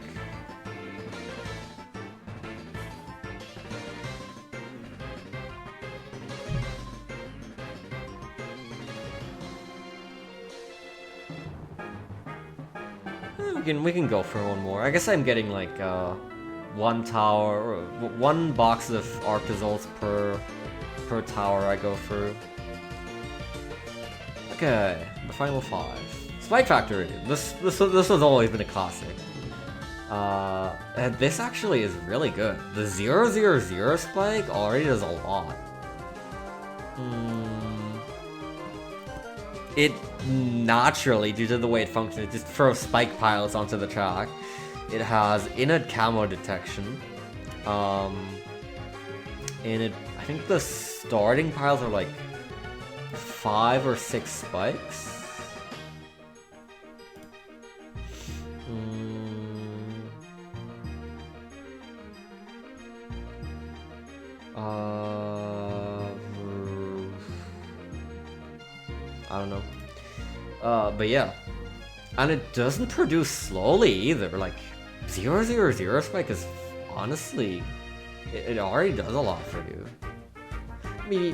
We can go for one more. I guess I'm getting like 1 tower, or 1 box of Arctozolts per tower I go through. Okay, the final 5. Spike Factory. This has always been a classic. And this actually is really good. The 000 spike already does a lot. It naturally, due to the way it functions, it just throws spike piles onto the track. It has inert camo detection. And I think the starting piles are like 5 or 6 spikes. I don't know. But yeah. And it doesn't produce slowly either. Like, 000 spike is honestly, it already does a lot for you. Maybe,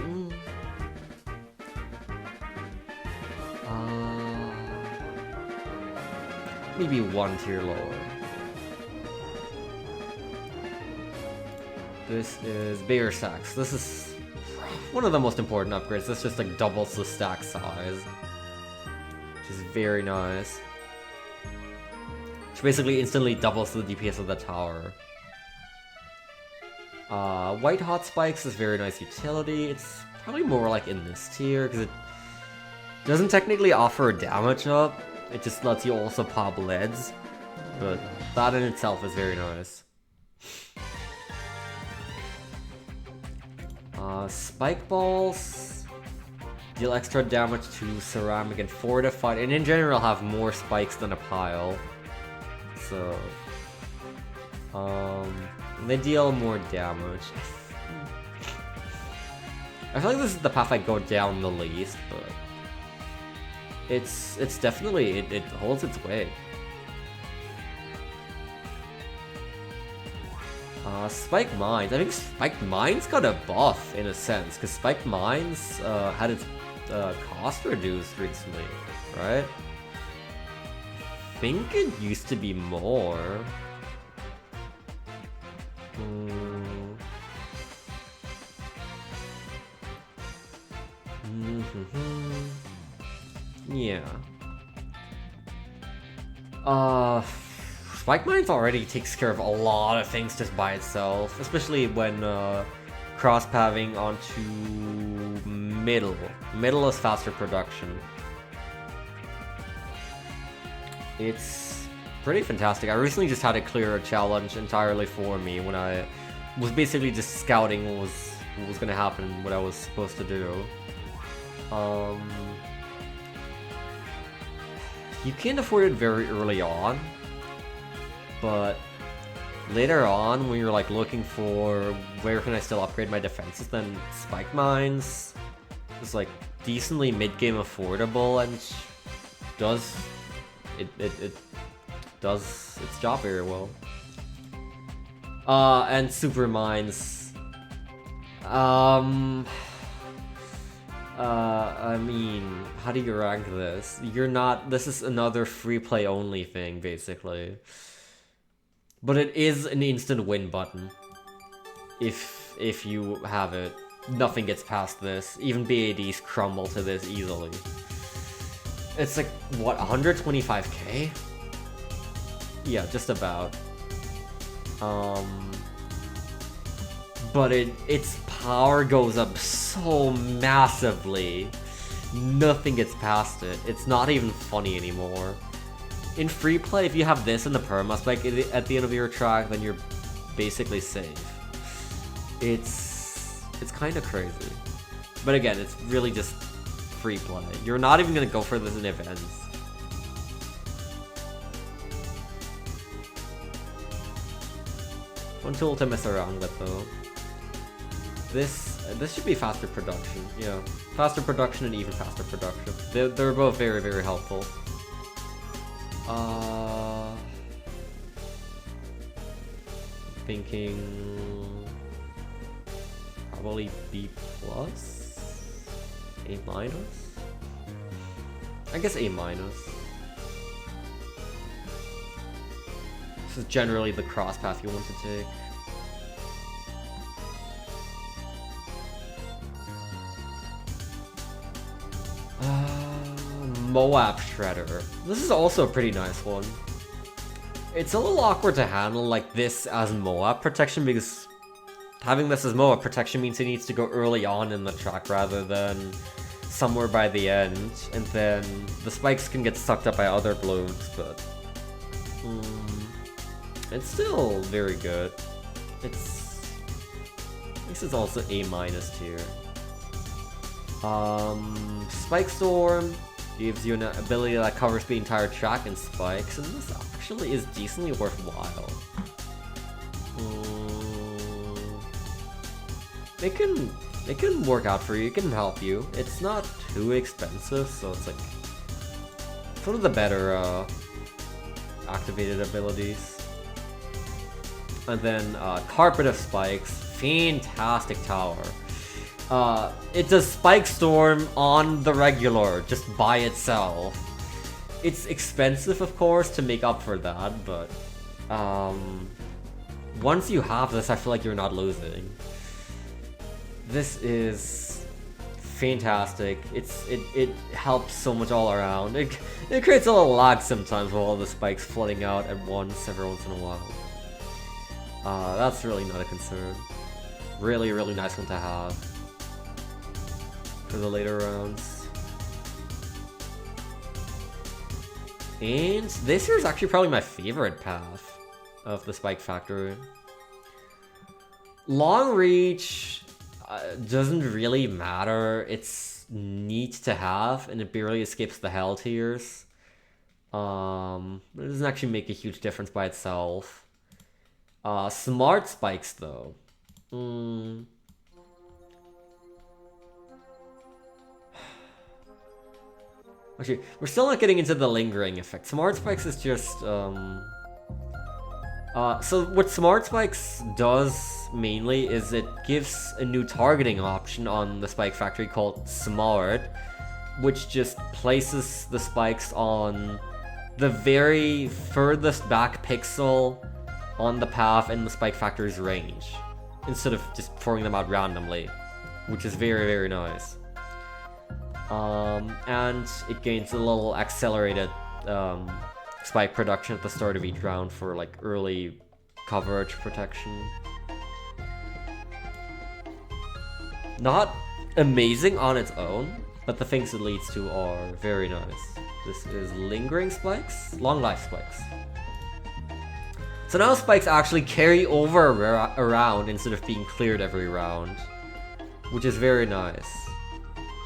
maybe 1 tier lower. This is bigger stacks. This is one of the most important upgrades. This just like doubles the stack size, which is very nice. Which basically instantly doubles the DPS of the tower. White hot spikes is very nice utility. It's probably more like in this tier because it doesn't technically offer a damage up. It just lets you also pop leads, but that in itself is very nice. Spike balls deal extra damage to ceramic and fortified, and in general have more spikes than a pile. So, they deal more damage. I feel like this is the path I go down the least, but it's definitely it holds its weight. Spike Mines. I think Spike Mines got a buff in a sense, because Spike Mines had its cost reduced recently, right? I think it used to be more. Yeah. Spike Mines already takes care of a lot of things just by itself, especially when cross-pathing onto middle. Middle is faster production. It's pretty fantastic. I recently just had to clear a challenge entirely for me when I was basically just scouting what was gonna happen, what I was supposed to do. You can't afford it very early on, but later on when you're like looking for where can I still upgrade my defenses, then Spike Mines is like decently mid-game affordable and does it does its job very well. And Super Mines. I mean, how do you rank this? This is another free play only thing, basically. But it is an instant win button. If you have it. Nothing gets past this. Even BADs crumble to this easily. It's like, what, 125k? Yeah, just about. But its power goes up so massively. Nothing gets past it. It's not even funny anymore. in free play, if you have this and the perma spike at the end of your track, then you're basically safe. It's kind of crazy. But again, it's really just free play. You're not even gonna go for this in events. One tool to mess around with though. This should be faster production. Yeah, faster production and even faster production. They're both very, very helpful. Thinking probably B+, A-. I guess A-. This is generally the cross path you want to take. Moab Shredder. This is also a pretty nice one. It's a little awkward to handle like this as Moab protection because having this as Moab protection means it needs to go early on in the track rather than somewhere by the end, and then the spikes can get sucked up by other balloons, but it's still very good. This is also A- tier. Spike Storm gives you an ability that covers the entire track in spikes, and this actually is decently worthwhile. It can work out for you, it can help you. It's not too expensive, so it's like it's one of the better activated abilities. And then Carpet of Spikes, fantastic tower. It does Spike Storm on the regular, just by itself. It's expensive, of course, to make up for that, but once you have this, I feel like you're not losing. This is fantastic. It helps so much all around. It creates a little lag sometimes with all the spikes flooding out at once, every once in a while. That's really not a concern. Really, really nice one to have for the later rounds. And this here is actually probably my favorite path of the Spike Factory. Long Reach doesn't really matter. It's neat to have, and it barely escapes the Hell tiers. It doesn't actually make a huge difference by itself. Smart Spikes, though. Actually, we're still not getting into the lingering effect. Smart Spikes is just, so what Smart Spikes does mainly is it gives a new targeting option on the Spike Factory called Smart, which just places the spikes on the very furthest back pixel on the path in the Spike Factory's range, instead of just throwing them out randomly, which is very, very nice. And it gains a little accelerated spike production at the start of each round for like early coverage protection. Not amazing on its own, but the things it leads to are very nice. This is Lingering Spikes, Long Life Spikes. So now spikes actually carry over around instead of being cleared every round, which is very nice.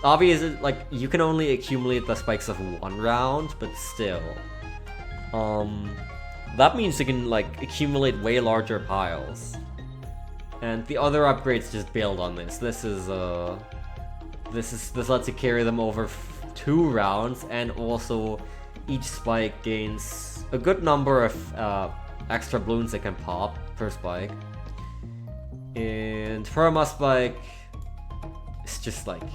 Obviously, like, you can only accumulate the spikes of one round, but still. That means you can, like, accumulate way larger piles. And the other upgrades just build on this. This lets you carry them over 2 rounds, and also each spike gains a good number of extra balloons that can pop per spike. And Perma Spike is just like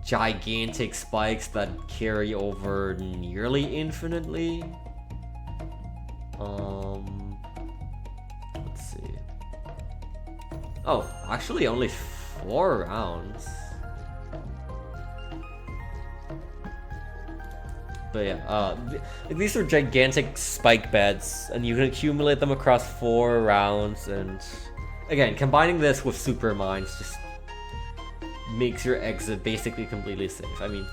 gigantic spikes that carry over nearly infinitely. Let's see. Oh, actually only 4 rounds. But yeah, these are gigantic spike beds, and you can accumulate them across 4 rounds, and again, combining this with Super Mines just makes your exit basically completely safe. I mean,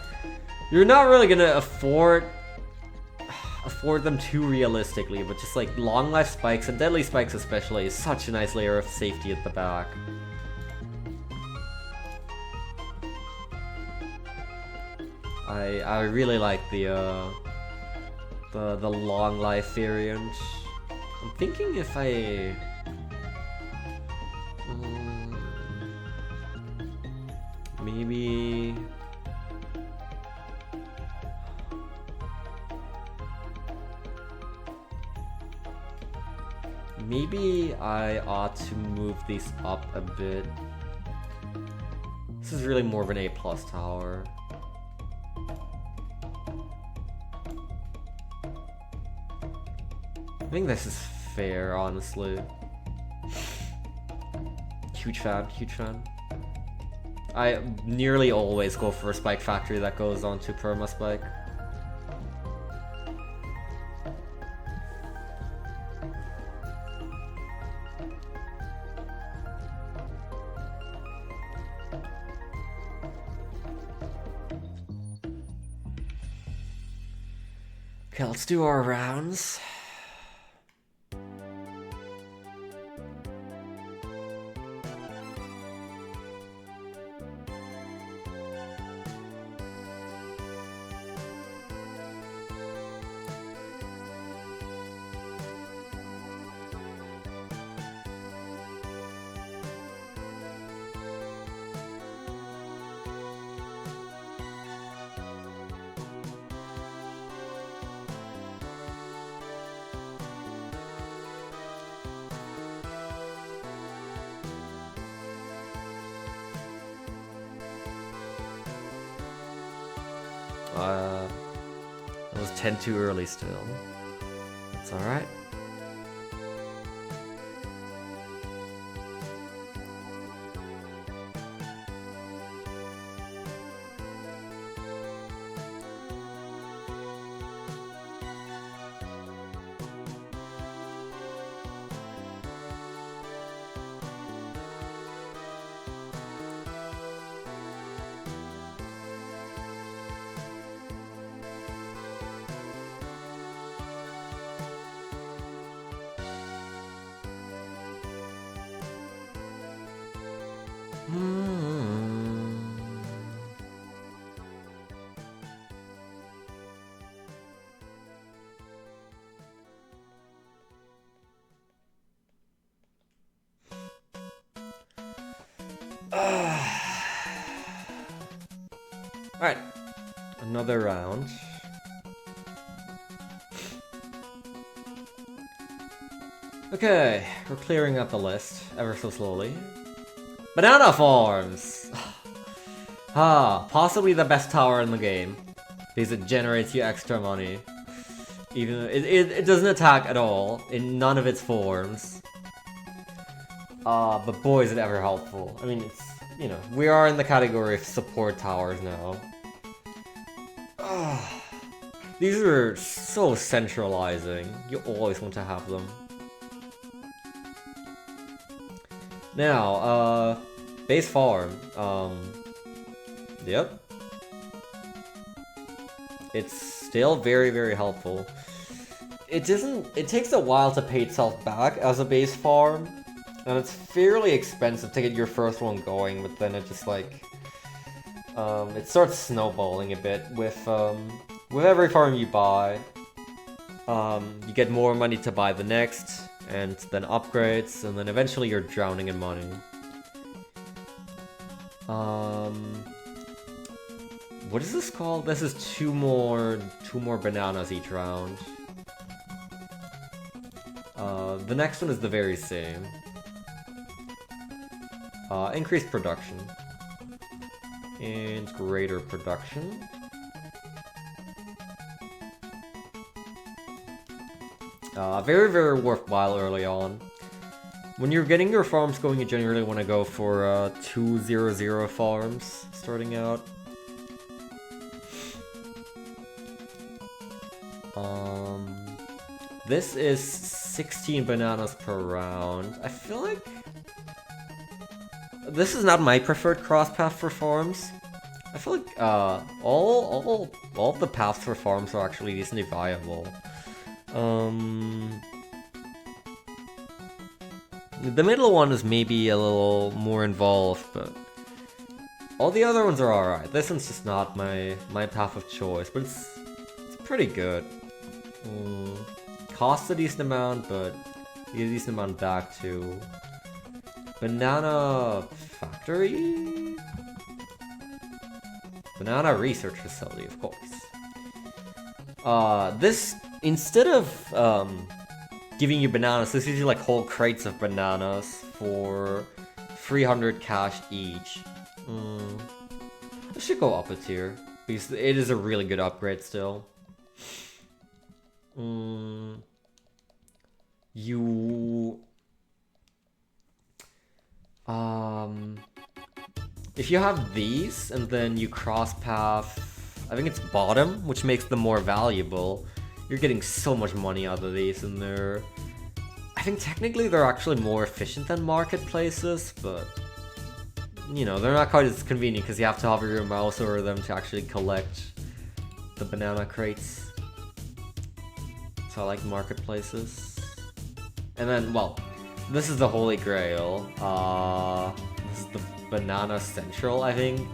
you're not really gonna afford afford them too realistically, but just like long life spikes and deadly spikes especially is such a nice layer of safety at the back. I really like the long life variant. I'm thinking if I maybe I ought to move these up a bit. This is really more of an A+ tower. I think this is fair, honestly. Huge fan, huge fan. I nearly always go for a spike factory that goes on to perma spike. Okay, let's do our rounds. That was 10 too early still. That's alright. Alright, another round. Okay, we're clearing up the list ever so slowly. Banana farms! Possibly the best tower in the game, because it generates you extra money. Even it doesn't attack at all in none of its forms. But boy is it ever helpful. I mean, it's, you know, we are in the category of support towers now. These are so centralizing. You always want to have them. Now, base farm. Yep. It's still very, very helpful. It takes a while to pay itself back as a base farm. And it's fairly expensive to get your first one going, but then it just like it starts snowballing a bit with every farm you buy. You get more money to buy the next, and then upgrades, and then eventually you're drowning in money. What is this called? This is two more bananas each round. The next one is the very same. Increased production. And greater production. Very, very worthwhile early on. When you're getting your farms going, you generally want to go for 200 farms starting out. This is 16 bananas per round. I feel like this is not my preferred cross path for farms. I feel like all of the paths for farms are actually decently viable. The middle one is maybe a little more involved, but all the other ones are alright. This one's just not my path of choice, but it's pretty good. Costs a decent amount, but you get a decent amount back too. Banana factory? Banana research facility, of course. This, instead of giving you bananas, this gives you like whole crates of bananas for 300 cash each. I should go up a tier, because it is a really good upgrade still. If you have these, and then you cross path, I think it's bottom, which makes them more valuable. You're getting so much money out of these, and I think technically they're actually more efficient than marketplaces, but you know, they're not quite as convenient because you have to hover your mouse over them to actually collect the banana crates. So I like marketplaces. And then, well, this is the holy grail. This is the Banana Central, I think.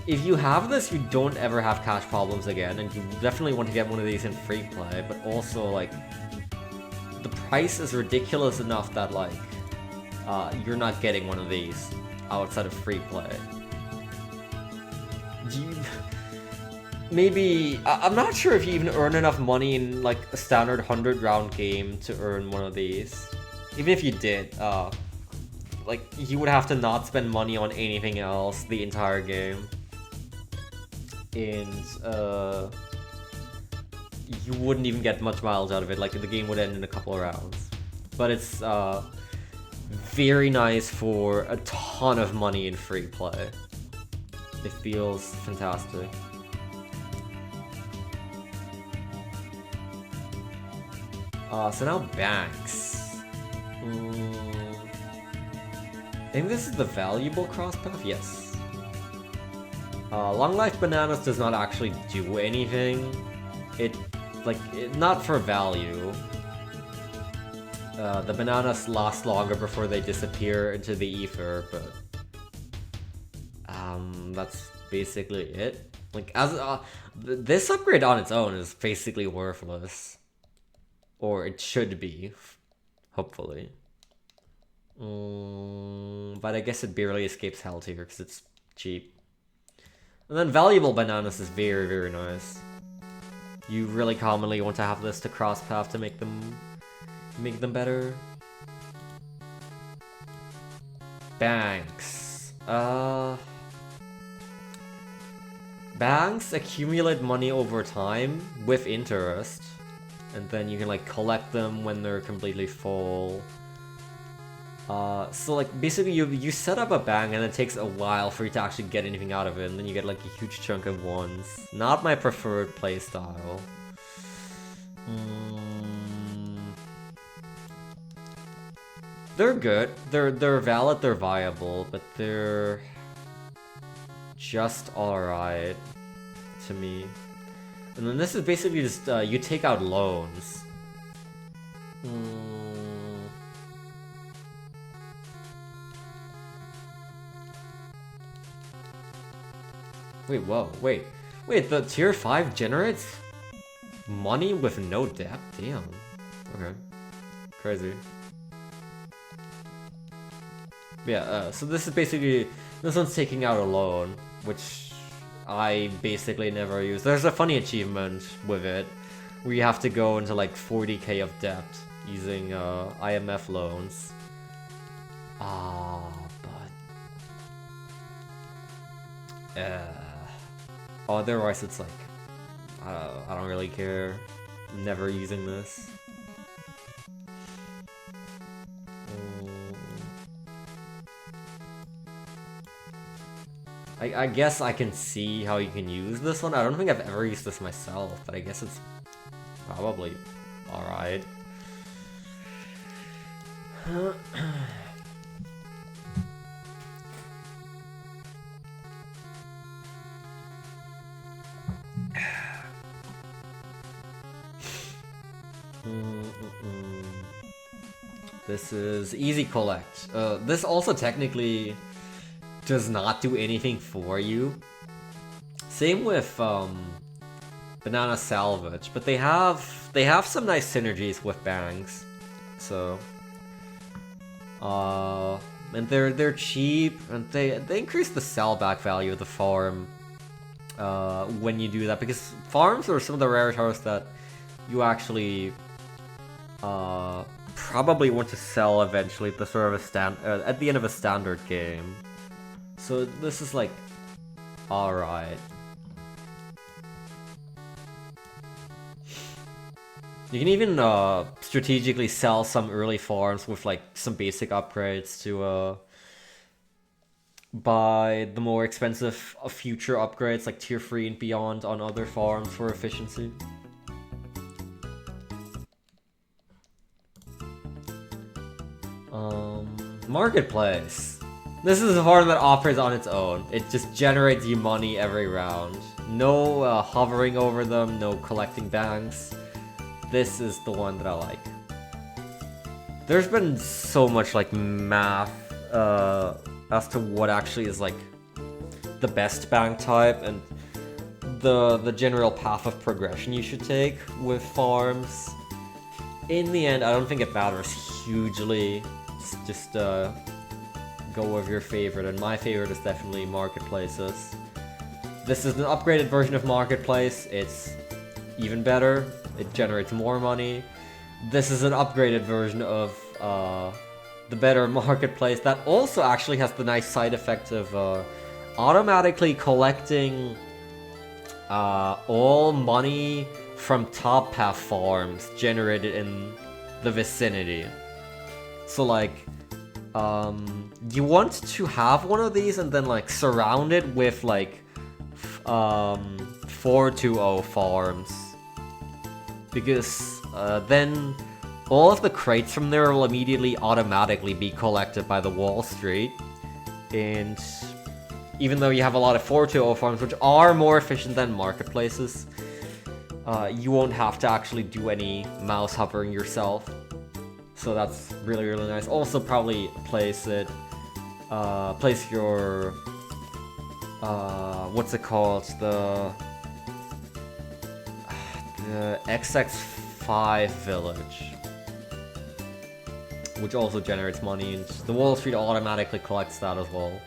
If you have this, you don't ever have cash problems again, and you definitely want to get one of these in free play, but also, like, the price is ridiculous enough that, like, you're not getting one of these outside of free play. Maybe, I'm not sure if you even earn enough money in, like, a standard 100-round game to earn one of these. Even if you did, like, you would have to not spend money on anything else the entire game. And, you wouldn't even get much miles out of it, like, the game would end in a couple of rounds. But it's, very nice for a ton of money in free play. It feels fantastic. So now banks. I think this is the valuable cross path? Yes. Long Life Bananas does not actually do anything. Not for value. The bananas last longer before they disappear into the ether, but that's basically it. Like, this upgrade on its own is basically worthless. Or it should be, hopefully. But I guess it barely escapes hell tier because it's cheap. And then valuable bananas is very, very nice. You really commonly want to have this to cross path to make them better. Banks. Banks accumulate money over time with interest. And then you can, like, collect them when they're completely full. So, like, basically you set up a bank and it takes a while for you to actually get anything out of it, and then you get, like, a huge chunk of ones. Not my preferred playstyle. They're good. They're valid, they're viable, but they're just alright to me. And then this is basically just, you take out loans. Wait, whoa, wait. Wait, the tier 5 generates money with no debt? Damn. Okay. Crazy. Yeah, so this is basically, this one's taking out a loan, which I basically never use. There's a funny achievement with it, where you have to go into like 40k of debt using IMF loans. Otherwise it's like, I don't really care. I'm never using this. I guess I can see how you can use this one. I don't think I've ever used this myself, but I guess it's probably alright. This is easy collect. This also technically does not do anything for you. Same with banana salvage, but they have some nice synergies with bangs. So and they're cheap, and they increase the sellback value of the farm when you do that, because farms are some of the rare towers that you actually probably want to sell eventually at the sort of at the end of a standard game. So this is like alright. You can even strategically sell some early farms with like some basic upgrades to buy the more expensive future upgrades like tier 3 and beyond on other farms for efficiency. Marketplace. This is a farm that operates on its own. It just generates you money every round. No hovering over them, no collecting banks. This is the one that I like. There's been so much like math as to what actually is like the best bank type and the general path of progression you should take with farms. In the end, I don't think it matters hugely. Just go with your favorite, and my favorite is definitely marketplaces. This is an upgraded version of marketplace. It's even better. It generates more money. This is an upgraded version of the better marketplace that also actually has the nice side effect of automatically collecting all money from top path farms generated in the vicinity. So like, you want to have one of these and then like surround it with like 420 farms, because then all of the crates from there will immediately automatically be collected by the Wall Street, and even though you have a lot of 420 farms which are more efficient than marketplaces, you won't have to actually do any mouse hovering yourself. So that's really, really nice. Also probably place your, what's it called? The XX5 village, which also generates money, and the Wall Street automatically collects that as well.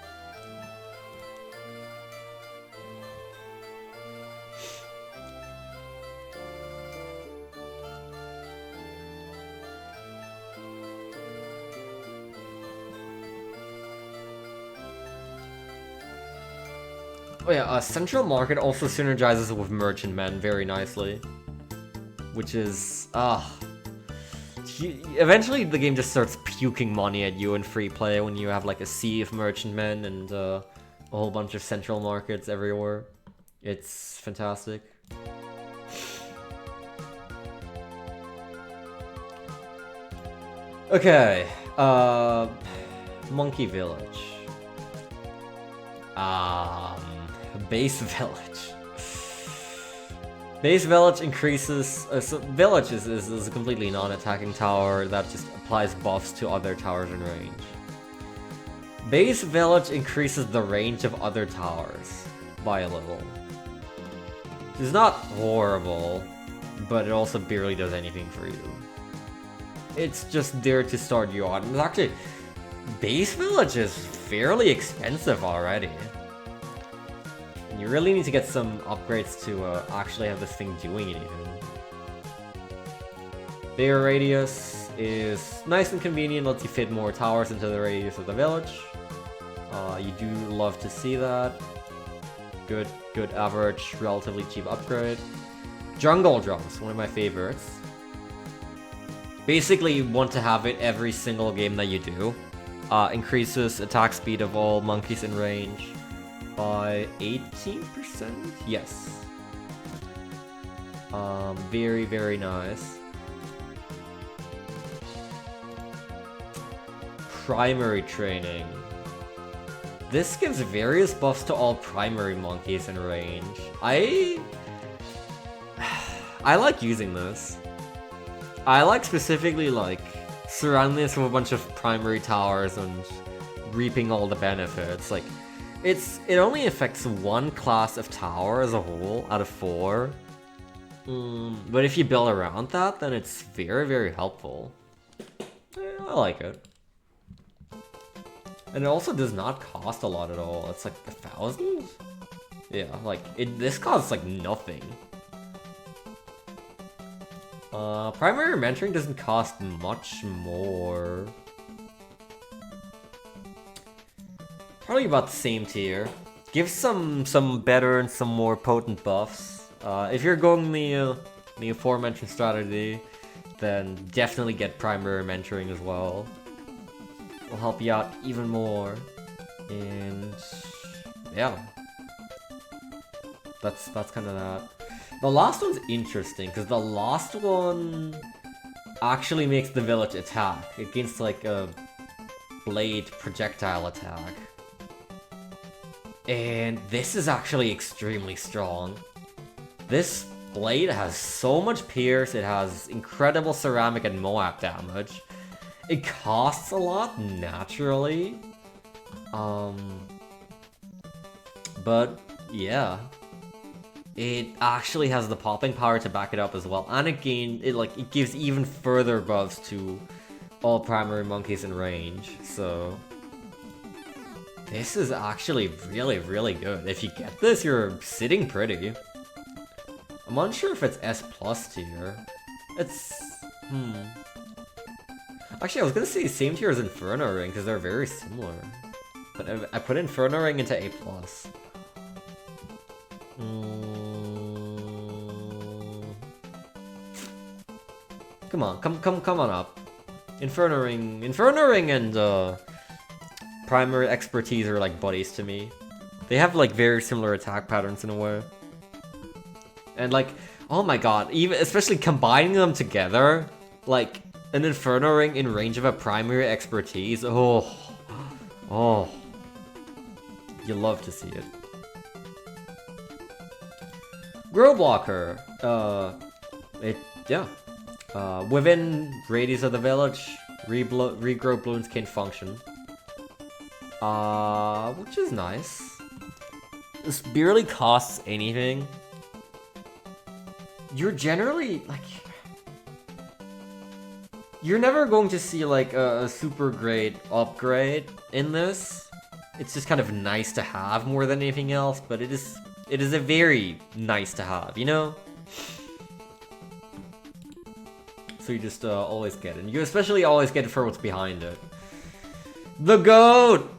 Oh yeah, Central Market also synergizes with Merchant Men very nicely, which is, eventually the game just starts puking money at you in free play when you have like a sea of Merchant Men and a whole bunch of Central Markets everywhere. It's fantastic. Okay, Monkey Village. Base Village. Base Village increases... so Village is a completely non-attacking tower that just applies buffs to other towers in range. Base Village increases the range of other towers by a little. It's not horrible, but it also barely does anything for you. It's just there to start you on. And actually, Base Village is fairly expensive already. And you really need to get some upgrades to actually have this thing doing anything. Bigger radius is nice and convenient, lets you fit more towers into the radius of the village. You do love to see that. Good average, relatively cheap upgrade. Jungle Drums, one of my favorites. Basically, you want to have it every single game that you do. Increases attack speed of all monkeys in range by 18%? Yes. Very, very nice. Primary training. This gives various buffs to all primary monkeys in range. I like using this. I like specifically like surrounding this with a bunch of primary towers and reaping all the benefits. Like, it only affects one class of tower as a whole out of 4. But if you build around that, then it's very, very helpful. I like it. And it also does not cost a lot at all. It's like 1,000? Yeah, like, this costs like nothing. Primary mentoring doesn't cost much more. Probably about the same tier. Give some better and some more potent buffs. If you're going the aforementioned strategy, then definitely get primary mentoring as well. Will help you out even more. And yeah. That's kind of that. The last one's interesting, because the last one actually makes the village attack against like a blade projectile attack. And this is actually extremely strong. This blade has so much pierce, it has incredible ceramic and Moab damage. It costs a lot, naturally. But yeah. It actually has the popping power to back it up as well, and again, it gives even further buffs to all primary monkeys in range. So this is actually really, really good. If you get this, you're sitting pretty. I'm unsure if it's S+ tier. It's Actually, I was gonna say same tier as Inferno Ring because they're very similar, but I put Inferno Ring into A+. Come on, come on up. Inferno Ring and Primary Expertise are like buddies to me. They have like very similar attack patterns in a way. And like, oh my god, even especially combining them together, like an Inferno Ring in range of a Primary Expertise, oh, you love to see it. Grow Blocker, within radius of the village, regrow balloons can function. Which is nice. This barely costs anything. You're generally, like... You're never going to see, like, a super great upgrade in this. It's just kind of nice to have more than anything else, but it is a very nice to have, you know? So you just always get it. And you especially always get it for what's behind it. The GOAT!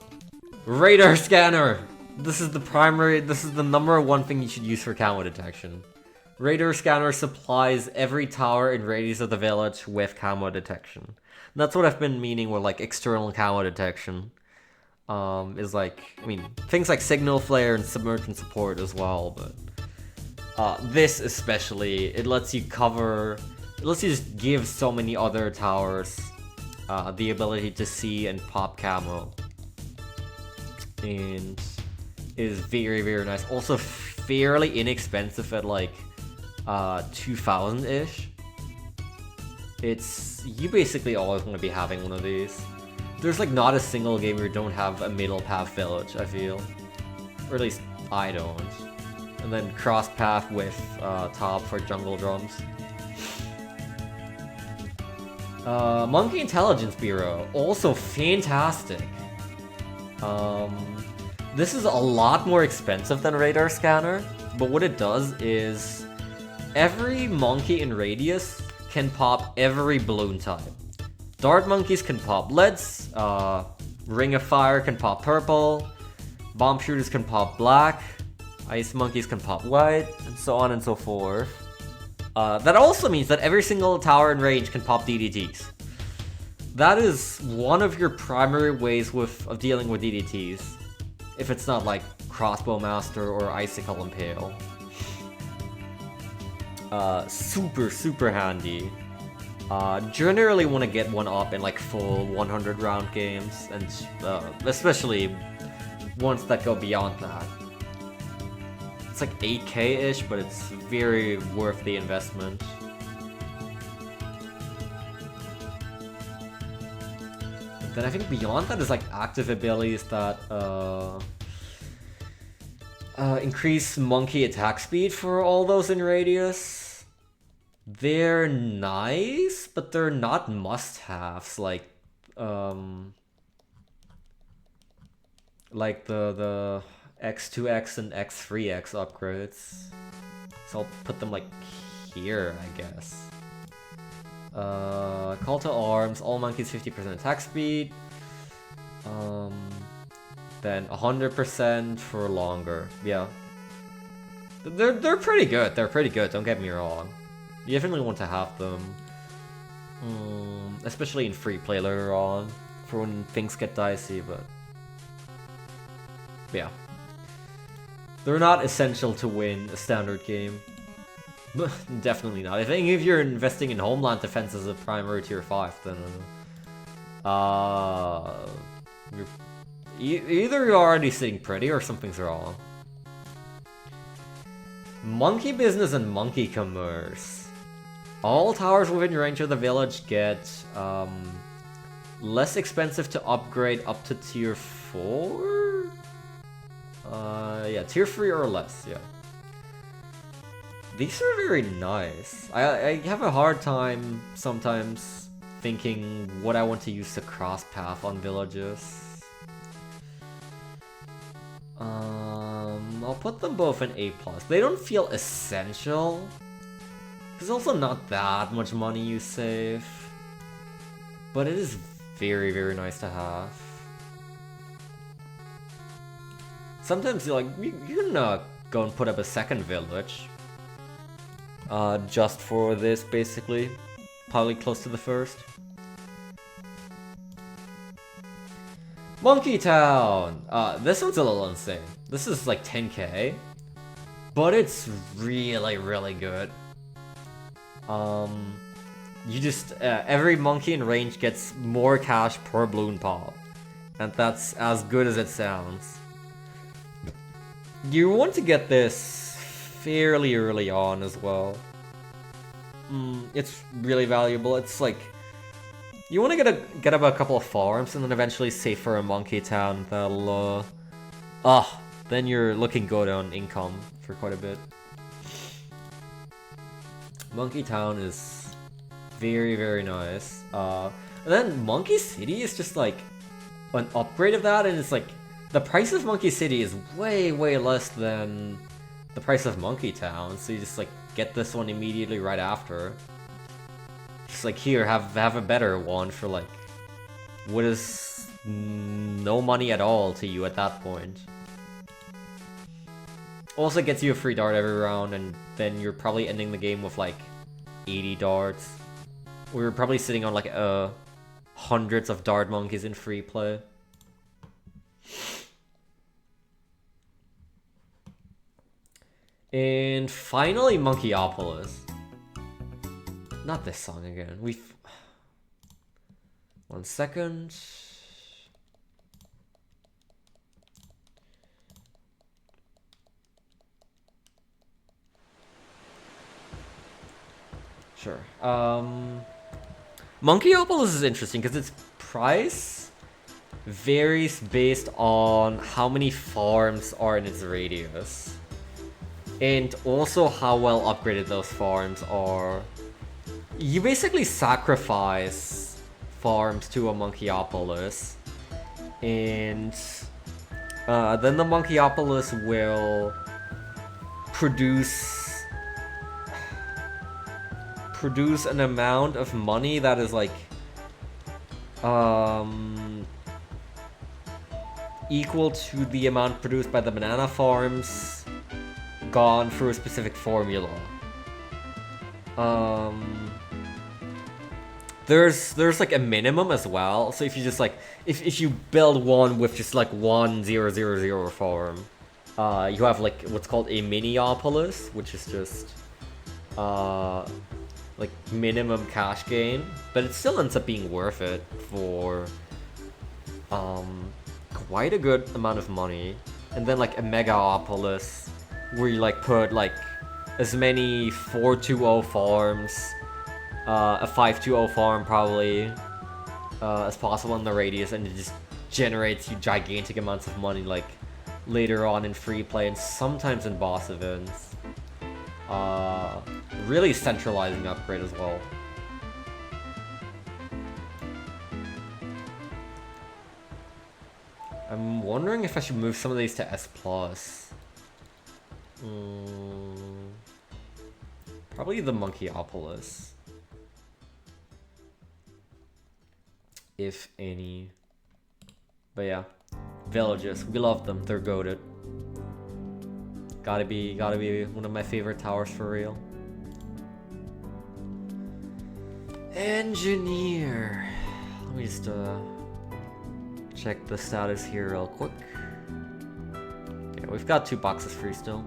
Radar Scanner! This is the #1 thing you should use for camo detection. Radar Scanner supplies every tower in radius of the village with camo detection. And that's what I've been meaning with like external camo detection. Is like, I mean, things like Signal Flare and Submergent Support as well, but this especially, it lets you just give so many other towers the ability to see and pop camo. And is very, very nice. Also fairly inexpensive at like 2,000-ish. You basically always want to be having one of these. There's like not a single game where you don't have a middle path village, I feel. Or at least I don't. And then cross path with top for jungle drums. Monkey Intelligence Bureau, also fantastic. This is a lot more expensive than Radar Scanner, but what it does is every monkey in radius can pop every balloon type. Dart monkeys can pop leads, Ring of Fire can pop purple, bomb shooters can pop black, ice monkeys can pop white, and so on and so forth. That also means that every single tower in range can pop DDTs. That is one of your primary ways of dealing with DDTs. If it's not like Crossbow Master or Icicle Impale. Super, super handy. Generally want to get one up in like full 100 round games, and especially ones that go beyond that. It's like 8K-ish, but it's very worth the investment. Then I think beyond that is like active abilities that increase monkey attack speed for all those in radius. They're nice, but they're not must-haves like the X2X and X3X upgrades. So I'll put them like here, I guess. Call to arms, all monkeys 50% attack speed. Then 100% for longer. Yeah. They're pretty good. They're pretty good, don't get me wrong. You definitely want to have them. Especially in free play later on, for when things get dicey, but yeah. They're not essential to win a standard game. Definitely not. I think if you're investing in Homeland Defense as a primary tier 5, then either you're already sitting pretty or something's wrong. Monkey Business and Monkey Commerce. All towers within range of the village get less expensive to upgrade up to tier 4? Yeah, tier 3 or less, yeah. These are very nice. I have a hard time sometimes thinking what I want to use to cross path on villages. I'll put them both in A+. They don't feel essential. There's also not that much money you save. But it is very, very nice to have. Sometimes you can go and put up a second village. Just for this, basically. Probably close to the first. Monkey Town! This one's a little insane. This is like 10k. But it's really, really good. You just, every monkey in range gets more cash per balloon pop. And that's as good as it sounds. You want to get this fairly early on as well. It's really valuable. It's like, you want to get up a couple of farms and then eventually save for a Monkey Town that'll, then you're looking good on income for quite a bit. Monkey Town is very, very nice. And then Monkey City is just like an upgrade of that, and it's like the price of Monkey City is way, way less than the price of Monkey Town, so you just like get this one immediately right after. Just like here, have a better one for like what is no money at all to you at that point. Also gets you a free dart every round, and then you're probably ending the game with like 80 darts. We're probably sitting on like hundreds of dart monkeys in free play. And finally, Monkeyopolis. Not this song again. One second. Sure. Monkeyopolis is interesting because its price varies based on how many farms are in its radius. And also how well upgraded those farms are. You basically sacrifice farms to a Monkeyopolis, and then the Monkeyopolis will produce an amount of money that is like equal to the amount produced by the banana farms gone through a specific formula. There's like a minimum as well. So if you just like if you build one with just like 1000 farm, you have like what's called a miniopolis, which is just like minimum cash gain, but it still ends up being worth it for quite a good amount of money. And then like a megaopolis, where you like put like as many 420 farms, a 520 farm probably, as possible in the radius, and it just generates you gigantic amounts of money, like later on in free play and sometimes in boss events. Really centralizing upgrade as well. I'm wondering if I should move some of these to S+. Probably the Monkeyopolis. If any. But yeah. Villages. We love them. They're goated. Gotta be one of my favorite towers for real. Engineer. Let me just check the status here real quick. Yeah, we've got 2 boxes free still.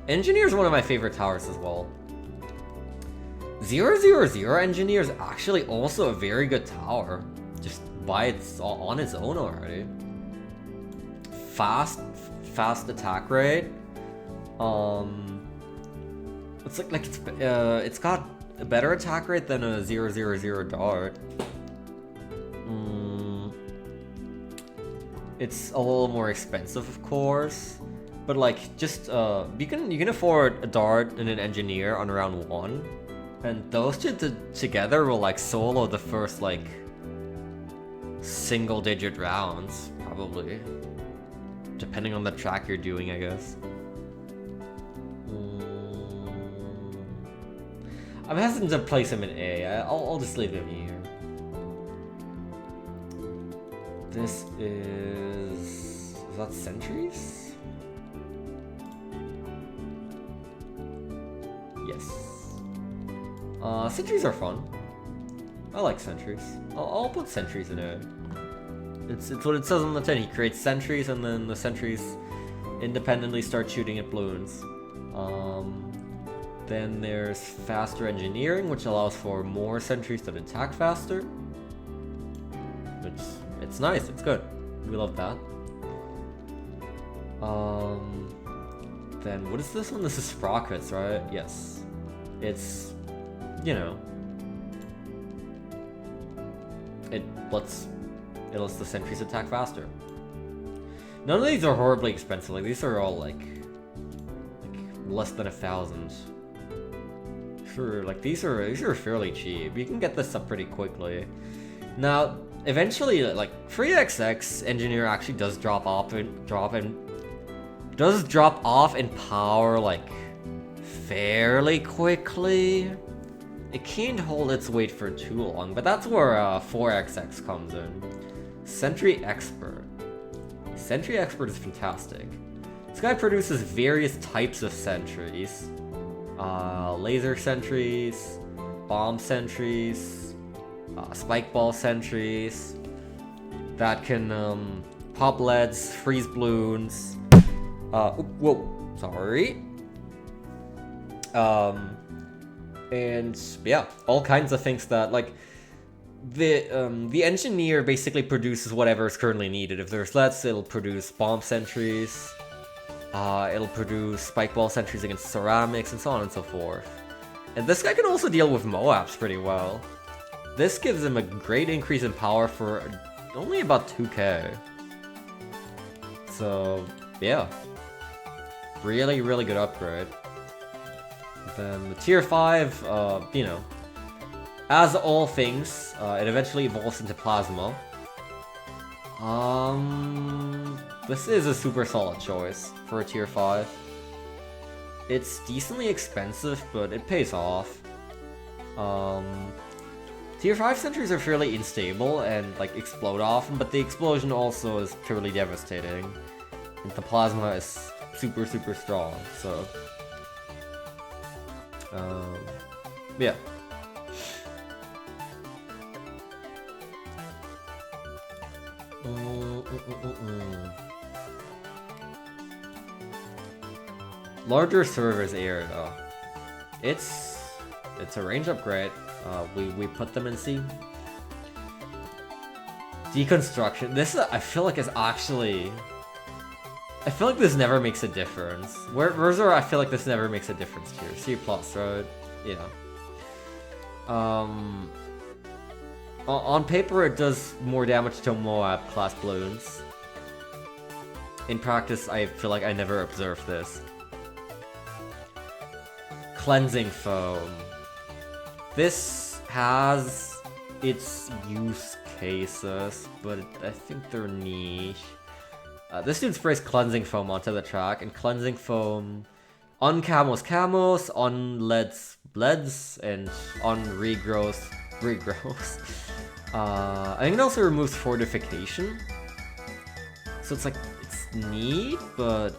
Engineer is one of my favorite towers as well. 000 Engineer is actually also a very good tower, just on its own already. Fast attack rate. It's it's got a better attack rate than a 000 dart. It's a little more expensive, of course. But like, just you can afford a dart and an engineer on round 1, and those two together will like solo the first like single-digit rounds, probably, depending on the track you're doing, I guess. I'm hesitant to place him in A. I'll just leave him here. This is that sentries? Yes. Sentries are fun. I like sentries. I'll put sentries in it. It's what it says on the tin. He creates sentries, and then the sentries independently start shooting at balloons. Then there's faster engineering, which allows for more sentries that attack faster. It's nice. It's good. We love that. Then what is this one? This is sprockets, right? Yes. It's, you know, it lets the sentries attack faster. None of these are horribly expensive. Like, these are all like less than 1,000. Sure, like these are fairly cheap. You can get this up pretty quickly. Now, eventually, like 3XX engineer actually does drop off in power like fairly quickly. It can't hold its weight for too long, but that's where 4XX comes in. Sentry Expert. Sentry Expert is fantastic. This guy produces various types of sentries. Laser sentries, bomb sentries, spike ball sentries that can pop leads, freeze balloons. Whoa, sorry. And yeah, all kinds of things that like the engineer basically produces whatever is currently needed. If there's leads, it'll produce bomb sentries. It'll produce spike ball sentries against ceramics and so on and so forth. And this guy can also deal with Moabs pretty well. This gives him a great increase in power for only about 2k. So yeah, really good upgrade. Then the tier 5, you know, as all things, it eventually evolves into Plasma. This is a super solid choice for a tier 5. It's decently expensive, but it pays off. Tier 5 sentries are fairly unstable and like explode often, but the explosion also is purely devastating. And the plasma is super strong, so yeah. Larger servers aired. It's a range upgrade. We put them in C. Deconstruction. This, I feel like, is actually... I feel like this never makes a difference. Where's I feel like this never makes a difference here. C+, right? Yeah. On paper, it does more damage to Moab class balloons. In practice, I feel like I never observed this. Cleansing foam. This has its use cases, but I think they're niche. This dude sprays cleansing foam onto the track, and cleansing foam on camos, on leads, and on regrows. I think it also removes fortification. So it's like, it's neat, but...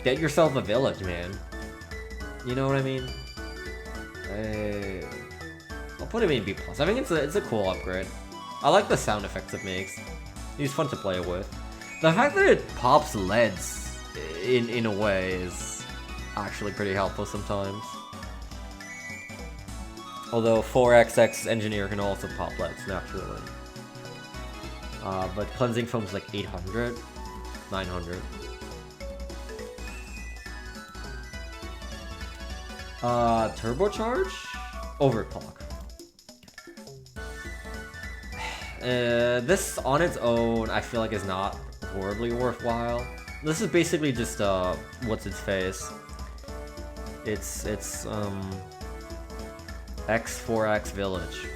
Get yourself a village, man. You know what I mean? I'll put him in B+. I think it's a cool upgrade. I like the sound effects it makes. He's fun to play with. The fact that it pops leads in a way is actually pretty helpful sometimes. Although 4XX engineer can also pop leads naturally. But cleansing foam's like 800, 900. Turbocharge? Overclock. This on its own, I feel like is not horribly worthwhile. This is basically just, what's its face? It's X4X Village.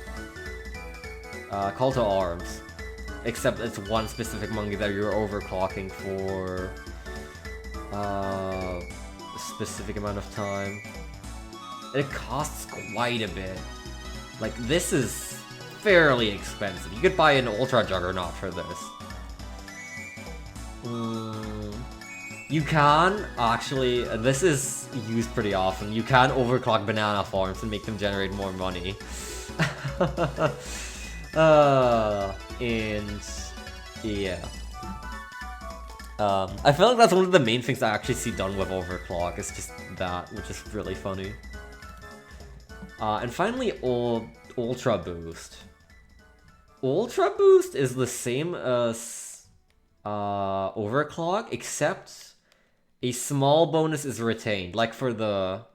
Call to Arms. Except it's one specific monkey that you're overclocking for a specific amount of time. It costs quite a bit. Like, this is fairly expensive. You could buy an Ultra Juggernaut for this. You can, actually, this is used pretty often, you can overclock banana farms and make them generate more money. And, yeah. I feel like that's one of the main things I actually see done with overclock, is just that, which is really funny. And finally, Ultra Boost. Ultra Boost is the same as Overclock, except a small bonus is retained, like for the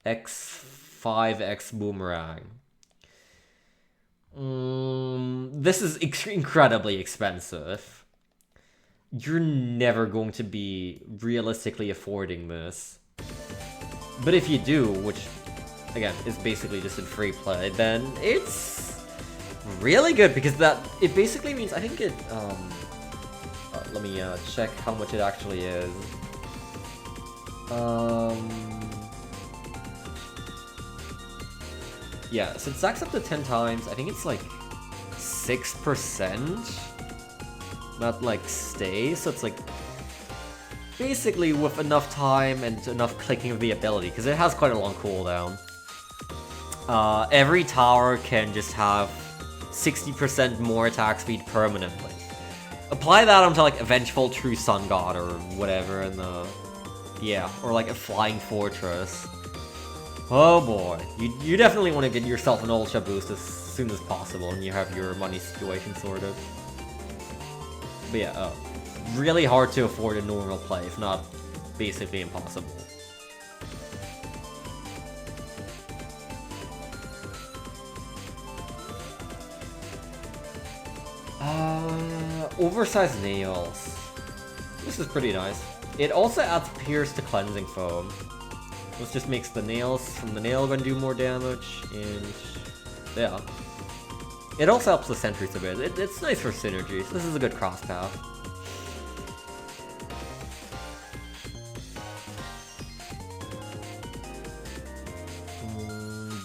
X5X Boomerang. This is incredibly expensive. You're never going to be realistically affording this. But if you do, which, again, is basically just in free play, then it's really good, because it basically means, I think it, let me check how much it actually is. Yeah, so it stacks up to 10 times, I think it's like 6% that like stays, so it's like basically with enough time and enough clicking of the ability, because it has quite a long cooldown. Every tower can just have 60% more attack speed permanently. Apply that onto like a Vengeful True Sun God or whatever, and yeah, or like a Flying Fortress. Oh boy, you definitely want to get yourself an Ultra Boost as soon as possible, and you have your money situation sorted. But yeah, really hard to afford a normal play, if not basically impossible. Oversized nails. This is pretty nice. It also adds Pierce to Cleansing Foam. This just makes the nails from the nail gun do more damage, and yeah. It also helps the sentries a bit. It's nice for synergy, so this is a good cross path.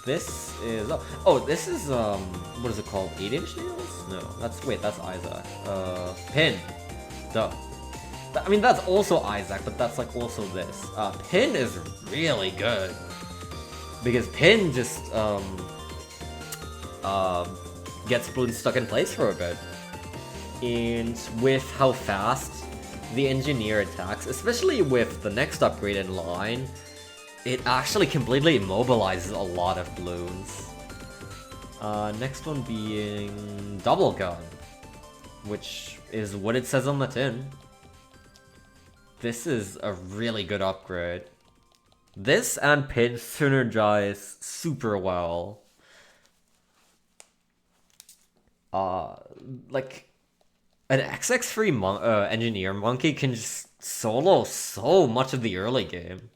This is... Oh, this is, what is it called? 8-inch nails? No, that's Isaac. Pin. Duh. I mean, that's also Isaac, but that's, like, also this. Pin is really good. Because Pin just, gets balloons stuck in place for a bit. And with how fast the engineer attacks, especially with the next upgrade in line, it actually completely immobilizes a lot of balloons. Next one being Double Gun, which is what it says on the tin. This is a really good upgrade. This and Pinch synergize super well. Like, an XX3 engineer monkey can just solo so much of the early game.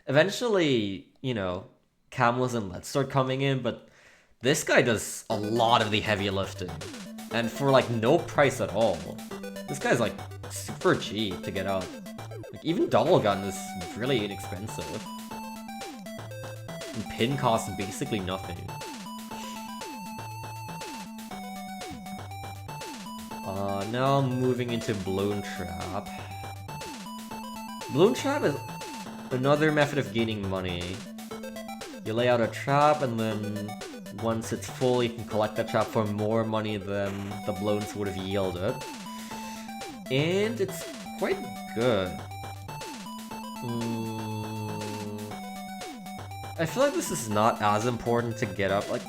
Eventually, you know, Camels and Let's start coming in, but this guy does a lot of the heavy lifting. And for like no price at all. This guy's like super cheap to get out. Like even Double Gun is really inexpensive. And Pin costs basically nothing. Now moving into Balloon Trap. Balloon Trap is another method of gaining money. You lay out a trap, and then once it's full, you can collect that trap for more money than the balloons would have yielded. And it's quite good. I feel like this is not as important to get up. Like,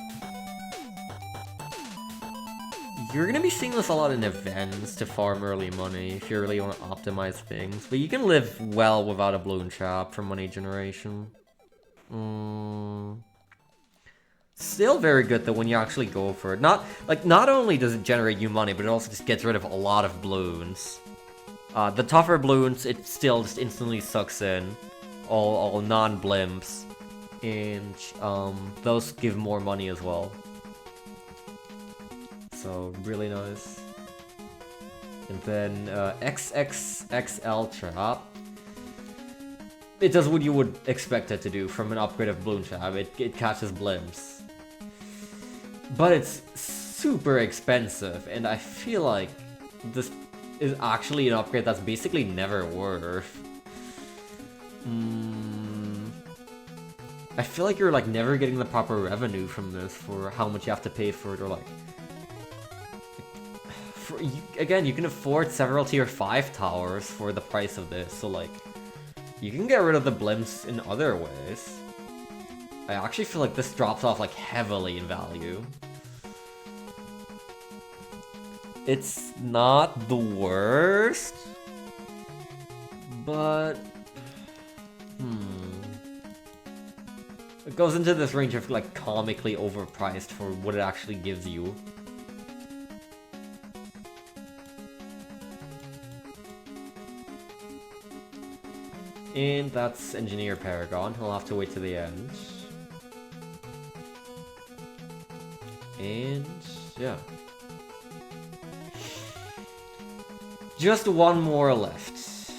you're gonna be seeing this a lot in events to farm early money if you really want to optimize things. But you can live well without a balloon trap for money generation. Still very good though when you actually go for it. Not only does it generate you money, but it also just gets rid of a lot of balloons. The tougher balloons, it still just instantly sucks in all non-blimps, and those give more money as well. So really nice. And then XXXL trap. It does what you would expect it to do from an upgrade of balloon trap. It catches blimps. But it's super expensive, and I feel like this is actually an upgrade that's basically never worth. I feel like you're like never getting the proper revenue from this for how much you have to pay for it, or like... Again, you can afford several tier 5 towers for the price of this, so like... You can get rid of the blimps in other ways. I actually feel like this drops off like heavily in value. It's not the worst, but it goes into this range of like comically overpriced for what it actually gives you. And that's Engineer Paragon. He'll have to wait to the end. And yeah. Just one more left.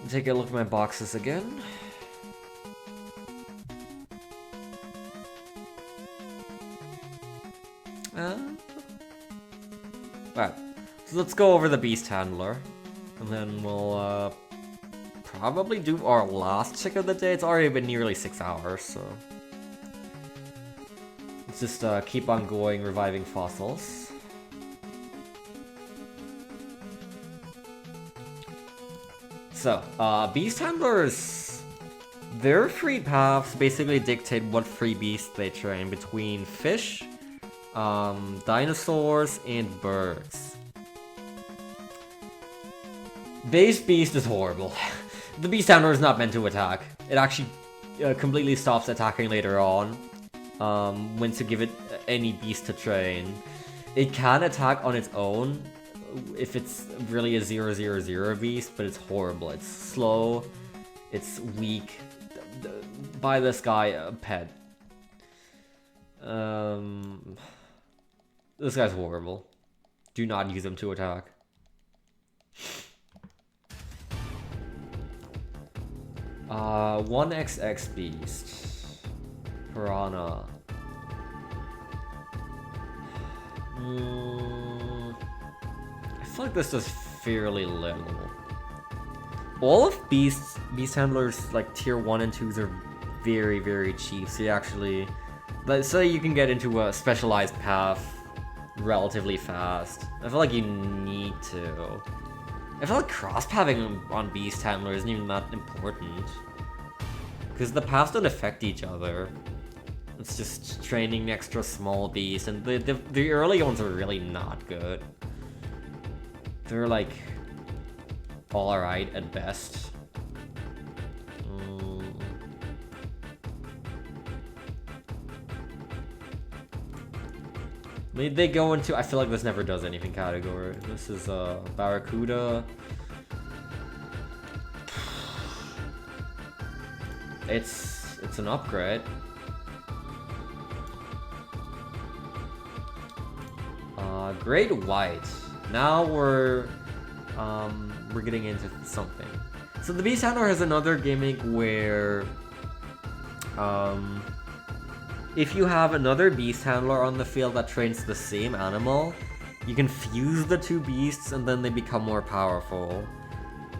Take a look at my boxes again. Alright, so let's go over the Beast Handler, and then we'll probably do our last check of the day. It's already been nearly 6 hours, so let's just keep on going, reviving fossils. So, Beast Handlers, their free paths basically dictate what free beasts they train between fish, dinosaurs, and birds. Base Beast is horrible. The Beast Handler is not meant to attack. It actually completely stops attacking later on, when to give it any beast to train. It can attack on its own if it's really a 0/0/0 beast, but it's horrible. It's slow, it's weak. Buy this guy a pet. This guy's horrible. Do not use him to attack. One XX beast. Piranha. I feel like this does fairly little. All of Beast Handlers, like tier 1 and 2s, are very, very cheap. So you actually, let's say you can get into a specialized path relatively fast. I feel like you need to. I feel like cross-pathing on Beast Handler isn't even that important. Because the paths don't affect each other. It's just training extra small beasts, and the early ones are really not good. They're like alright at best. I mean, they go into, I feel like this never does anything category. This is Barracuda. It's an upgrade. Great White. Now we're getting into something. So the Beast Handler has another gimmick where if you have another Beast Handler on the field that trains the same animal, you can fuse the two beasts and then they become more powerful.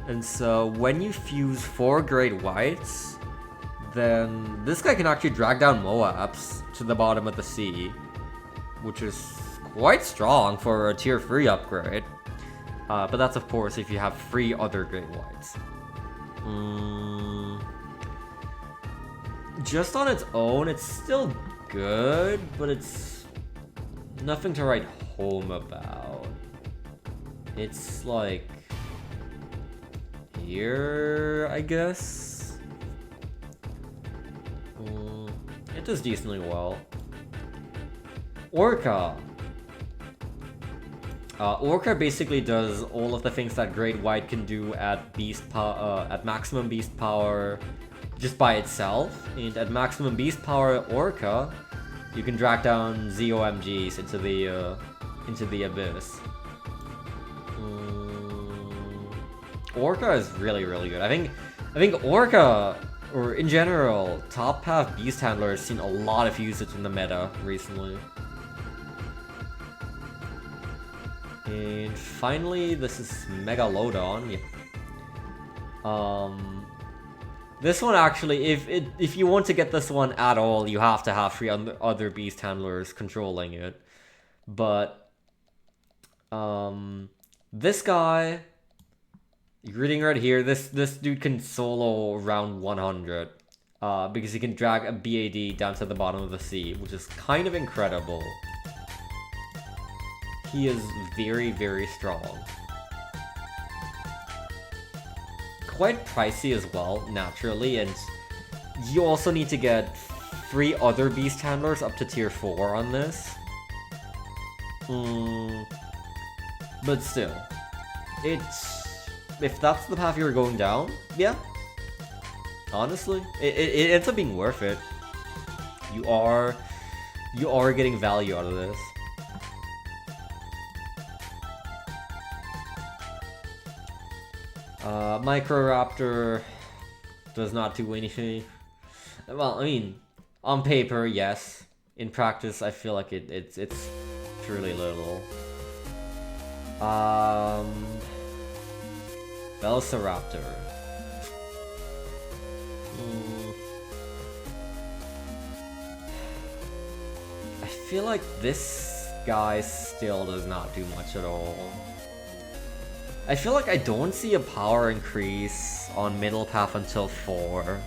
And so when you fuse 4 Great Whites, then this guy can actually drag down Moabs to the bottom of the sea, which is quite strong for a tier 3 upgrade. But that's of course if you have 3 other Great Whites. Just on its own, it's still good, but it's nothing to write home about. It's like here, I guess. It does decently well. Orca. Orca basically does all of the things that Great White can do at at maximum beast power, just by itself. And at maximum beast power, Orca, you can drag down ZOMGs into the abyss. Orca is really good. I think Orca, or in general, top path beast handler has seen a lot of usage in the meta recently. And finally, this is Megalodon. Yeah. This one actually, if you want to get this one at all, you have to have 3 other beast handlers controlling it. But this guy, you're reading right here, this dude can solo around 100 because he can drag a BAD down to the bottom of the sea, which is kind of incredible. He is very strong. Quite pricey as well, naturally, and you also need to get 3 other beast handlers up to tier 4 on this. But still, if that's the path you're going down, yeah. Honestly, it ends up being worth it. You are getting value out of this. Microraptor does not do anything. Well, I mean, on paper, yes. In practice, I feel like it's truly little. Velociraptor. I feel like this guy still does not do much at all. I feel like I don't see a power increase on middle path until 4.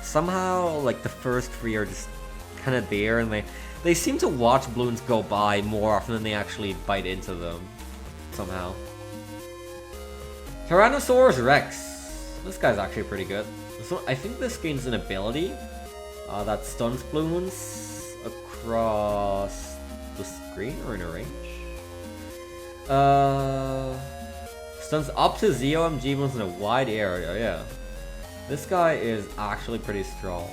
Somehow, like, the first 3 are just kind of there, and they seem to watch balloons go by more often than they actually bite into them. Somehow. Tyrannosaurus Rex. This guy's actually pretty good. So I think this gains an ability that stuns balloons across the screen or in a range. Stuns up to ZOMG balloons in a wide area, yeah. This guy is actually pretty strong.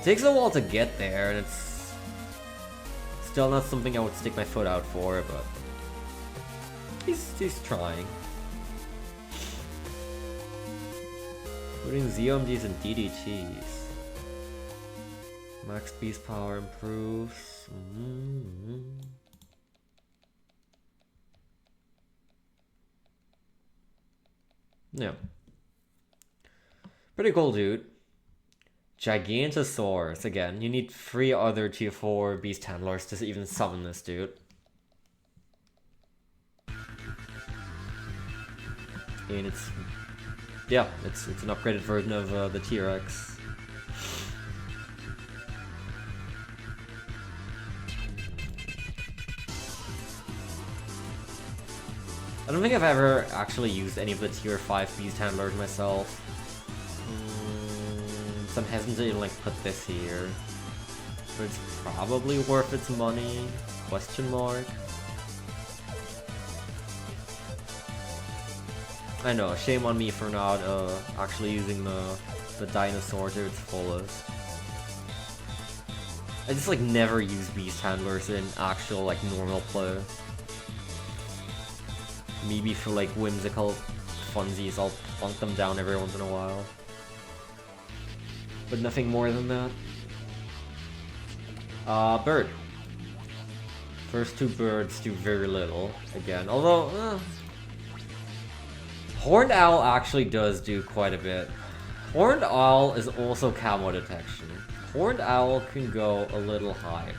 Takes a while to get there, and it's still not something I would stick my foot out for, but he's trying. Putting ZOMGs and DDTs. Max beast power improves. Yeah. Pretty cool, dude. Gigantosaurus, again, you need 3 other tier 4 beast handlers to even summon this dude. And it's... yeah, it's an upgraded version of the T-Rex. I don't think I've ever actually used any of the tier 5 beast handlers myself. So I'm hesitant to even like put this here. But it's probably worth its money? Question mark. I know, shame on me for not actually using the dinosaur to its fullest. I just like never use beast handlers in actual like normal play. Maybe for like whimsical funsies, I'll plunk them down every once in a while. But nothing more than that. Bird. First 2 birds do very little, again. Although, Horned Owl actually does do quite a bit. Horned Owl is also camo detection. Horned Owl can go a little higher.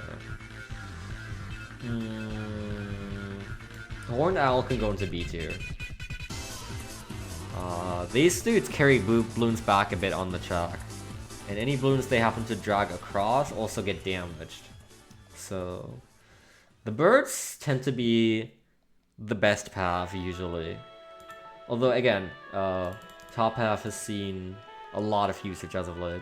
Horned Owl can go into B tier. These dudes carry balloons back a bit on the track. And any balloons they happen to drag across also get damaged. So... the birds tend to be the best path, usually. Although, again, top half has seen a lot of usage as of late.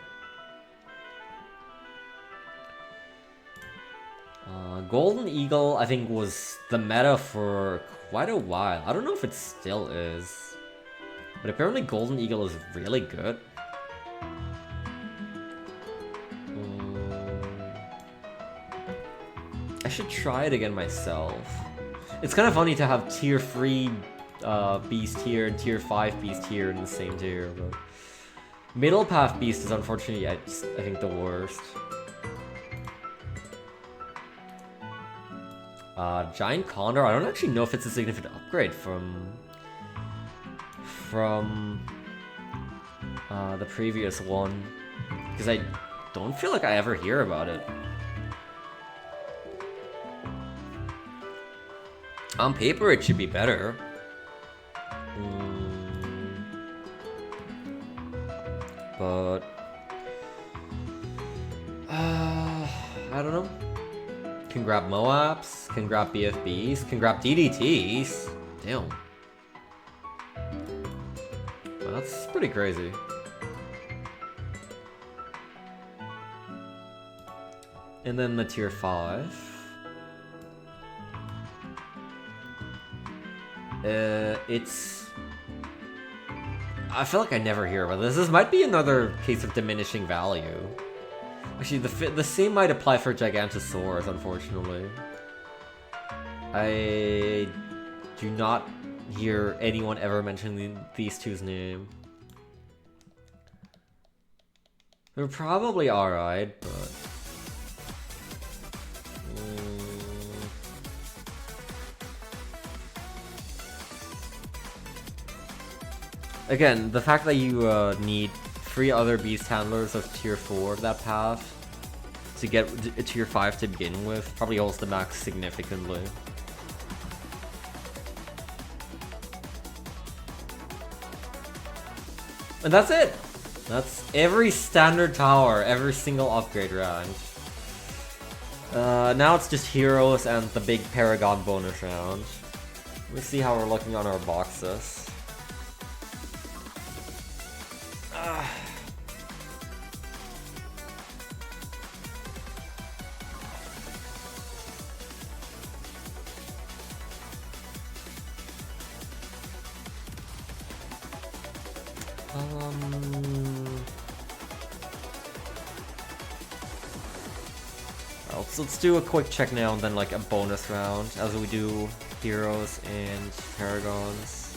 Golden Eagle, I think, was the meta for quite a while. I don't know if it still is. But apparently Golden Eagle is really good. I should try it again myself. It's kind of funny to have tier 3 beast here and tier 5 beast here in the same tier, but middle path beast is unfortunately I think the worst. Giant Condor, I don't actually know if it's a significant upgrade from the previous one, because I don't feel like I ever hear about it. On paper, it should be better. But... I don't know. Can grab Moabs, can grab BFBs, can grab DDTs. Damn. Well, that's pretty crazy. And then the tier 5. It's... I feel like I never hear about this. This might be another case of diminishing value. Actually, the same might apply for Gigantosaurus, unfortunately. I do not hear anyone ever mention these two's name. They're probably alright, but... Again, the fact that you need 3 other beast handlers of tier 4 of that path to get a tier 5 to begin with probably holds the max significantly. And that's it! That's every standard tower, every single upgrade round. Now it's just heroes and the big Paragon bonus round. Let me see how we're looking on our boxes. Let's do a quick check now and then like a bonus round as we do heroes and paragons.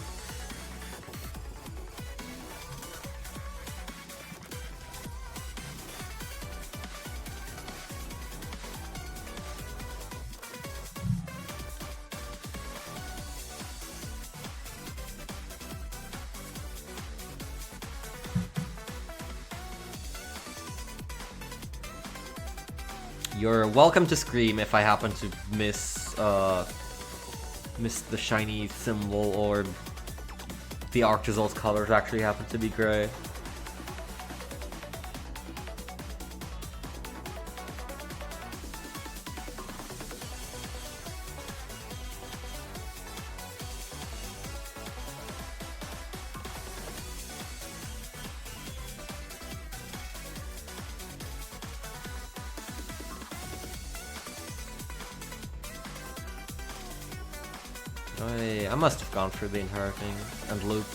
You're welcome to scream if I happen to miss the shiny symbol or the Arctozolt's colors actually happen to be gray. I must have gone through the entire thing and looped.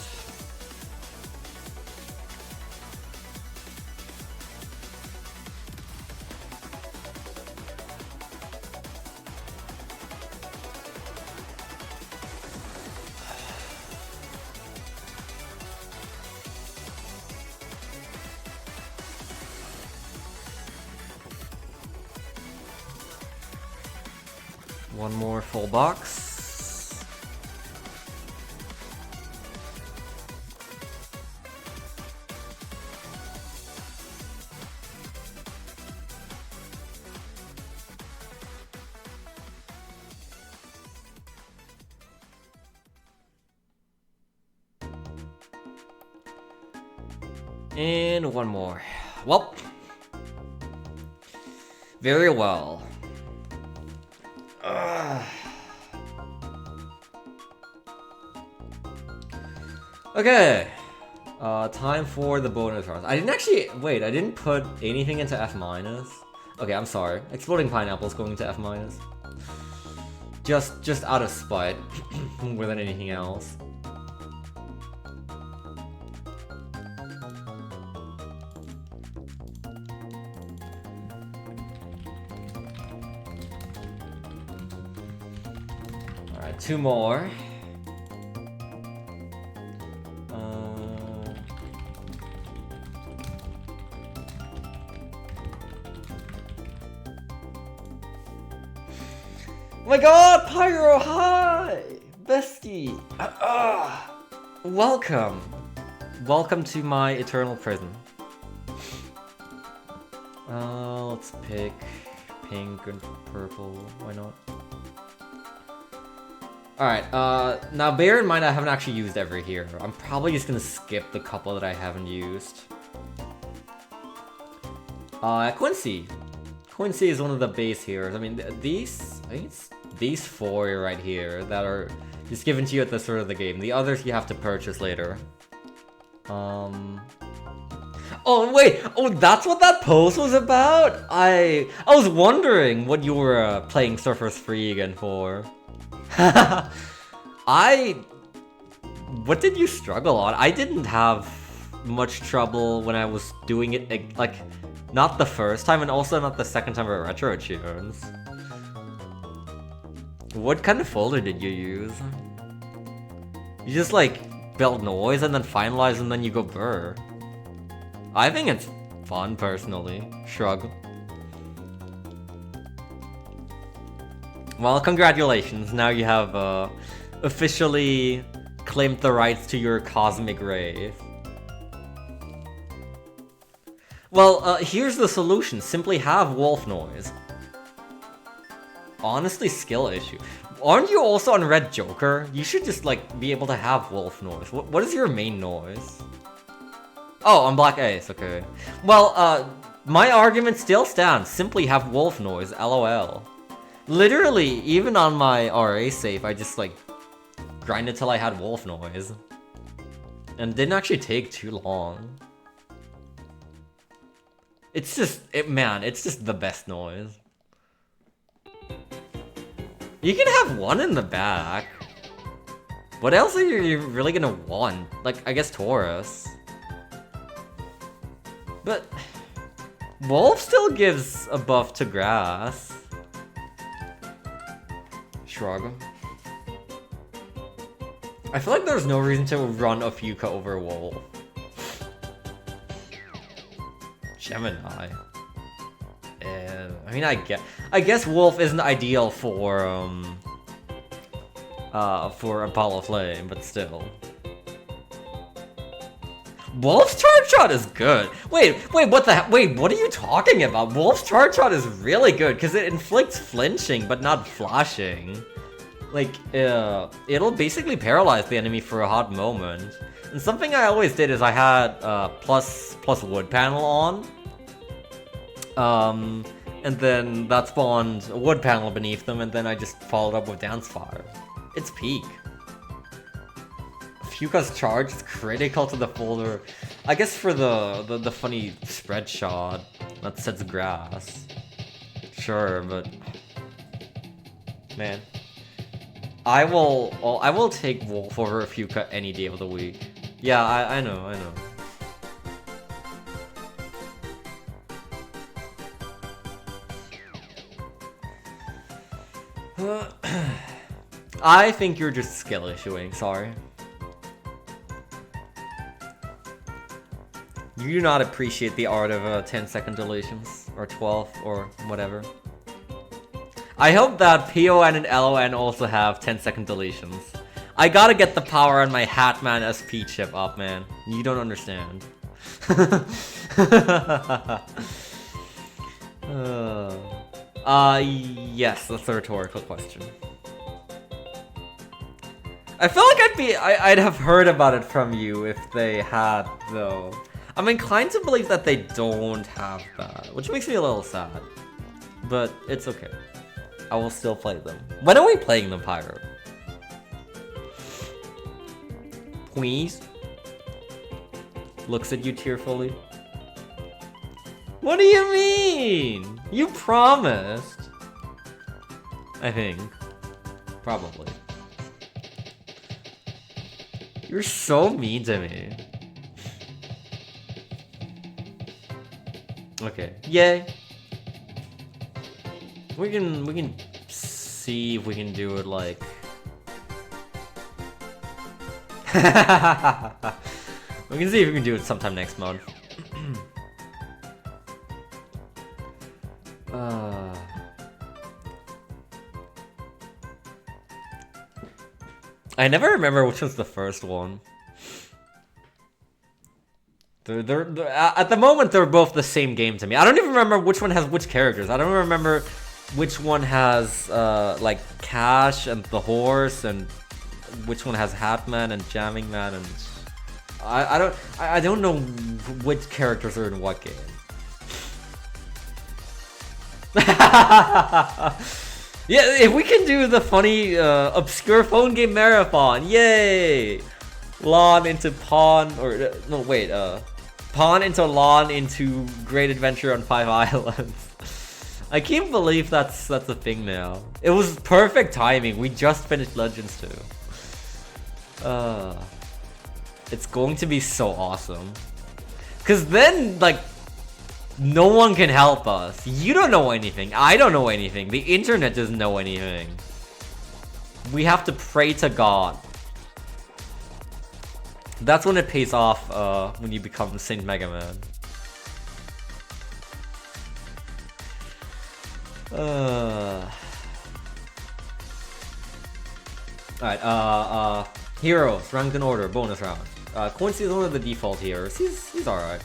One more full box. And one more. Well, very well. Okay. Time for the bonus rounds. I didn't actually wait. I didn't put anything into F minus. Okay, I'm sorry. Exploding pineapple's going to F minus. Just out of spite, more than anything else. Two more. Oh my god, Pyro, hi! Bestie! Welcome! Welcome to my eternal prison. Let's pick pink and purple, why not? Alright, now bear in mind I haven't actually used every hero. I'm probably just gonna skip the couple that I haven't used. Quincy. Quincy is one of the base heroes. I mean, I think it's these four right here that are just given to you at the start of the game. The others you have to purchase later. Oh wait, oh that's what that pose was about? I was wondering what you were playing Surfer's Free again for. What did you struggle on? I didn't have much trouble when I was doing it, like, not the first time and also not the second time at Retro Tunes. What kind of folder did you use? You just like build noise and then finalize and then you go burr. I think it's fun personally. Shrug. Well, congratulations. Now you have officially claimed the rights to your cosmic wraith. Well, here's the solution. Simply have wolf noise. Honestly, skill issue. Aren't you also on Red Joker? You should just like be able to have wolf noise. What is your main noise? Oh, on Black Ace, okay. Well, my argument still stands. Simply have wolf noise, LOL. Literally, even on my RA save, I just like grinded till I had wolf noise. And didn't actually take too long. It's just, man, it's just the best noise. You can have one in the back. What else are you really gonna want? Like, I guess Taurus. But Wolf still gives a buff to grass. Shrug. I feel like there's no reason to run a Fuka over Wolf. Gemini. I mean, I guess Wolf isn't ideal for Apollo Flame, but still. Wolf's Charge Shot is good. Wait, what are you talking about? Wolf's Charge Shot is really good because it inflicts flinching but not flashing. Like, it'll basically paralyze the enemy for a hot moment. And something I always did is I had plus wood panel on. And then that spawned a wood panel beneath them, and then I just followed up with Dance Fire. It's peak. Fuka's charge is critical to the folder. I guess for the funny spread shot that sets grass. Sure, but man, I will take Wolf over Fuka any day of the week. Yeah, I know. I think you're just skill issuing, sorry. You do not appreciate the art of 10-second deletions, or 12, or whatever. I hope that PON and LON also have 10-second deletions. I gotta get the power on my Hatman SP chip up, man. You don't understand. Yes, that's a rhetorical question. I feel like I'd have heard about it from you if they had, though. I'm inclined to believe that they don't have that, which makes me a little sad. But it's okay. I will still play them. When are we playing them, Pyro? Please? Looks at you tearfully. What do you mean? You promised. I think. Probably. You're so mean to me. Okay. Yay. We can see if we can do it like we can see if we can do it sometime next month. I never remember which was the first one. They're at the moment they're both the same game to me. I don't even remember which one has which characters. I don't remember which one has like Cash and the horse, and which one has Hatman and Jamming Man, and I don't know which characters are in what game. Yeah, if we can do the funny obscure phone game marathon, yay! Lawn into Pawn, or no wait, Pawn into Lawn into Great Adventure on 5 Islands. I can't believe that's a thing now. It was perfect timing. We just finished Legends 2. It's going to be so awesome. Cause then like no one can help us. You don't know anything. I don't know anything. The internet doesn't know anything. We have to pray to God. That's when it pays off when you become Saint Mega Man. Alright, heroes, ranked in order, bonus round. Quincy is one of the default heroes. He's alright.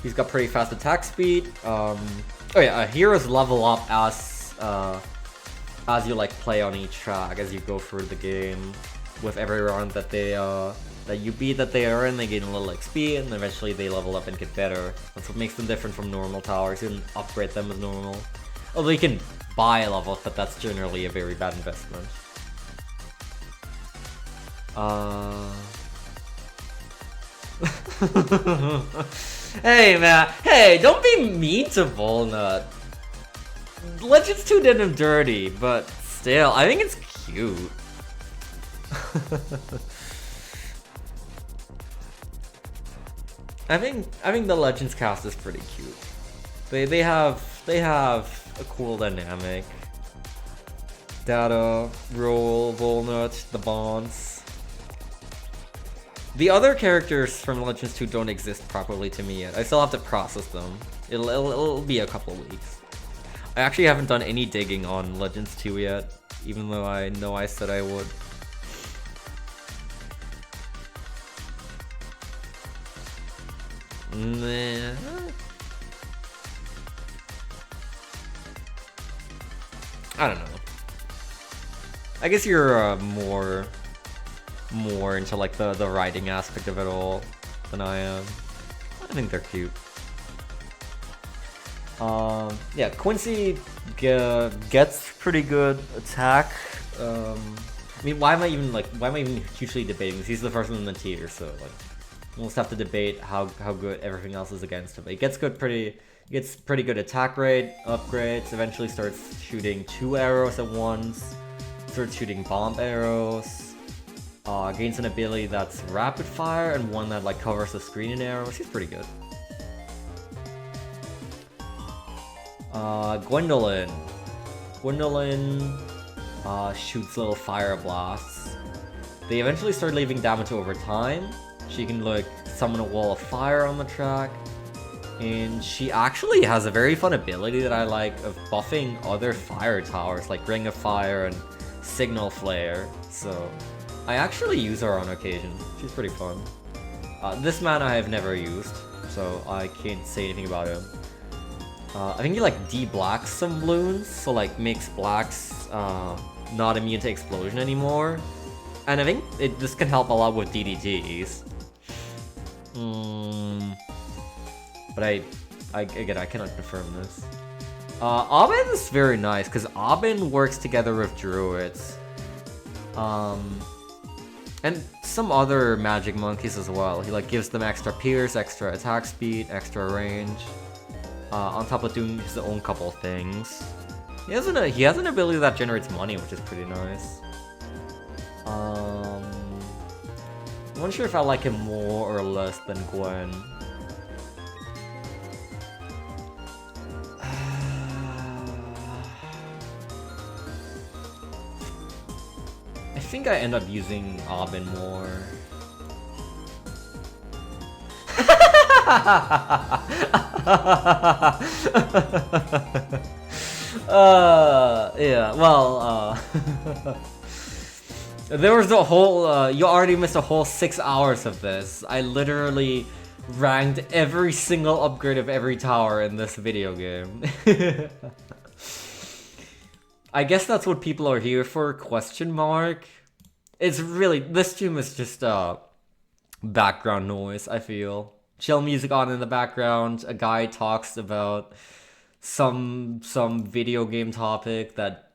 He's got pretty fast attack speed. Oh yeah, heroes level up as you like play on each track, as you go through the game. With every round that they that you beat that they are in, they gain a little XP, and eventually they level up and get better. That's what makes them different from normal towers. You can upgrade them as normal. Although you can buy levels, but that's generally a very bad investment. Hey man, hey, don't be mean to Volnut. Legends 2 did him dirty, but still, I think it's cute. I think the Legends cast is pretty cute. They have a cool dynamic. Data, Roll, Volnut, the Bonds. The other characters from Legends 2 don't exist properly to me yet. I still have to process them. It'll be a couple of weeks. I actually haven't done any digging on Legends 2 yet, even though I know I said I would. Nah. I don't know. I guess you're more into like the writing aspect of it all than I am. I think they're cute. Yeah, Quincy gets pretty good attack. I mean, why am I even hugely debating this? He's the first one in the tier, so like, we'll just have to debate how good everything else is against him. He gets pretty good attack rate, upgrades, eventually starts shooting 2 arrows at once, starts shooting bomb arrows, gains an ability that's rapid fire and one that like covers the screen in arrows. He's pretty good. Gwendolyn shoots little fire blasts. They eventually start leaving damage over time. She can like summon a wall of fire on the track. And she actually has a very fun ability that I like of buffing other fire towers like Ring of Fire and Signal Flare. So I actually use her on occasion. She's pretty fun. This man I have never used, so I can't say anything about him. I think he like de-blacks some balloons, so like makes blacks not immune to explosion anymore. And I think this can help a lot with DDTs. But I cannot confirm this. Aubin is very nice, because Aubin works together with druids. And some other magic monkeys as well. He like gives them extra pierce, extra attack speed, extra range. On top of doing his own couple things. He has an ability that generates money, which is pretty nice. I'm not sure if I like him more or less than Gwen. I think I end up using Aubin more. Yeah, well, there was a whole, you already missed a whole 6 hours of this. I literally ranked every single upgrade of every tower in this video game. I guess that's what people are here for, question mark. It's really, this stream is just, background noise, I feel. Chill music on in the background, a guy talks about some video game topic that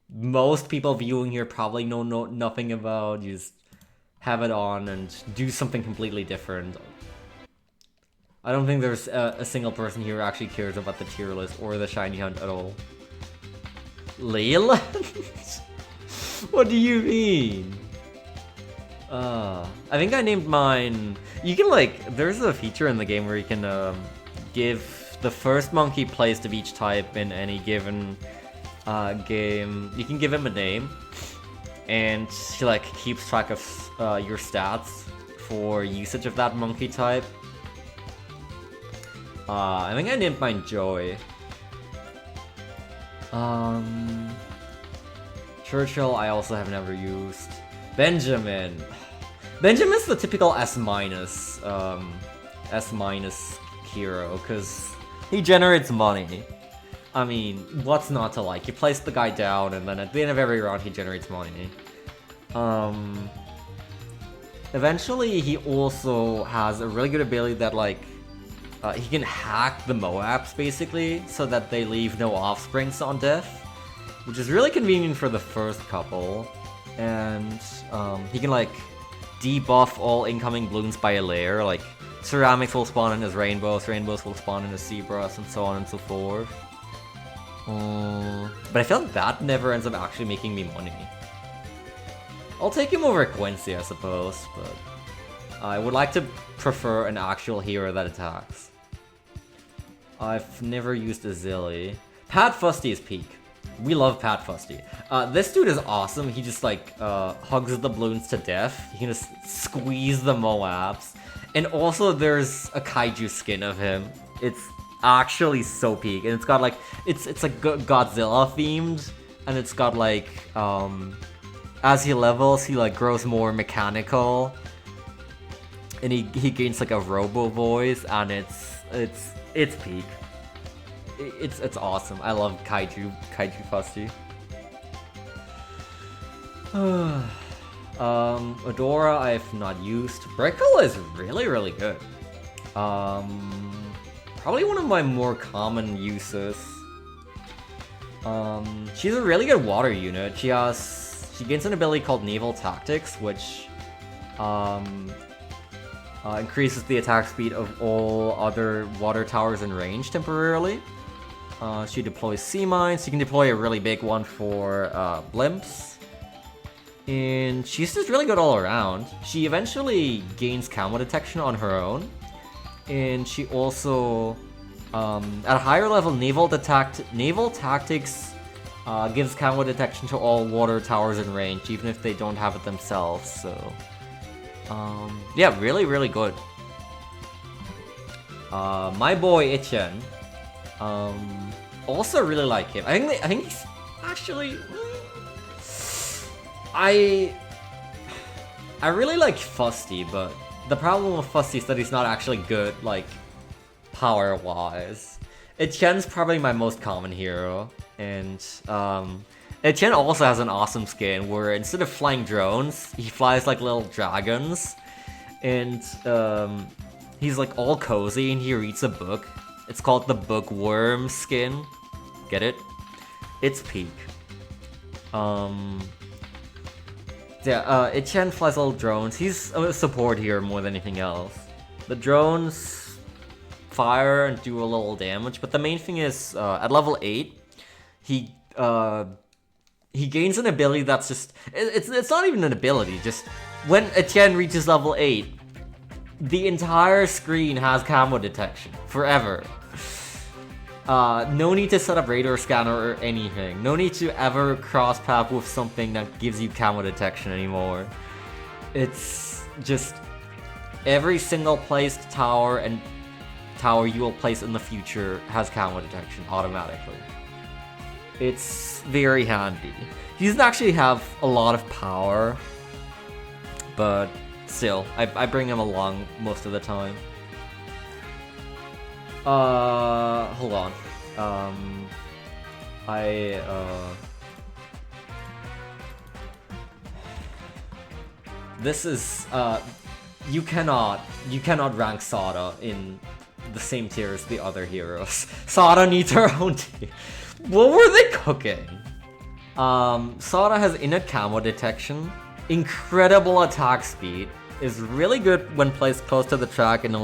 most people viewing here probably know nothing about. You just have it on and do something completely different. I don't think there's a single person here who actually cares about the tier list or the shiny hunt at all. Leyland? What do you mean? I think I named mine... You can like... There's a feature in the game where you can give the first monkey placed of each type in any given game. You can give him a name. And he like keeps track of your stats for usage of that monkey type. I think I named mine Joy. Churchill I also have never used. Benjamin. Benjamin's the typical S- hero, because he generates money. I mean, what's not to like? You place the guy down, and then at the end of every round, he generates money. Eventually, he also has a really good ability that, like, he can hack the Moabs, basically, so that they leave no offsprings on death, which is really convenient for the first couple. And he can, like, debuff all incoming balloons by a layer, like, ceramics will spawn in as rainbows, rainbows will spawn in as zebras, and so on and so forth. But I feel like that never ends up actually making me money. I'll take him over Quincy, I suppose, but I would like to prefer an actual hero that attacks. I've never used a Zilly. Pat Fusty is peak. We love Pat Fusty. This dude is awesome. He just like hugs the balloons to death. He can just squeeze the Moabs. And also there's a kaiju skin of him. It's actually so peak. And it's got like, it's like Godzilla themed. And it's got like, as he levels, he like grows more mechanical. and he gains like a robo voice, and it's peak. It's awesome. I love Kaiju Fusty. Adora I've not used. Brickle is really good. Probably one of my more common uses. She's a really good water unit. She gains an ability called Naval Tactics, which increases the attack speed of all other water towers in range temporarily. She deploys sea mines. She can deploy a really big one for blimps. And she's just really good all around. She eventually gains camo detection on her own. And she also, at a higher level, Naval Tactics gives camo detection to all water towers in range, even if they don't have it themselves, so... yeah, really good. My boy Etienne, also really like him. I think he's actually... I really like Fusty, but the problem with Fusty is that he's not actually good, like, power-wise. Etienne's probably my most common hero, and, Etienne also has an awesome skin where instead of flying drones, he flies like little dragons, and, he's like all cozy and he reads a book. It's called the Bookworm skin. Get it? It's peak. Yeah, Etienne flies little drones. He's a support here more than anything else. The drones fire and do a little damage, but the main thing is, at level 8, he gains an ability that's just... It's not even an ability, just... When Etienne reaches level 8, the entire screen has camo detection. Forever. No need to set up radar scanner or anything. No need to ever cross path with something that gives you camo detection anymore. It's just every single placed tower and tower you will place in the future has camo detection automatically. It's very handy. He doesn't actually have a lot of power, but still, I bring him along most of the time. Hold on. This is, you cannot rank Sada in the same tier as the other heroes. Sada needs her own tier. What were they cooking? Sada has innate camo detection, incredible attack speed, is really good when placed close to the track and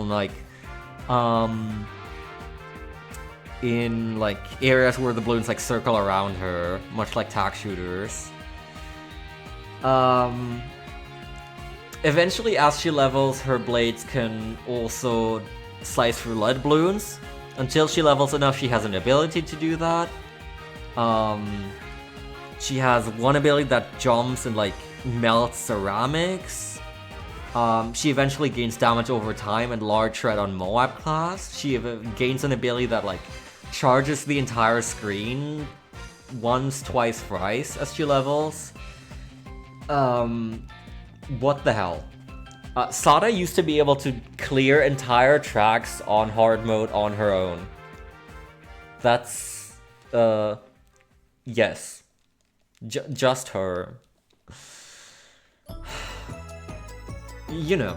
in like areas where the balloons like circle around her, much like tack shooters. Eventually, as she levels, her blades can also slice through lead balloons. Until she levels enough, she has an ability to do that. She has one ability that jumps and like melts ceramics. She eventually gains damage over time and large shred on Moab class. She gains an ability that like charges the entire screen once, twice, thrice as she levels. What the hell? Sada used to be able to clear entire tracks on hard mode on her own. That's, yes. Just her. You know.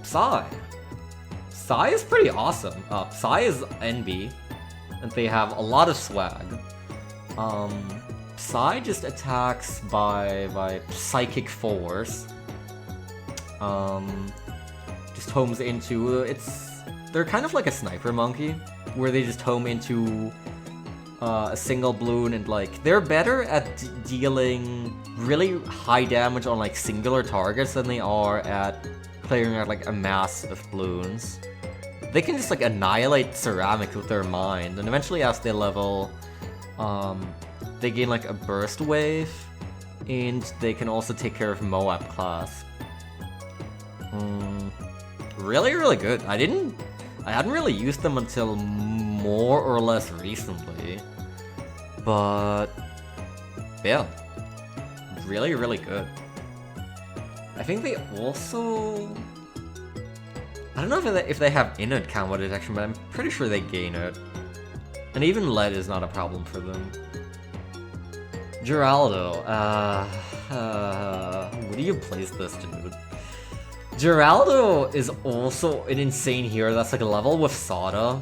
Psy. Psy is pretty awesome. Psy is NB, and they have a lot of swag. Psy just attacks by psychic force. Just homes into... They're kind of like a sniper monkey, where they just home into a single balloon and like... They're better at dealing really high damage on like singular targets than they are at clearing out like a mass of balloons. They can just like annihilate ceramics with their mind, and eventually as they level, they gain like a burst wave, and they can also take care of Moab class. Really good. I hadn't really used them until more or less recently, but yeah, really good. I think they also... I don't know if they have inert combo detection, but I'm pretty sure they gain it. And even lead is not a problem for them. Geraldo, where do you place this dude? Geraldo is also an insane hero that's like a level with Sada.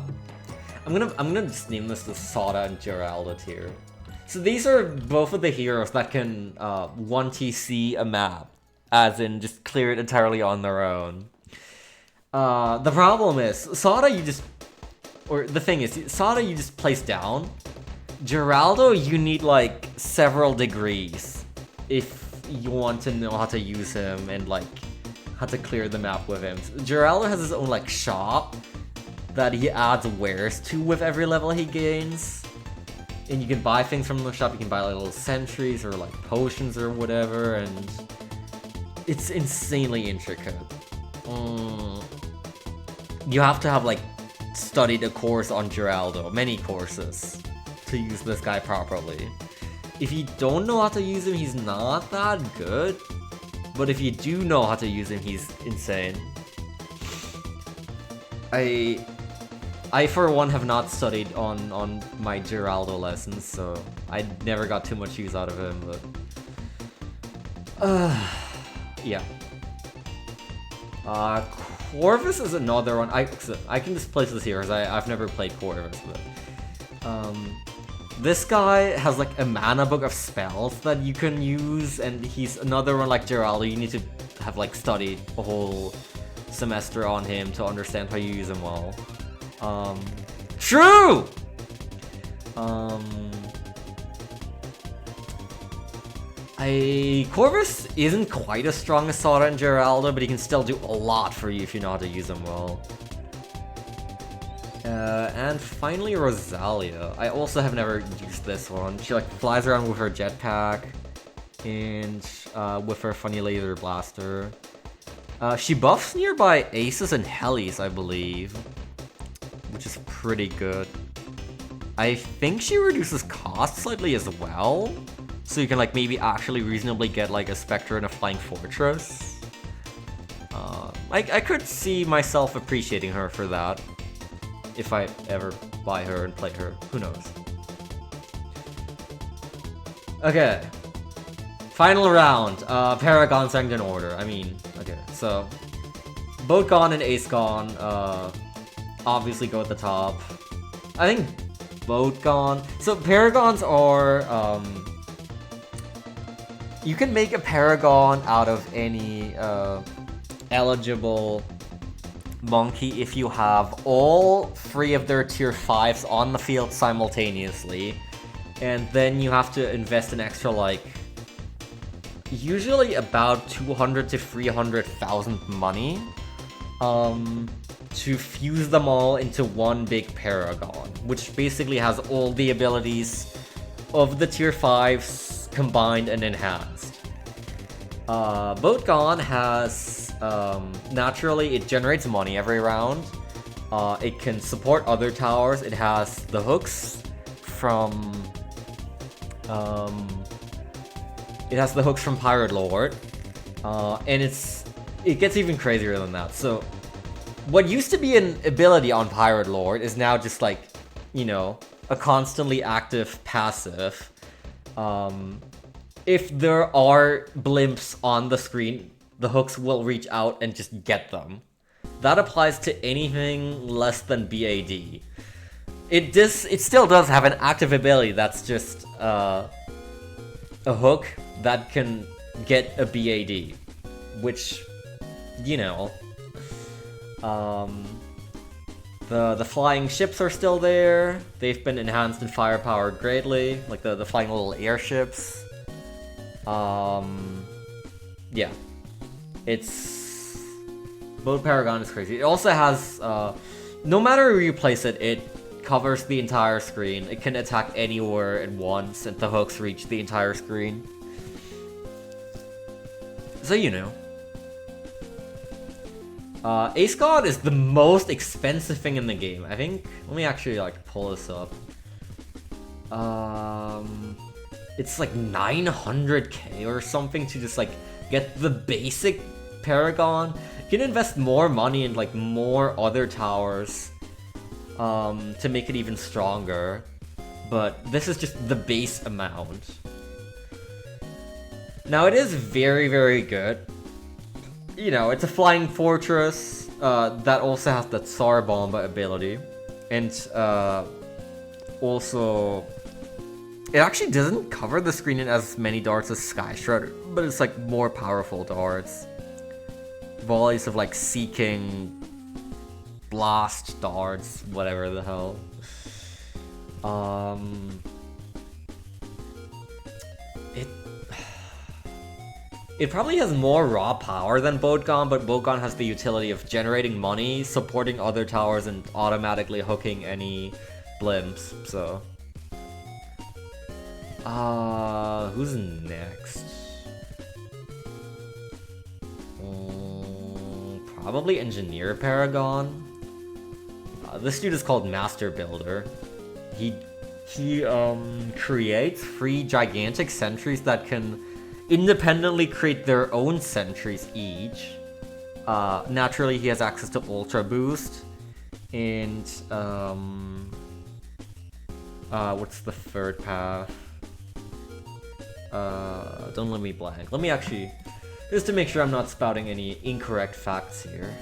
I'm gonna just name this the Sada and Geraldo tier. So these are both of the heroes that can 1TC a map, as in just clear it entirely on their own. The problem is, Sada you just place down. Geraldo, you need like several degrees if you want to know how to use him and like how to clear the map with him. Geraldo has his own like shop that he adds wares to with every level he gains. And you can buy things from the shop, you can buy like little sentries or like potions or whatever, and it's insanely intricate. You have to have like studied a course on Geraldo, many courses, to use this guy properly. If you don't know how to use him, he's not that good. But if you do know how to use him, he's insane. I for one have not studied on my Geraldo lessons, so I never got too much use out of him, but... yeah. Corvus is another one. I can just place this here, because I've never played Corvus, but... this guy has like a mana book of spells that you can use, and he's another one like Geraldo. You need to have like studied a whole semester on him to understand how you use him well. True! Corvus isn't quite as strong as Sada and Geraldo, but he can still do a lot for you if you know how to use him well. And finally Rosalia. I also have never used this one. She like flies around with her jetpack and with her funny laser blaster. She buffs nearby aces and helis, I believe, which is pretty good. I think she reduces cost slightly as well, so you can like maybe actually reasonably get like a Spectre and a Flying Fortress. I could see myself appreciating her for that. If I ever buy her and play her, who knows? Okay. Final round, Paragon Sanctum Order. I mean, okay, so Boatgon and Acegon, obviously go at the top. I think Boatgon. So Paragons are, you can make a Paragon out of any eligible monkey if you have all 3 of their tier 5s on the field simultaneously, and then you have to invest an extra like usually about 200 to 300,000 money to fuse them all into one big Paragon, which basically has all the abilities of the tier 5s combined and enhanced. Boatgon has naturally, it generates money every round. It can support other towers. It has the hooks from... it has the hooks from Pirate Lord. And it gets even crazier than that. So, what used to be an ability on Pirate Lord is now just like, you know, a constantly active passive. If there are blimps on the screen, the hooks will reach out and just get them. That applies to anything less than BAD. It still does have an active ability that's just a hook that can get a BAD, which, you know, the flying ships are still there. They've been enhanced in firepower greatly, like the flying little airships. Yeah. It's... Boat Paragon is crazy. It also has, no matter where you place it, it covers the entire screen. It can attack anywhere at once, and the hooks reach the entire screen. So, you know. Ace God is the most expensive thing in the game. I think, let me actually, like, pull this up. It's like 900k or something to just, like, get the basic Paragon. You can invest more money in like more other towers to make it even stronger. But this is just the base amount. Now it is very, very good. You know, it's a flying fortress that also has the Tsar Bomba ability. And also, it actually doesn't cover the screen in as many darts as Sky Shredder, but it's like more powerful darts. Volleys of like Seeking, Blast darts, whatever the hell. It probably has more raw power than Boatgon, but Boatgon has the utility of generating money, supporting other towers, and automatically hooking any blimps, so... who's next? Probably Engineer Paragon. This dude is called Master Builder. He creates 3 gigantic sentries that can independently create their own sentries each. Naturally, he has access to Ultra Boost. And, what's the third path? Don't let me blank. Let me actually, just to make sure I'm not spouting any incorrect facts here.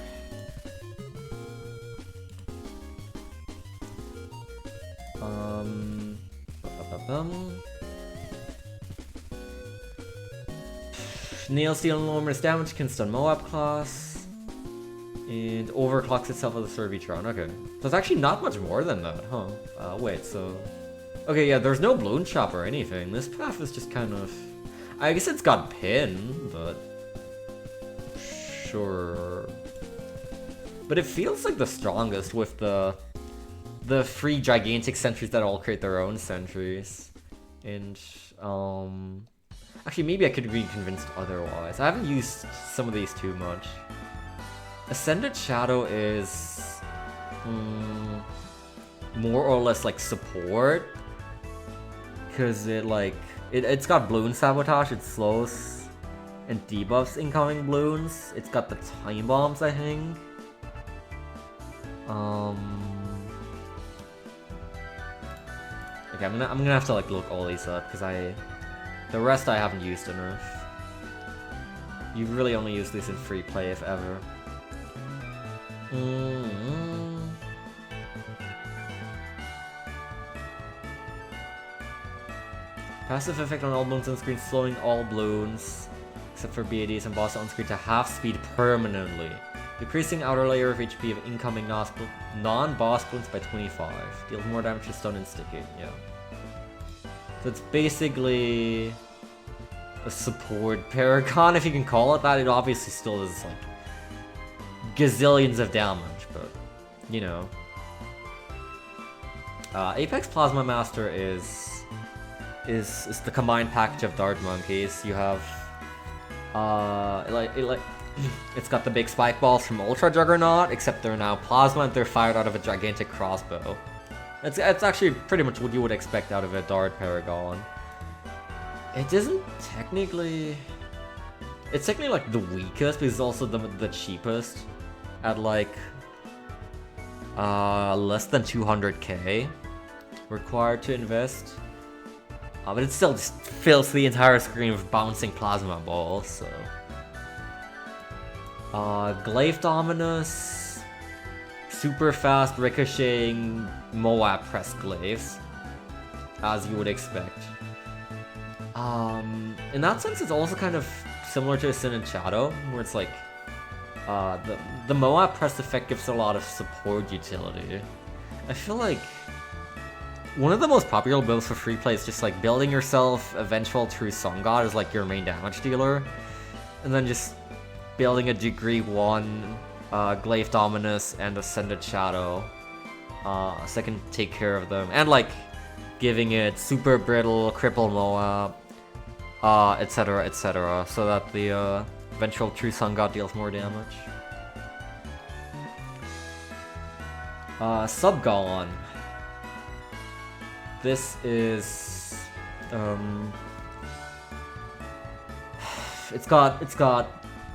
Nails deal enormous damage, can stun Moab class, and overclocks itself with a Servitron. Okay, so it's actually not much more than that, huh? Wait, so... Okay, yeah, there's no Bloon Chop or anything. This path is just kind of... I guess it's got Pin, but... Sure... But it feels like the strongest with the 3 gigantic sentries that all create their own sentries. And, actually, maybe I could be convinced otherwise. I haven't used some of these too much. Ascended Shadow is... more or less, like, support. Because it, like... It's got Bloon Sabotage, it slows and debuffs incoming Bloons. It's got the Time Bombs, I think. Okay, I'm gonna have to like look all these up because the rest I haven't used enough. You really only use these in free play if ever. Passive effect on all balloons on screen, slowing all balloons except for BADs and boss on screen to half speed permanently. Decreasing outer layer of HP of incoming non-boss balloons by 25. Deals more damage to stun and sticky, yeah. So it's basically a support Paragon, if you can call it that. It obviously still does like gazillions of damage, but you know. Apex Plasma Master is the combined package of Dart Monkeys. You have it's got the big spike balls from Ultra Juggernaut, except they're now plasma and they're fired out of a gigantic crossbow. It's actually pretty much what you would expect out of a Dart Paragon. It isn't technically... It's technically like the weakest, but it's also the cheapest at like less than 200k required to invest. But it still just fills the entire screen with bouncing plasma balls, so... Glaive Dominus, super fast ricocheting Moab press glaives, as you would expect. In that sense, it's also kind of similar to Ascended Shadow, where it's like, the Moab press effect gives a lot of support utility. I feel like one of the most popular builds for free play is just like building yourself a Vengeful True Sun God as like your main damage dealer, and then just building a Degree 1 Glaive Dominus and Ascended Shadow so I can take care of them, and like giving it Super Brittle, Cripple Moab, etc, etc, so that the Vengeful True Sun God deals more damage. Subgalon. This is it's got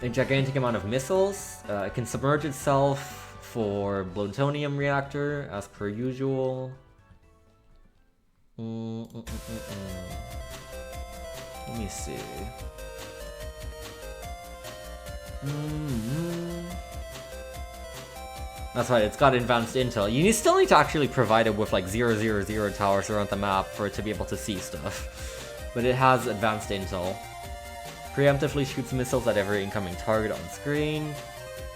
a gigantic amount of missiles. It can submerge itself for plutonium reactor as per usual. Let me see. That's right, it's got advanced intel. You still need to actually provide it with like 000 towers around the map for it to be able to see stuff. But it has advanced intel. Preemptively shoots missiles at every incoming target on screen.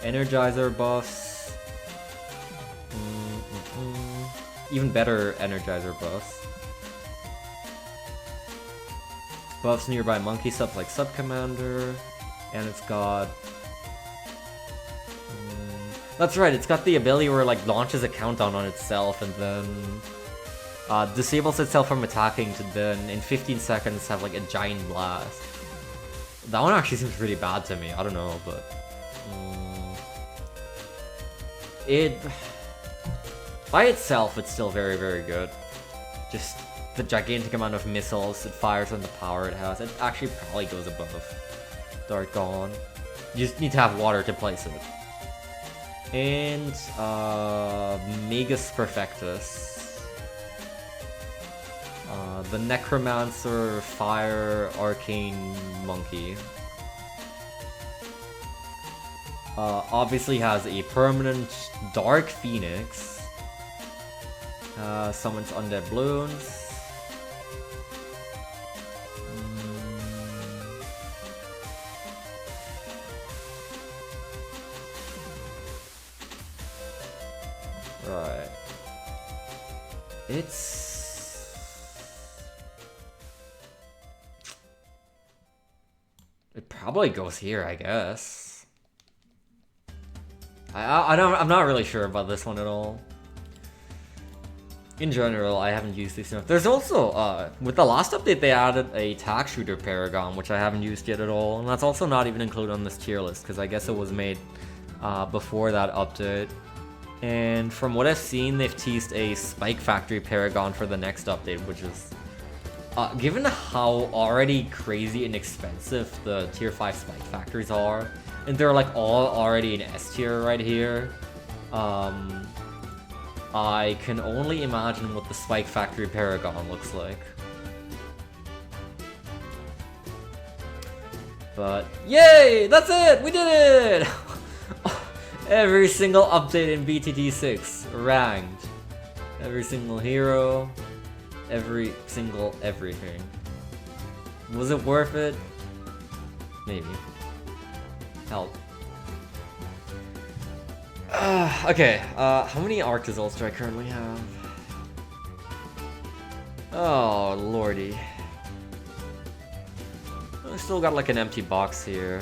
Energizer buffs. Even better Energizer buffs. Buffs nearby monkey subs like Sub Commander. And it's got... that's right, it's got the ability where it like launches a countdown on itself and then disables itself from attacking to then in 15 seconds have like a giant blast. That one actually seems pretty bad to me, I don't know, but... it... by itself, it's still very, very good. Just the gigantic amount of missiles it fires and the power it has, it actually probably goes above Dark Dawn. You just need to have water to place it. And Magus Perfectus. The Necromancer Fire Arcane Monkey. Obviously has a permanent Dark Phoenix. Summons Undead Balloons. Right. It probably goes here, I guess. I'm not really sure about this one at all. In general, I haven't used this enough. There's also, with the last update, they added a tack shooter Paragon, which I haven't used yet at all. And that's also not even included on this tier list, because I guess it was made before that update. And from what I've seen, they've teased a Spike Factory Paragon for the next update, which is... given how already crazy and expensive the tier 5 Spike Factories are, and they're like all already in S tier right here, I can only imagine what the Spike Factory Paragon looks like. But, yay! That's it! We did it! Every single update in BTT6 ranked. Every single hero. Every single everything. Was it worth it? Maybe. Help. Okay, how many Arctozolts do I currently have? Oh, lordy. I still got like an empty box here.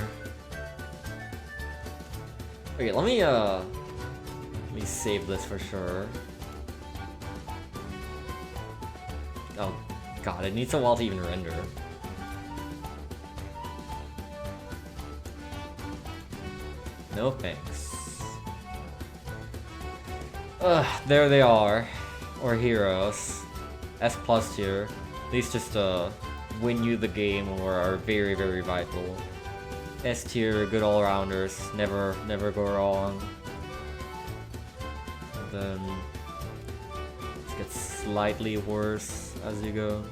Okay, let me save this for sure. Oh god, it needs a while to even render. No thanks. There they are. Or heroes. S+ tier. These just win you the game or are very, very vital. S tier, good all-rounders, never go wrong. And then it gets slightly worse as you go.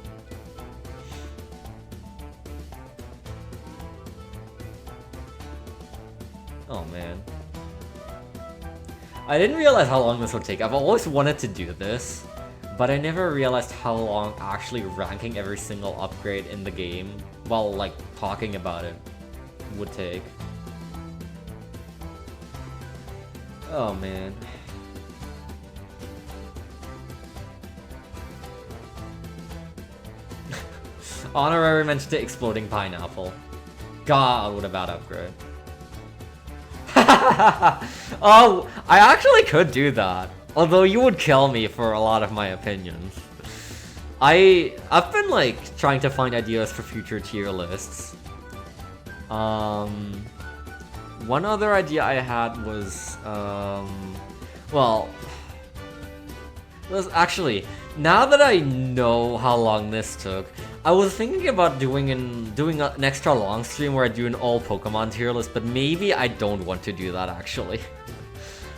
Oh man. I didn't realize how long this would take. I've always wanted to do this, but I never realized how long actually ranking every single upgrade in the game while like talking about it would take. Oh man. Honorary mention to Exploding Pineapple. God, what a bad upgrade. Oh, I actually could do that. Although you would kill me for a lot of my opinions. I've been like trying to find ideas for future tier lists. One other idea I had was, well, actually, now that I know how long this took, I was thinking about doing an extra long stream where I do an all Pokemon tier list, but maybe I don't want to do that actually.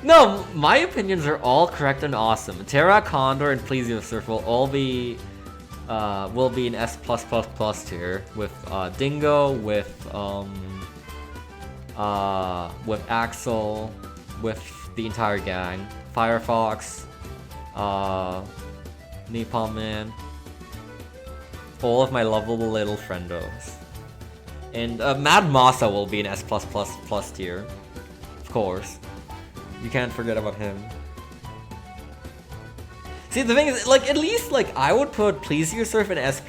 No, my opinions are all correct and awesome. Terra, Condor, and Plesiosurf will all be in S+++ tier with Dingo, with Axel, with the entire gang, Firefox, Napalm Man, all of my lovable little friendos, and Mad Masa will be in S+++ tier, of course. You can't forget about him. See, the thing is, like, at least, like, I would put Plesiosurf in S+++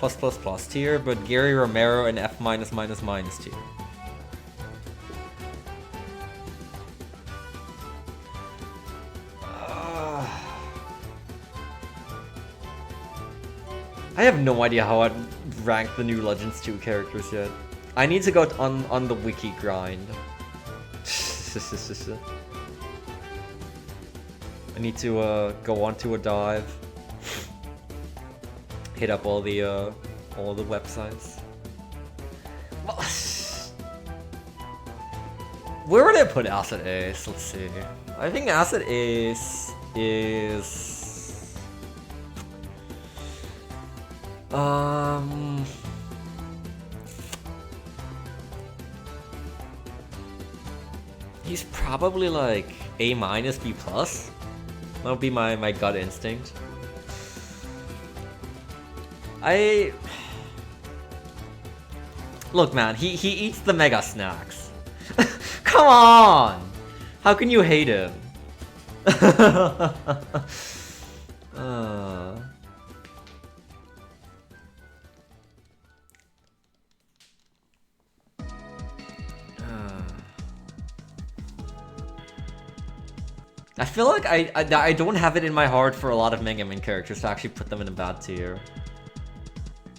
tier, but Gary Romero in F-, tier. I have no idea how I'd rank the new Legends 2 characters yet. I need to go on the wiki grind. I need to go onto a dive, hit up all the websites. Where would I put Acid Ace? Let's see. I think Acid Ace is he's probably like A-, B+. That would be my gut instinct. Look, man, he eats the mega snacks. Come on! How can you hate him? I feel like I don't have it in my heart for a lot of Mega Man characters to actually put them in a bad tier.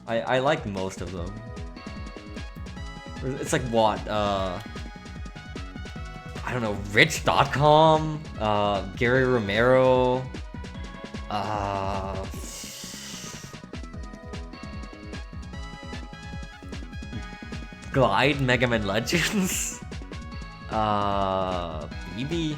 I like most of them. It's like what? I don't know, Rich.com, Gary Romero, Glide Mega Man Legends, BB.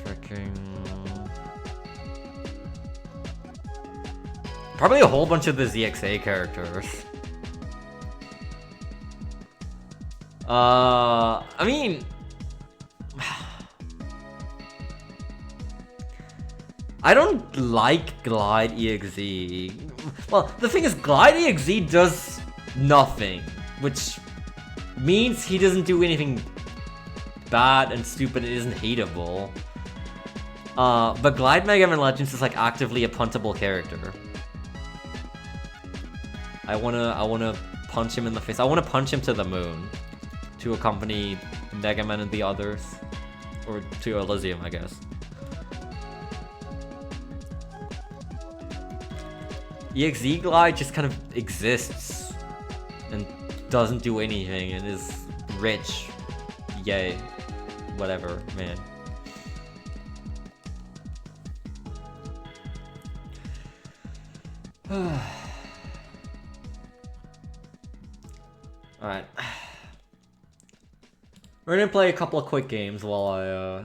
Freaking. Probably a whole bunch of the ZXA characters. I mean, I don't like Glide EXE. Well, the thing is, Glide EXE does nothing, which means he doesn't do anything bad and stupid and isn't hateable. But Glide Mega Man Legends is like actively a puntable character. I wanna punch him in the face. I wanna punch him to the moon to accompany Mega Man and the others, or to Elysium, I guess. EXE Glide just kind of exists and doesn't do anything and is rich. Yay. Whatever, man. Alright. We're gonna play a couple of quick games while I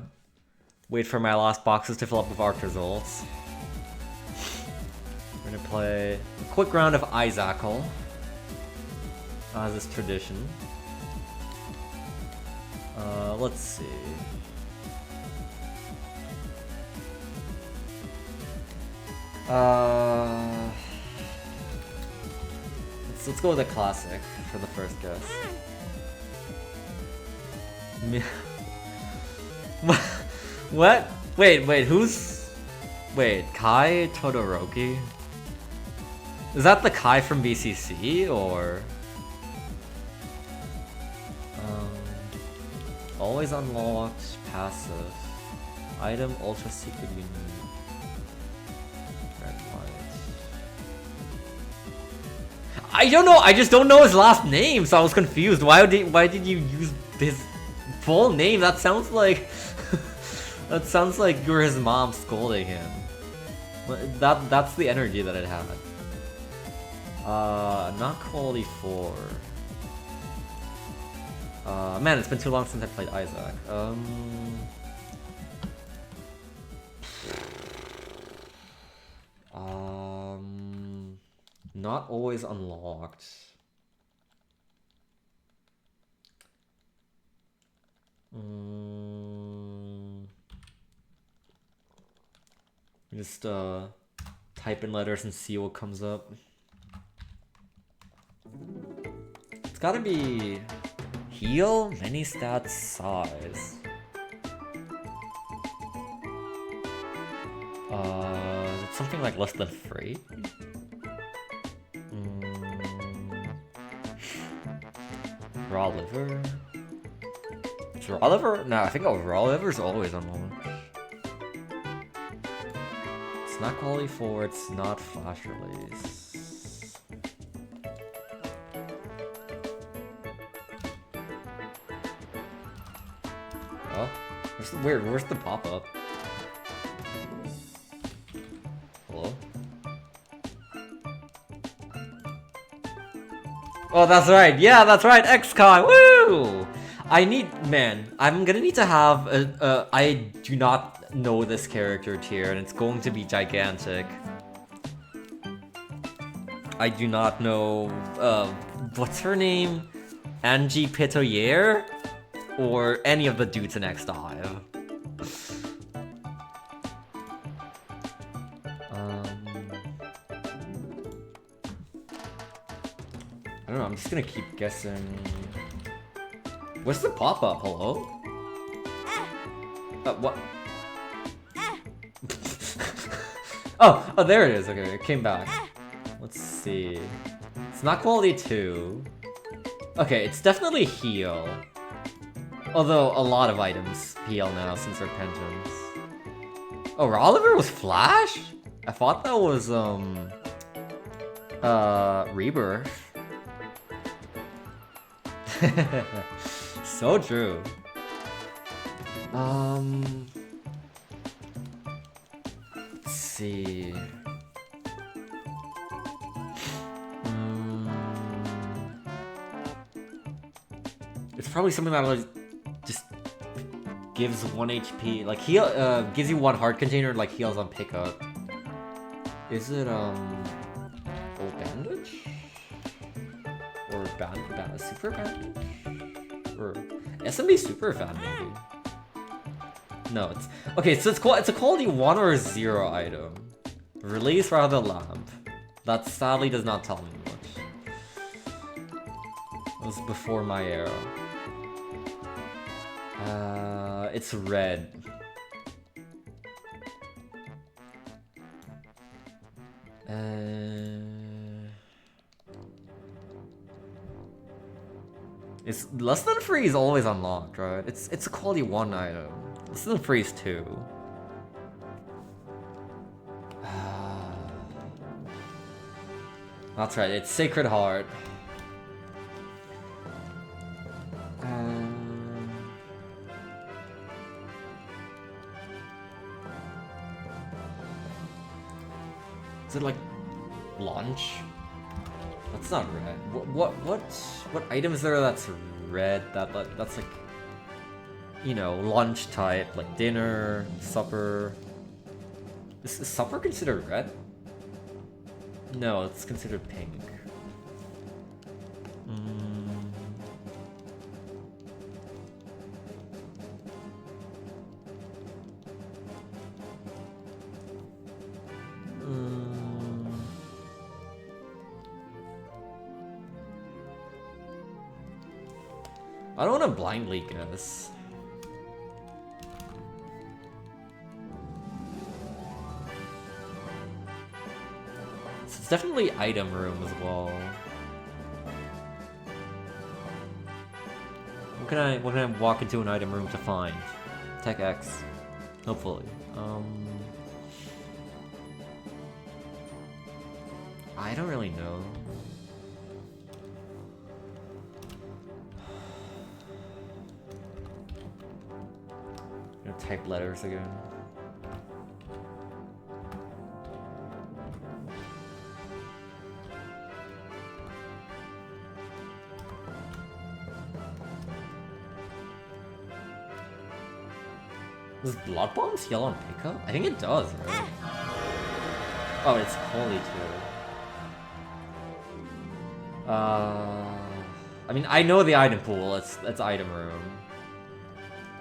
wait for my last boxes to fill up with Arctozolts. We're gonna play a quick round of Isaacl, as is tradition. Let's see. Let's go with a classic for the first guess. What? Wait, who's... Wait, Kai Todoroki? Is that the Kai from BCC, or... Always unlocked, passive. Item, ultra secret unique. Red light. I don't know, I just don't know his last name, so I was confused. Why did you use his full name? That sounds like... That sounds like you're his mom scolding him. That's the energy that it had. Not quality 4. Man, it's been too long since I played Isaac. Not always unlocked. Just type in letters and see what comes up. It's gotta be heal, many stats, size. It's something like less than 3. Raw liver. Is raw liver? No, I think raw liver's always on launch. It's not quality 4. It's not flash release. Oh, where's the pop-up? Hello? Oh, that's right. Yeah, that's right. XCon. Woo! I'm gonna need to have I do not know this character tier, and it's going to be gigantic. I do not know, what's her name? Angie Pitoyer? Or any of the dudes in X-Dive. I don't know, I'm just gonna keep guessing. What's the pop-up? Hello? What? oh, there it is. Okay, it came back. Let's see. It's not quality 2. Okay, it's definitely heal. Although a lot of items heal now since they're pensions. Oh, Oliver was Flash? I thought that was Rebirth. So true. Let's see. It's probably something that just gives 1 HP, like heal, gives you 1 heart container, like heals on pickup. Is it full bandage? Or super bandage? Or SMB super fan maybe? No, it's okay. So it's a quality 1 or 0 item. Release rather lamp. That sadly does not tell me much. It was before my era. It's red. It's less than 3 is always unlocked, right? It's a quality 1 item. Less than 3 is 2. That's right, it's Sacred Heart. Is it like launch? That's not red. What item is there that's red? That's like, you know, lunch type, like dinner, supper. Is supper considered red? No, it's considered pink. I don't want to blindly guess. It's definitely item room as well. What can I walk into an item room to find? Tech X. Hopefully. I don't really know. type letters again. Does Blood Bomb heal on pickup? I think it does, right? Oh, it's Holy too. I mean, I know the item pool. It's item room.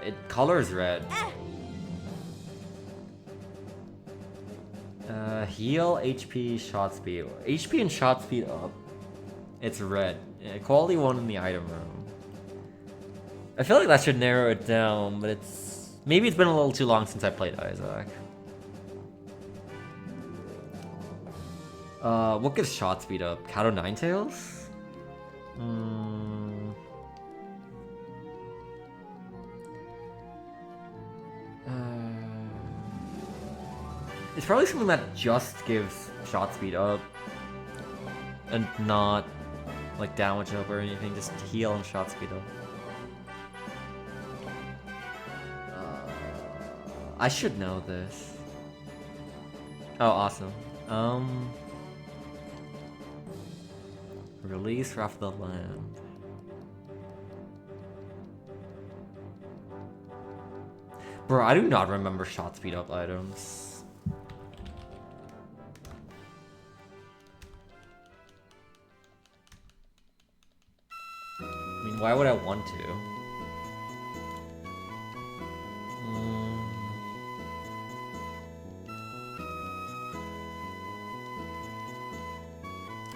It colors red. Heal, HP, shot speed. HP and shot speed up. It's red. Yeah, quality 1 in the item room. I feel like that should narrow it down, but it's... Maybe it's been a little too long since I played Isaac. What gives shot speed up? Kato Ninetails? It's probably something that just gives shot speed up. And not, like, damage up or anything, just heal and shot speed up. I should know this. Oh, awesome. Release Wrath of the Land. Bro, I do not remember shot speed up items. I mean, why would I want to?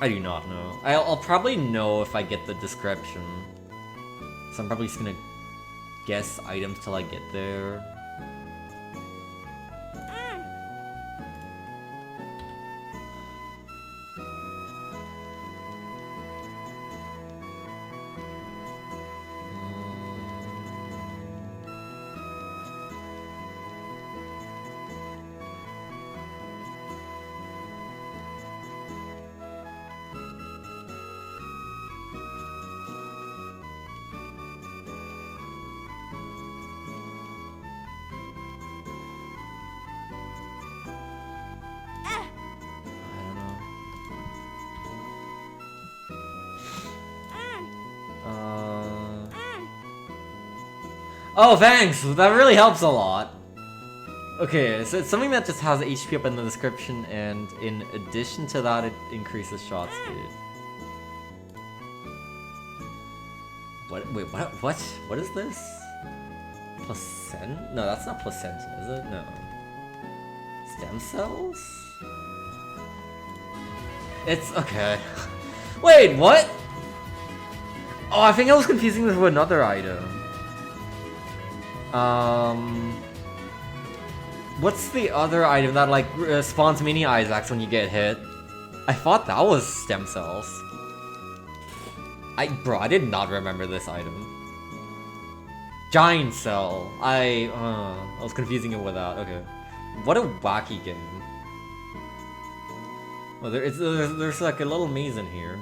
I do not know. I'll probably know if I get the description. So I'm probably just gonna guess items till I get there. Oh, thanks! That really helps a lot. Okay, so it's something that just has HP up in the description, and in addition to that, it increases shot speed. What? Wait, what? What is this? Placenta? No, that's not placenta, is it? No. Stem cells? It's okay. Wait, what? Oh, I think I was confusing this with another item. What's the other item that like spawns mini Isaacs when you get hit? I thought that was stem cells. Bro, I did not remember this item. Giant cell. I was confusing it with that. Okay. What a wacky game. Oh, there's like a little maze in here.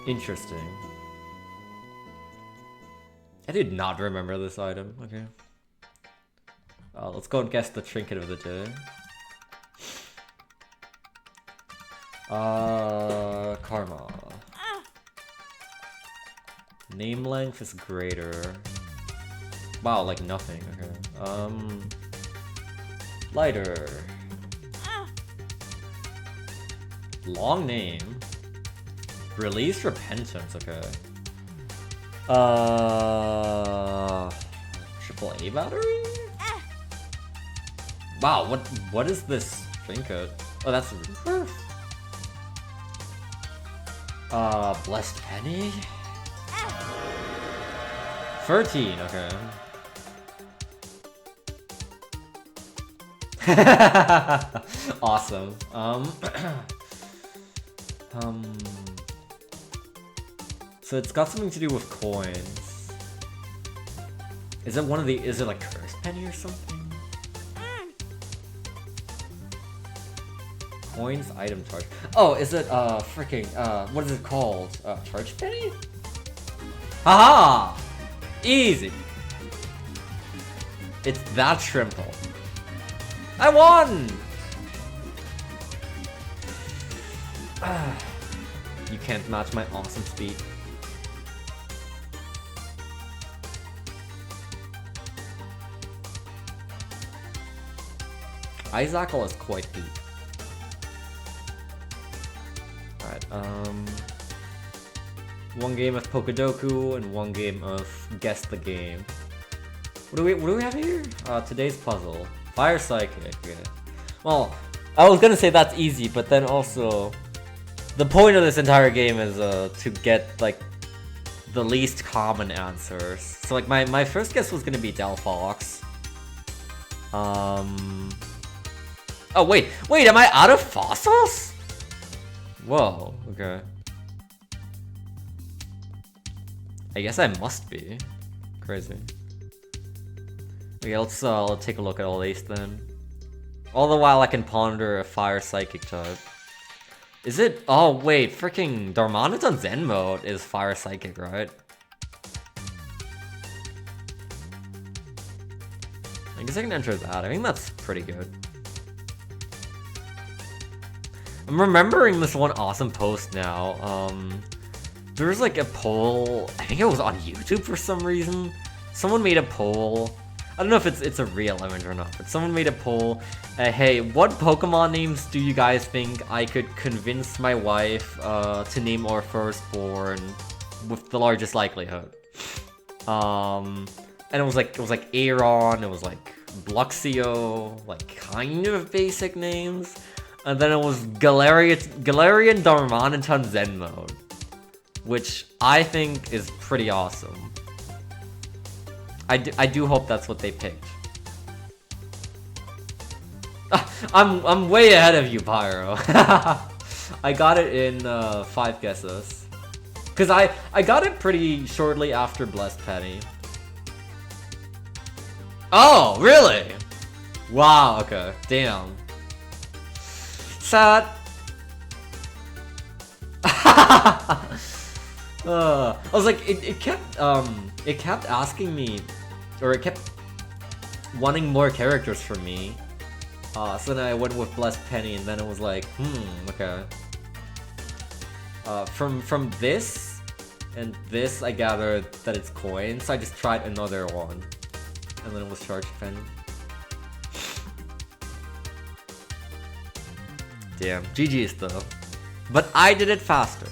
Interesting. I did not remember this item. Okay. Let's go and guess the trinket of the day. Karma. Name length is greater. Wow, like nothing. Okay. Lighter. Long name. Release repentance. Okay. AAA battery? Wow, what is this trinket? Oh, that's rebirth. Blessed penny? 13, okay. Awesome. So it's got something to do with coins. Is it is it like cursed penny or something? Coins item charge. Oh, is it freaking what is it called? Charge penny? Haha! Easy. It's that simple. I won! You can't match my awesome speed. Isaacl is quite deep. Alright, one game of Pokedoku and one game of Guess the Game. What do we have here? Today's puzzle. Fire Psychic, yeah. Well, I was gonna say that's easy, but then also the point of this entire game is to get like the least common answers. So like my first guess was gonna be Delphox. Oh wait, am I out of fossils? Whoa, okay. I guess I must be. Crazy. Okay, let's take a look at all these then. All the while I can ponder a fire psychic type. Is it? Oh wait, freaking Darmanitan Zen mode is fire psychic, right? I guess I can enter that. I think that's pretty good. I'm remembering this one awesome post now. There was like a poll, I think it was on YouTube for some reason. Someone made a poll. I don't know if it's a real image or not, but someone made a poll. Hey, what Pokemon names do you guys think I could convince my wife to name our firstborn with the largest likelihood? And it was like Aeron, it was like Luxio, like kind of basic names. And then it was Galarian Darmanitan Zen mode, which I think is pretty awesome. I do hope that's what they picked. I'm way ahead of you, Pyro. I got it in 5 guesses. Cause I got it pretty shortly after Blessed Penny. Oh, really? Wow, okay. Damn. Sad. I was like, it kept asking me, or it kept wanting more characters from me. So then I went with Blessed Penny, and then it was like, okay. From this and this, I gathered that it's coins. So I just tried another one, and then it was Charged Penny. Damn, GG's though. But I did it faster.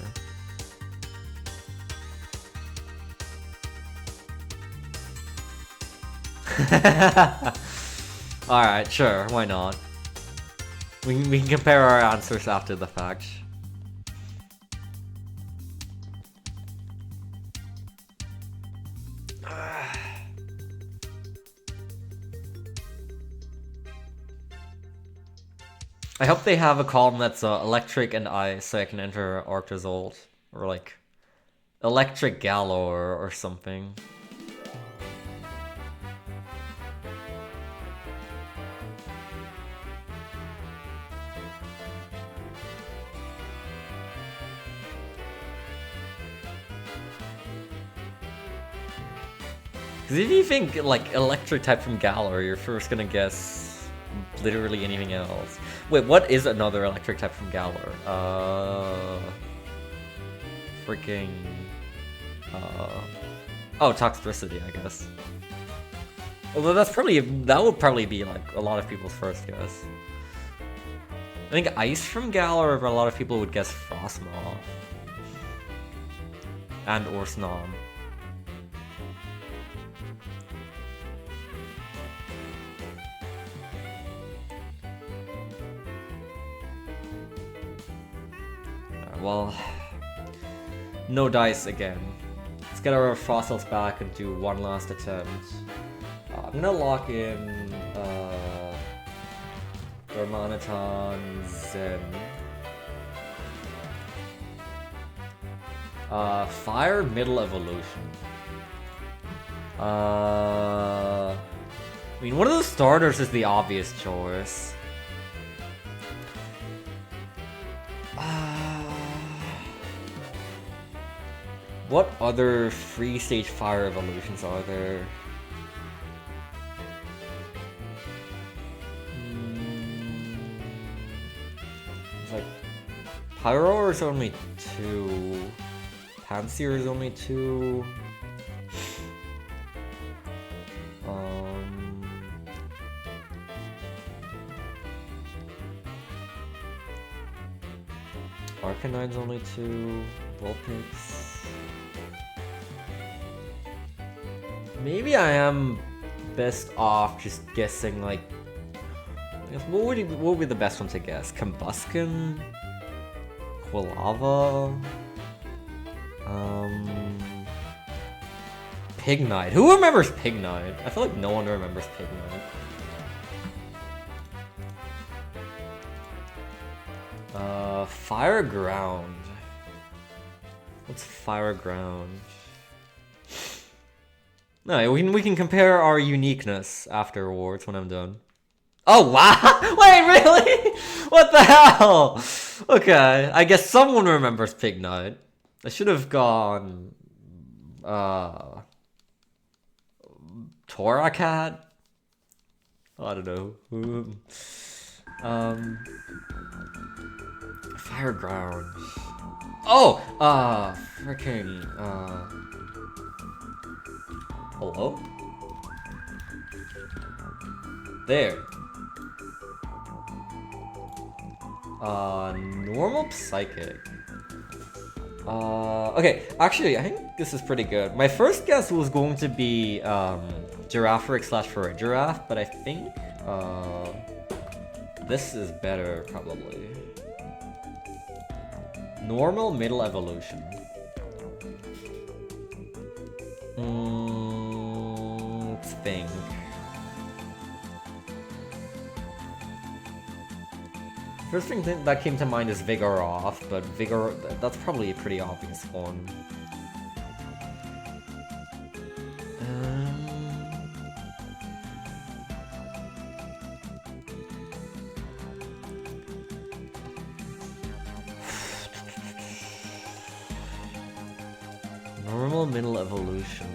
Alright, sure, why not? We can compare our answers after the fact. I hope they have a column that's electric and ice so I can enter Arctozolt. Or like electric Galor or something. Because if you think like electric type from Galor, you're first gonna guess literally anything else. Wait, what is another electric type from Galor? Freaking... oh, Toxtricity, I guess. Although that would probably be like a lot of people's first guess. I think Ice from Galor, a lot of people would guess Frostmoth. And or Snom. Well, no dice again. Let's get our fossils back and do one last attempt. I'm gonna lock in Darmanitan Zen. Fire Middle Evolution. I mean, one of the starters is the obvious choice. What other free stage fire evolutions are there? Pyro is only 2. Panseer is only 2. Arcanine's only 2. Vulpix. Maybe I am best off just guessing, like, what would be the best one to guess? Combuskin? Quilava? Pignite. Who remembers Pignite? I feel like no one remembers Pignite. Fire Ground. What's Fire Ground? No, we can compare our uniqueness afterwards when I'm done. Oh wow! Wait, really? What the hell? Okay, I guess someone remembers Pignite. I should have gone Toracat? I don't know. Fire Ground. Oh! Freaking, hello? There. Normal Psychic. Okay, actually, I think this is pretty good. My first guess was going to be, Girafarig / Farigiraf, but I think, this is better, probably. Normal Middle Evolution. Let's think. First thing that came to mind is Vigoroth, but that's probably a pretty obvious one. Normal Middle Evolution.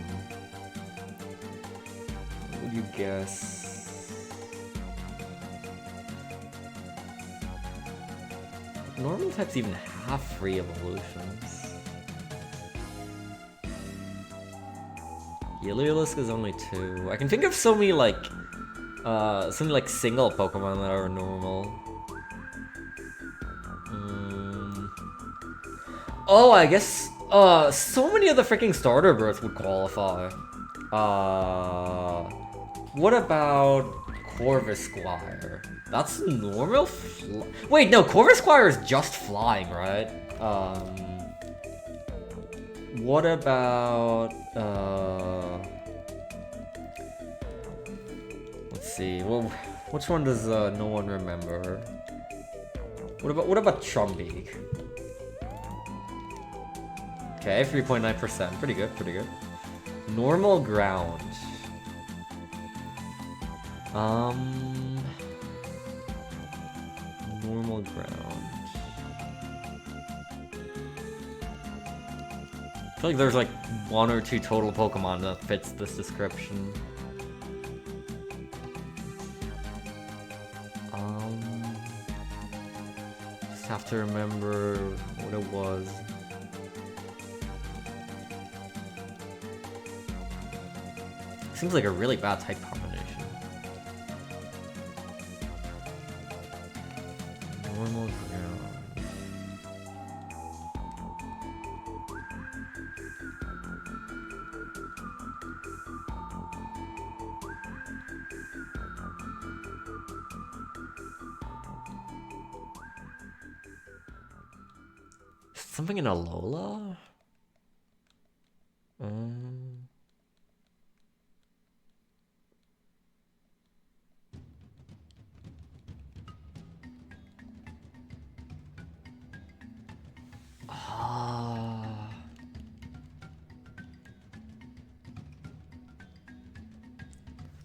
What would you guess? Normal types even have 3 evolutions. Heliolisk is only 2. I can think of so many like single Pokemon that are normal. Oh, I guess so many of the freaking starter birds would qualify. What about Corvisquire? That's normal. Wait, no, Corvisquire is just flying, right? What about let's see. Well, which one does no one remember? What about Trumbeak? Okay, 3.9%. Pretty good, pretty good. Normal ground. Normal ground. I feel like there's like 1 or 2 total Pokemon that fits this description. Just have to remember what it was. Seems like a really bad type combination. Normal ground. Something in Alola?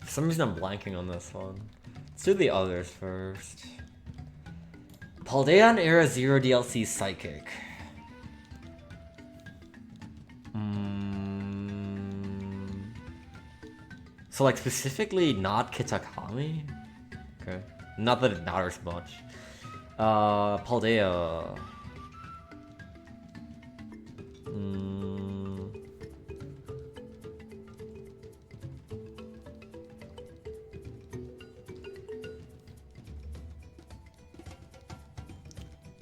For some reason I'm blanking on this one. Let's do the others first. Paldean Era 0 DLC Psychic. So like specifically not Kitakami? Okay. Not that it matters much. Paldea.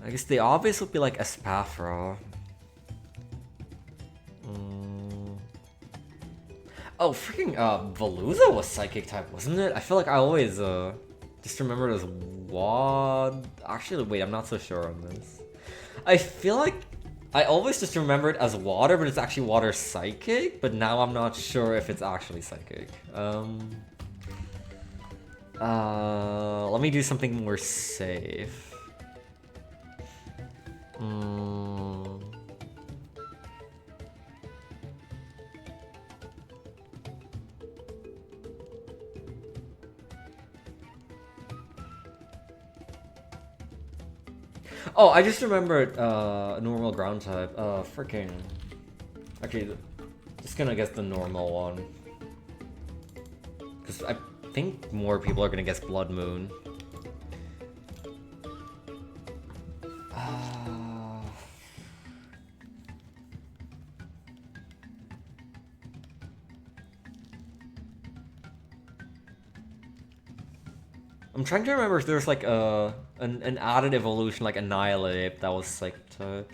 I guess the obvious would be like Espathra. Oh, freaking Veluza was psychic type, wasn't it? I feel like I always just remember it as Wad. Actually, wait, I'm not so sure on this. I feel like I always just remember it as water, but it's actually water psychic. But now I'm not sure if it's actually psychic. Let me do something more safe. Oh, I just remembered a normal ground type. Freaking. Actually, just gonna guess the normal one. Because I think more people are gonna guess Blood Moon. I'm trying to remember if there's like an added evolution like Annihilate that was Psychic type.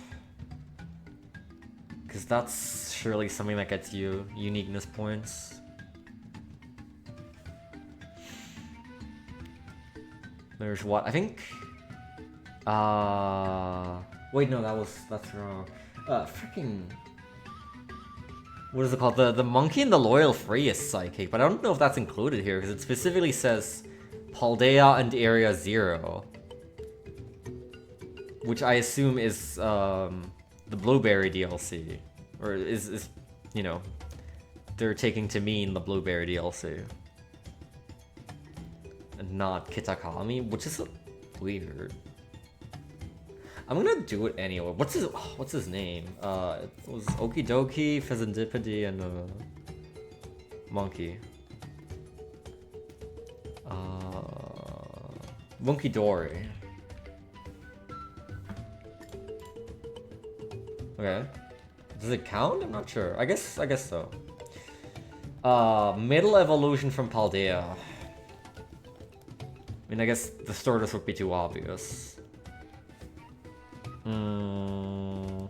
Because that's surely something that gets you uniqueness points. There's what? I think... wait, no, that's wrong. Freaking... What is it called? The Monkey and the Loyal Free is Psychic, but I don't know if that's included here, because it specifically says Paldea and Area 0. Which I assume is, the Blueberry DLC. Or is, you know, they're taking to mean the Blueberry DLC. And not Kitakami, which is weird. I'm gonna do it anyway. What's his name? It was Okidoki, Pheasantipede, and Monkey. Monkey Dory. Okay. Does it count? I'm not sure. I guess so. Middle evolution from Paldea. I mean, I guess the Stardust would be too obvious. I'm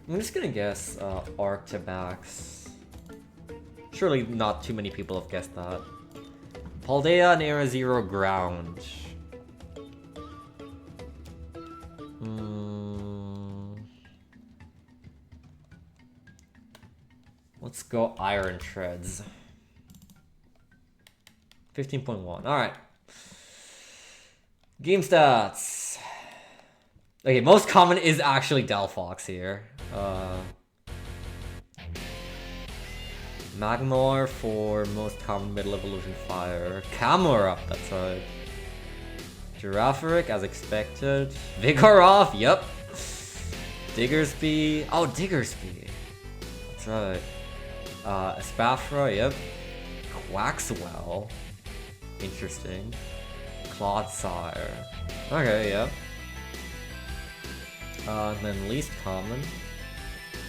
just gonna guess Arctobax. Surely not too many people have guessed that. Paldea and Era Zero Ground. Let's go Iron Treads. 15.1. Alright. Game stats. Okay, most common is actually Delphox here. Magmar for most common middle evolution fire. Camerupt, that's right. Girafarik, as expected. Vigoroth, yep. Diggersby. Oh, Diggersby. That's right. Espathra, yep. Quaxwell. Interesting. Clodsire. Okay, yep. And then least common.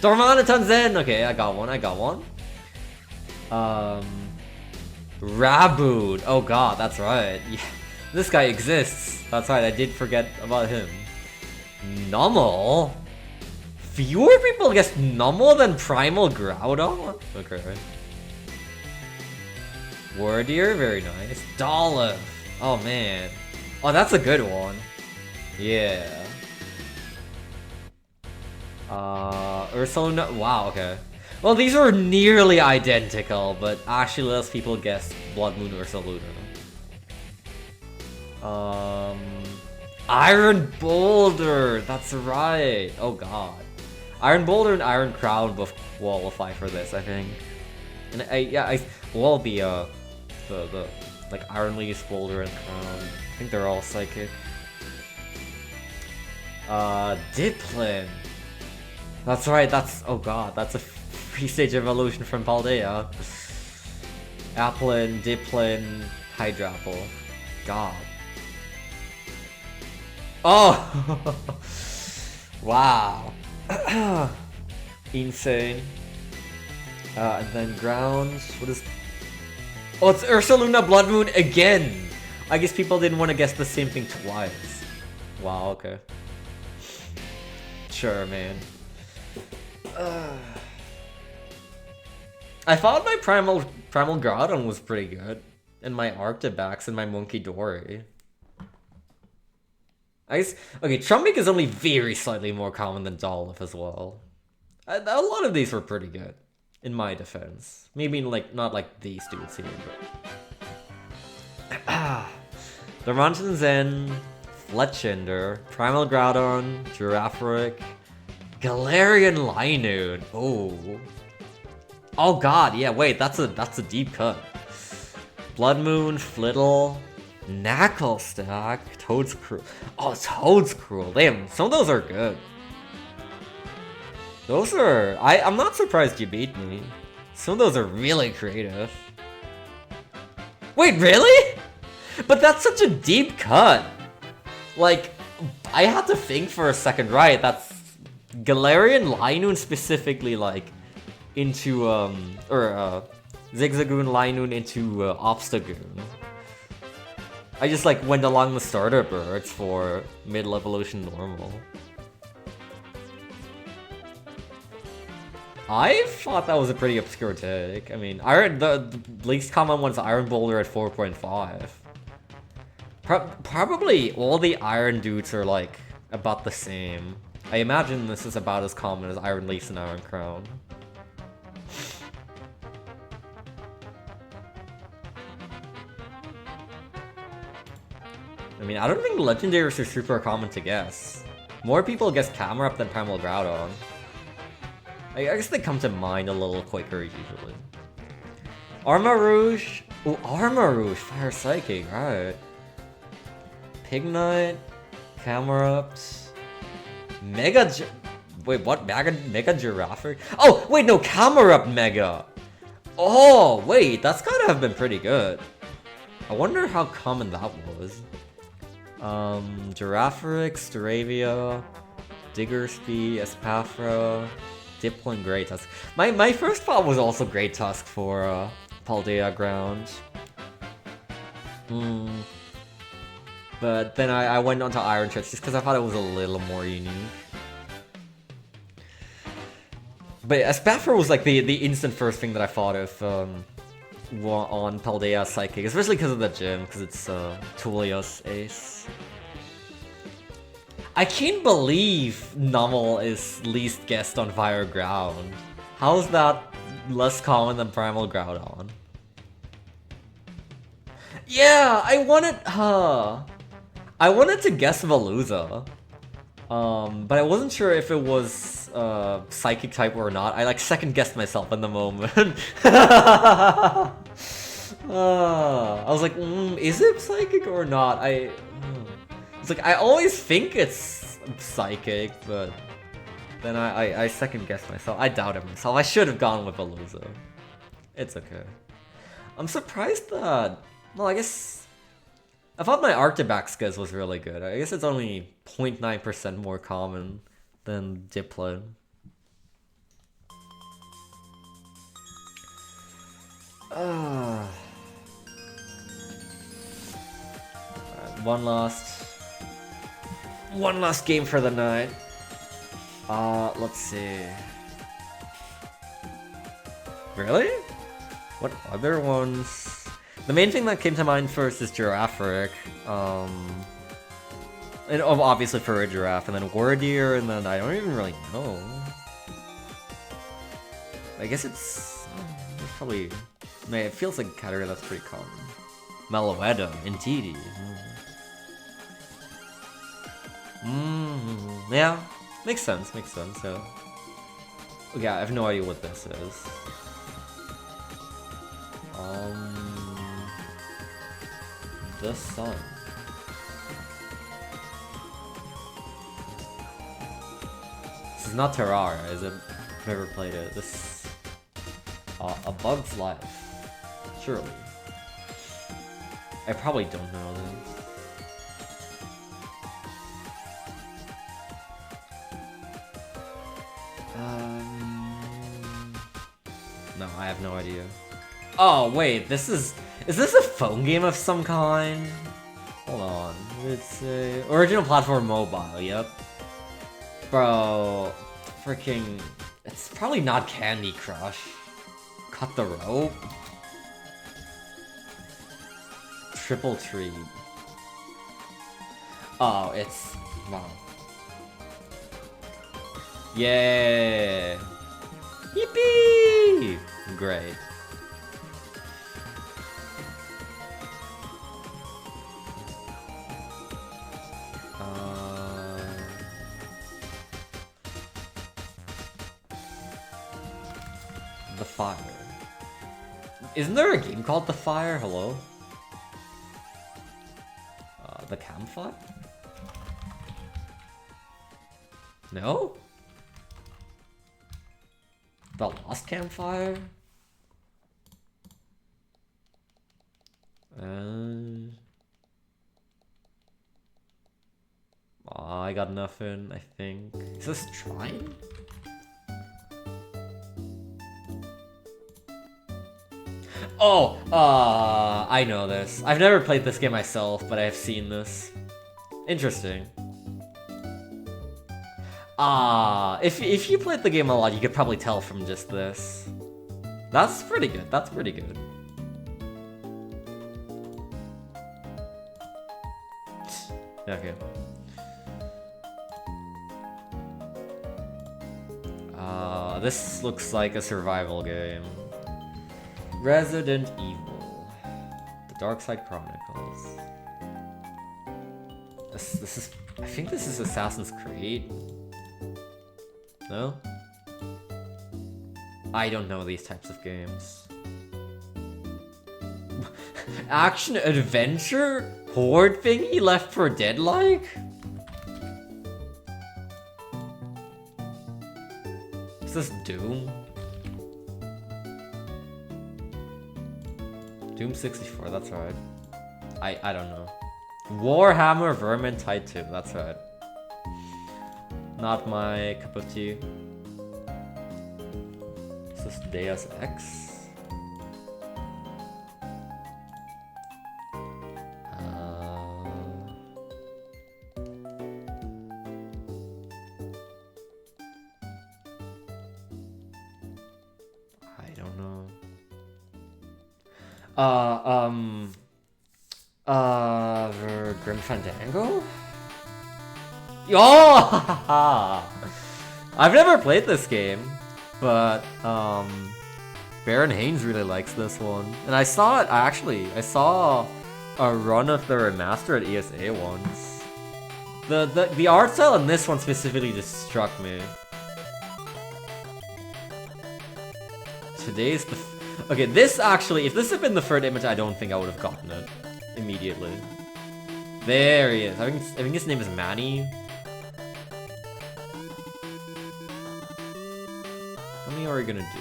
Dormanaton Zen! Okay, I got one. Raboot. Oh god, that's right. Yeah, this guy exists. That's right, I did forget about him. Nummel? Fewer people guess Nummel than Primal Groudon? Okay. Wardier, very nice. Dolph. Oh man. Oh, that's a good one. Yeah. Ursaluna. Wow, okay. Well, these are nearly identical, but actually less people guessed Blood Moon Ursaluna. Iron Boulder! That's right! Oh god. Iron Boulder and Iron Crown both qualify for this, I think. And I will be the like Iron Leaf, Boulder, and Crown. I think they're all psychic. Diplin. That's right, oh god, that's a free stage evolution from Paldea. Applin, Diplin, Hydrapple. God. Oh! Wow. Insane. And then Ground. What is... Oh, it's Ursaluna Blood Moon again! I guess people didn't want to guess the same thing twice. Wow, okay. Sure, man. I thought my Primal Groudon was pretty good. And my Arctobax and my Monkey Dory. I guess, okay, Trumbeak is only very slightly more common than Dolph as well. A lot of these were pretty good, in my defense. Maybe like not like these dudes here, but... Darmanitan Zen, Fletchinder, Primal Groudon, Girafarig, Galarian Linoone. Oh god, yeah, wait, that's a deep cut. Blood Moon, Flittle, Knucklestack, Toadscruel. Oh, Toadscruel. Damn, some of those are good. Those are... I'm not surprised you beat me. Some of those are really creative. Wait, really? But that's such a deep cut. Like, I had to think for a second, right? That's Galarian Linoone specifically, like, into, Zigzagoon Linoone into, Obstagoon. I just, like, went along the starter birds for middle evolution normal. I thought that was a pretty obscure take. I mean, the least common one's Iron Boulder at 4.5. Probably all the Iron dudes are, like, about the same. I imagine this is about as common as Iron Leafs and Iron Crown. I mean, I don't think legendaries are super common to guess. More people guess Camerupt than Primal Groudon. I guess they come to mind a little quicker usually. Armarouge. Oh, Armarouge, Fire Psychic, right. Pignite, Camerupt, wait, what? Mega Giraffe? Oh, wait, no, Camerupt Mega. Oh, wait, that's gotta have been pretty good. I wonder how common that was. Girafarig, Staravia, Diggersby, Espathra, Diplo, and Great Tusk. My first thought was also Great Tusk for Paldea Ground. But then I went on to Iron Church just because I thought it was a little more unique. But Espathra was like the instant first thing that I thought of on Paldea Psychic, especially because of the gym, because it's Tulios Ace. I can't believe Numel is least guessed on Fire Ground. How is that less common than Primal Groudon? Yeah, I wanted to guess Veluza. But I wasn't sure if it was psychic type or not. I like second guessed myself in the moment. I was like, is it psychic or not? It's like, I always think it's psychic, but then I second guessed myself. I doubted myself. I should have gone with Veluza. It's okay. I'm surprised that... Well, I guess... I thought my Arctobax guess was really good. I guess it's only 0.9% more common than Diplo. Alright, one last game for the night. Let's see. Really? What other ones? The main thing that came to mind first is Girafarig. And obviously for a giraffe, and then Wardeer, and then I don't even really know. I guess it's probably... Man, it feels like a category that's pretty common. Meloetta, Indeedee. Yeah, makes sense, yeah. Okay, I have no idea what this is. The Sun. This is not Terraria, is it? I've never played it. This... A Bug's Life. Surely. I probably don't know this. No, I have no idea. Oh, wait, this is... Is this a phone game of some kind? Hold on. It's a original platform mobile. Yep. Bro, freaking. It's probably not Candy Crush. Cut the rope. Triple Tree. Oh, it's wow. Yeah. Yippee! Great. The Fire. Isn't there a game called The Fire? Hello? The Campfire? No? The Lost Campfire? I got nothing, I think. Is this Trine? Oh, I know this. I've never played this game myself, but I've seen this. Interesting. If you played the game a lot, you could probably tell from just this. That's pretty good. That's pretty good. Okay. This looks like a survival game. Resident Evil. The Dark Side Chronicles. This is... I think this is Assassin's Creed. No? I don't know these types of games. Action adventure? Horde thingy? Left 4 Dead like? Is this Doom? Doom 64, that's right. I don't know. Warhammer Vermintide 2, that's right. Not my cup of tea. Is this Deus Ex? I don't know. Grim Fandango? Oh! I've never played this game, but Baron Haynes really likes this one, and I saw it. I saw a run of the remaster at ESA once. The art style in this one specifically just struck me. Today's the okay. This actually, if this had been the third image, I don't think I would have gotten it immediately. There he is. I think his name is Manny. How many are we gonna do?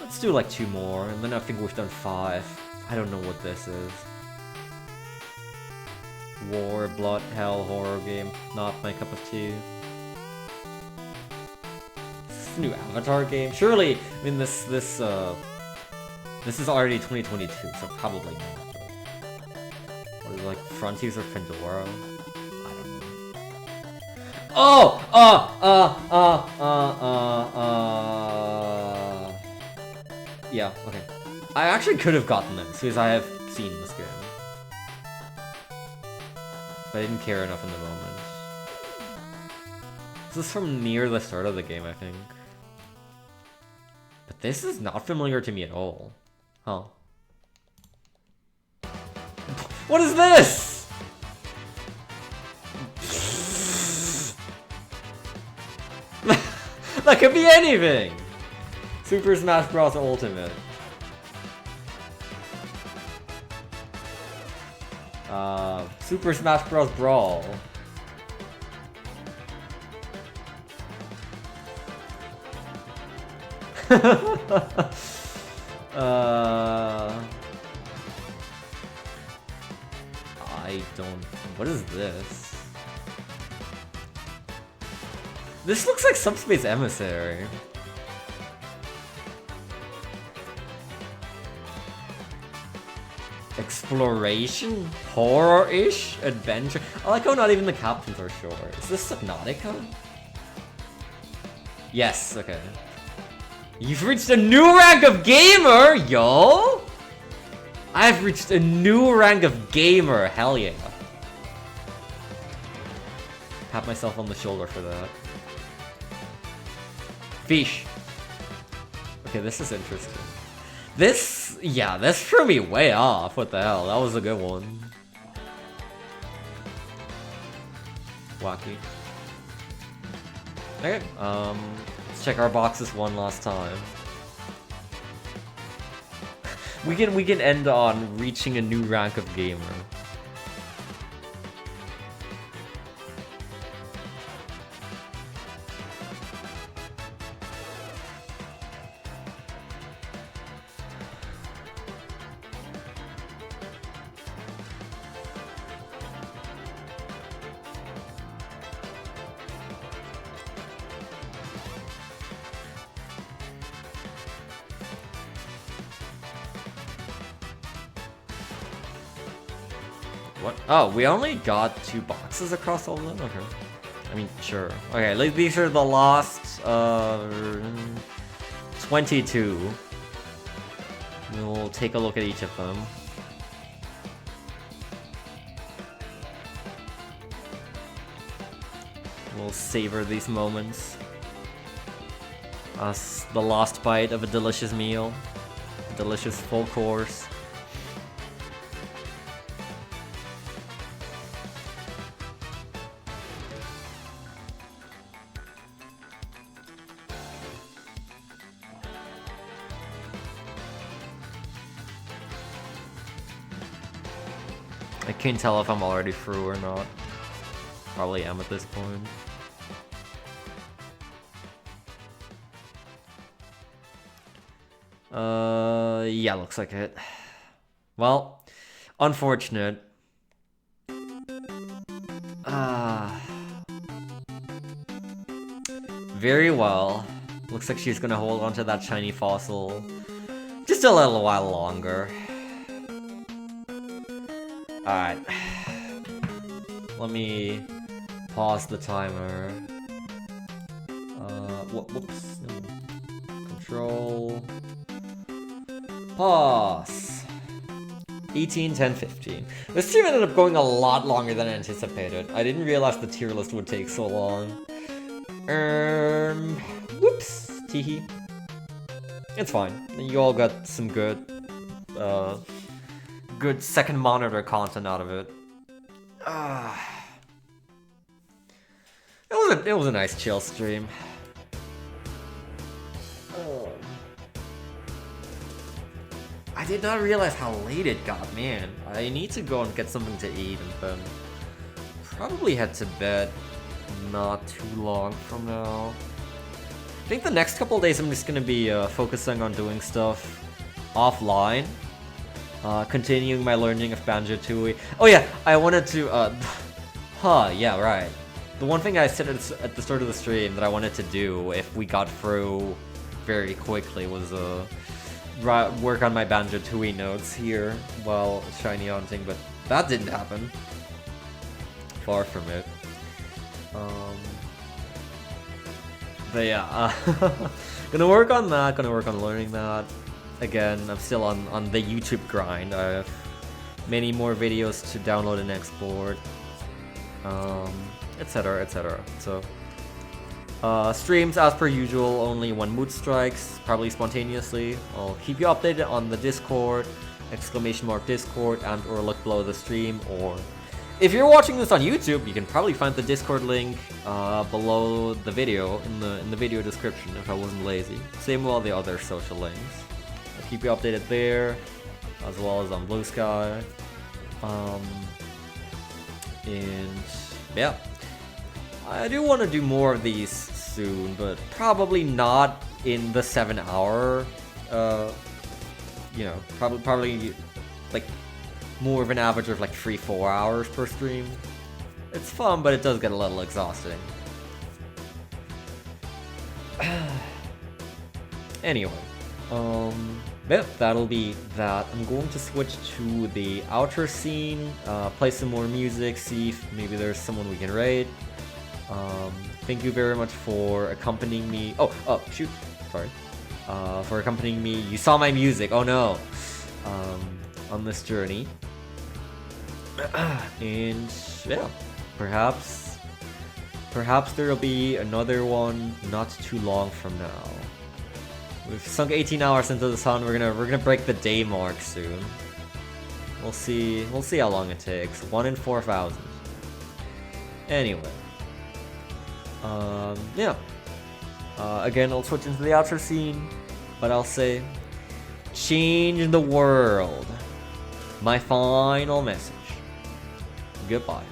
Let's do like 2 more, and then I think we've done 5. I don't know what this is. War, blood, hell, horror game. Not my cup of tea. Is this a new Avatar game? Surely, I mean this is already 2022, so probably not. What is it, like Frontiers of Pandora? I don't know. Yeah, okay. I actually could have gotten this because I have seen this game. But I didn't care enough in the moment. This is from near the start of the game, I think. But this is not familiar to me at all. Huh. What is this? That could be anything! Super Smash Bros. Ultimate. Super Smash Bros. Brawl. I don't... What is this? This looks like Subspace Emissary. Exploration? Horror-ish? Adventure? I like how not even the captains are sure. Is this Subnautica? Yes, okay. You've reached a new rank of gamer, yo! I've reached a new rank of gamer, hell yeah. Pat myself on the shoulder for that. Fish. Okay, this is interesting. This threw me way off. What the hell? That was a good one. Wacky. Okay, let's check our boxes one last time. We can end on reaching a new rank of gamer. What? Oh, we only got 2 boxes across all of them? Okay. I mean, sure. Okay, these are the last, 22. We'll take a look at each of them. We'll savor these moments. The last bite of a delicious meal. A delicious full course. I can't tell if I'm already through or not. Probably am at this point. Yeah, looks like it. Well, unfortunate. Very well. Looks like she's gonna hold on to that shiny fossil just a little while longer. Alright. Let me pause the timer. Whoops. Control. Pause. 18, 10, 15. This stream ended up going a lot longer than I anticipated. I didn't realize the tier list would take so long. Whoops. Teehee. It's fine. You all got some good second monitor content out of it. It was a nice chill stream. I did not realize how late it got, man. I need to go and get something to eat and then probably head to bed not too long from now. I think the next couple of days I'm just gonna be focusing on doing stuff offline. Continuing my learning of Banjo-Tooie. Oh yeah, I wanted to, yeah, right. The one thing I said at the start of the stream that I wanted to do if we got through very quickly was, work on my Banjo-Tooie notes here while shiny hunting, but that didn't happen. Far from it. But yeah, gonna work on that, gonna work on learning that. Again, I'm still on the YouTube grind. I have many more videos to download and export, etc, etc. So, streams as per usual, only when mood strikes, probably spontaneously. I'll keep you updated on the Discord, !Discord, and or look below the stream, or if you're watching this on YouTube, you can probably find the Discord link below the video, in the video description if I wasn't lazy. Same with all the other social links. I'll keep you updated there, as well as on Blue Sky. And yeah, I do want to do more of these soon, but probably not in the 7-hour. You know, probably like more of an average of like 3-4 hours per stream. It's fun, but it does get a little exhausting. Anyway, Yep, that'll be that. I'm going to switch to the outro scene, play some more music, see if maybe there's someone we can raid. Thank you very much for accompanying me. Oh, shoot. Sorry. For accompanying me. You saw my music. Oh no. On this journey. And yeah, perhaps there'll be another one not too long from now. We've sunk 18 hours into the sun. We're gonna break the day mark soon. We'll see how long it takes. 1 in 4,000. Anyway. Yeah. Again, I'll switch into the outro scene, but I'll say, change the world. My final message. Goodbye.